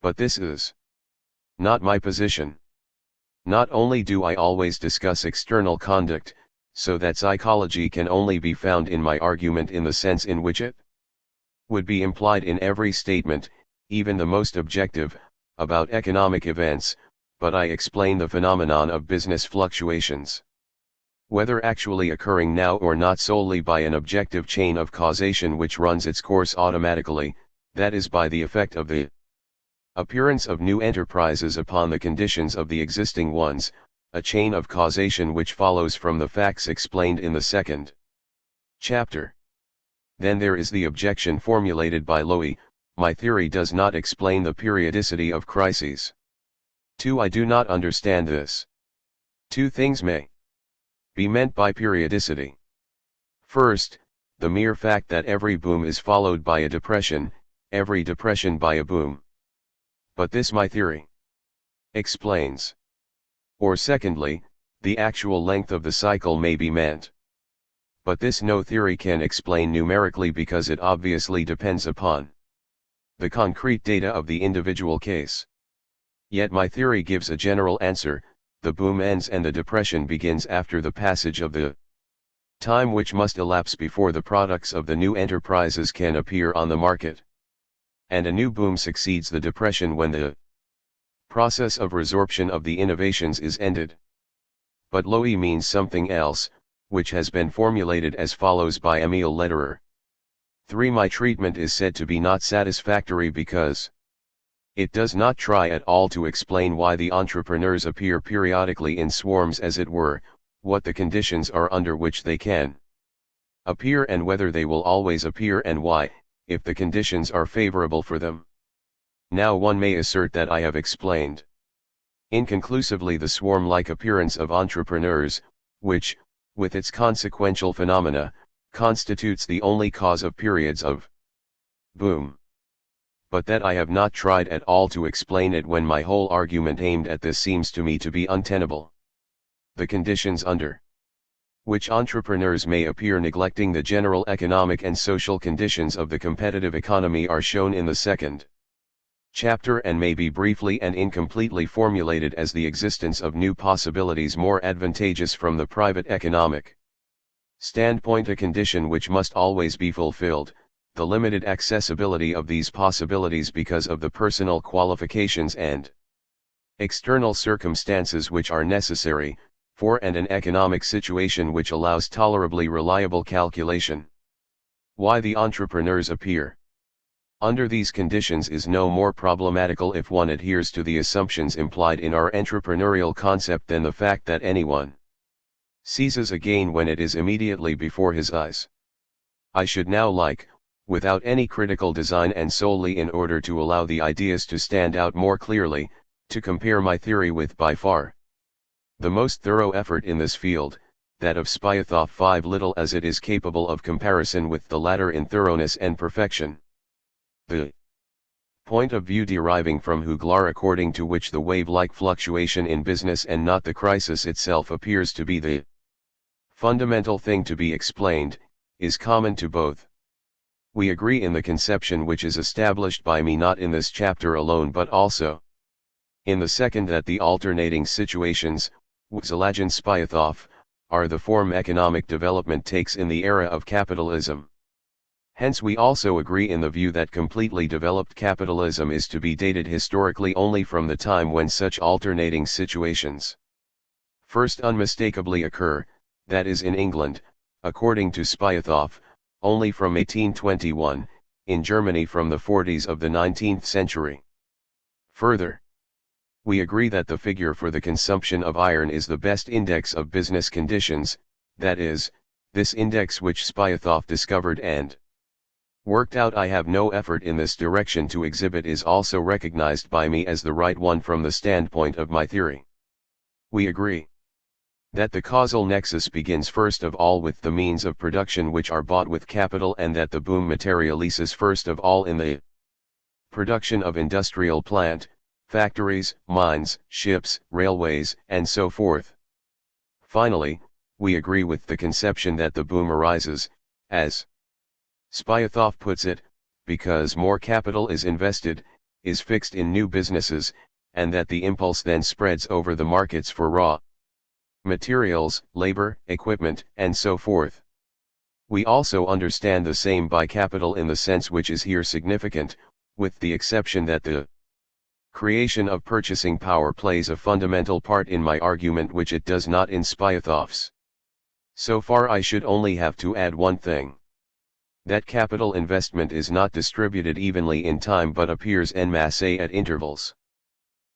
But this is not my position. Not only do I always discuss external conduct, so that psychology can only be found in my argument in the sense in which it would be implied in every statement, even the most objective, about economic events, but I explain the phenomenon of business fluctuations, whether actually occurring now or not, solely by an objective chain of causation which runs its course automatically, that is by the effect of the appearance of new enterprises upon the conditions of the existing ones, a chain of causation which follows from the facts explained in the second chapter. Then there is the objection formulated by Lowy: my theory does not explain the periodicity of crises. 2. I do not understand this. Two things may be meant by periodicity. First, the mere fact that every boom is followed by a depression, every depression by a boom. But this my theory explains. Or secondly, the actual length of the cycle may be meant. But this no theory can explain numerically because it obviously depends upon the concrete data of the individual case. Yet my theory gives a general answer: the boom ends and the depression begins after the passage of the time which must elapse before the products of the new enterprises can appear on the market. And a new boom succeeds the depression when the process of resorption of the innovations is ended. But Lowy means something else, which has been formulated as follows by Emil Lederer. 3. My treatment is said to be not satisfactory because it does not try at all to explain why the entrepreneurs appear periodically in swarms, as it were, what the conditions are under which they can appear and whether they will always appear, and why, if the conditions are favorable for them. Now one may assert that I have explained inconclusively the swarm-like appearance of entrepreneurs, which, with its consequential phenomena, constitutes the only cause of periods of boom. But that I have not tried at all to explain it when my whole argument aimed at this seems to me to be untenable. The conditions under which entrepreneurs may appear neglecting the general economic and social conditions of the competitive economy are shown in the second chapter, and may be briefly and incompletely formulated as the existence of new possibilities more advantageous from the private economic standpoint, a condition which must always be fulfilled, the limited accessibility of these possibilities because of the personal qualifications and external circumstances which are necessary for and an economic situation which allows tolerably reliable calculation. Why the entrepreneurs appear under these conditions is no more problematical if one adheres to the assumptions implied in our entrepreneurial concept than the fact that anyone seizes a gain when it is immediately before his eyes. I should now like, without any critical design and solely in order to allow the ideas to stand out more clearly, to compare my theory with by far the most thorough effort in this field, that of Spyathoff, 5 little as it is capable of comparison with the latter in thoroughness and perfection. The point of view deriving from Huglar, according to which the wave-like fluctuation in business and not the crisis itself appears to be the fundamental thing to be explained, is common to both. We agree in the conception which is established by me not in this chapter alone but also in the second, that the alternating situations, Zalajan Spyathoff, are the form economic development takes in the era of capitalism. Hence we also agree in the view that completely developed capitalism is to be dated historically only from the time when such alternating situations first unmistakably occur, that is in England, according to Spyathoff, only from 1821, in Germany from the 40s of the 19th century. Further, we agree that the figure for the consumption of iron is the best index of business conditions, that is, this index which Spyathoff discovered and worked out. I have no effort in this direction to exhibit is also recognized by me as the right one from the standpoint of my theory. We agree that the causal nexus begins first of all with the means of production which are bought with capital, and that the boom materializes first of all in the production of industrial plant, factories, mines, ships, railways, and so forth. Finally, we agree with the conception that the boom arises, as Spyathoff puts it, because more capital is invested, is fixed in new businesses, and that the impulse then spreads over the markets for raw materials, labor, equipment, and so forth. We also understand the same by capital in the sense which is here significant, with the exception that the creation of purchasing power plays a fundamental part in my argument which it does not in Spyathoff's. So far I should only have to add one thing: that capital investment is not distributed evenly in time but appears en masse at intervals.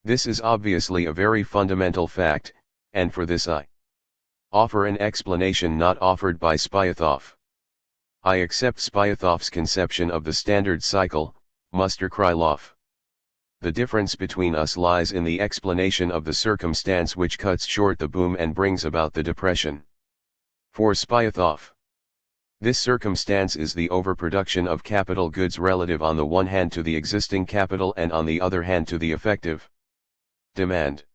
This is obviously a very fundamental fact, and for this I offer an explanation not offered by Spyathoff. I accept Spyathoff's conception of the standard cycle, Muster-Krylov. The difference between us lies in the explanation of the circumstance which cuts short the boom and brings about the depression. For Spyathoff, this circumstance is the overproduction of capital goods relative on the one hand to the existing capital and on the other hand to the effective demand.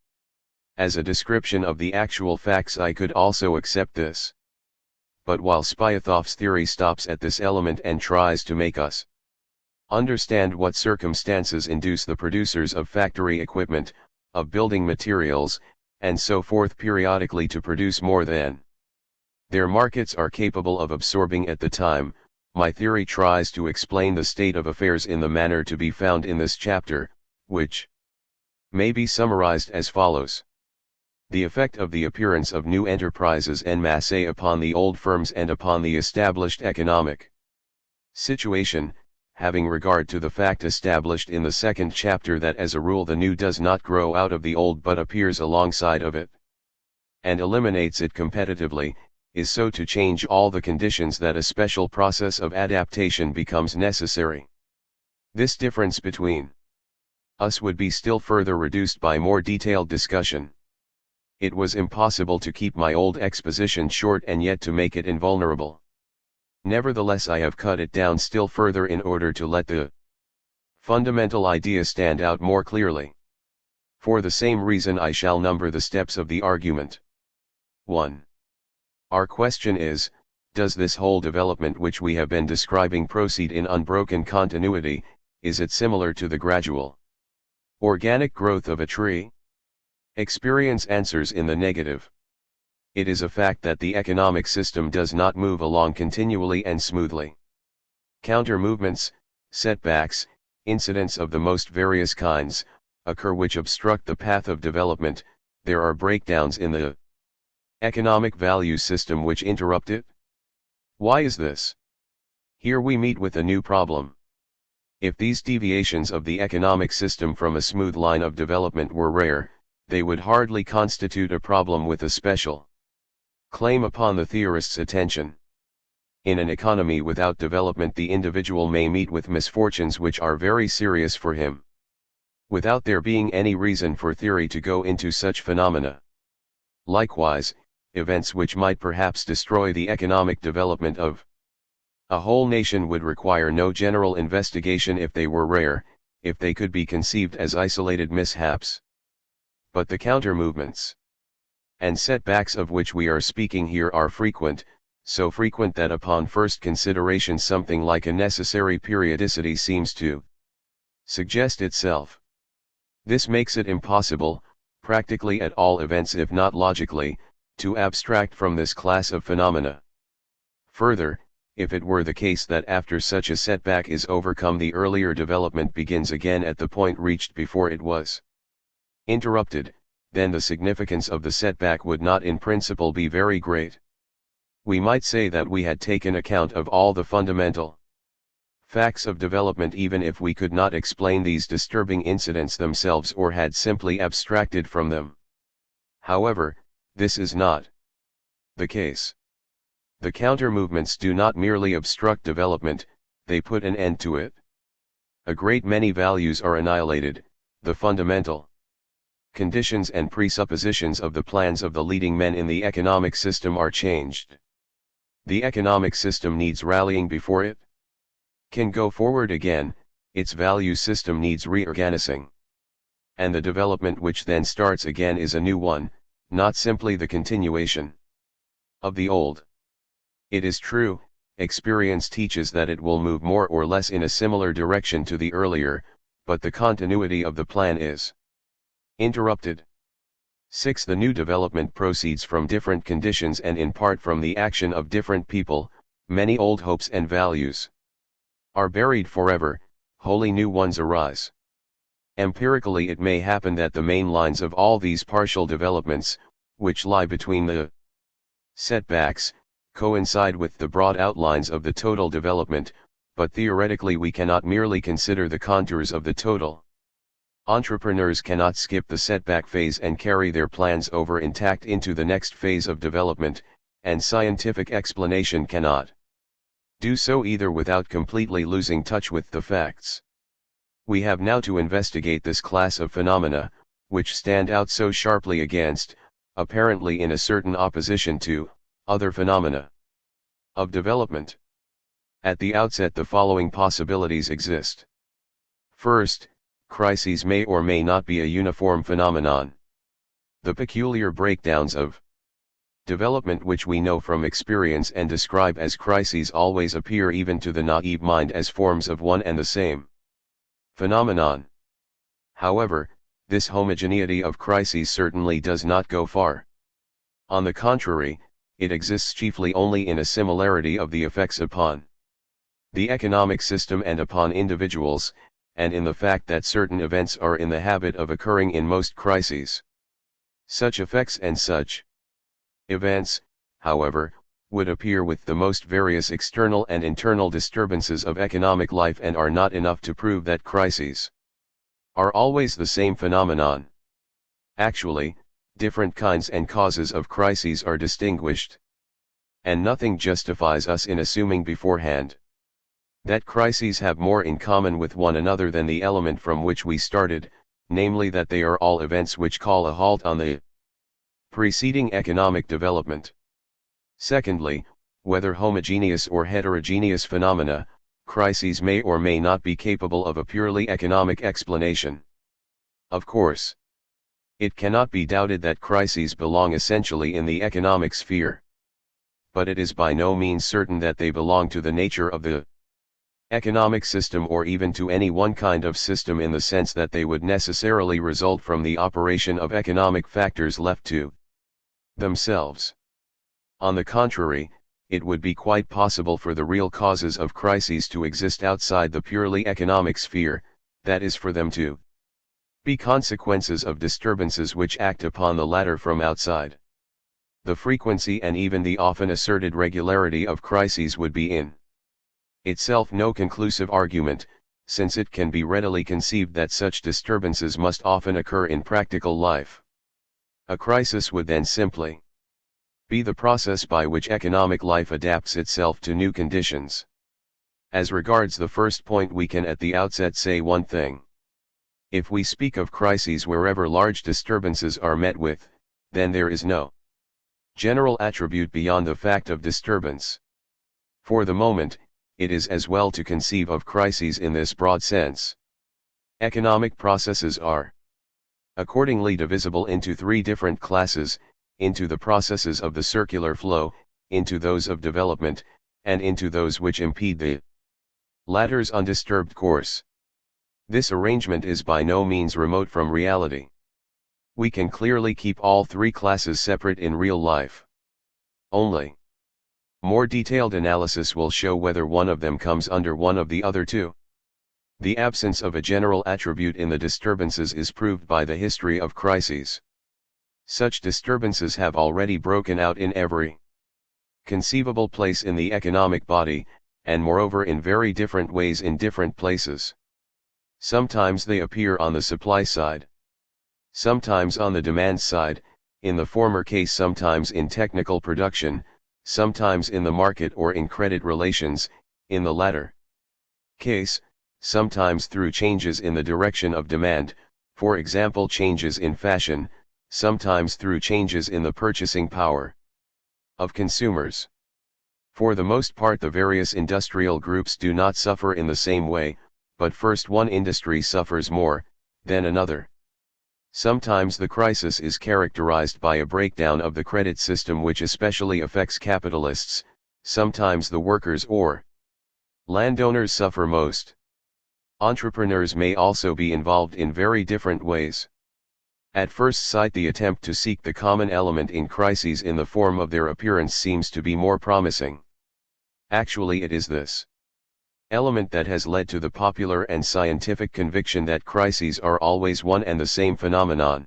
As a description of the actual facts I could also accept this. But while Spyathov's theory stops at this element and tries to make us understand what circumstances induce the producers of factory equipment, of building materials, and so forth periodically to produce more than their markets are capable of absorbing at the time, my theory tries to explain the state of affairs in the manner to be found in this chapter, which may be summarized as follows. The effect of the appearance of new enterprises en masse upon the old firms and upon the established economic situation, having regard to the fact established in the second chapter that as a rule the new does not grow out of the old but appears alongside of it, and eliminates it competitively, is so to change all the conditions that a special process of adaptation becomes necessary. This difference between us would be still further reduced by more detailed discussion. It was impossible to keep my old exposition short and yet to make it invulnerable. Nevertheless, I have cut it down still further in order to let the fundamental idea stand out more clearly. For the same reason I shall number the steps of the argument. 1. Our question is, does this whole development which we have been describing proceed in unbroken continuity? Is it similar to the gradual organic growth of a tree? Experience answers in the negative. It is a fact that the economic system does not move along continually and smoothly. Counter-movements, setbacks, incidents of the most various kinds, occur which obstruct the path of development. There are breakdowns in the economic value system which interrupt it. Why is this? Here we meet with a new problem. If these deviations of the economic system from a smooth line of development were rare, they would hardly constitute a problem with a special claim upon the theorist's attention. In an economy without development, the individual may meet with misfortunes which are very serious for him, without there being any reason for theory to go into such phenomena. Likewise, events which might perhaps destroy the economic development of a whole nation would require no general investigation if they were rare, if they could be conceived as isolated mishaps. But the counter-movements and setbacks of which we are speaking here are frequent, so frequent that upon first consideration something like a necessary periodicity seems to suggest itself. This makes it impossible, practically at all events if not logically, to abstract from this class of phenomena. Further, if it were the case that after such a setback is overcome the earlier development begins again at the point reached before it was interrupted, then the significance of the setback would not in principle be very great. We might say that we had taken account of all the fundamental facts of development even if we could not explain these disturbing incidents themselves or had simply abstracted from them. However, this is not the case. The counter-movements do not merely obstruct development, they put an end to it. A great many values are annihilated, the fundamental conditions and presuppositions of the plans of the leading men in the economic system are changed. The economic system needs rallying before it can go forward again, its value system needs reorganizing. And the development which then starts again is a new one, not simply the continuation of the old. It is true, experience teaches that it will move more or less in a similar direction to the earlier, but the continuity of the plan is interrupted. 6. The new development proceeds from different conditions and in part from the action of different people. Many old hopes and values are buried forever, wholly new ones arise. Empirically it may happen that the main lines of all these partial developments, which lie between the setbacks, coincide with the broad outlines of the total development, but theoretically we cannot merely consider the contours of the total. Entrepreneurs cannot skip the setback phase and carry their plans over intact into the next phase of development, and scientific explanation cannot do so either without completely losing touch with the facts. We have now to investigate this class of phenomena, which stand out so sharply against, apparently in a certain opposition to, other phenomena of development. At the outset the following possibilities exist. First, crises may or may not be a uniform phenomenon. The peculiar breakdowns of development which we know from experience and describe as crises always appear even to the naive mind as forms of one and the same phenomenon. However, this homogeneity of crises certainly does not go far. On the contrary, it exists chiefly only in a similarity of the effects upon the economic system and upon individuals, and in the fact that certain events are in the habit of occurring in most crises. Such effects and such events, however, would appear with the most various external and internal disturbances of economic life and are not enough to prove that crises are always the same phenomenon. Actually, different kinds and causes of crises are distinguished. And nothing justifies us in assuming beforehand that crises have more in common with one another than the element from which we started, namely that they are all events which call a halt on the preceding economic development. Secondly, whether homogeneous or heterogeneous phenomena, crises may or may not be capable of a purely economic explanation. Of course, it cannot be doubted that crises belong essentially in the economic sphere. But it is by no means certain that they belong to the nature of the economic system or even to any one kind of system in the sense that they would necessarily result from the operation of economic factors left to themselves. On the contrary, it would be quite possible for the real causes of crises to exist outside the purely economic sphere, that is for them to be consequences of disturbances which act upon the latter from outside. The frequency and even the often asserted regularity of crises would be in itself no conclusive argument, since it can be readily conceived that such disturbances must often occur in practical life. A crisis would then simply be the process by which economic life adapts itself to new conditions. As regards the first point, we can at the outset say one thing. If we speak of crises wherever large disturbances are met with, then there is no general attribute beyond the fact of disturbance. For the moment, it is as well to conceive of crises in this broad sense. Economic processes are accordingly divisible into three different classes: into the processes of the circular flow, into those of development, and into those which impede the latter's undisturbed course. This arrangement is by no means remote from reality. We can clearly keep all three classes separate in real life. Only more detailed analysis will show whether one of them comes under one of the other two. The absence of a general attribute in the disturbances is proved by the history of crises. Such disturbances have already broken out in every conceivable place in the economic body, and moreover in very different ways in different places. Sometimes they appear on the supply side, sometimes on the demand side, in the former case sometimes in technical production, sometimes in the market or in credit relations, in the latter case, sometimes through changes in the direction of demand, for example changes in fashion, sometimes through changes in the purchasing power of consumers. For the most part the various industrial groups do not suffer in the same way, but first one industry suffers more, then another. Sometimes the crisis is characterized by a breakdown of the credit system which especially affects capitalists, sometimes the workers or landowners suffer most. Entrepreneurs may also be involved in very different ways. At first sight the attempt to seek the common element in crises in the form of their appearance seems to be more promising. Actually it is this element that has led to the popular and scientific conviction that crises are always one and the same phenomenon.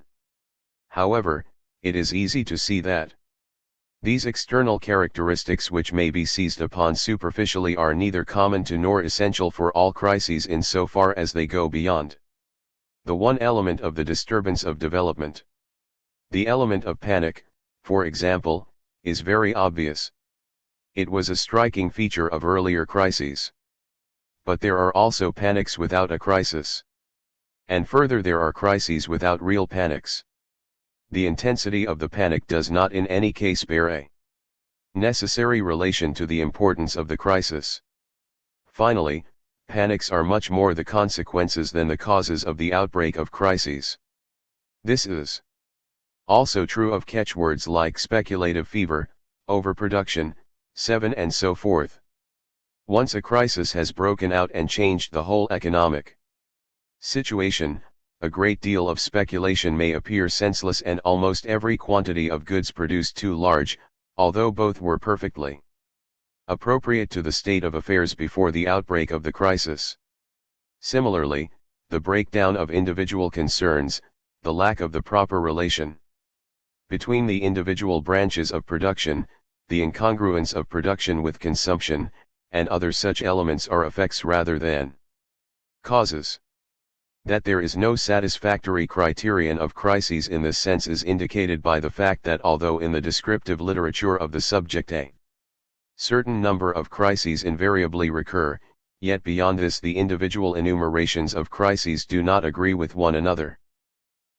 However, it is easy to see that these external characteristics which may be seized upon superficially are neither common to nor essential for all crises in so far as they go beyond the one element of the disturbance of development. The element of panic, for example, is very obvious. It was a striking feature of earlier crises. But there are also panics without a crisis. And further there are crises without real panics. The intensity of the panic does not in any case bear a necessary relation to the importance of the crisis. Finally, panics are much more the consequences than the causes of the outbreak of crises. This is Also true of catchwords like speculative fever, overproduction, 7 and so forth. Once a crisis has broken out and changed the whole economic situation, a great deal of speculation may appear senseless and almost every quantity of goods produced too large, although both were perfectly appropriate to the state of affairs before the outbreak of the crisis. Similarly, the breakdown of individual concerns, the lack of the proper relation between the individual branches of production, the incongruence of production with consumption, and other such elements are effects rather than causes. That there is no satisfactory criterion of crises in this sense is indicated by the fact that although in the descriptive literature of the subject a certain number of crises invariably recur, yet beyond this the individual enumerations of crises do not agree with one another.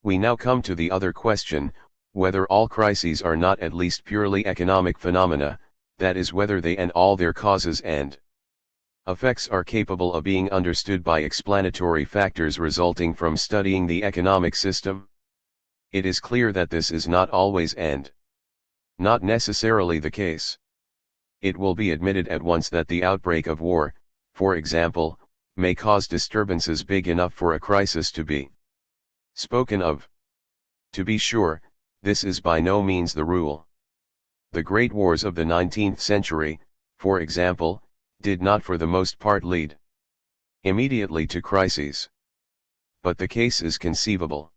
We now come to the other question, whether all crises are not at least purely economic phenomena, that is whether they and all their causes and effects are capable of being understood by explanatory factors resulting from studying the economic system. It is clear that this is not always and not necessarily the case. It will be admitted at once that the outbreak of war, for example, may cause disturbances big enough for a crisis to be spoken of. To be sure, this is by no means the rule. The great wars of the 19th century, for example, did not for the most part lead immediately to crises. But the case is conceivable.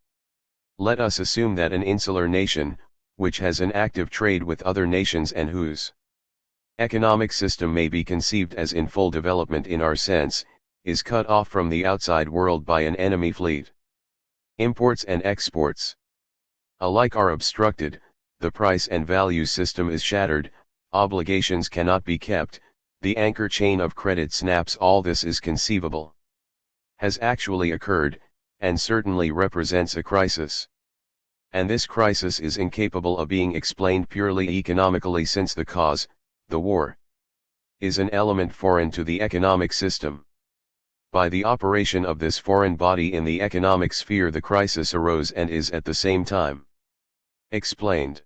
Let us assume that an insular nation, which has an active trade with other nations and whose economic system may be conceived as in full development in our sense, is cut off from the outside world by an enemy fleet. Imports and exports alike are obstructed, the price and value system is shattered, obligations cannot be kept, the anchor chain of credit snaps. All this is conceivable, has actually occurred, and certainly represents a crisis. And this crisis is incapable of being explained purely economically, since the cause, the war, is an element foreign to the economic system. By the operation of this foreign body in the economic sphere the crisis arose and is at the same time explained.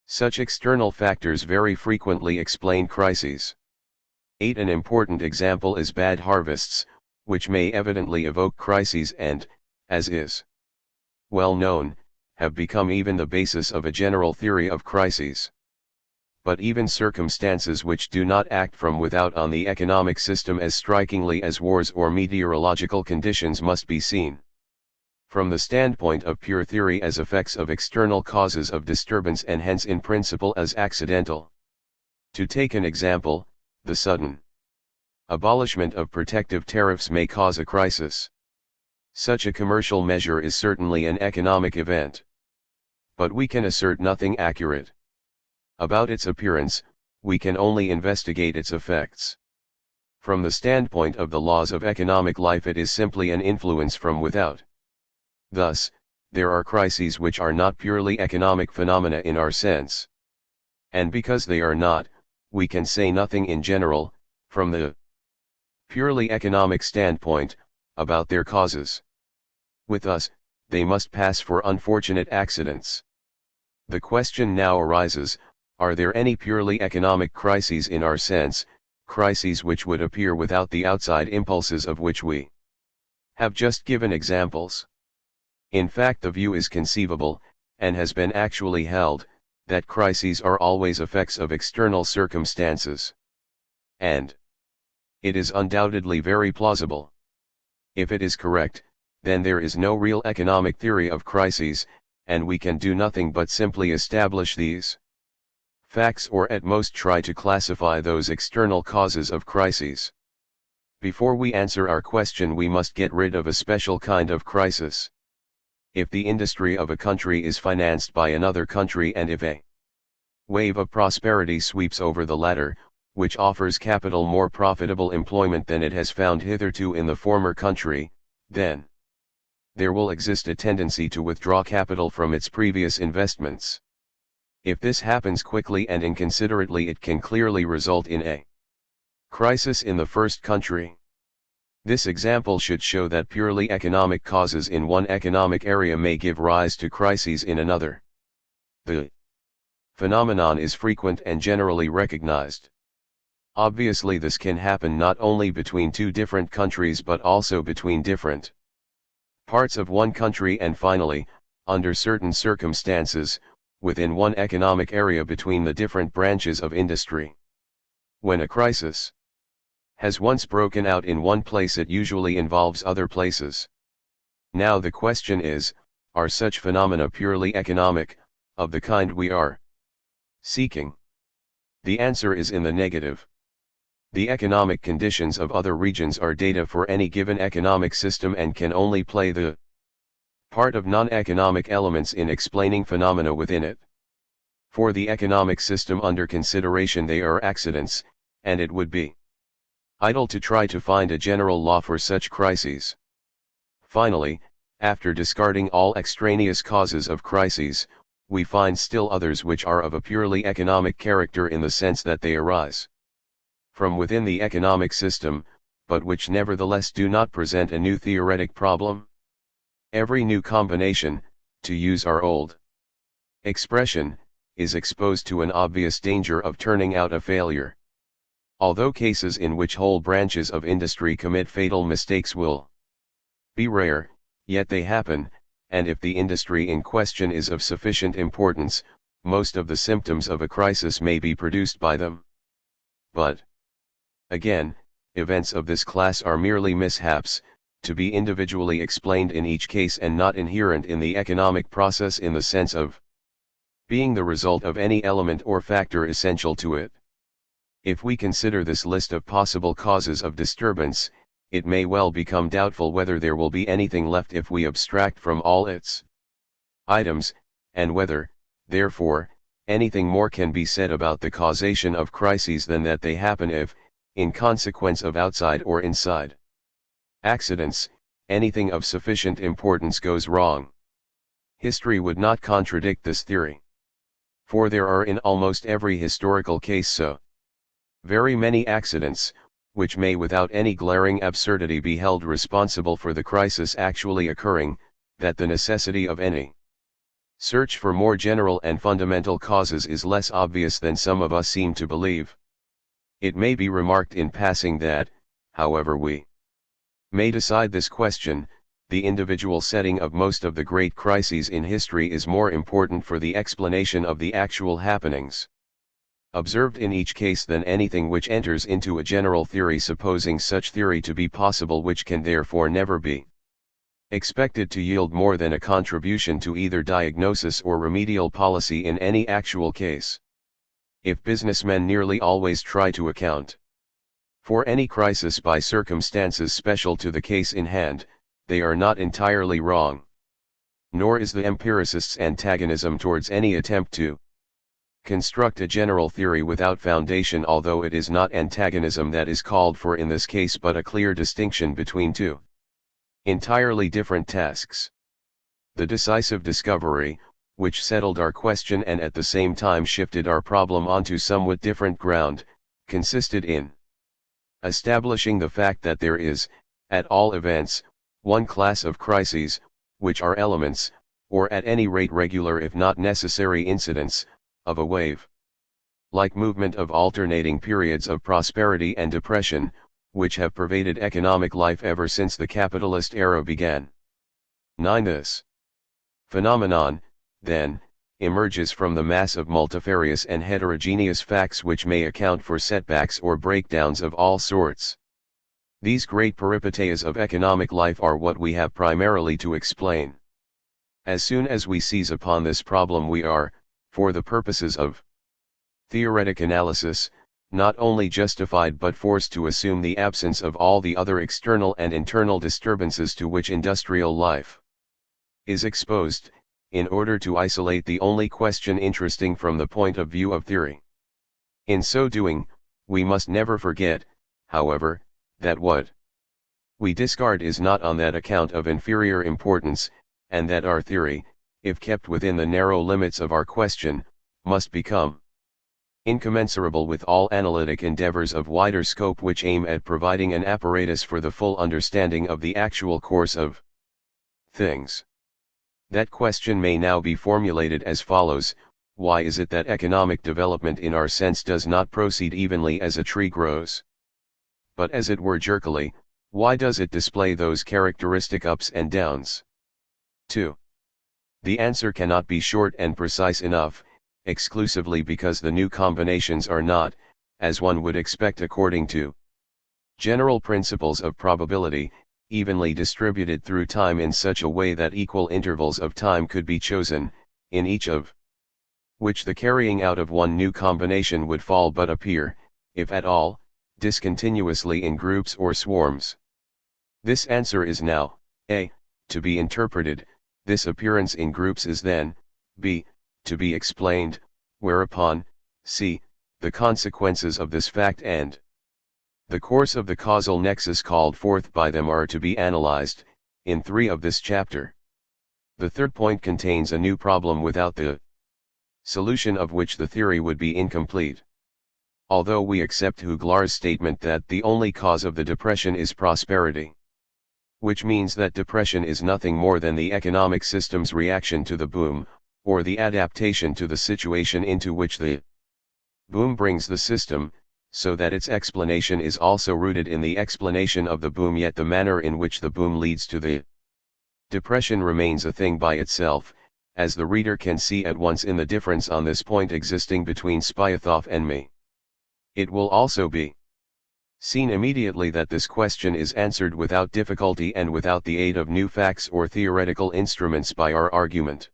Such external factors very frequently explain crises. 8. An important example is bad harvests, which may evidently evoke crises and, as is well known, have become even the basis of a general theory of crises. But even circumstances which do not act from without on the economic system as strikingly as wars or meteorological conditions must be seen from the standpoint of pure theory as effects of external causes of disturbance, and hence in principle as accidental. To take an example, the sudden abolishment of protective tariffs may cause a crisis. Such a commercial measure is certainly an economic event. But we can assert nothing accurate about its appearance, we can only investigate its effects. From the standpoint of the laws of economic life it is simply an influence from without. Thus, there are crises which are not purely economic phenomena in our sense. And because they are not, we can say nothing in general, from the purely economic standpoint, about their causes. With us, they must pass for unfortunate accidents. The question now arises, are there any purely economic crises in our sense, crises which would appear without the outside impulses of which we have just given examples? In fact, the view is conceivable, and has been actually held, that crises are always effects of external circumstances. And it is undoubtedly very plausible. If it is correct, then there is no real economic theory of crises, and we can do nothing but simply establish these facts, or at most try to classify those external causes of crises. Before we answer our question, we must get rid of a special kind of crisis. If the industry of a country is financed by another country, and if a wave of prosperity sweeps over the latter, which offers capital more profitable employment than it has found hitherto in the former country, then there will exist a tendency to withdraw capital from its previous investments. If this happens quickly and inconsiderately, it can clearly result in a crisis in the first country. This example should show that purely economic causes in one economic area may give rise to crises in another. The phenomenon is frequent and generally recognized. Obviously, this can happen not only between two different countries but also between different parts of one country, and finally, under certain circumstances, within one economic area between the different branches of industry. When a crisis has once broken out in one place, it usually involves other places. Now the question is, are such phenomena purely economic, of the kind we are seeking? The answer is in the negative. The economic conditions of other regions are data for any given economic system and can only play the part of non-economic elements in explaining phenomena within it. For the economic system under consideration, they are accidents, and it would be idle to try to find a general law for such crises. Finally, after discarding all extraneous causes of crises, we find still others which are of a purely economic character in the sense that they arise from within the economic system, but which nevertheless do not present a new theoretic problem. Every new combination, to use our old expression, is exposed to an obvious danger of turning out a failure. Although cases in which whole branches of industry commit fatal mistakes will be rare, yet they happen, and if the industry in question is of sufficient importance, most of the symptoms of a crisis may be produced by them. But, again, events of this class are merely mishaps, to be individually explained in each case and not inherent in the economic process in the sense of being the result of any element or factor essential to it. If we consider this list of possible causes of disturbance, it may well become doubtful whether there will be anything left if we abstract from all its items, and whether, therefore, anything more can be said about the causation of crises than that they happen if, in consequence of outside or inside accidents, anything of sufficient importance goes wrong. History would not contradict this theory. For there are in almost every historical case so very many accidents, which may without any glaring absurdity be held responsible for the crisis actually occurring, that the necessity of any search for more general and fundamental causes is less obvious than some of us seem to believe. It may be remarked in passing that, however we may decide this question, the individual setting of most of the great crises in history is more important for the explanation of the actual happenings observed in each case than anything which enters into a general theory, supposing such theory to be possible, which can therefore never be expected to yield more than a contribution to either diagnosis or remedial policy in any actual case. If businessmen nearly always try to account for any crisis by circumstances special to the case in hand, they are not entirely wrong. Nor is the empiricist's antagonism towards any attempt to construct a general theory without foundation, although it is not antagonism that is called for in this case, but a clear distinction between two entirely different tasks. The decisive discovery, which settled our question and at the same time shifted our problem onto somewhat different ground, consisted in establishing the fact that there is, at all events, one class of crises, which are elements, or at any rate regular if not necessary incidents, of a wave-like movement of alternating periods of prosperity and depression, which have pervaded economic life ever since the capitalist era began. 9. This phenomenon, then, emerges from the mass of multifarious and heterogeneous facts which may account for setbacks or breakdowns of all sorts. These great peripeteias of economic life are what we have primarily to explain. As soon as we seize upon this problem, we are, for the purposes of theoretic analysis, not only justified but forced to assume the absence of all the other external and internal disturbances to which industrial life is exposed, in order to isolate the only question interesting from the point of view of theory. In so doing, we must never forget, however, that what we discard is not on that account of inferior importance, and that our theory, if kept within the narrow limits of our question, must become incommensurable with all analytic endeavors of wider scope which aim at providing an apparatus for the full understanding of the actual course of things. That question may now be formulated as follows: why is it that economic development in our sense does not proceed evenly as a tree grows, but as it were jerkily? Why does it display those characteristic ups and downs? 2. The answer cannot be short and precise enough, exclusively because the new combinations are not, as one would expect according to general principles of probability, evenly distributed through time in such a way that equal intervals of time could be chosen, in each of which the carrying out of one new combination would fall but appear, if at all, discontinuously in groups or swarms. This answer is now, a, to be interpreted. This appearance in groups is then, b, to be explained, whereupon, c, the consequences of this fact and the course of the causal nexus called forth by them are to be analyzed, in 3 of this chapter. The third point contains a new problem without the solution of which the theory would be incomplete. Although we accept Huglar's statement that the only cause of the depression is prosperity, which means that depression is nothing more than the economic system's reaction to the boom, or the adaptation to the situation into which the boom brings the system, so that its explanation is also rooted in the explanation of the boom, yet the manner in which the boom leads to the depression remains a thing by itself, as the reader can see at once in the difference on this point existing between Spyathoff and me. It will also be seen immediately that this question is answered without difficulty and without the aid of new facts or theoretical instruments by our argument.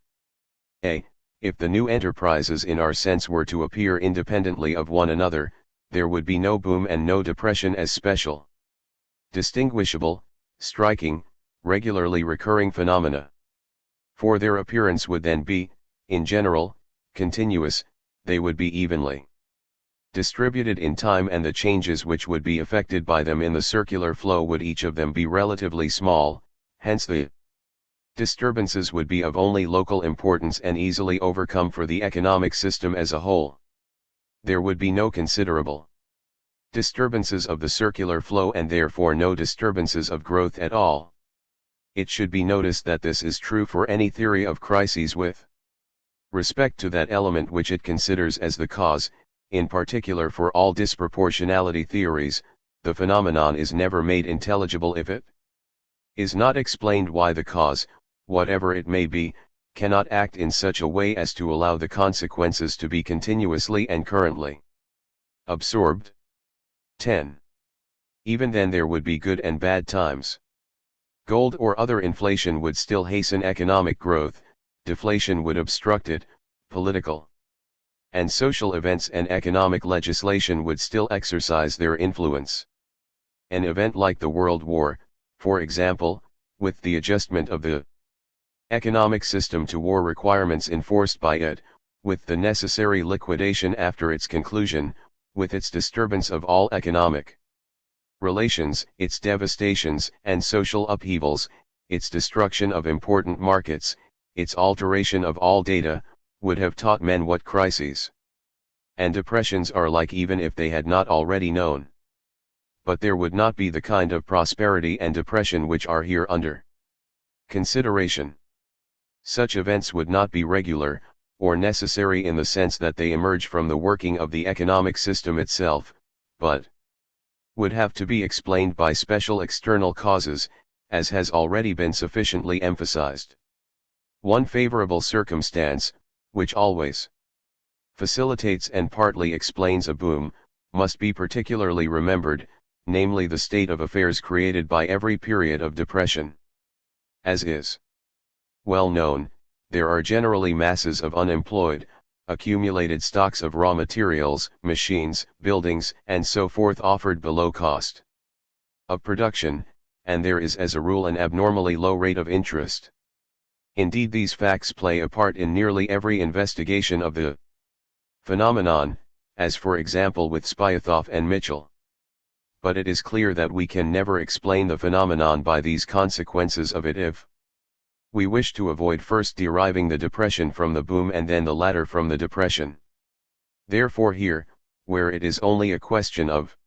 A. If the new enterprises in our sense were to appear independently of one another, there would be no boom and no depression as special, distinguishable, striking, regularly recurring phenomena. For their appearance would then be, in general, continuous. They would be evenly distributed in time, and the changes which would be effected by them in the circular flow would each of them be relatively small, hence the disturbances would be of only local importance and easily overcome for the economic system as a whole. There would be no considerable disturbances of the circular flow and therefore no disturbances of growth at all. It should be noticed that this is true for any theory of crises with respect to that element which it considers as the cause. In particular, for all disproportionality theories, the phenomenon is never made intelligible if it is not explained why the cause, whatever it may be, cannot act in such a way as to allow the consequences to be continuously and currently absorbed. 10. Even then there would be good and bad times. Gold or other inflation would still hasten economic growth, deflation would obstruct it, political and social events and economic legislation would still exercise their influence. An event like the World War, for example, with the adjustment of the economic system to war requirements enforced by it, with the necessary liquidation after its conclusion, with its disturbance of all economic relations, its devastations and social upheavals, its destruction of important markets, its alteration of all data, would have taught men what crises and depressions are like, even if they had not already known. But there would not be the kind of prosperity and depression which are here under consideration. Such events would not be regular, or necessary in the sense that they emerge from the working of the economic system itself, but would have to be explained by special external causes, as has already been sufficiently emphasized. One favorable circumstance, which always facilitates and partly explains a boom, must be particularly remembered, namely the state of affairs created by every period of depression. As is well known, there are generally masses of unemployed, accumulated stocks of raw materials, machines, buildings, and so forth offered below cost of production, and there is as a rule an abnormally low rate of interest. Indeed, these facts play a part in nearly every investigation of the phenomenon, as for example with Spyathoff and Mitchell. But it is clear that we can never explain the phenomenon by these consequences of it if we wish to avoid first deriving the depression from the boom and then the latter from the depression. Therefore here, where it is only a question of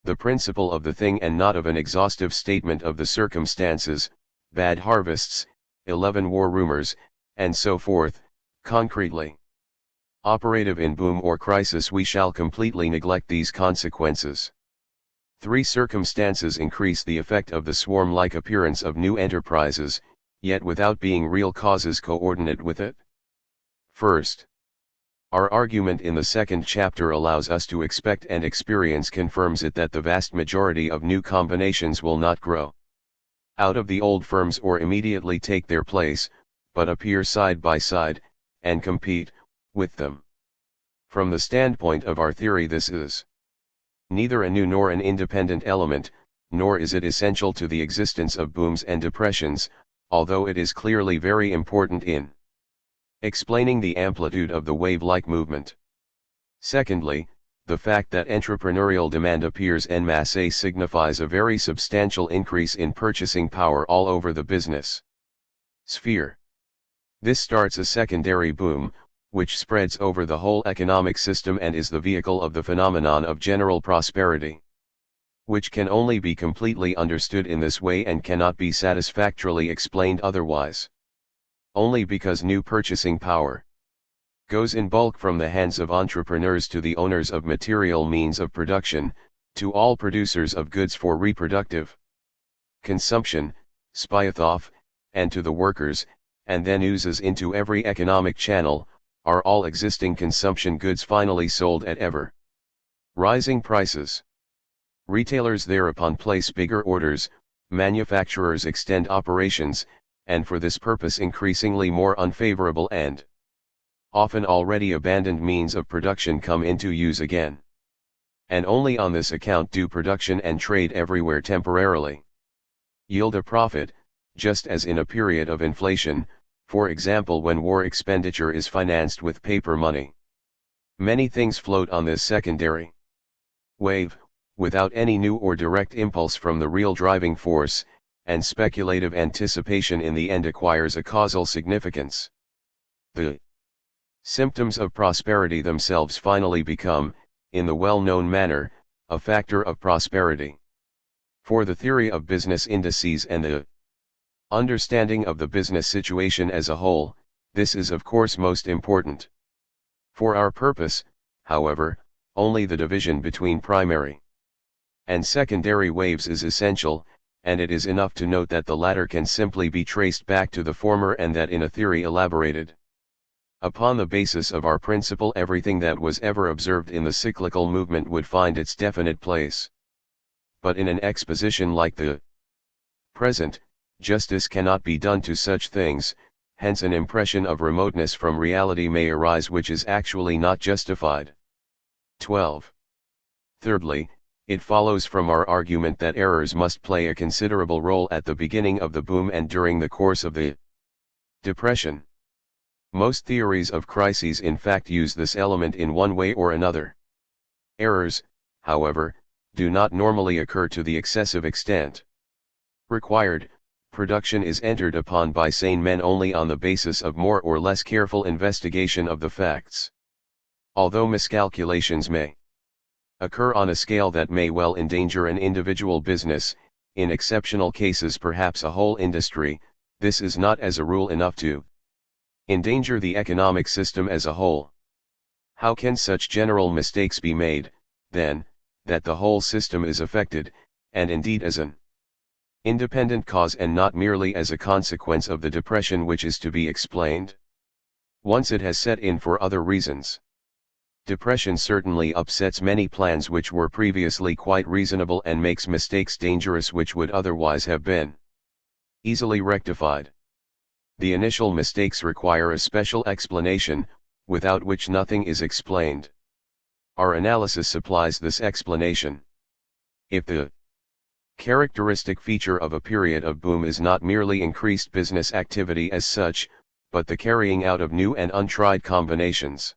the principle of the thing and not of an exhaustive statement of the circumstances, bad harvests, 11 war rumors, and so forth, concretely Operative in boom or crisis, we shall completely neglect these consequences. 3 circumstances increase the effect of the swarm-like appearance of new enterprises, yet without being real causes coordinate with it. First, our argument in the second chapter allows us to expect, and experience confirms it, that the vast majority of new combinations will not grow out of the old firms or immediately take their place, but appear side by side, and compete with them. From the standpoint of our theory, this is neither a new nor an independent element, nor is it essential to the existence of booms and depressions, although it is clearly very important in explaining the amplitude of the wave-like movement. Secondly, the fact that entrepreneurial demand appears en masse signifies a very substantial increase in purchasing power all over the business sphere. This starts a secondary boom, which spreads over the whole economic system and is the vehicle of the phenomenon of general prosperity, which can only be completely understood in this way and cannot be satisfactorily explained otherwise. Only because new purchasing power goes in bulk from the hands of entrepreneurs to the owners of material means of production, to all producers of goods for reproductive consumption, Spyathoff, and to the workers, and then oozes into every economic channel, are all existing consumption goods finally sold at ever rising prices. Retailers thereupon place bigger orders, manufacturers extend operations, and for this purpose increasingly more unfavorable and often already abandoned means of production come into use again. And only on this account do production and trade everywhere temporarily yield a profit, just as in a period of inflation, for example when war expenditure is financed with paper money. Many things float on this secondary wave, without any new or direct impulse from the real driving force, and speculative anticipation in the end acquires a causal significance. The symptoms of prosperity themselves finally become, in the well-known manner, a factor of prosperity. For the theory of business indices and the understanding of the business situation as a whole, this is of course most important. For our purpose, however, only the division between primary and secondary waves is essential, and it is enough to note that the latter can simply be traced back to the former, and that in a theory elaborated upon the basis of our principle everything that was ever observed in the cyclical movement would find its definite place. But in an exposition like the present, justice cannot be done to such things, hence an impression of remoteness from reality may arise which is actually not justified. 12. Thirdly, it follows from our argument that errors must play a considerable role at the beginning of the boom and during the course of the depression. Most theories of crises in fact use this element in one way or another. Errors, however, do not normally occur to the excessive extent required. Production is entered upon by sane men only on the basis of more or less careful investigation of the facts. Although miscalculations may occur on a scale that may well endanger an individual business, in exceptional cases perhaps a whole industry, this is not as a rule enough to endanger the economic system as a whole. How can such general mistakes be made, then, that the whole system is affected, and indeed as an independent cause and not merely as a consequence of the depression which is to be explained once it has set in for other reasons? Depression certainly upsets many plans which were previously quite reasonable and makes mistakes dangerous which would otherwise have been easily rectified. The initial mistakes require a special explanation, without which nothing is explained. Our analysis supplies this explanation. If the characteristic feature of a period of boom is not merely increased business activity as such, but the carrying out of new and untried combinations,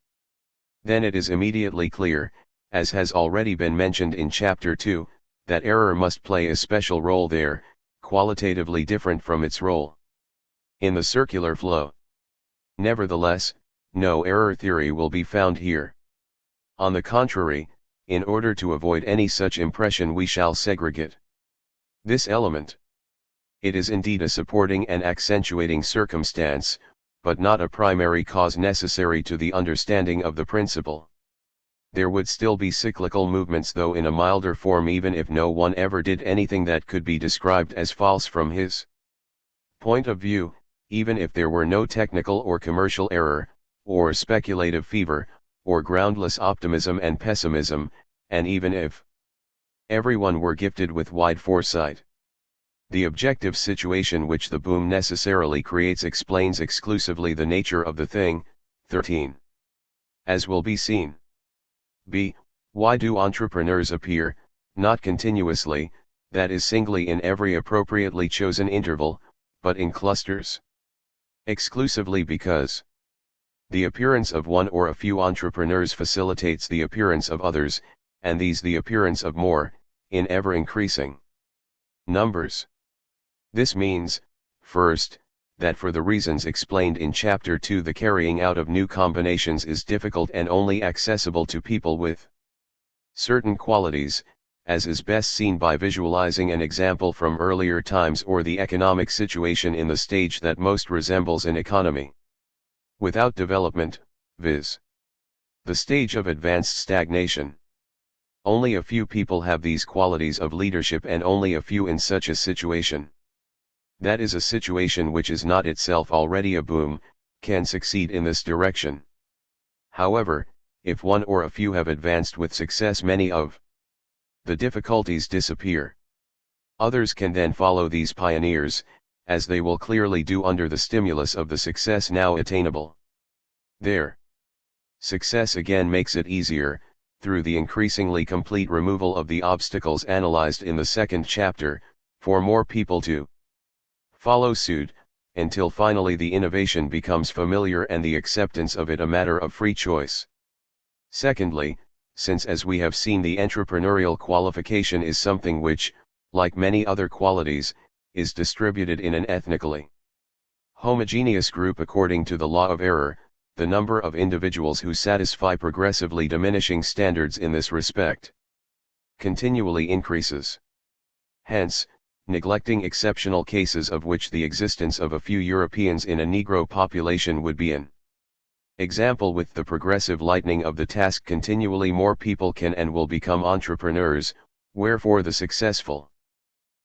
then it is immediately clear, as has already been mentioned in Chapter 2, that error must play a special role there, qualitatively different from its role in the circular flow. Nevertheless, no error theory will be found here. On the contrary, in order to avoid any such impression we shall segregate this element. It is indeed a supporting and accentuating circumstance, but not a primary cause necessary to the understanding of the principle. There would still be cyclical movements, though in a milder form, even if no one ever did anything that could be described as false from his point of view, even if there were no technical or commercial error, or speculative fever, or groundless optimism and pessimism, and even if everyone were gifted with wide foresight. The objective situation which the boom necessarily creates explains exclusively the nature of the thing. 13. As will be seen. B. Why do entrepreneurs appear, not continuously, that is singly in every appropriately chosen interval, but in clusters? Exclusively because the appearance of one or a few entrepreneurs facilitates the appearance of others, and these the appearance of more, in ever increasing numbers. This means, first, that for the reasons explained in Chapter 2 the carrying out of new combinations is difficult and only accessible to people with certain qualities, as is best seen by visualizing an example from earlier times or the economic situation in the stage that most resembles an economy without development, viz. the stage of advanced stagnation. Only a few people have these qualities of leadership, and only a few in such a situation. That is, a situation which is not itself already a boom, can succeed in this direction. However, if one or a few have advanced with success, many of the difficulties disappear. Others can then follow these pioneers, as they will clearly do under the stimulus of the success now attainable. Their success again makes it easier, through the increasingly complete removal of the obstacles analyzed in the second chapter, for more people to follow suit, until finally the innovation becomes familiar and the acceptance of it a matter of free choice. Secondly, since, as we have seen, the entrepreneurial qualification is something which, like many other qualities, is distributed in an ethnically homogeneous group according to the law of error, the number of individuals who satisfy progressively diminishing standards in this respect continually increases. Hence, neglecting exceptional cases, of which the existence of a few Europeans in a Negro population would be an example, with the progressive lightening of the task continually more people can and will become entrepreneurs, wherefore the successful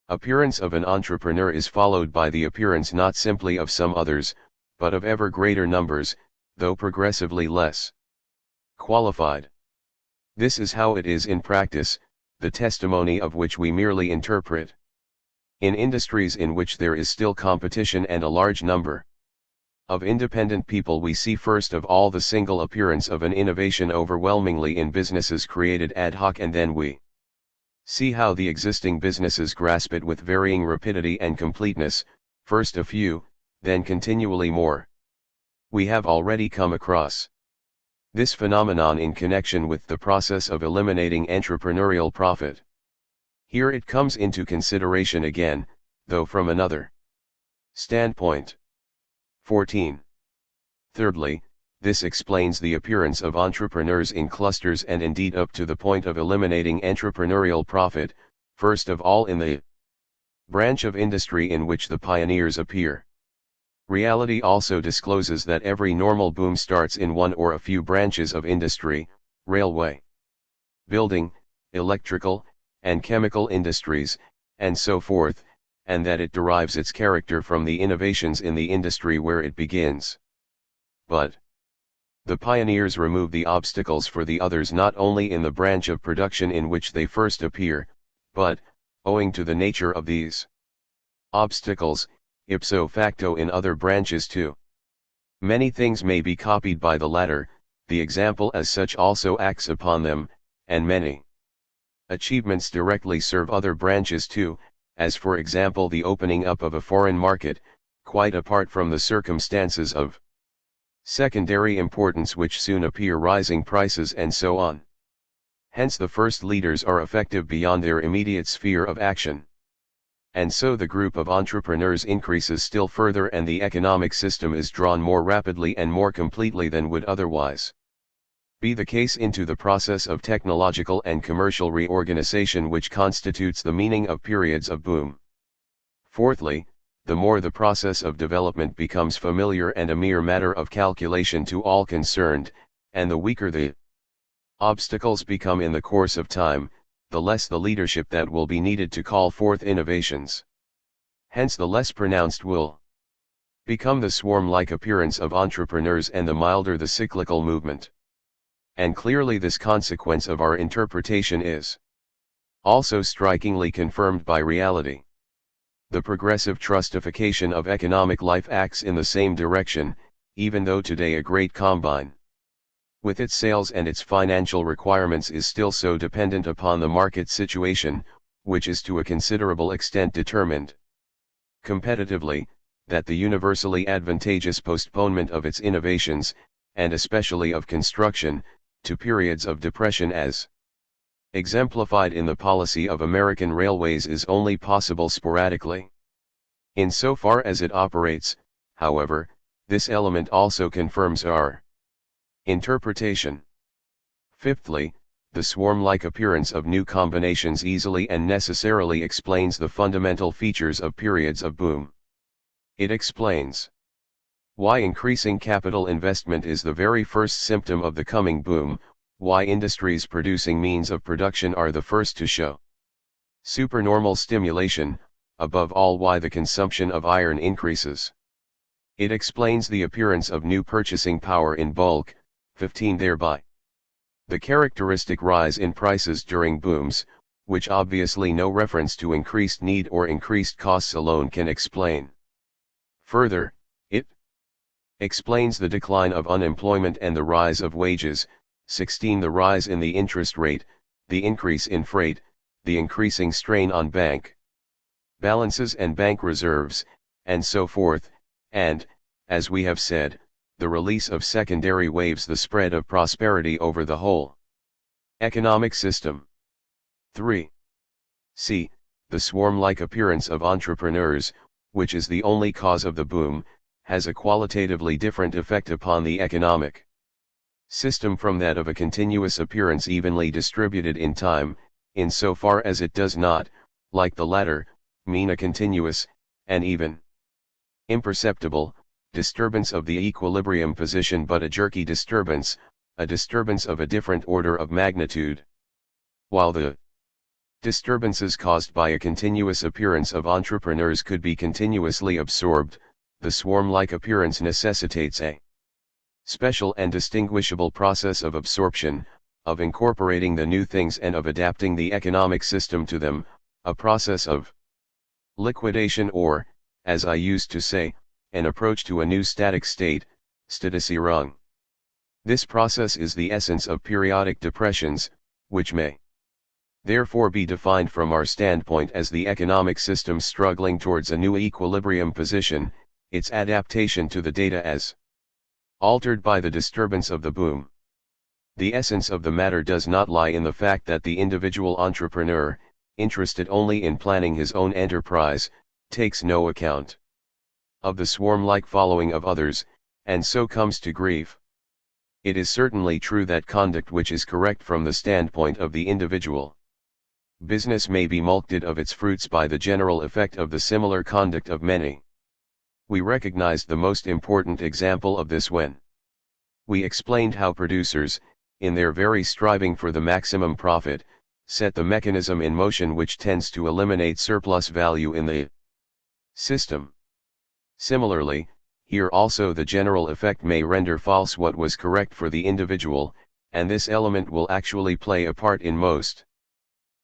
appearance of an entrepreneur is followed by the appearance not simply of some others, but of ever greater numbers, though progressively less qualified. This is how it is in practice, the testimony of which we merely interpret. In industries in which there is still competition and a large number of independent people, we see first of all the single appearance of an innovation overwhelmingly in businesses created ad hoc, and then we see how the existing businesses grasp it with varying rapidity and completeness, first a few, then continually more. We have already come across this phenomenon in connection with the process of eliminating entrepreneurial profit. Here it comes into consideration again, though from another standpoint. 14. Thirdly, this explains the appearance of entrepreneurs in clusters, and indeed up to the point of eliminating entrepreneurial profit, first of all in the branch of industry in which the pioneers appear. Reality also discloses that every normal boom starts in one or a few branches of industry, railway, building, electrical, and chemical industries, and so forth, and that it derives its character from the innovations in the industry where it begins. But the pioneers remove the obstacles for the others not only in the branch of production in which they first appear, but, owing to the nature of these obstacles, ipso facto in other branches too. Many things may be copied by the latter, the example as such also acts upon them, and many achievements directly serve other branches too, as for example the opening up of a foreign market, quite apart from the circumstances of secondary importance which soon appear, rising prices and so on. Hence the first leaders are effective beyond their immediate sphere of action. And so the group of entrepreneurs increases still further, and the economic system is drawn more rapidly and more completely than would otherwise be the case into the process of technological and commercial reorganization which constitutes the meaning of periods of boom. Fourthly, the more the process of development becomes familiar and a mere matter of calculation to all concerned, and the weaker the obstacles become in the course of time, the less the leadership that will be needed to call forth innovations. Hence the less pronounced will become the swarm-like appearance of entrepreneurs and the milder the cyclical movement. And clearly this consequence of our interpretation is also strikingly confirmed by reality. The progressive trustification of economic life acts in the same direction, even though today a great combine, with its sales and its financial requirements, is still so dependent upon the market situation, which is to a considerable extent determined competitively, that the universally advantageous postponement of its innovations, and especially of construction, to periods of depression as exemplified in the policy of American railways is only possible sporadically. In so far as it operates, however, this element also confirms our interpretation. Fifthly, the swarm-like appearance of new combinations easily and necessarily explains the fundamental features of periods of boom. It explains why increasing capital investment is the very first symptom of the coming boom, why industries producing means of production are the first to show supernormal stimulation, above all why the consumption of iron increases. It explains the appearance of new purchasing power in bulk. 15 Thereby the characteristic rise in prices during booms, which obviously no reference to increased need or increased costs alone can explain. Further, it explains the decline of unemployment and the rise of wages. 16 The rise in the interest rate, the increase in freight, the increasing strain on bank balances and bank reserves, and so forth, and, as we have said, the release of secondary waves, the spread of prosperity over the whole economic system. 3. C. The swarm-like appearance of entrepreneurs, which is the only cause of the boom, has a qualitatively different effect upon the economic system from that of a continuous appearance evenly distributed in time, in so far as it does not, like the latter, mean a continuous, and even imperceptible, disturbance of the equilibrium position, but a jerky disturbance, a disturbance of a different order of magnitude. While the disturbances caused by a continuous appearance of entrepreneurs could be continuously absorbed, the swarm-like appearance necessitates a special and distinguishable process of absorption, of incorporating the new things and of adapting the economic system to them, a process of liquidation or, as I used to say, an approach to a new static state, Statisierung. This process is the essence of periodic depressions, which may therefore be defined from our standpoint as the economic system struggling towards a new equilibrium position, its adaptation to the data as altered by the disturbance of the boom. The essence of the matter does not lie in the fact that the individual entrepreneur, interested only in planning his own enterprise, takes no account of the swarm-like following of others, and so comes to grief. It is certainly true that conduct which is correct from the standpoint of the individual business may be mulcted of its fruits by the general effect of the similar conduct of many. We recognized the most important example of this when we explained how producers, in their very striving for the maximum profit, set the mechanism in motion which tends to eliminate surplus value in the system. Similarly, here also the general effect may render false what was correct for the individual, and this element will actually play a part in most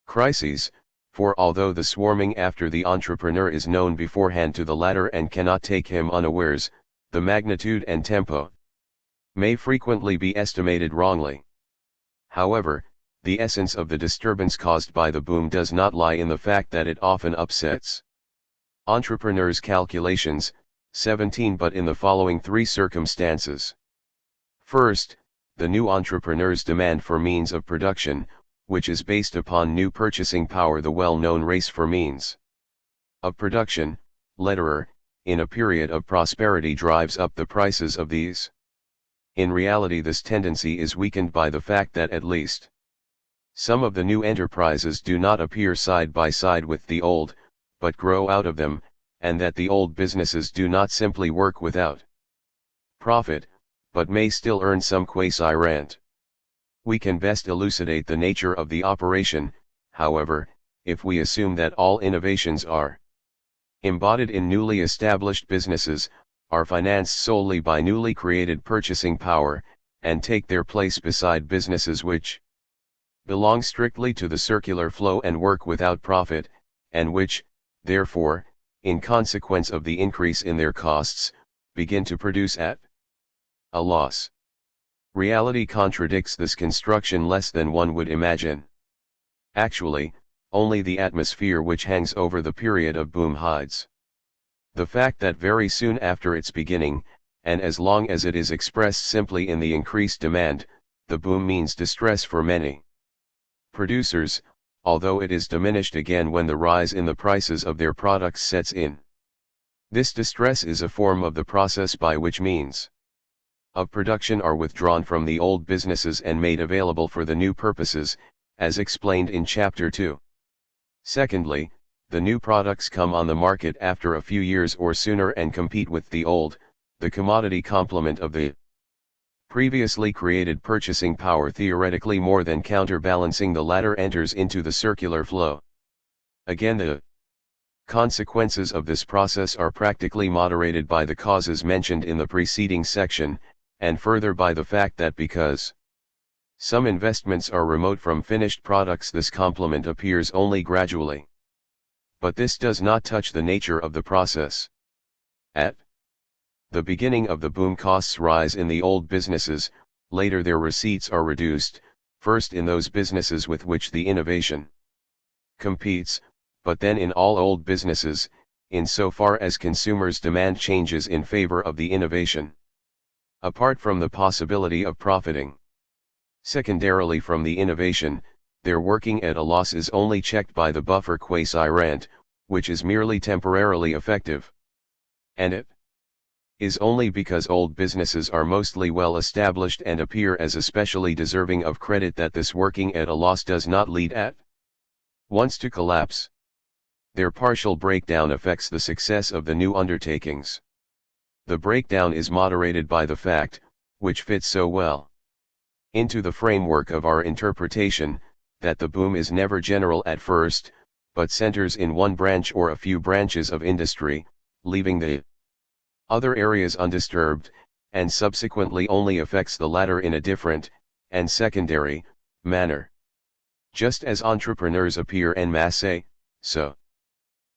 crises, for although the swarming after the entrepreneur is known beforehand to the latter and cannot take him unawares, the magnitude and tempo may frequently be estimated wrongly. However, the essence of the disturbance caused by the boom does not lie in the fact that it often upsets entrepreneurs' calculations, 17, but in the following three circumstances. First, the new entrepreneur's demand for means of production, which is based upon new purchasing power, the well-known race for means of production, letterer, in a period of prosperity drives up the prices of these. In reality, this tendency is weakened by the fact that at least some of the new enterprises do not appear side by side with the old, but grow out of them, and that the old businesses do not simply work without profit, but may still earn some quasi-rent. We can best elucidate the nature of the operation, however, if we assume that all innovations are embodied in newly established businesses, are financed solely by newly created purchasing power, and take their place beside businesses which belong strictly to the circular flow and work without profit, and which, therefore, in consequence of the increase in their costs, begin to produce at a loss. Reality contradicts this construction less than one would imagine. Actually, only the atmosphere which hangs over the period of boom hides the fact that very soon after its beginning, and as long as it is expressed simply in the increased demand, the boom means distress for many producers, although it is diminished again when the rise in the prices of their products sets in. This distress is a form of the process by which means of production are withdrawn from the old businesses and made available for the new purposes, as explained in Chapter 2. Secondly, the new products come on the market after a few years or sooner and compete with the old, the commodity complement of the previously created purchasing power theoretically more than counterbalancing the latter enters into the circular flow. Again, the consequences of this process are practically moderated by the causes mentioned in the preceding section, and further by the fact that because some investments are remote from finished products, this complement appears only gradually. But this does not touch the nature of the process. At the beginning of the boom, costs rise in the old businesses, later their receipts are reduced, first in those businesses with which the innovation competes, but then in all old businesses, insofar as consumers' demand changes in favor of the innovation. Apart from the possibility of profiting secondarily from the innovation, their working at a loss is only checked by the buffer quasi-rent, which is merely temporarily effective. And it is only because old businesses are mostly well established and appear as especially deserving of credit that this working at a loss does not lead at once to collapse. Their partial breakdown affects the success of the new undertakings. The breakdown is moderated by the fact, which fits so well into the framework of our interpretation, that the boom is never general at first, but centers in one branch or a few branches of industry, leaving the other areas undisturbed, and subsequently only affects the latter in a different, and secondary, manner. Just as entrepreneurs appear en masse, so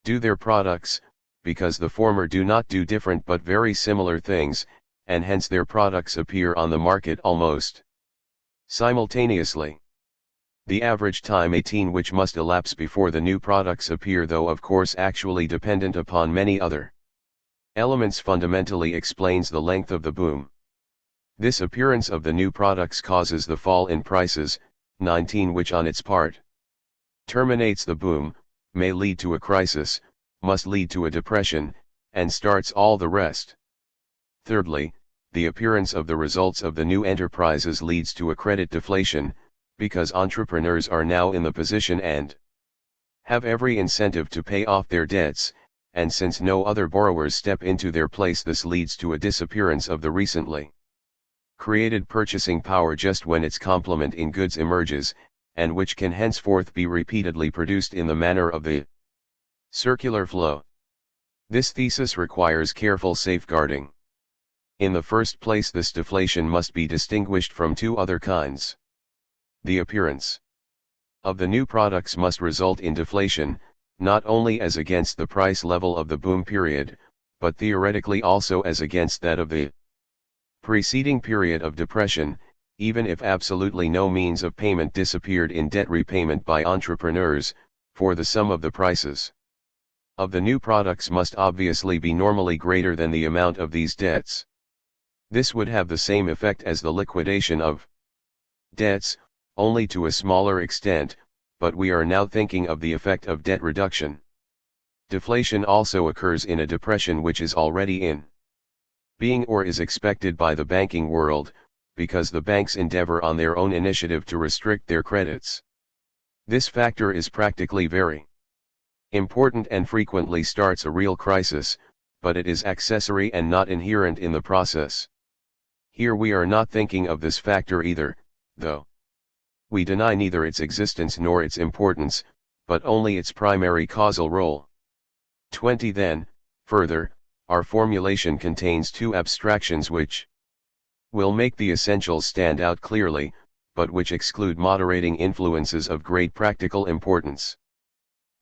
do their products, because the former do not do different but very similar things, and hence their products appear on the market almost simultaneously. The average time 18 which must elapse before the new products appear, though of course actually dependent upon many other elements, fundamentally explains the length of the boom. This appearance of the new products causes the fall in prices, 19, which on its part terminates the boom, may lead to a crisis, must lead to a depression, and starts all the rest. Thirdly, the appearance of the results of the new enterprises leads to a credit deflation, because entrepreneurs are now in the position and have every incentive to pay off their debts, and since no other borrowers step into their place, this leads to a disappearance of the recently created purchasing power just when its complement in goods emerges, and which can henceforth be repeatedly produced in the manner of the circular flow. This thesis requires careful safeguarding. In the first place, this deflation must be distinguished from two other kinds. The appearance of the new products must result in deflation, not only as against the price level of the boom period, but theoretically also as against that of the preceding period of depression, even if absolutely no means of payment disappeared in debt repayment by entrepreneurs, for the sum of the prices of the new products must obviously be normally greater than the amount of these debts. This would have the same effect as the liquidation of debts, only to a smaller extent, but we are now thinking of the effect of debt reduction. Deflation also occurs in a depression which is already in being or is expected by the banking world, because the banks endeavor on their own initiative to restrict their credits. This factor is practically very Important and frequently starts a real crisis, but it is accessory and not inherent in the process. Here we are not thinking of this factor either, though. We deny neither its existence nor its importance, but only its primary causal role. 20 Then, further, our formulation contains two abstractions which will make the essentials stand out clearly, but which exclude moderating influences of great practical importance.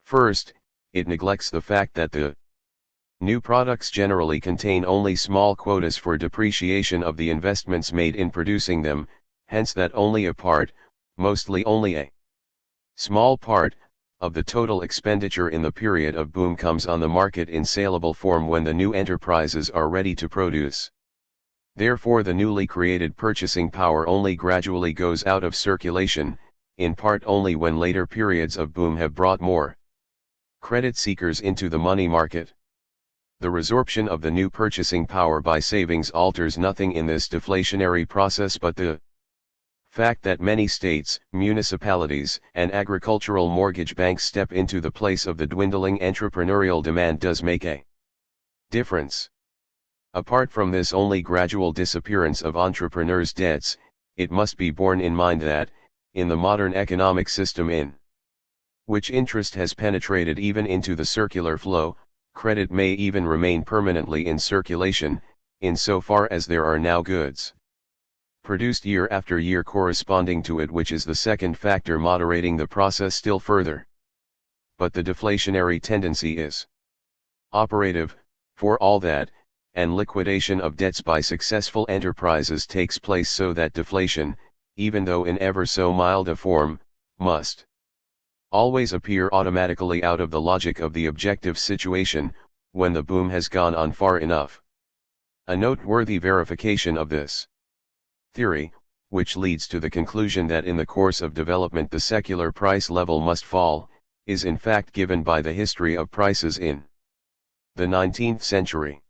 First, it neglects the fact that the new products generally contain only small quotas for depreciation of the investments made in producing them, hence that only a part, mostly only a small part, of the total expenditure in the period of boom comes on the market in saleable form when the new enterprises are ready to produce. Therefore the newly created purchasing power only gradually goes out of circulation, in part only when later periods of boom have brought more credit seekers into the money market. The resorption of the new purchasing power by savings alters nothing in this deflationary process but the fact that many states, municipalities, and agricultural mortgage banks step into the place of the dwindling entrepreneurial demand does make a difference. Apart from this only gradual disappearance of entrepreneurs' debts, it must be borne in mind that, in the modern economic system in which interest has penetrated even into the circular flow, credit may even remain permanently in circulation, insofar as there are now goods produced year after year corresponding to it, which is the second factor moderating the process still further. But the deflationary tendency is operative, for all that, and liquidation of debts by successful enterprises takes place, so that deflation, even though in ever so mild a form, must always appear automatically out of the logic of the objective situation, when the boom has gone on far enough. A noteworthy verification of this theory, which leads to the conclusion that in the course of development the secular price level must fall, is in fact given by the history of prices in the 19th century.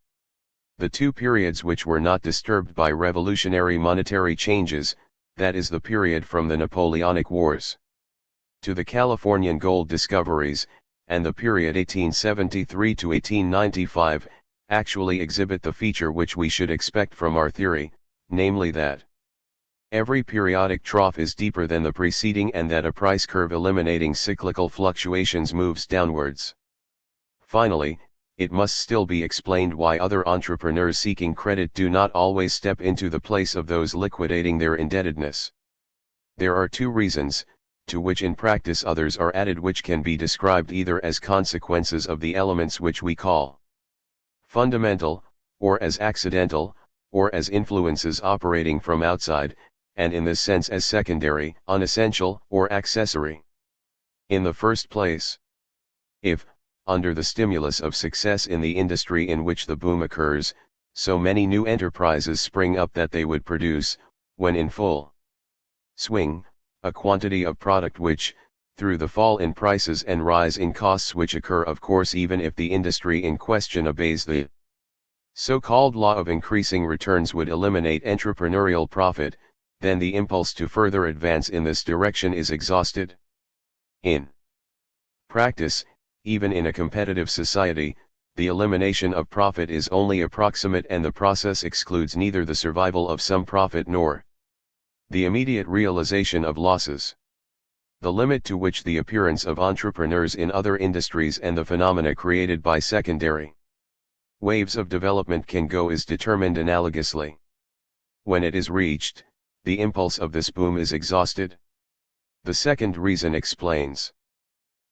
The two periods which were not disturbed by revolutionary monetary changes, that is the period from the Napoleonic Wars to the Californian gold discoveries, and the period 1873 to 1895, actually exhibit the feature which we should expect from our theory, namely that every periodic trough is deeper than the preceding, and that a price curve eliminating cyclical fluctuations moves downwards. Finally, it must still be explained why other entrepreneurs seeking credit do not always step into the place of those liquidating their indebtedness. There are two reasons, to which in practice others are added, which can be described either as consequences of the elements which we call fundamental, or as accidental, or as influences operating from outside, and in this sense as secondary, unessential, or accessory. In the first place, if, under the stimulus of success in the industry in which the boom occurs, so many new enterprises spring up that they would produce, when in full swing, a quantity of product which, through the fall in prices and rise in costs which occur of course even if the industry in question obeys the so-called law of increasing returns, would eliminate entrepreneurial profit, then the impulse to further advance in this direction is exhausted. In practice, even in a competitive society, the elimination of profit is only approximate, and the process excludes neither the survival of some profit nor the immediate realization of losses. The limit to which the appearance of entrepreneurs in other industries and the phenomena created by secondary waves of development can go is determined analogously. When it is reached, the impulse of this boom is exhausted. The second reason explains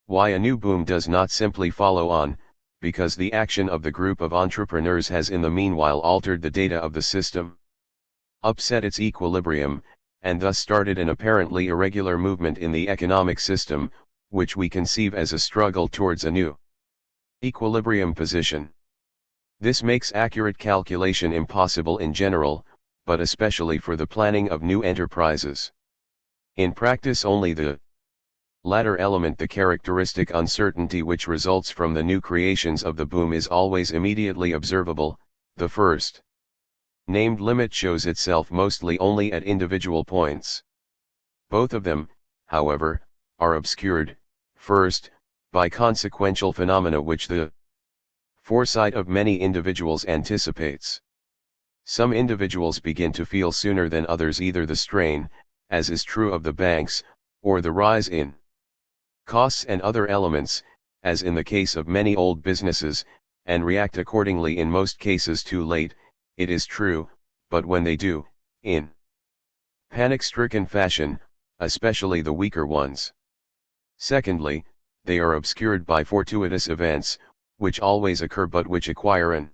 why a new boom does not simply follow on, because the action of the group of entrepreneurs has in the meanwhile altered the data of the system, upset its equilibrium, and thus started an apparently irregular movement in the economic system, which we conceive as a struggle towards a new equilibrium position. This makes accurate calculation impossible in general, but especially for the planning of new enterprises. In practice only the latter element, the characteristic uncertainty which results from the new creations of the boom, is always immediately observable. The first named limit shows itself mostly only at individual points. Both of them, however, are obscured, first, by consequential phenomena which the foresight of many individuals anticipates. Some individuals begin to feel sooner than others either the strain, as is true of the banks, or the rise in costs and other elements, as in the case of many old businesses, and react accordingly in most cases too late, it is true, but when they do, in panic-stricken fashion, especially the weaker ones. Secondly, they are obscured by fortuitous events, which always occur but which acquire an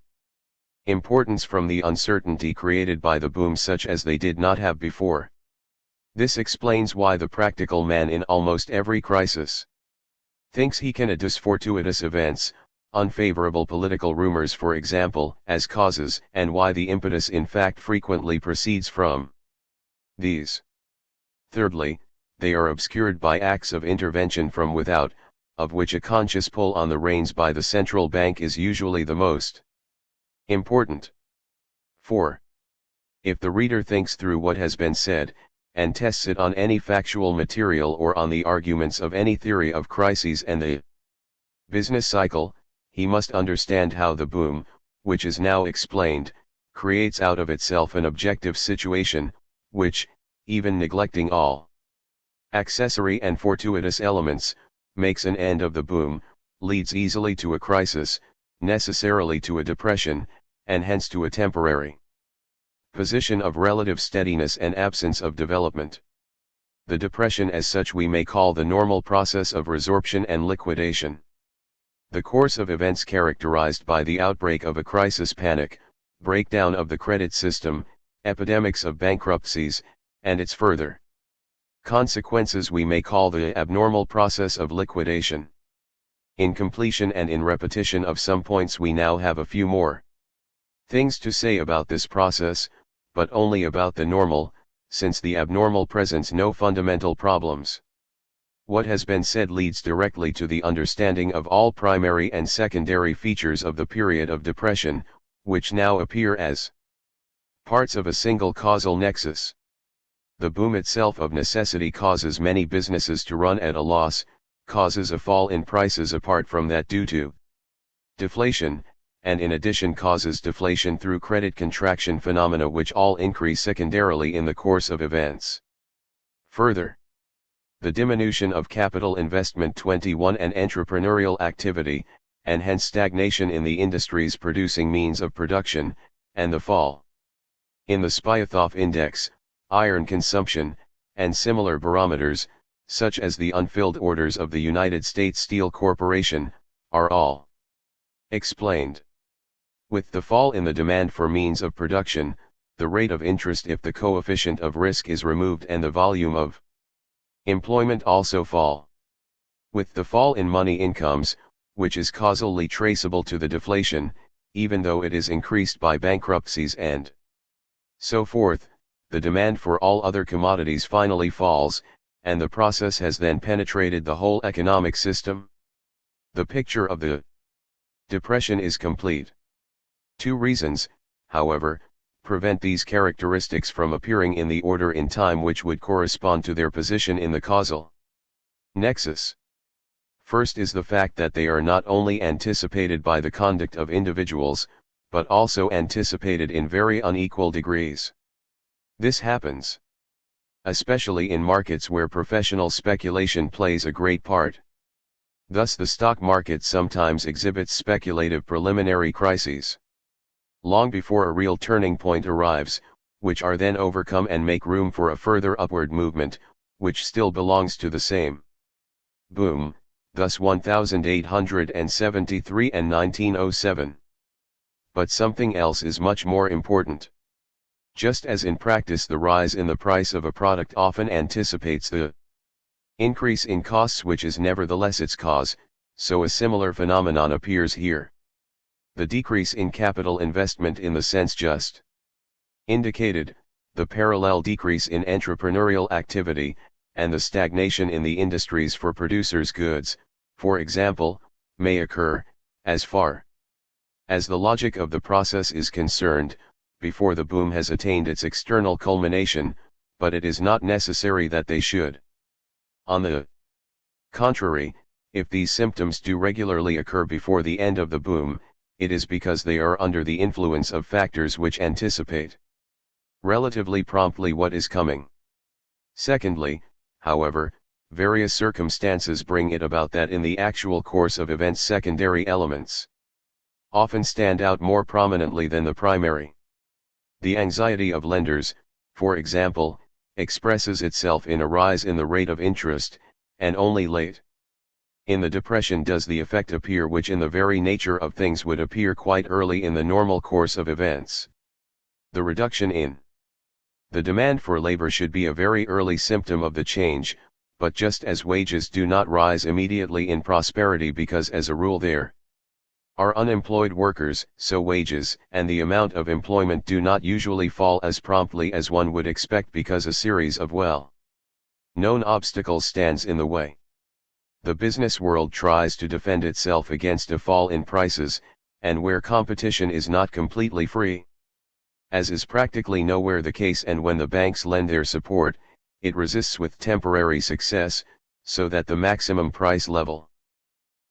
importance from the uncertainty created by the boom such as they did not have before. This explains why the practical man in almost every crisis thinks he can adduce fortuitous events, unfavorable political rumors for example, as causes, and why the impetus in fact frequently proceeds from these. Thirdly, they are obscured by acts of intervention from without, of which a conscious pull on the reins by the central bank is usually the most important. 4. If the reader thinks through what has been said, and tests it on any factual material or on the arguments of any theory of crises and the business cycle, he must understand how the boom, which is now explained, creates out of itself an objective situation, which, even neglecting all accessory and fortuitous elements, makes an end of the boom, leads easily to a crisis, necessarily to a depression, and hence to a temporary position of relative steadiness and absence of development. The depression as such we may call the normal process of resorption and liquidation. The course of events characterized by the outbreak of a crisis panic, breakdown of the credit system, epidemics of bankruptcies, and its further consequences we may call the abnormal process of liquidation. In completion and in repetition of some points we now have a few more things to say about this process, but only about the normal, since the abnormal presents no fundamental problems. What has been said leads directly to the understanding of all primary and secondary features of the period of depression, which now appear as parts of a single causal nexus. The boom itself of necessity causes many businesses to run at a loss, causes a fall in prices apart from that due to deflation, and in addition causes deflation through credit contraction phenomena which all increase secondarily in the course of events. Further, the diminution of capital investment 21 and entrepreneurial activity, and hence stagnation in the industries producing means of production, and the fall in the Spyathoff index, iron consumption, and similar barometers, such as the unfilled orders of the United States Steel Corporation, are all explained. With the fall in the demand for means of production, the rate of interest if the coefficient of risk is removed and the volume of employment also fall. With the fall in money incomes, which is causally traceable to the deflation, even though it is increased by bankruptcies and so forth, the demand for all other commodities finally falls, and the process has then penetrated the whole economic system. The picture of the depression is complete. Two reasons, however, prevent these characteristics from appearing in the order in time which would correspond to their position in the causal nexus. First is the fact that they are not only anticipated by the conduct of individuals, but also anticipated in very unequal degrees. This happens especially in markets where professional speculation plays a great part. Thus the stock market sometimes exhibits speculative preliminary crises long before a real turning point arrives, which are then overcome and make room for a further upward movement, which still belongs to the same boom, thus 1873 and 1907. But something else is much more important. Just as in practice the rise in the price of a product often anticipates the increase in costs which is nevertheless its cause, so a similar phenomenon appears here. The decrease in capital investment in the sense just indicated, the parallel decrease in entrepreneurial activity, and the stagnation in the industries for producers' goods, for example, may occur, as far as the logic of the process is concerned, before the boom has attained its external culmination, but it is not necessary that they should. On the contrary, If these symptoms do regularly occur before the end of the boom, it is because they are under the influence of factors which anticipate relatively promptly what is coming. Secondly, however, various circumstances bring it about that in the actual course of events secondary elements often stand out more prominently than the primary. The anxiety of lenders, for example, expresses itself in a rise in the rate of interest, and only late in the depression does the effect appear which in the very nature of things would appear quite early in the normal course of events. The reduction in the demand for labor should be a very early symptom of the change, but just as wages do not rise immediately in prosperity because as a rule there are unemployed workers, so wages and the amount of employment do not usually fall as promptly as one would expect because a series of well-known obstacles stands in the way. The business world tries to defend itself against a fall in prices, and where competition is not completely free, as is practically nowhere the case, and when the banks lend their support, it resists with temporary success, so that the maximum price level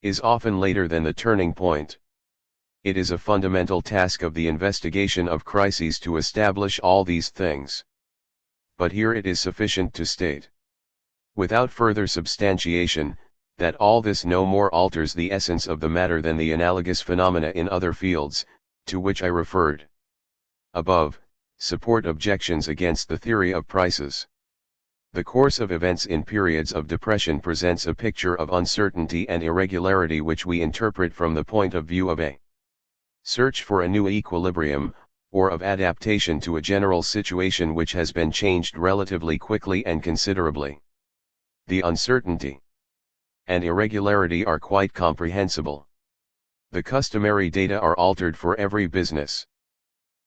is often later than the turning point. It is a fundamental task of the investigation of crises to establish all these things. But here it is sufficient to state, without further substantiation, that all this no more alters the essence of the matter than the analogous phenomena in other fields, to which I referred above, support objections against the theory of prices. The course of events in periods of depression presents a picture of uncertainty and irregularity which we interpret from the point of view of a search for a new equilibrium, or of adaptation to a general situation which has been changed relatively quickly and considerably. The uncertainty and irregularity are quite comprehensible. The customary data are altered for every business.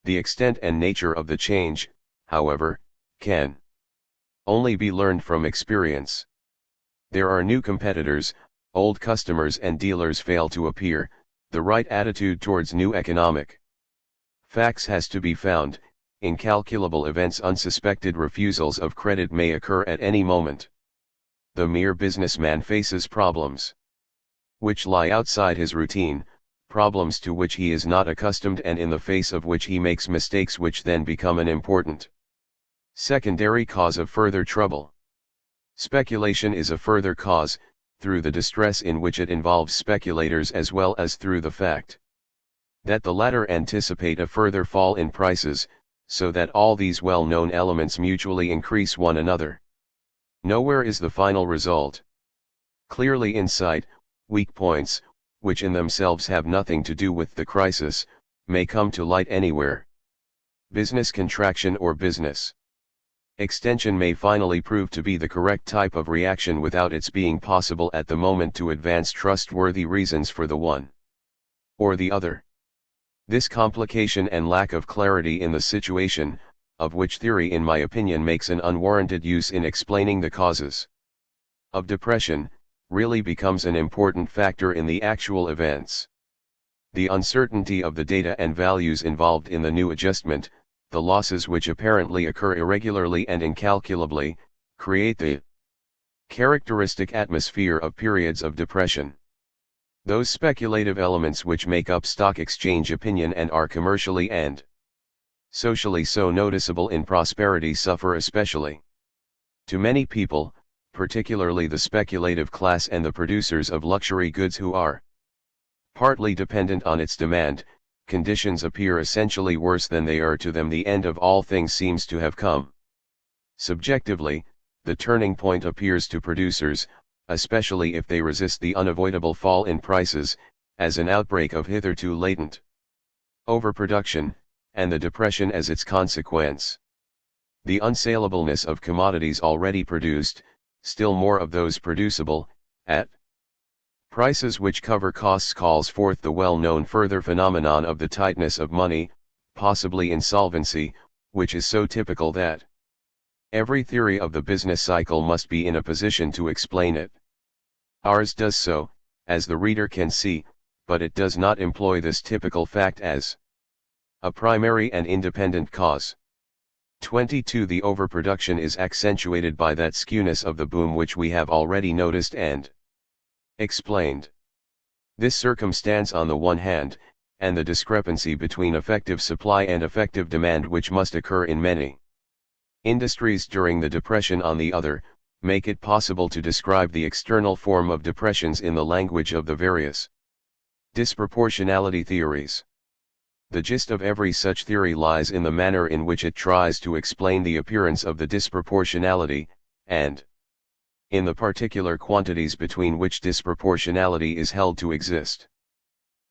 The extent and nature of the change, however, can only be learned from experience. There are new competitors, old customers and dealers fail to appear, the right attitude towards new economic facts has to be found, incalculable events, unsuspected refusals of credit may occur at any moment. The mere businessman faces problems which lie outside his routine, problems to which he is not accustomed and in the face of which he makes mistakes which then become an important secondary cause of further trouble. Speculation is a further cause, through the distress in which it involves speculators as well as through the fact that the latter anticipate a further fall in prices, so that all these well-known elements mutually increase one another. Nowhere is the final result clearly in sight. Weak points, which in themselves have nothing to do with the crisis, may come to light anywhere. Business contraction or business extension may finally prove to be the correct type of reaction without its being possible at the moment to advance trustworthy reasons for the one or the other. This complication and lack of clarity in the situation, of which theory in my opinion makes an unwarranted use in explaining the causes of depression, really becomes an important factor in the actual events. The uncertainty of the data and values involved in the new adjustment, the losses which apparently occur irregularly and incalculably, create the characteristic atmosphere of periods of depression. Those speculative elements which make up stock exchange opinion and are commercially and socially so noticeable in prosperity suffer especially. To many people, particularly the speculative class and the producers of luxury goods who are partly dependent on its demand, conditions appear essentially worse than they are to them. The end of all things seems to have come. Subjectively, the turning point appears to producers, especially if they resist the unavoidable fall in prices, as an outbreak of hitherto latent overproduction, and the depression as its consequence. The unsalableness of commodities already produced, still more of those producible, at prices which cover costs, calls forth the well-known further phenomenon of the tightness of money, possibly insolvency, which is so typical that every theory of the business cycle must be in a position to explain it. Ours does so, as the reader can see, but it does not employ this typical fact as a primary and independent cause. 22. The overproduction is accentuated by that skewness of the boom which we have already noticed, and Explained. This circumstance on the one hand, and the discrepancy between effective supply and effective demand which must occur in many industries during the depression on the other, make it possible to describe the external form of depressions in the language of the various disproportionality theories. The gist of every such theory lies in the manner in which it tries to explain the appearance of the disproportionality, and in the particular quantities between which disproportionality is held to exist.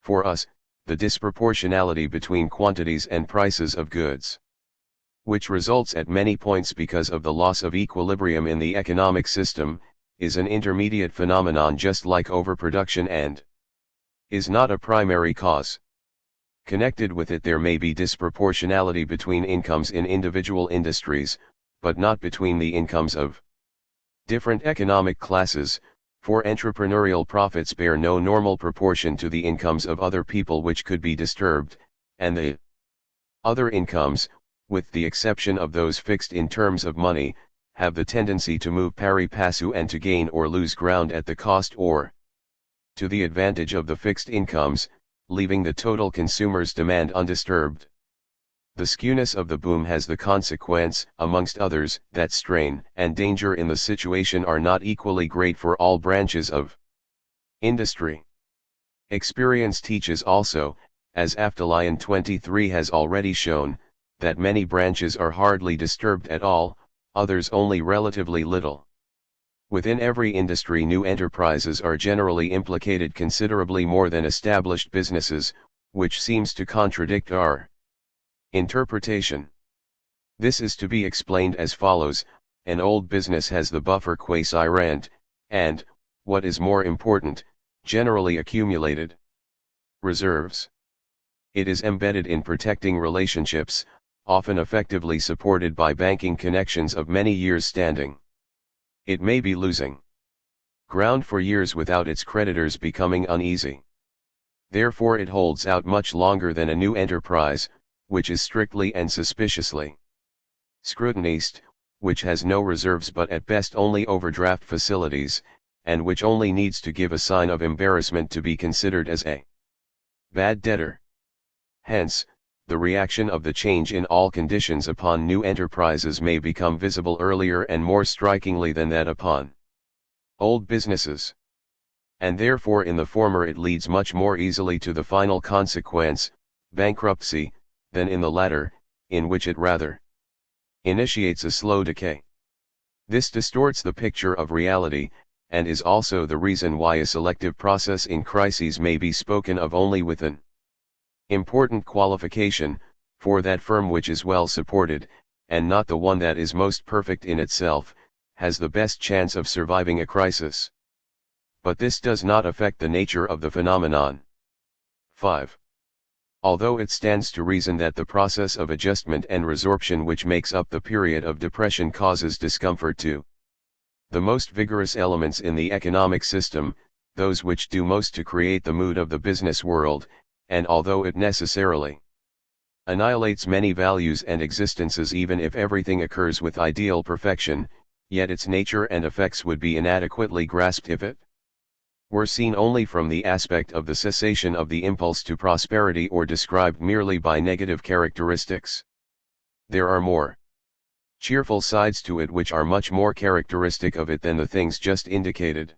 For us, the disproportionality between quantities and prices of goods, which results at many points because of the loss of equilibrium in the economic system, is an intermediate phenomenon just like overproduction and is not a primary cause. Connected with it there may be disproportionality between incomes in individual industries, but not between the incomes of different economic classes, for entrepreneurial profits bear no normal proportion to the incomes of other people which could be disturbed, and the other incomes, with the exception of those fixed in terms of money, have the tendency to move pari passu and to gain or lose ground at the cost or to the advantage of the fixed incomes, leaving the total consumer's demand undisturbed. The skewness of the boom has the consequence, amongst others, that strain and danger in the situation are not equally great for all branches of industry. Experience teaches also, as Aftalion 23 has already shown, that many branches are hardly disturbed at all, others only relatively little. Within every industry new enterprises are generally implicated considerably more than established businesses, which seems to contradict our interpretation. This is to be explained as follows: an old business has the buffer quasi-rent, and, what is more important, generally accumulated reserves. It is embedded in protecting relationships, often effectively supported by banking connections of many years' standing. It may be losing ground for years without its creditors becoming uneasy. Therefore it holds out much longer than a new enterprise, which is strictly and suspiciously scrutinized, which has no reserves but at best only overdraft facilities, and which only needs to give a sign of embarrassment to be considered as a bad debtor. Hence, the reaction of the change in all conditions upon new enterprises may become visible earlier and more strikingly than that upon old businesses. And therefore in the former it leads much more easily to the final consequence, bankruptcy, than in the latter, in which it rather initiates a slow decay. This distorts the picture of reality, and is also the reason why a selective process in crises may be spoken of only with an important qualification, for that firm which is well supported, and not the one that is most perfect in itself, has the best chance of surviving a crisis. But this does not affect the nature of the phenomenon. 5. Although it stands to reason that the process of adjustment and resorption which makes up the period of depression causes discomfort to the most vigorous elements in the economic system, those which do most to create the mood of the business world, and although it necessarily annihilates many values and existences even if everything occurs with ideal perfection, yet its nature and effects would be inadequately grasped if it were seen only from the aspect of the cessation of the impulse to prosperity or described merely by negative characteristics. There are more cheerful sides to it which are much more characteristic of it than the things just indicated.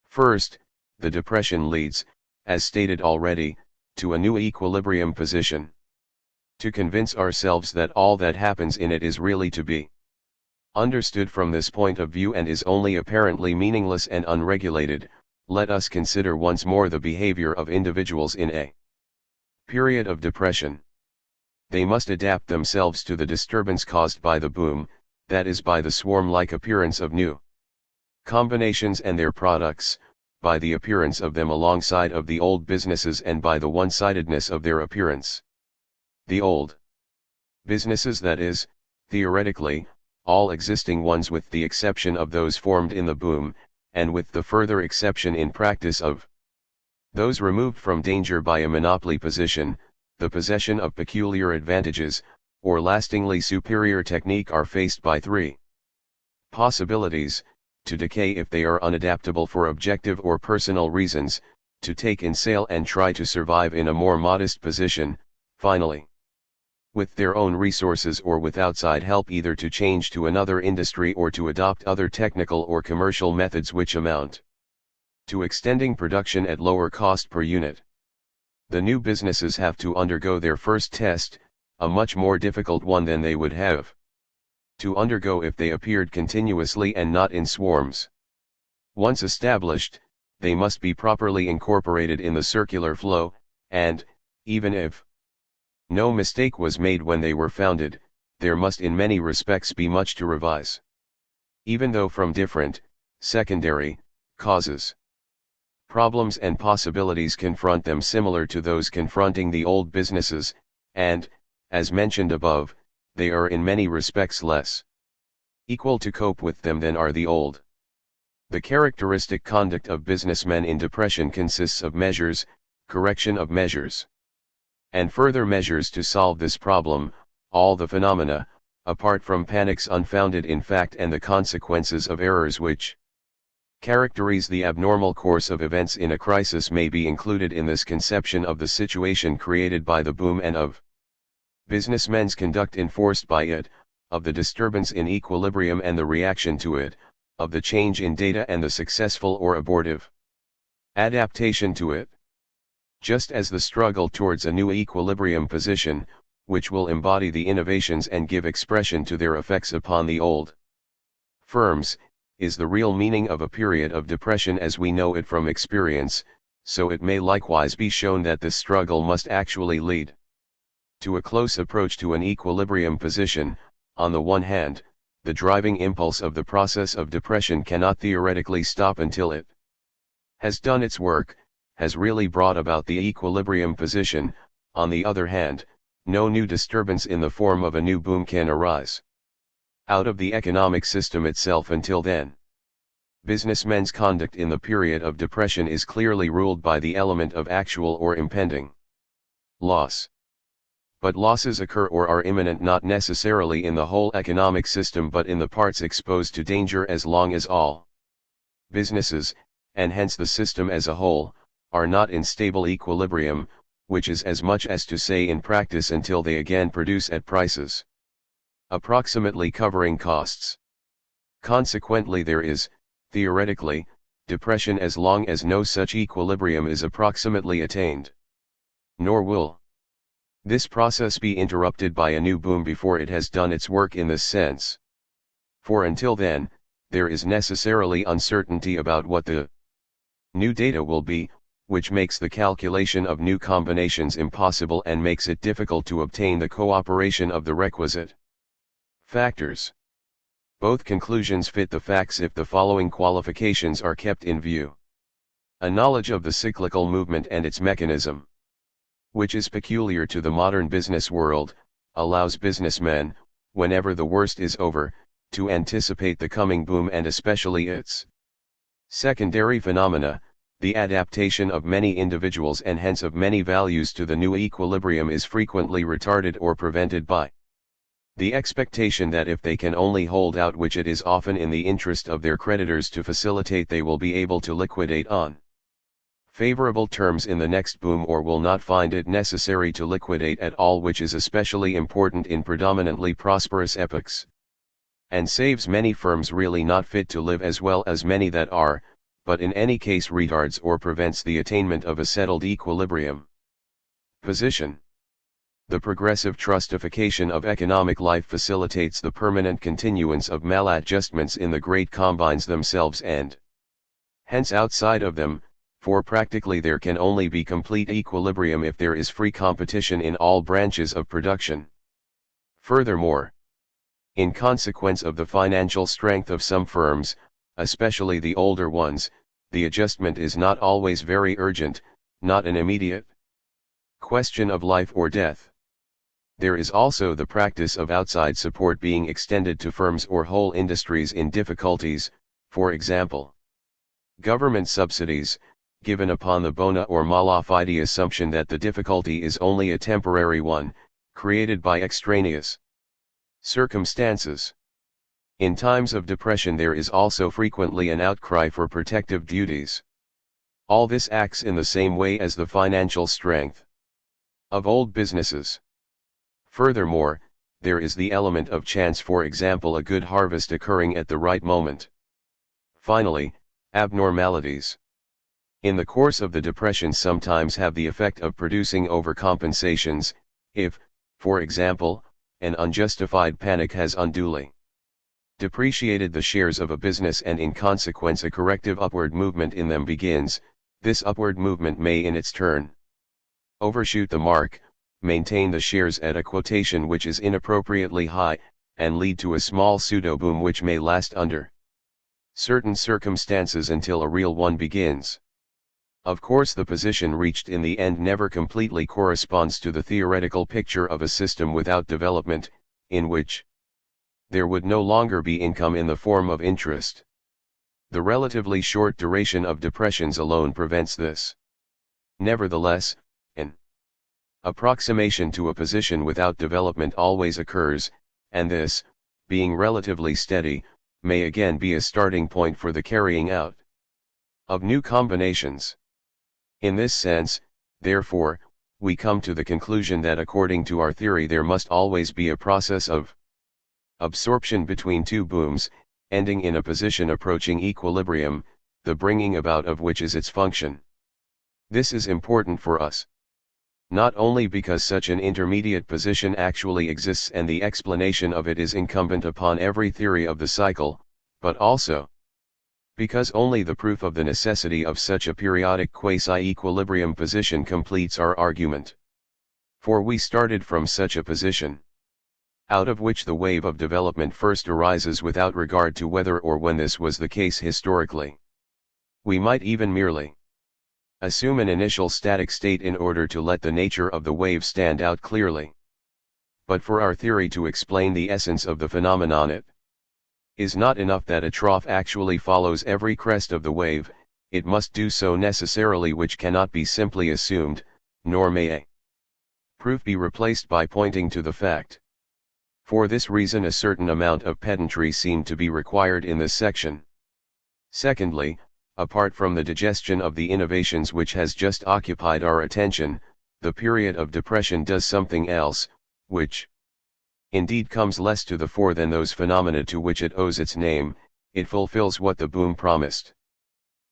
First, the depression leads, as stated already, to a new equilibrium position. To convince ourselves that all that happens in it is really to be understood from this point of view and is only apparently meaningless and unregulated, let us consider once more the behavior of individuals in a period of depression. They must adapt themselves to the disturbance caused by the boom, that is by the swarm-like appearance of new combinations and their products, by the appearance of them alongside of the old businesses and by the one-sidedness of their appearance. The old businesses, that is, theoretically, all existing ones with the exception of those formed in the boom, and with the further exception in practice of those removed from danger by a monopoly position, the possession of peculiar advantages, or lastingly superior technique, are faced by three possibilities: to decay if they are unadaptable for objective or personal reasons, to take in sail and try to survive in a more modest position, finally, with their own resources or with outside help, either to change to another industry or to adopt other technical or commercial methods which amount to extending production at lower cost per unit. The new businesses have to undergo their first test, a much more difficult one than they would have to undergo if they appeared continuously and not in swarms. Once established, they must be properly incorporated in the circular flow, and, even if no mistake was made when they were founded, there must in many respects be much to revise, even though from different, secondary, causes. Problems and possibilities confront them similar to those confronting the old businesses, and, as mentioned above, they are in many respects less equal to cope with them than are the old. The characteristic conduct of businessmen in depression consists of measures, correction of measures, and further measures to solve this problem. All the phenomena, apart from panics unfounded in fact and the consequences of errors which characterize the abnormal course of events in a crisis, may be included in this conception of the situation created by the boom and of businessmen's conduct enforced by it, of the disturbance in equilibrium and the reaction to it, of the change in data and the successful or abortive adaptation to it. Just as the struggle towards a new equilibrium position, which will embody the innovations and give expression to their effects upon the old firms, is the real meaning of a period of depression as we know it from experience, so it may likewise be shown that this struggle must actually lead to a close approach to an equilibrium position. On the one hand, the driving impulse of the process of depression cannot theoretically stop until it has done its work, has really brought about the equilibrium position. On the other hand, no new disturbance in the form of a new boom can arise out of the economic system itself until then. Businessmen's conduct in the period of depression is clearly ruled by the element of actual or impending loss. But losses occur or are imminent not necessarily in the whole economic system but in the parts exposed to danger, as long as all businesses, and hence the system as a whole, are not in stable equilibrium, which is as much as to say in practice until they again produce at prices approximately covering costs. Consequently there is, theoretically, depression as long as no such equilibrium is approximately attained. Nor will this process be interrupted by a new boom before it has done its work in this sense. For until then, there is necessarily uncertainty about what the new data will be, which makes the calculation of new combinations impossible and makes it difficult to obtain the cooperation of the requisite factors. Both conclusions fit the facts if the following qualifications are kept in view. A knowledge of the cyclical movement and its mechanism, which is peculiar to the modern business world, allows businessmen, whenever the worst is over, to anticipate the coming boom and especially its secondary phenomena. The adaptation of many individuals and hence of many values to the new equilibrium is frequently retarded or prevented by the expectation that if they can only hold out, which it is often in the interest of their creditors to facilitate, they will be able to liquidate on favorable terms in the next boom, or will not find it necessary to liquidate at all, which is especially important in predominantly prosperous epochs, and saves many firms really not fit to live as well as many that are, but in any case retards or prevents the attainment of a settled equilibrium position. The progressive trustification of economic life facilitates the permanent continuance of maladjustments in the great combines themselves and hence outside of them, for practically there can only be complete equilibrium if there is free competition in all branches of production. Furthermore, in consequence of the financial strength of some firms, especially the older ones, the adjustment is not always very urgent, not an immediate question of life or death. There is also the practice of outside support being extended to firms or whole industries in difficulties, for example, government subsidies, given upon the bona or mala fide assumption that the difficulty is only a temporary one, created by extraneous circumstances. In times of depression there is also frequently an outcry for protective duties. All this acts in the same way as the financial strength of old businesses. Furthermore, there is the element of chance, for example a good harvest occurring at the right moment. Finally, abnormalities in the course of the depression sometimes have the effect of producing overcompensations, if, for example, an unjustified panic has unduly depreciated the shares of a business and in consequence a corrective upward movement in them begins. This upward movement may in its turn overshoot the mark, maintain the shares at a quotation which is inappropriately high, and lead to a small pseudo-boom which may last under certain circumstances until a real one begins. Of course the position reached in the end never completely corresponds to the theoretical picture of a system without development, in which there would no longer be income in the form of interest. The relatively short duration of depressions alone prevents this. Nevertheless, an approximation to a position without development always occurs, and this, being relatively steady, may again be a starting point for the carrying out of new combinations. In this sense, therefore, we come to the conclusion that according to our theory there must always be a process of absorption between two booms, ending in a position approaching equilibrium, the bringing about of which is its function. This is important for us, not only because such an intermediate position actually exists and the explanation of it is incumbent upon every theory of the cycle, but also because only the proof of the necessity of such a periodic quasi-equilibrium position completes our argument. For we started from such a position, out of which the wave of development first arises without regard to whether or when this was the case historically. We might even merely assume an initial static state in order to let the nature of the wave stand out clearly. But for our theory to explain the essence of the phenomenon, it is not enough that a trough actually follows every crest of the wave, it must do so necessarily, which cannot be simply assumed, nor may a proof be replaced by pointing to the fact. For this reason a certain amount of pedantry seemed to be required in this section. Secondly, apart from the digestion of the innovations which has just occupied our attention, the period of depression does something else, which indeed comes less to the fore than those phenomena to which it owes its name. It fulfills what the boom promised.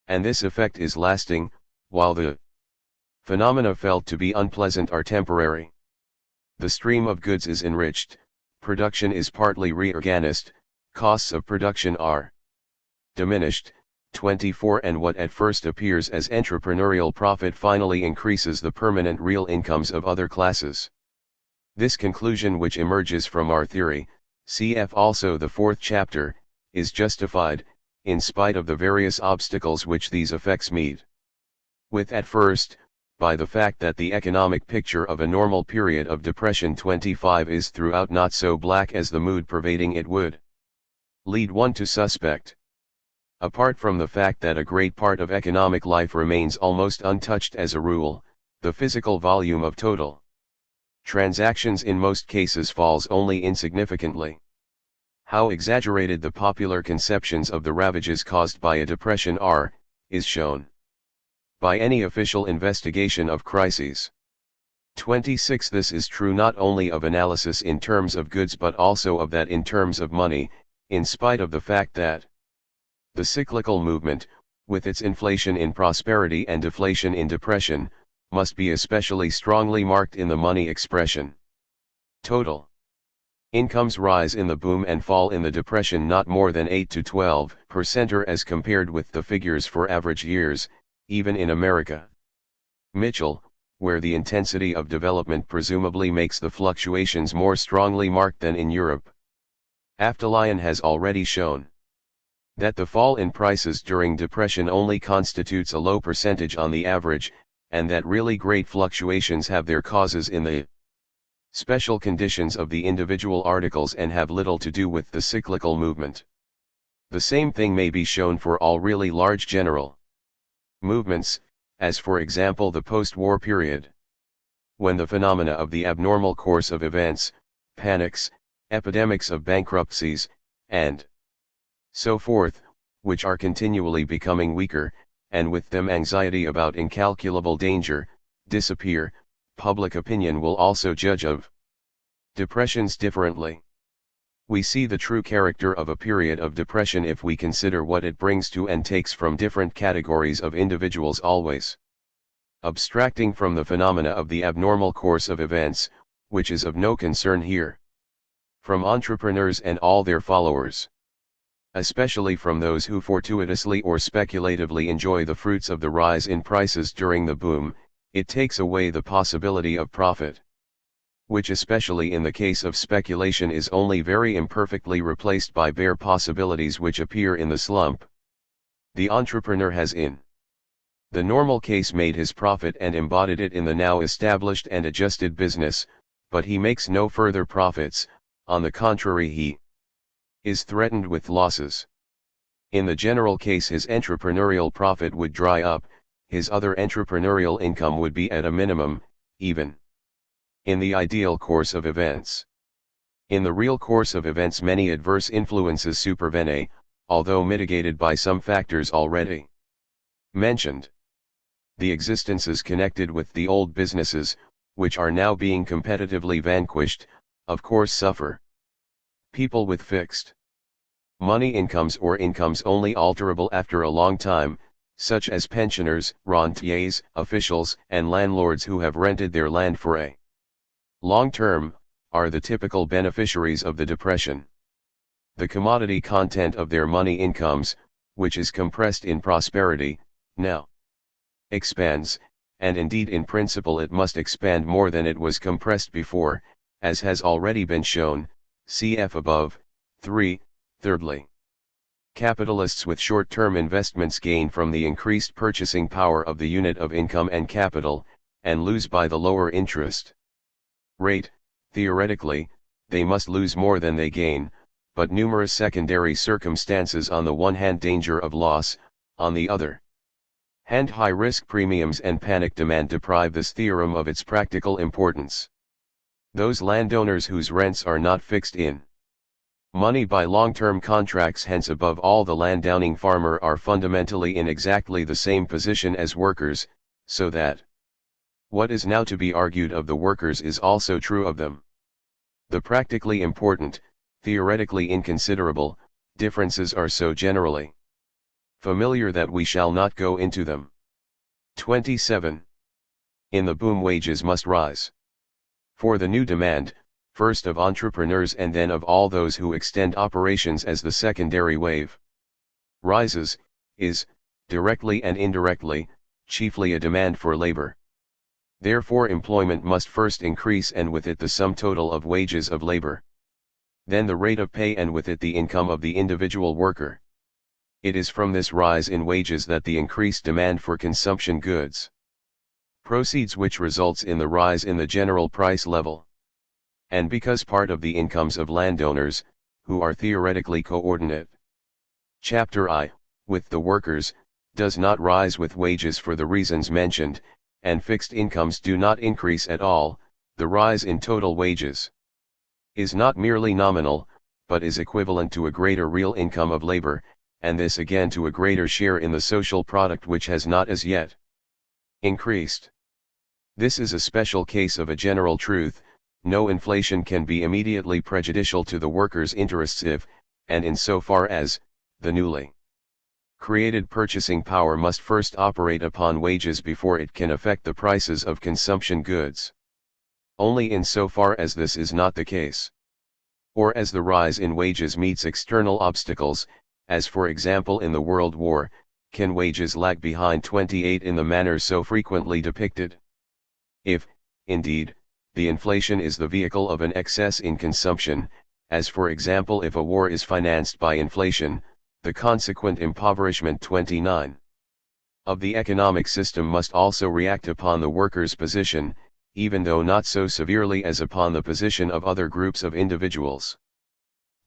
And this effect is lasting, while the phenomena felt to be unpleasant are temporary. The stream of goods is enriched, production is partly reorganized, costs of production are diminished. 24 And what at first appears as entrepreneurial profit finally increases the permanent real incomes of other classes. This conclusion, which emerges from our theory, cf. also the fourth chapter, is justified, in spite of the various obstacles which these effects meet with at first, by the fact that the economic picture of a normal period of depression 25 is throughout not so black as the mood pervading it would lead one to suspect. Apart from the fact that a great part of economic life remains almost untouched as a rule, the physical volume of total transactions in most cases falls only insignificantly. How exaggerated the popular conceptions of the ravages caused by a depression are, is shown by any official investigation of crises. 26 This is true not only of analysis in terms of goods but also of that in terms of money, in spite of the fact that the cyclical movement, with its inflation in prosperity and deflation in depression, must be especially strongly marked in the money expression. Total incomes rise in the boom and fall in the depression not more than 8 to 12% as compared with the figures for average years, even in America. Mitchell, where the intensity of development presumably makes the fluctuations more strongly marked than in Europe. Aftalion has already shown that the fall in prices during depression only constitutes a low percentage on the average, and that really great fluctuations have their causes in the special conditions of the individual articles and have little to do with the cyclical movement. The same thing may be shown for all really large general movements, as for example the post-war period, when the phenomena of the abnormal course of events, panics, epidemics of bankruptcies, and so forth, which are continually becoming weaker, and with them anxiety about incalculable danger, disappear, public opinion will also judge of depressions differently. We see the true character of a period of depression if we consider what it brings to and takes from different categories of individuals always. Abstracting from the phenomena of the abnormal course of events, which is of no concern here. From entrepreneurs and all their followers. Especially from those who fortuitously or speculatively enjoy the fruits of the rise in prices during the boom, it takes away the possibility of profit. Which especially in the case of speculation is only very imperfectly replaced by bare possibilities which appear in the slump. The entrepreneur has in the normal case made his profit and embodied it in the now established and adjusted business, but he makes no further profits, on the contrary he is threatened with losses. In the general case his entrepreneurial profit would dry up, his other entrepreneurial income would be at a minimum, even in the ideal course of events. In the real course of events many adverse influences supervene, although mitigated by some factors already mentioned. The existences connected with the old businesses, which are now being competitively vanquished, of course suffer. People with fixed money incomes or incomes only alterable after a long time, such as pensioners, rentiers, officials, and landlords who have rented their land for a long term, are the typical beneficiaries of the depression. The commodity content of their money incomes, which is compressed in prosperity, now expands, and indeed in principle it must expand more than it was compressed before, as has already been shown, cf. above. 3. Thirdly, capitalists with short-term investments gain from the increased purchasing power of the unit of income and capital, and lose by the lower interest rate. Theoretically, they must lose more than they gain, but numerous secondary circumstances, on the one hand danger of loss, on the other hand high-risk premiums and panic demand, deprive this theorem of its practical importance. Those landowners whose rents are not fixed in money by long-term contracts, hence above all the landowning farmer, are fundamentally in exactly the same position as workers, so that what is now to be argued of the workers is also true of them. The practically important, theoretically inconsiderable, differences are so generally familiar that we shall not go into them. 27. In the boom wages must rise. For the new demand, first of entrepreneurs and then of all those who extend operations as the secondary wave rises, is, directly and indirectly, chiefly a demand for labor. Therefore employment must first increase, and with it the sum total of wages of labor. Then the rate of pay, and with it the income of the individual worker. It is from this rise in wages that the increased demand for consumption goods proceeds, which results in the rise in the general price level. And because part of the incomes of landowners, who are theoretically coordinate, Chapter I, with the workers, does not rise with wages for the reasons mentioned, and fixed incomes do not increase at all, the rise in total wages is not merely nominal, but is equivalent to a greater real income of labor, and this again to a greater share in the social product which has not as yet increased. This is a special case of a general truth. No inflation can be immediately prejudicial to the workers' interests if, and in so far as, the newly created purchasing power must first operate upon wages before it can affect the prices of consumption goods. Only in so far as this is not the case, or as the rise in wages meets external obstacles, as for example in the World War, can wages lag behind 28 in the manner so frequently depicted. If, indeed, the inflation is the vehicle of an excess in consumption, as for example if a war is financed by inflation, the consequent impoverishment 29 of the economic system must also react upon the worker's position, even though not so severely as upon the position of other groups of individuals.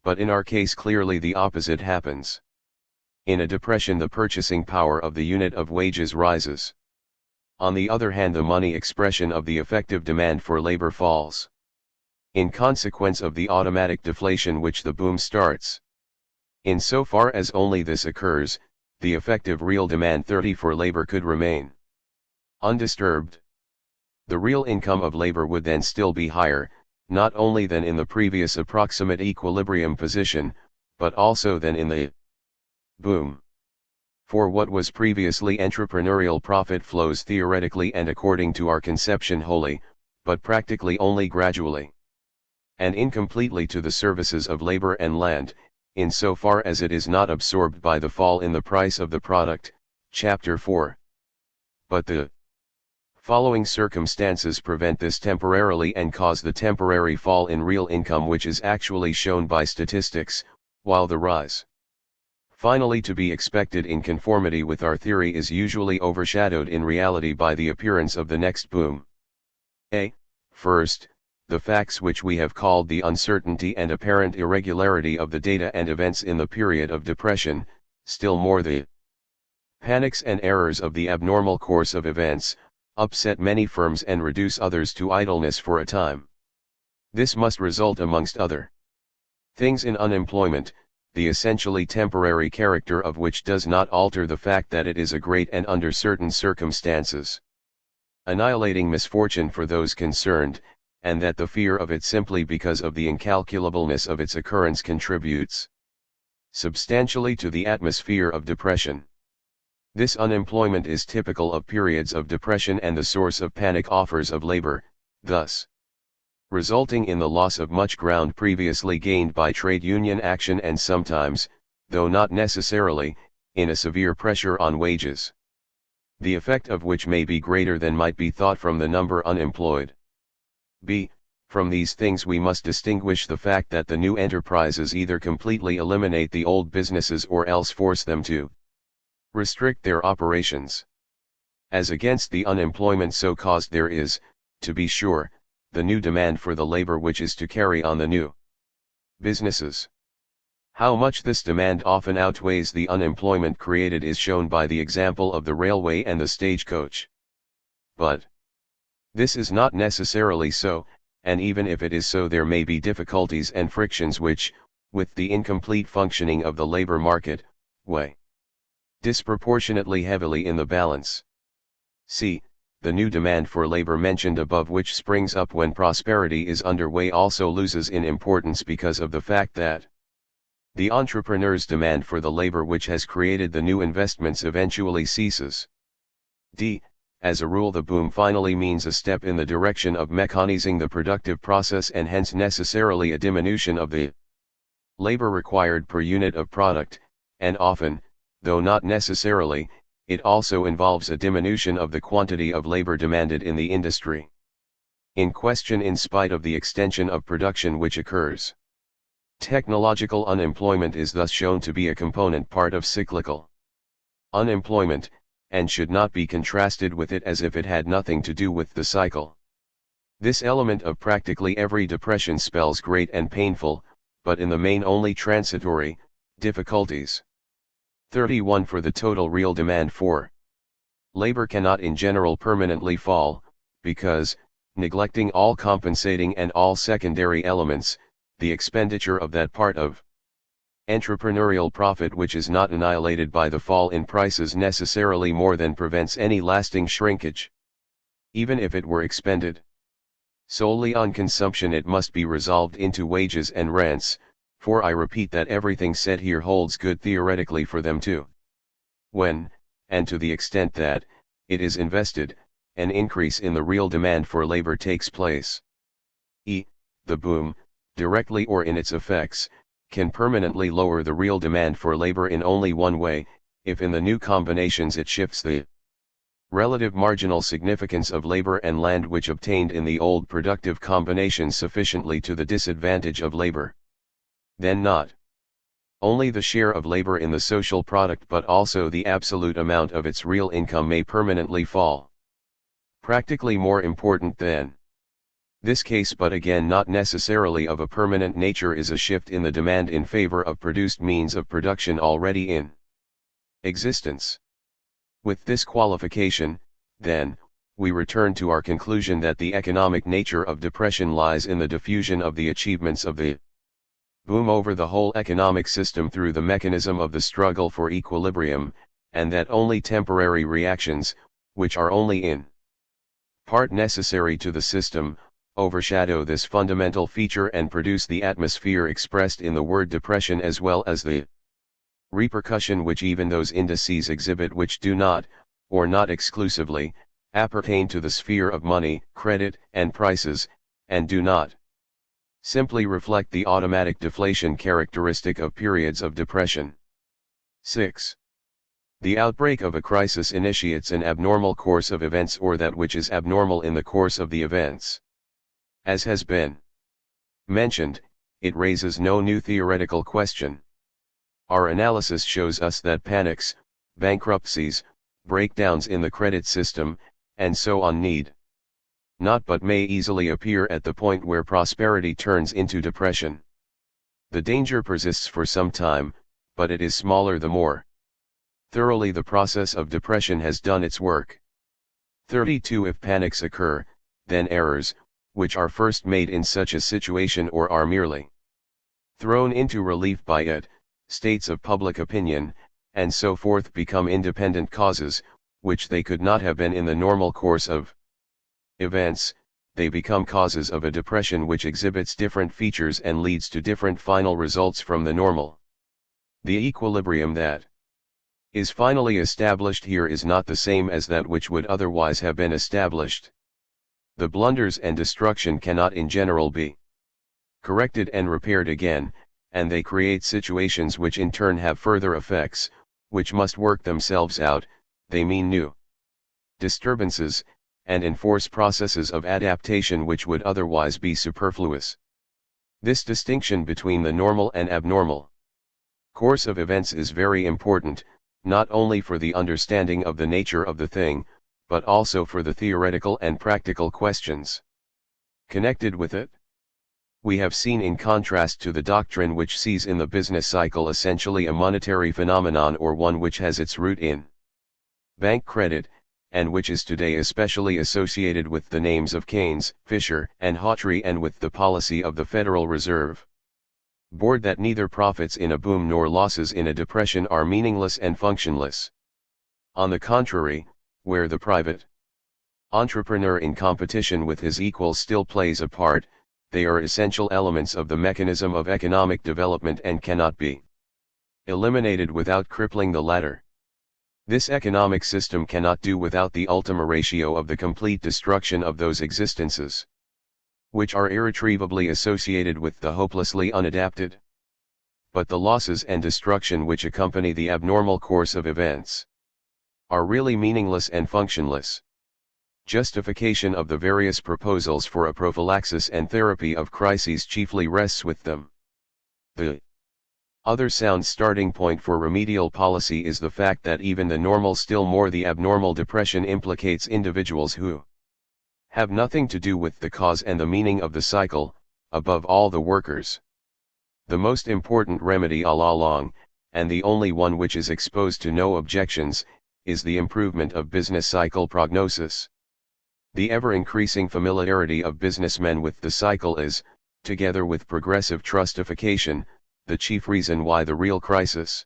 But in our case clearly the opposite happens. In a depression the purchasing power of the unit of wages rises. On the other hand the money expression of the effective demand for labor falls. In consequence of the automatic deflation which the boom starts. Insofar as only this occurs, the effective real demand 30 for labor could remain undisturbed. The real income of labor would then still be higher, not only than in the previous approximate equilibrium position, but also than in the boom. For what was previously entrepreneurial profit flows theoretically and according to our conception wholly, but practically only gradually, and incompletely to the services of labor and land, insofar as it is not absorbed by the fall in the price of the product, Chapter 4. But the following circumstances prevent this temporarily and cause the temporary fall in real income which is actually shown by statistics, while the rise finally to be expected in conformity with our theory is usually overshadowed in reality by the appearance of the next boom. First, the facts which we have called the uncertainty and apparent irregularity of the data and events in the period of depression, still more the panics and errors of the abnormal course of events, upset many firms and reduce others to idleness for a time. This must result amongst other things in unemployment, the essentially temporary character of which does not alter the fact that it is a great and under certain circumstances annihilating misfortune for those concerned, and that the fear of it simply because of the incalculableness of its occurrence contributes substantially to the atmosphere of depression. This unemployment is typical of periods of depression and the source of panic offers of labor, thus resulting in the loss of much ground previously gained by trade union action and sometimes, though not necessarily, in a severe pressure on wages, the effect of which may be greater than might be thought from the number unemployed. From these things we must distinguish the fact that the new enterprises either completely eliminate the old businesses or else force them to restrict their operations. As against the unemployment so caused there is, to be sure, the new demand for the labor which is to carry on the new businesses. How much this demand often outweighs the unemployment created is shown by the example of the railway and the stagecoach. But this is not necessarily so, and even if it is so there may be difficulties and frictions which, with the incomplete functioning of the labor market, weigh disproportionately heavily in the balance. See, the new demand for labor mentioned above which springs up when prosperity is underway also loses in importance because of the fact that the entrepreneur's demand for the labor which has created the new investments eventually ceases. As a rule the boom finally means a step in the direction of mechanizing the productive process and hence necessarily a diminution of the labor required per unit of product, and often, though not necessarily, it also involves a diminution of the quantity of labor demanded in the industry in question in spite of the extension of production which occurs. Technological unemployment is thus shown to be a component part of cyclical unemployment, and should not be contrasted with it as if it had nothing to do with the cycle. This element of practically every depression spells great and painful, but in the main only transitory, difficulties. 31 For the total real demand for labor cannot in general permanently fall, because, neglecting all compensating and all secondary elements, the expenditure of that part of entrepreneurial profit which is not annihilated by the fall in prices necessarily more than prevents any lasting shrinkage. Even if it were expended solely on consumption it must be resolved into wages and rents, for I repeat that everything said here holds good theoretically for them too. When, and to the extent that, it is invested, an increase in the real demand for labor takes place. The boom, directly or in its effects, can permanently lower the real demand for labor in only one way, if in the new combinations it shifts the relative marginal significance of labor and land which obtained in the old productive combinations sufficiently to the disadvantage of labor. Then not only the share of labor in the social product but also the absolute amount of its real income may permanently fall. Practically more important than this case, but again not necessarily of a permanent nature, is a shift in the demand in favor of produced means of production already in existence. With this qualification, then, we return to our conclusion that the economic nature of depression lies in the diffusion of the achievements of the boom over the whole economic system through the mechanism of the struggle for equilibrium, and that only temporary reactions, which are only in part necessary to the system, overshadow this fundamental feature and produce the atmosphere expressed in the word depression, as well as the repercussion which even those indices exhibit which do not, or not exclusively, appertain to the sphere of money, credit, and prices, and do not simply reflect the automatic deflation characteristic of periods of depression. 6. The outbreak of a crisis initiates an abnormal course of events, or that which is abnormal in the course of the events. As has been mentioned, it raises no new theoretical question. Our analysis shows us that panics, bankruptcies, breakdowns in the credit system, and so on need not but may easily appear at the point where prosperity turns into depression. The danger persists for some time, but it is smaller the more thoroughly the process of depression has done its work. 32. If panics occur, then errors, which are first made in such a situation or are merely thrown into relief by it, states of public opinion, and so forth, become independent causes, which they could not have been in the normal course of events. They become causes of a depression which exhibits different features and leads to different final results from the normal. The equilibrium that is finally established here is not the same as that which would otherwise have been established. The blunders and destruction cannot in general be corrected and repaired again, and they create situations which in turn have further effects, which must work themselves out. They mean new disturbances, and enforce processes of adaptation which would otherwise be superfluous. This distinction between the normal and abnormal course of events is very important, not only for the understanding of the nature of the thing, but also for the theoretical and practical questions connected with it. We have seen, in contrast to the doctrine which sees in the business cycle essentially a monetary phenomenon, or one which has its root in bank credit, and which is today especially associated with the names of Keynes, Fisher, and Hawtrey, and with the policy of the Federal Reserve Board, that neither profits in a boom nor losses in a depression are meaningless and functionless. On the contrary, where the private entrepreneur in competition with his equals still plays a part, they are essential elements of the mechanism of economic development and cannot be eliminated without crippling the latter. This economic system cannot do without the ultima ratio of the complete destruction of those existences which are irretrievably associated with the hopelessly unadapted. But the losses and destruction which accompany the abnormal course of events are really meaningless and functionless. Justification of the various proposals for a prophylaxis and therapy of crises chiefly rests with them. The other sound starting point for remedial policy is the fact that even the normal, still more the abnormal depression, implicates individuals who have nothing to do with the cause and the meaning of the cycle, above all the workers. The most important remedy all along, and the only one which is exposed to no objections, is the improvement of business cycle prognosis. The ever-increasing familiarity of businessmen with the cycle is, together with progressive trustification, the chief reason why the real crisis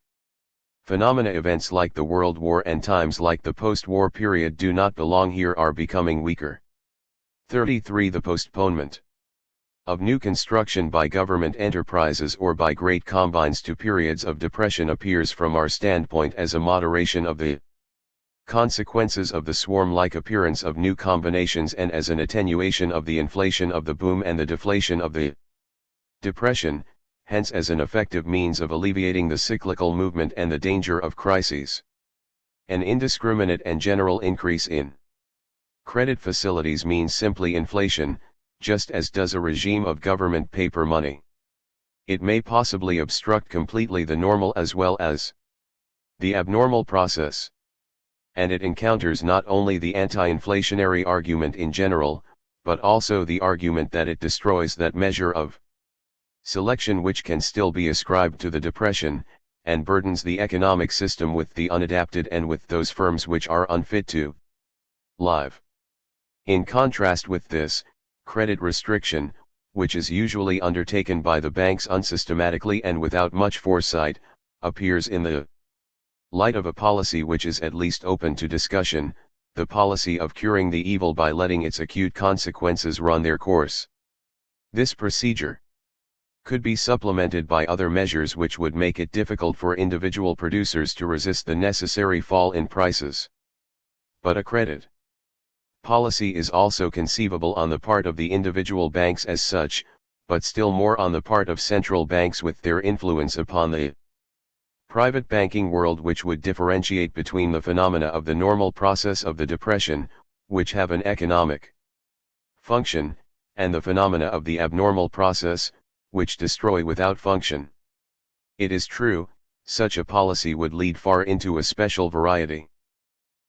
phenomena, events like the World War and times like the post-war period, do not belong here, are becoming weaker. 33. The postponement of new construction by government enterprises or by great combines to periods of depression appears from our standpoint as a moderation of the consequences of the swarm-like appearance of new combinations, and as an attenuation of the inflation of the boom and the deflation of the depression, hence as an effective means of alleviating the cyclical movement and the danger of crises. An indiscriminate and general increase in credit facilities means simply inflation, just as does a regime of government paper money. It may possibly obstruct completely the normal as well as the abnormal process. And it encounters not only the anti-inflationary argument in general, but also the argument that it destroys that measure of selection which can still be ascribed to the depression, and burdens the economic system with the unadapted and with those firms which are unfit to live. In contrast with this, credit restriction, which is usually undertaken by the banks unsystematically and without much foresight, appears in the light of a policy which is at least open to discussion, the policy of curing the evil by letting its acute consequences run their course. This procedure could be supplemented by other measures which would make it difficult for individual producers to resist the necessary fall in prices. But a credit policy is also conceivable on the part of the individual banks as such, but still more on the part of central banks with their influence upon the private banking world, which would differentiate between the phenomena of the normal process of the depression, which have an economic function, and the phenomena of the abnormal process, which destroy without function. It is true, such a policy would lead far into a special variety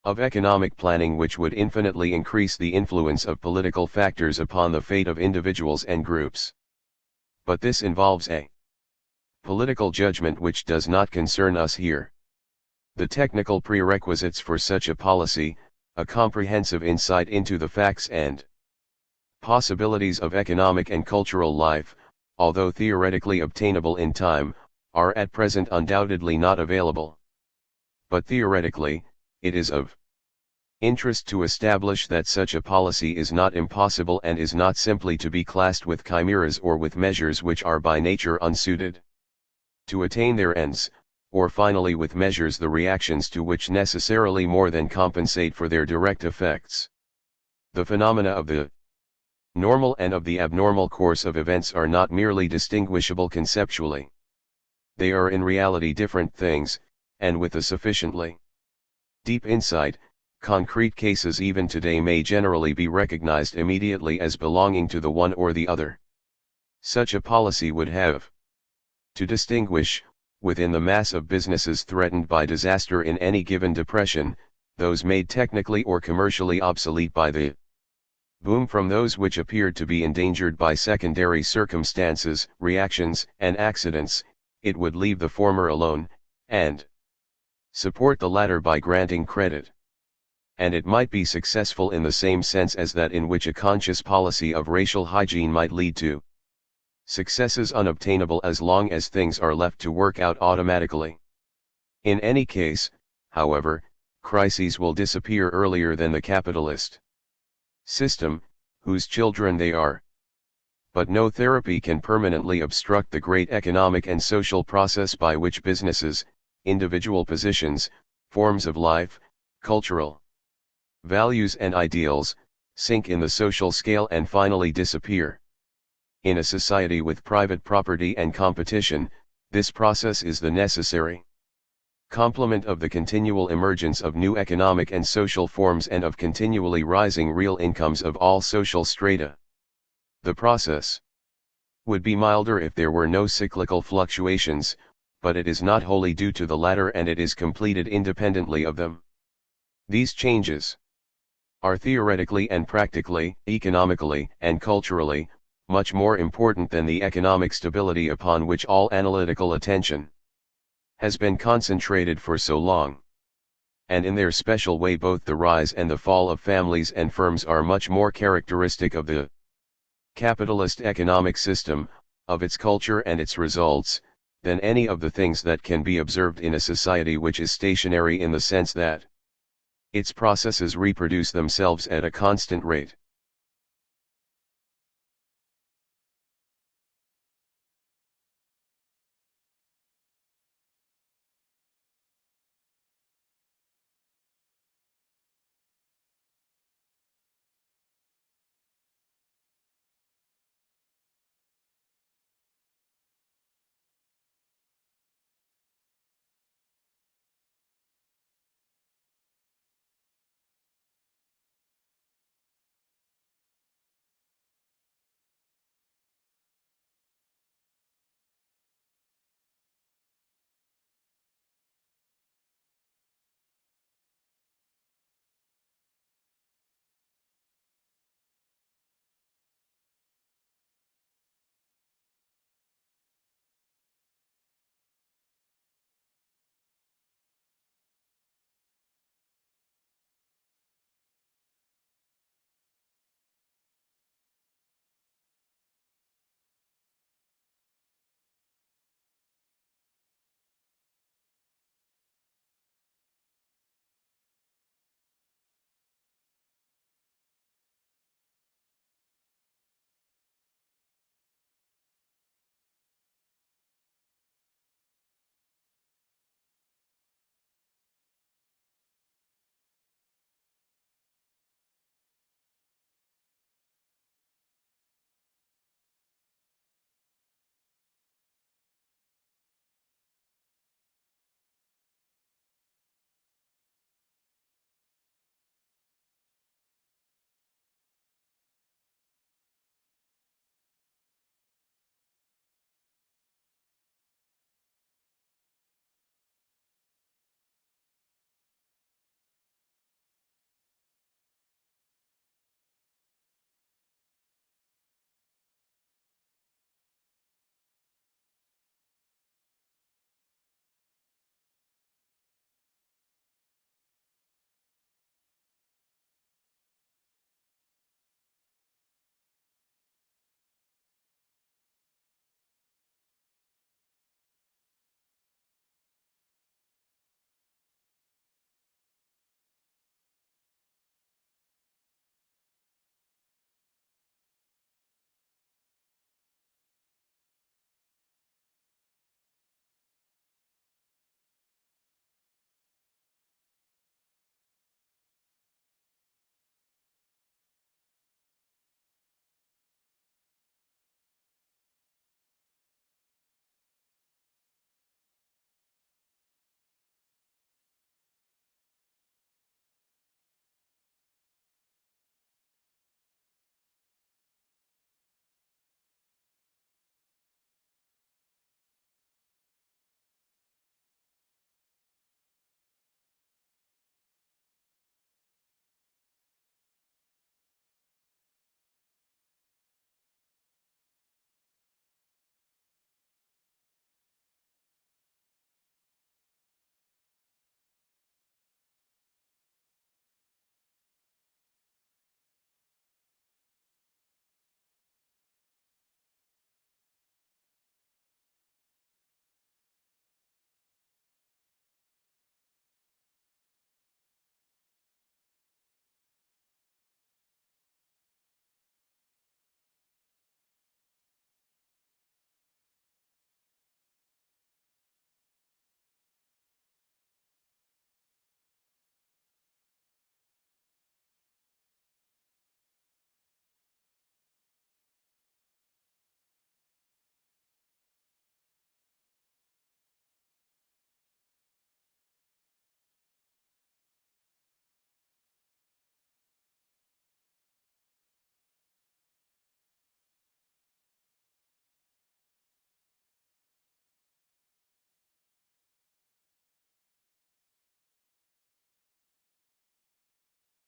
of economic planning which would infinitely increase the influence of political factors upon the fate of individuals and groups. But this involves a political judgment which does not concern us here. The technical prerequisites for such a policy, a comprehensive insight into the facts and possibilities of economic and cultural life, although theoretically obtainable in time, are at present undoubtedly not available. But theoretically, it is of interest to establish that such a policy is not impossible and is not simply to be classed with chimeras or with measures which are by nature unsuited to attain their ends, or finally with measures the reactions to which necessarily more than compensate for their direct effects. The phenomena of the normal and of the abnormal course of events are not merely distinguishable conceptually. They are in reality different things, and with a sufficiently deep insight, concrete cases even today may generally be recognized immediately as belonging to the one or the other. Such a policy would have to distinguish, within the mass of businesses threatened by disaster in any given depression, those made technically or commercially obsolete by the boom from those which appeared to be endangered by secondary circumstances, reactions, and accidents. It would leave the former alone, and support the latter by granting credit. And it might be successful in the same sense as that in which a conscious policy of racial hygiene might lead to successes unobtainable as long as things are left to work out automatically. In any case, however, crises will disappear earlier than the capitalist system, whose children they are. But no therapy can permanently obstruct the great economic and social process by which businesses, individual positions, forms of life, cultural values and ideals, sink in the social scale and finally disappear. In a society with private property and competition, this process is the necessary complement of the continual emergence of new economic and social forms and of continually rising real incomes of all social strata. The process would be milder if there were no cyclical fluctuations, but it is not wholly due to the latter and it is completed independently of them. These changes are theoretically and practically, economically and culturally, much more important than the economic stability upon which all analytical attention has been concentrated for so long. And in their special way both the rise and the fall of families and firms are much more characteristic of the capitalist economic system, of its culture and its results, than any of the things that can be observed in a society which is stationary in the sense that its processes reproduce themselves at a constant rate.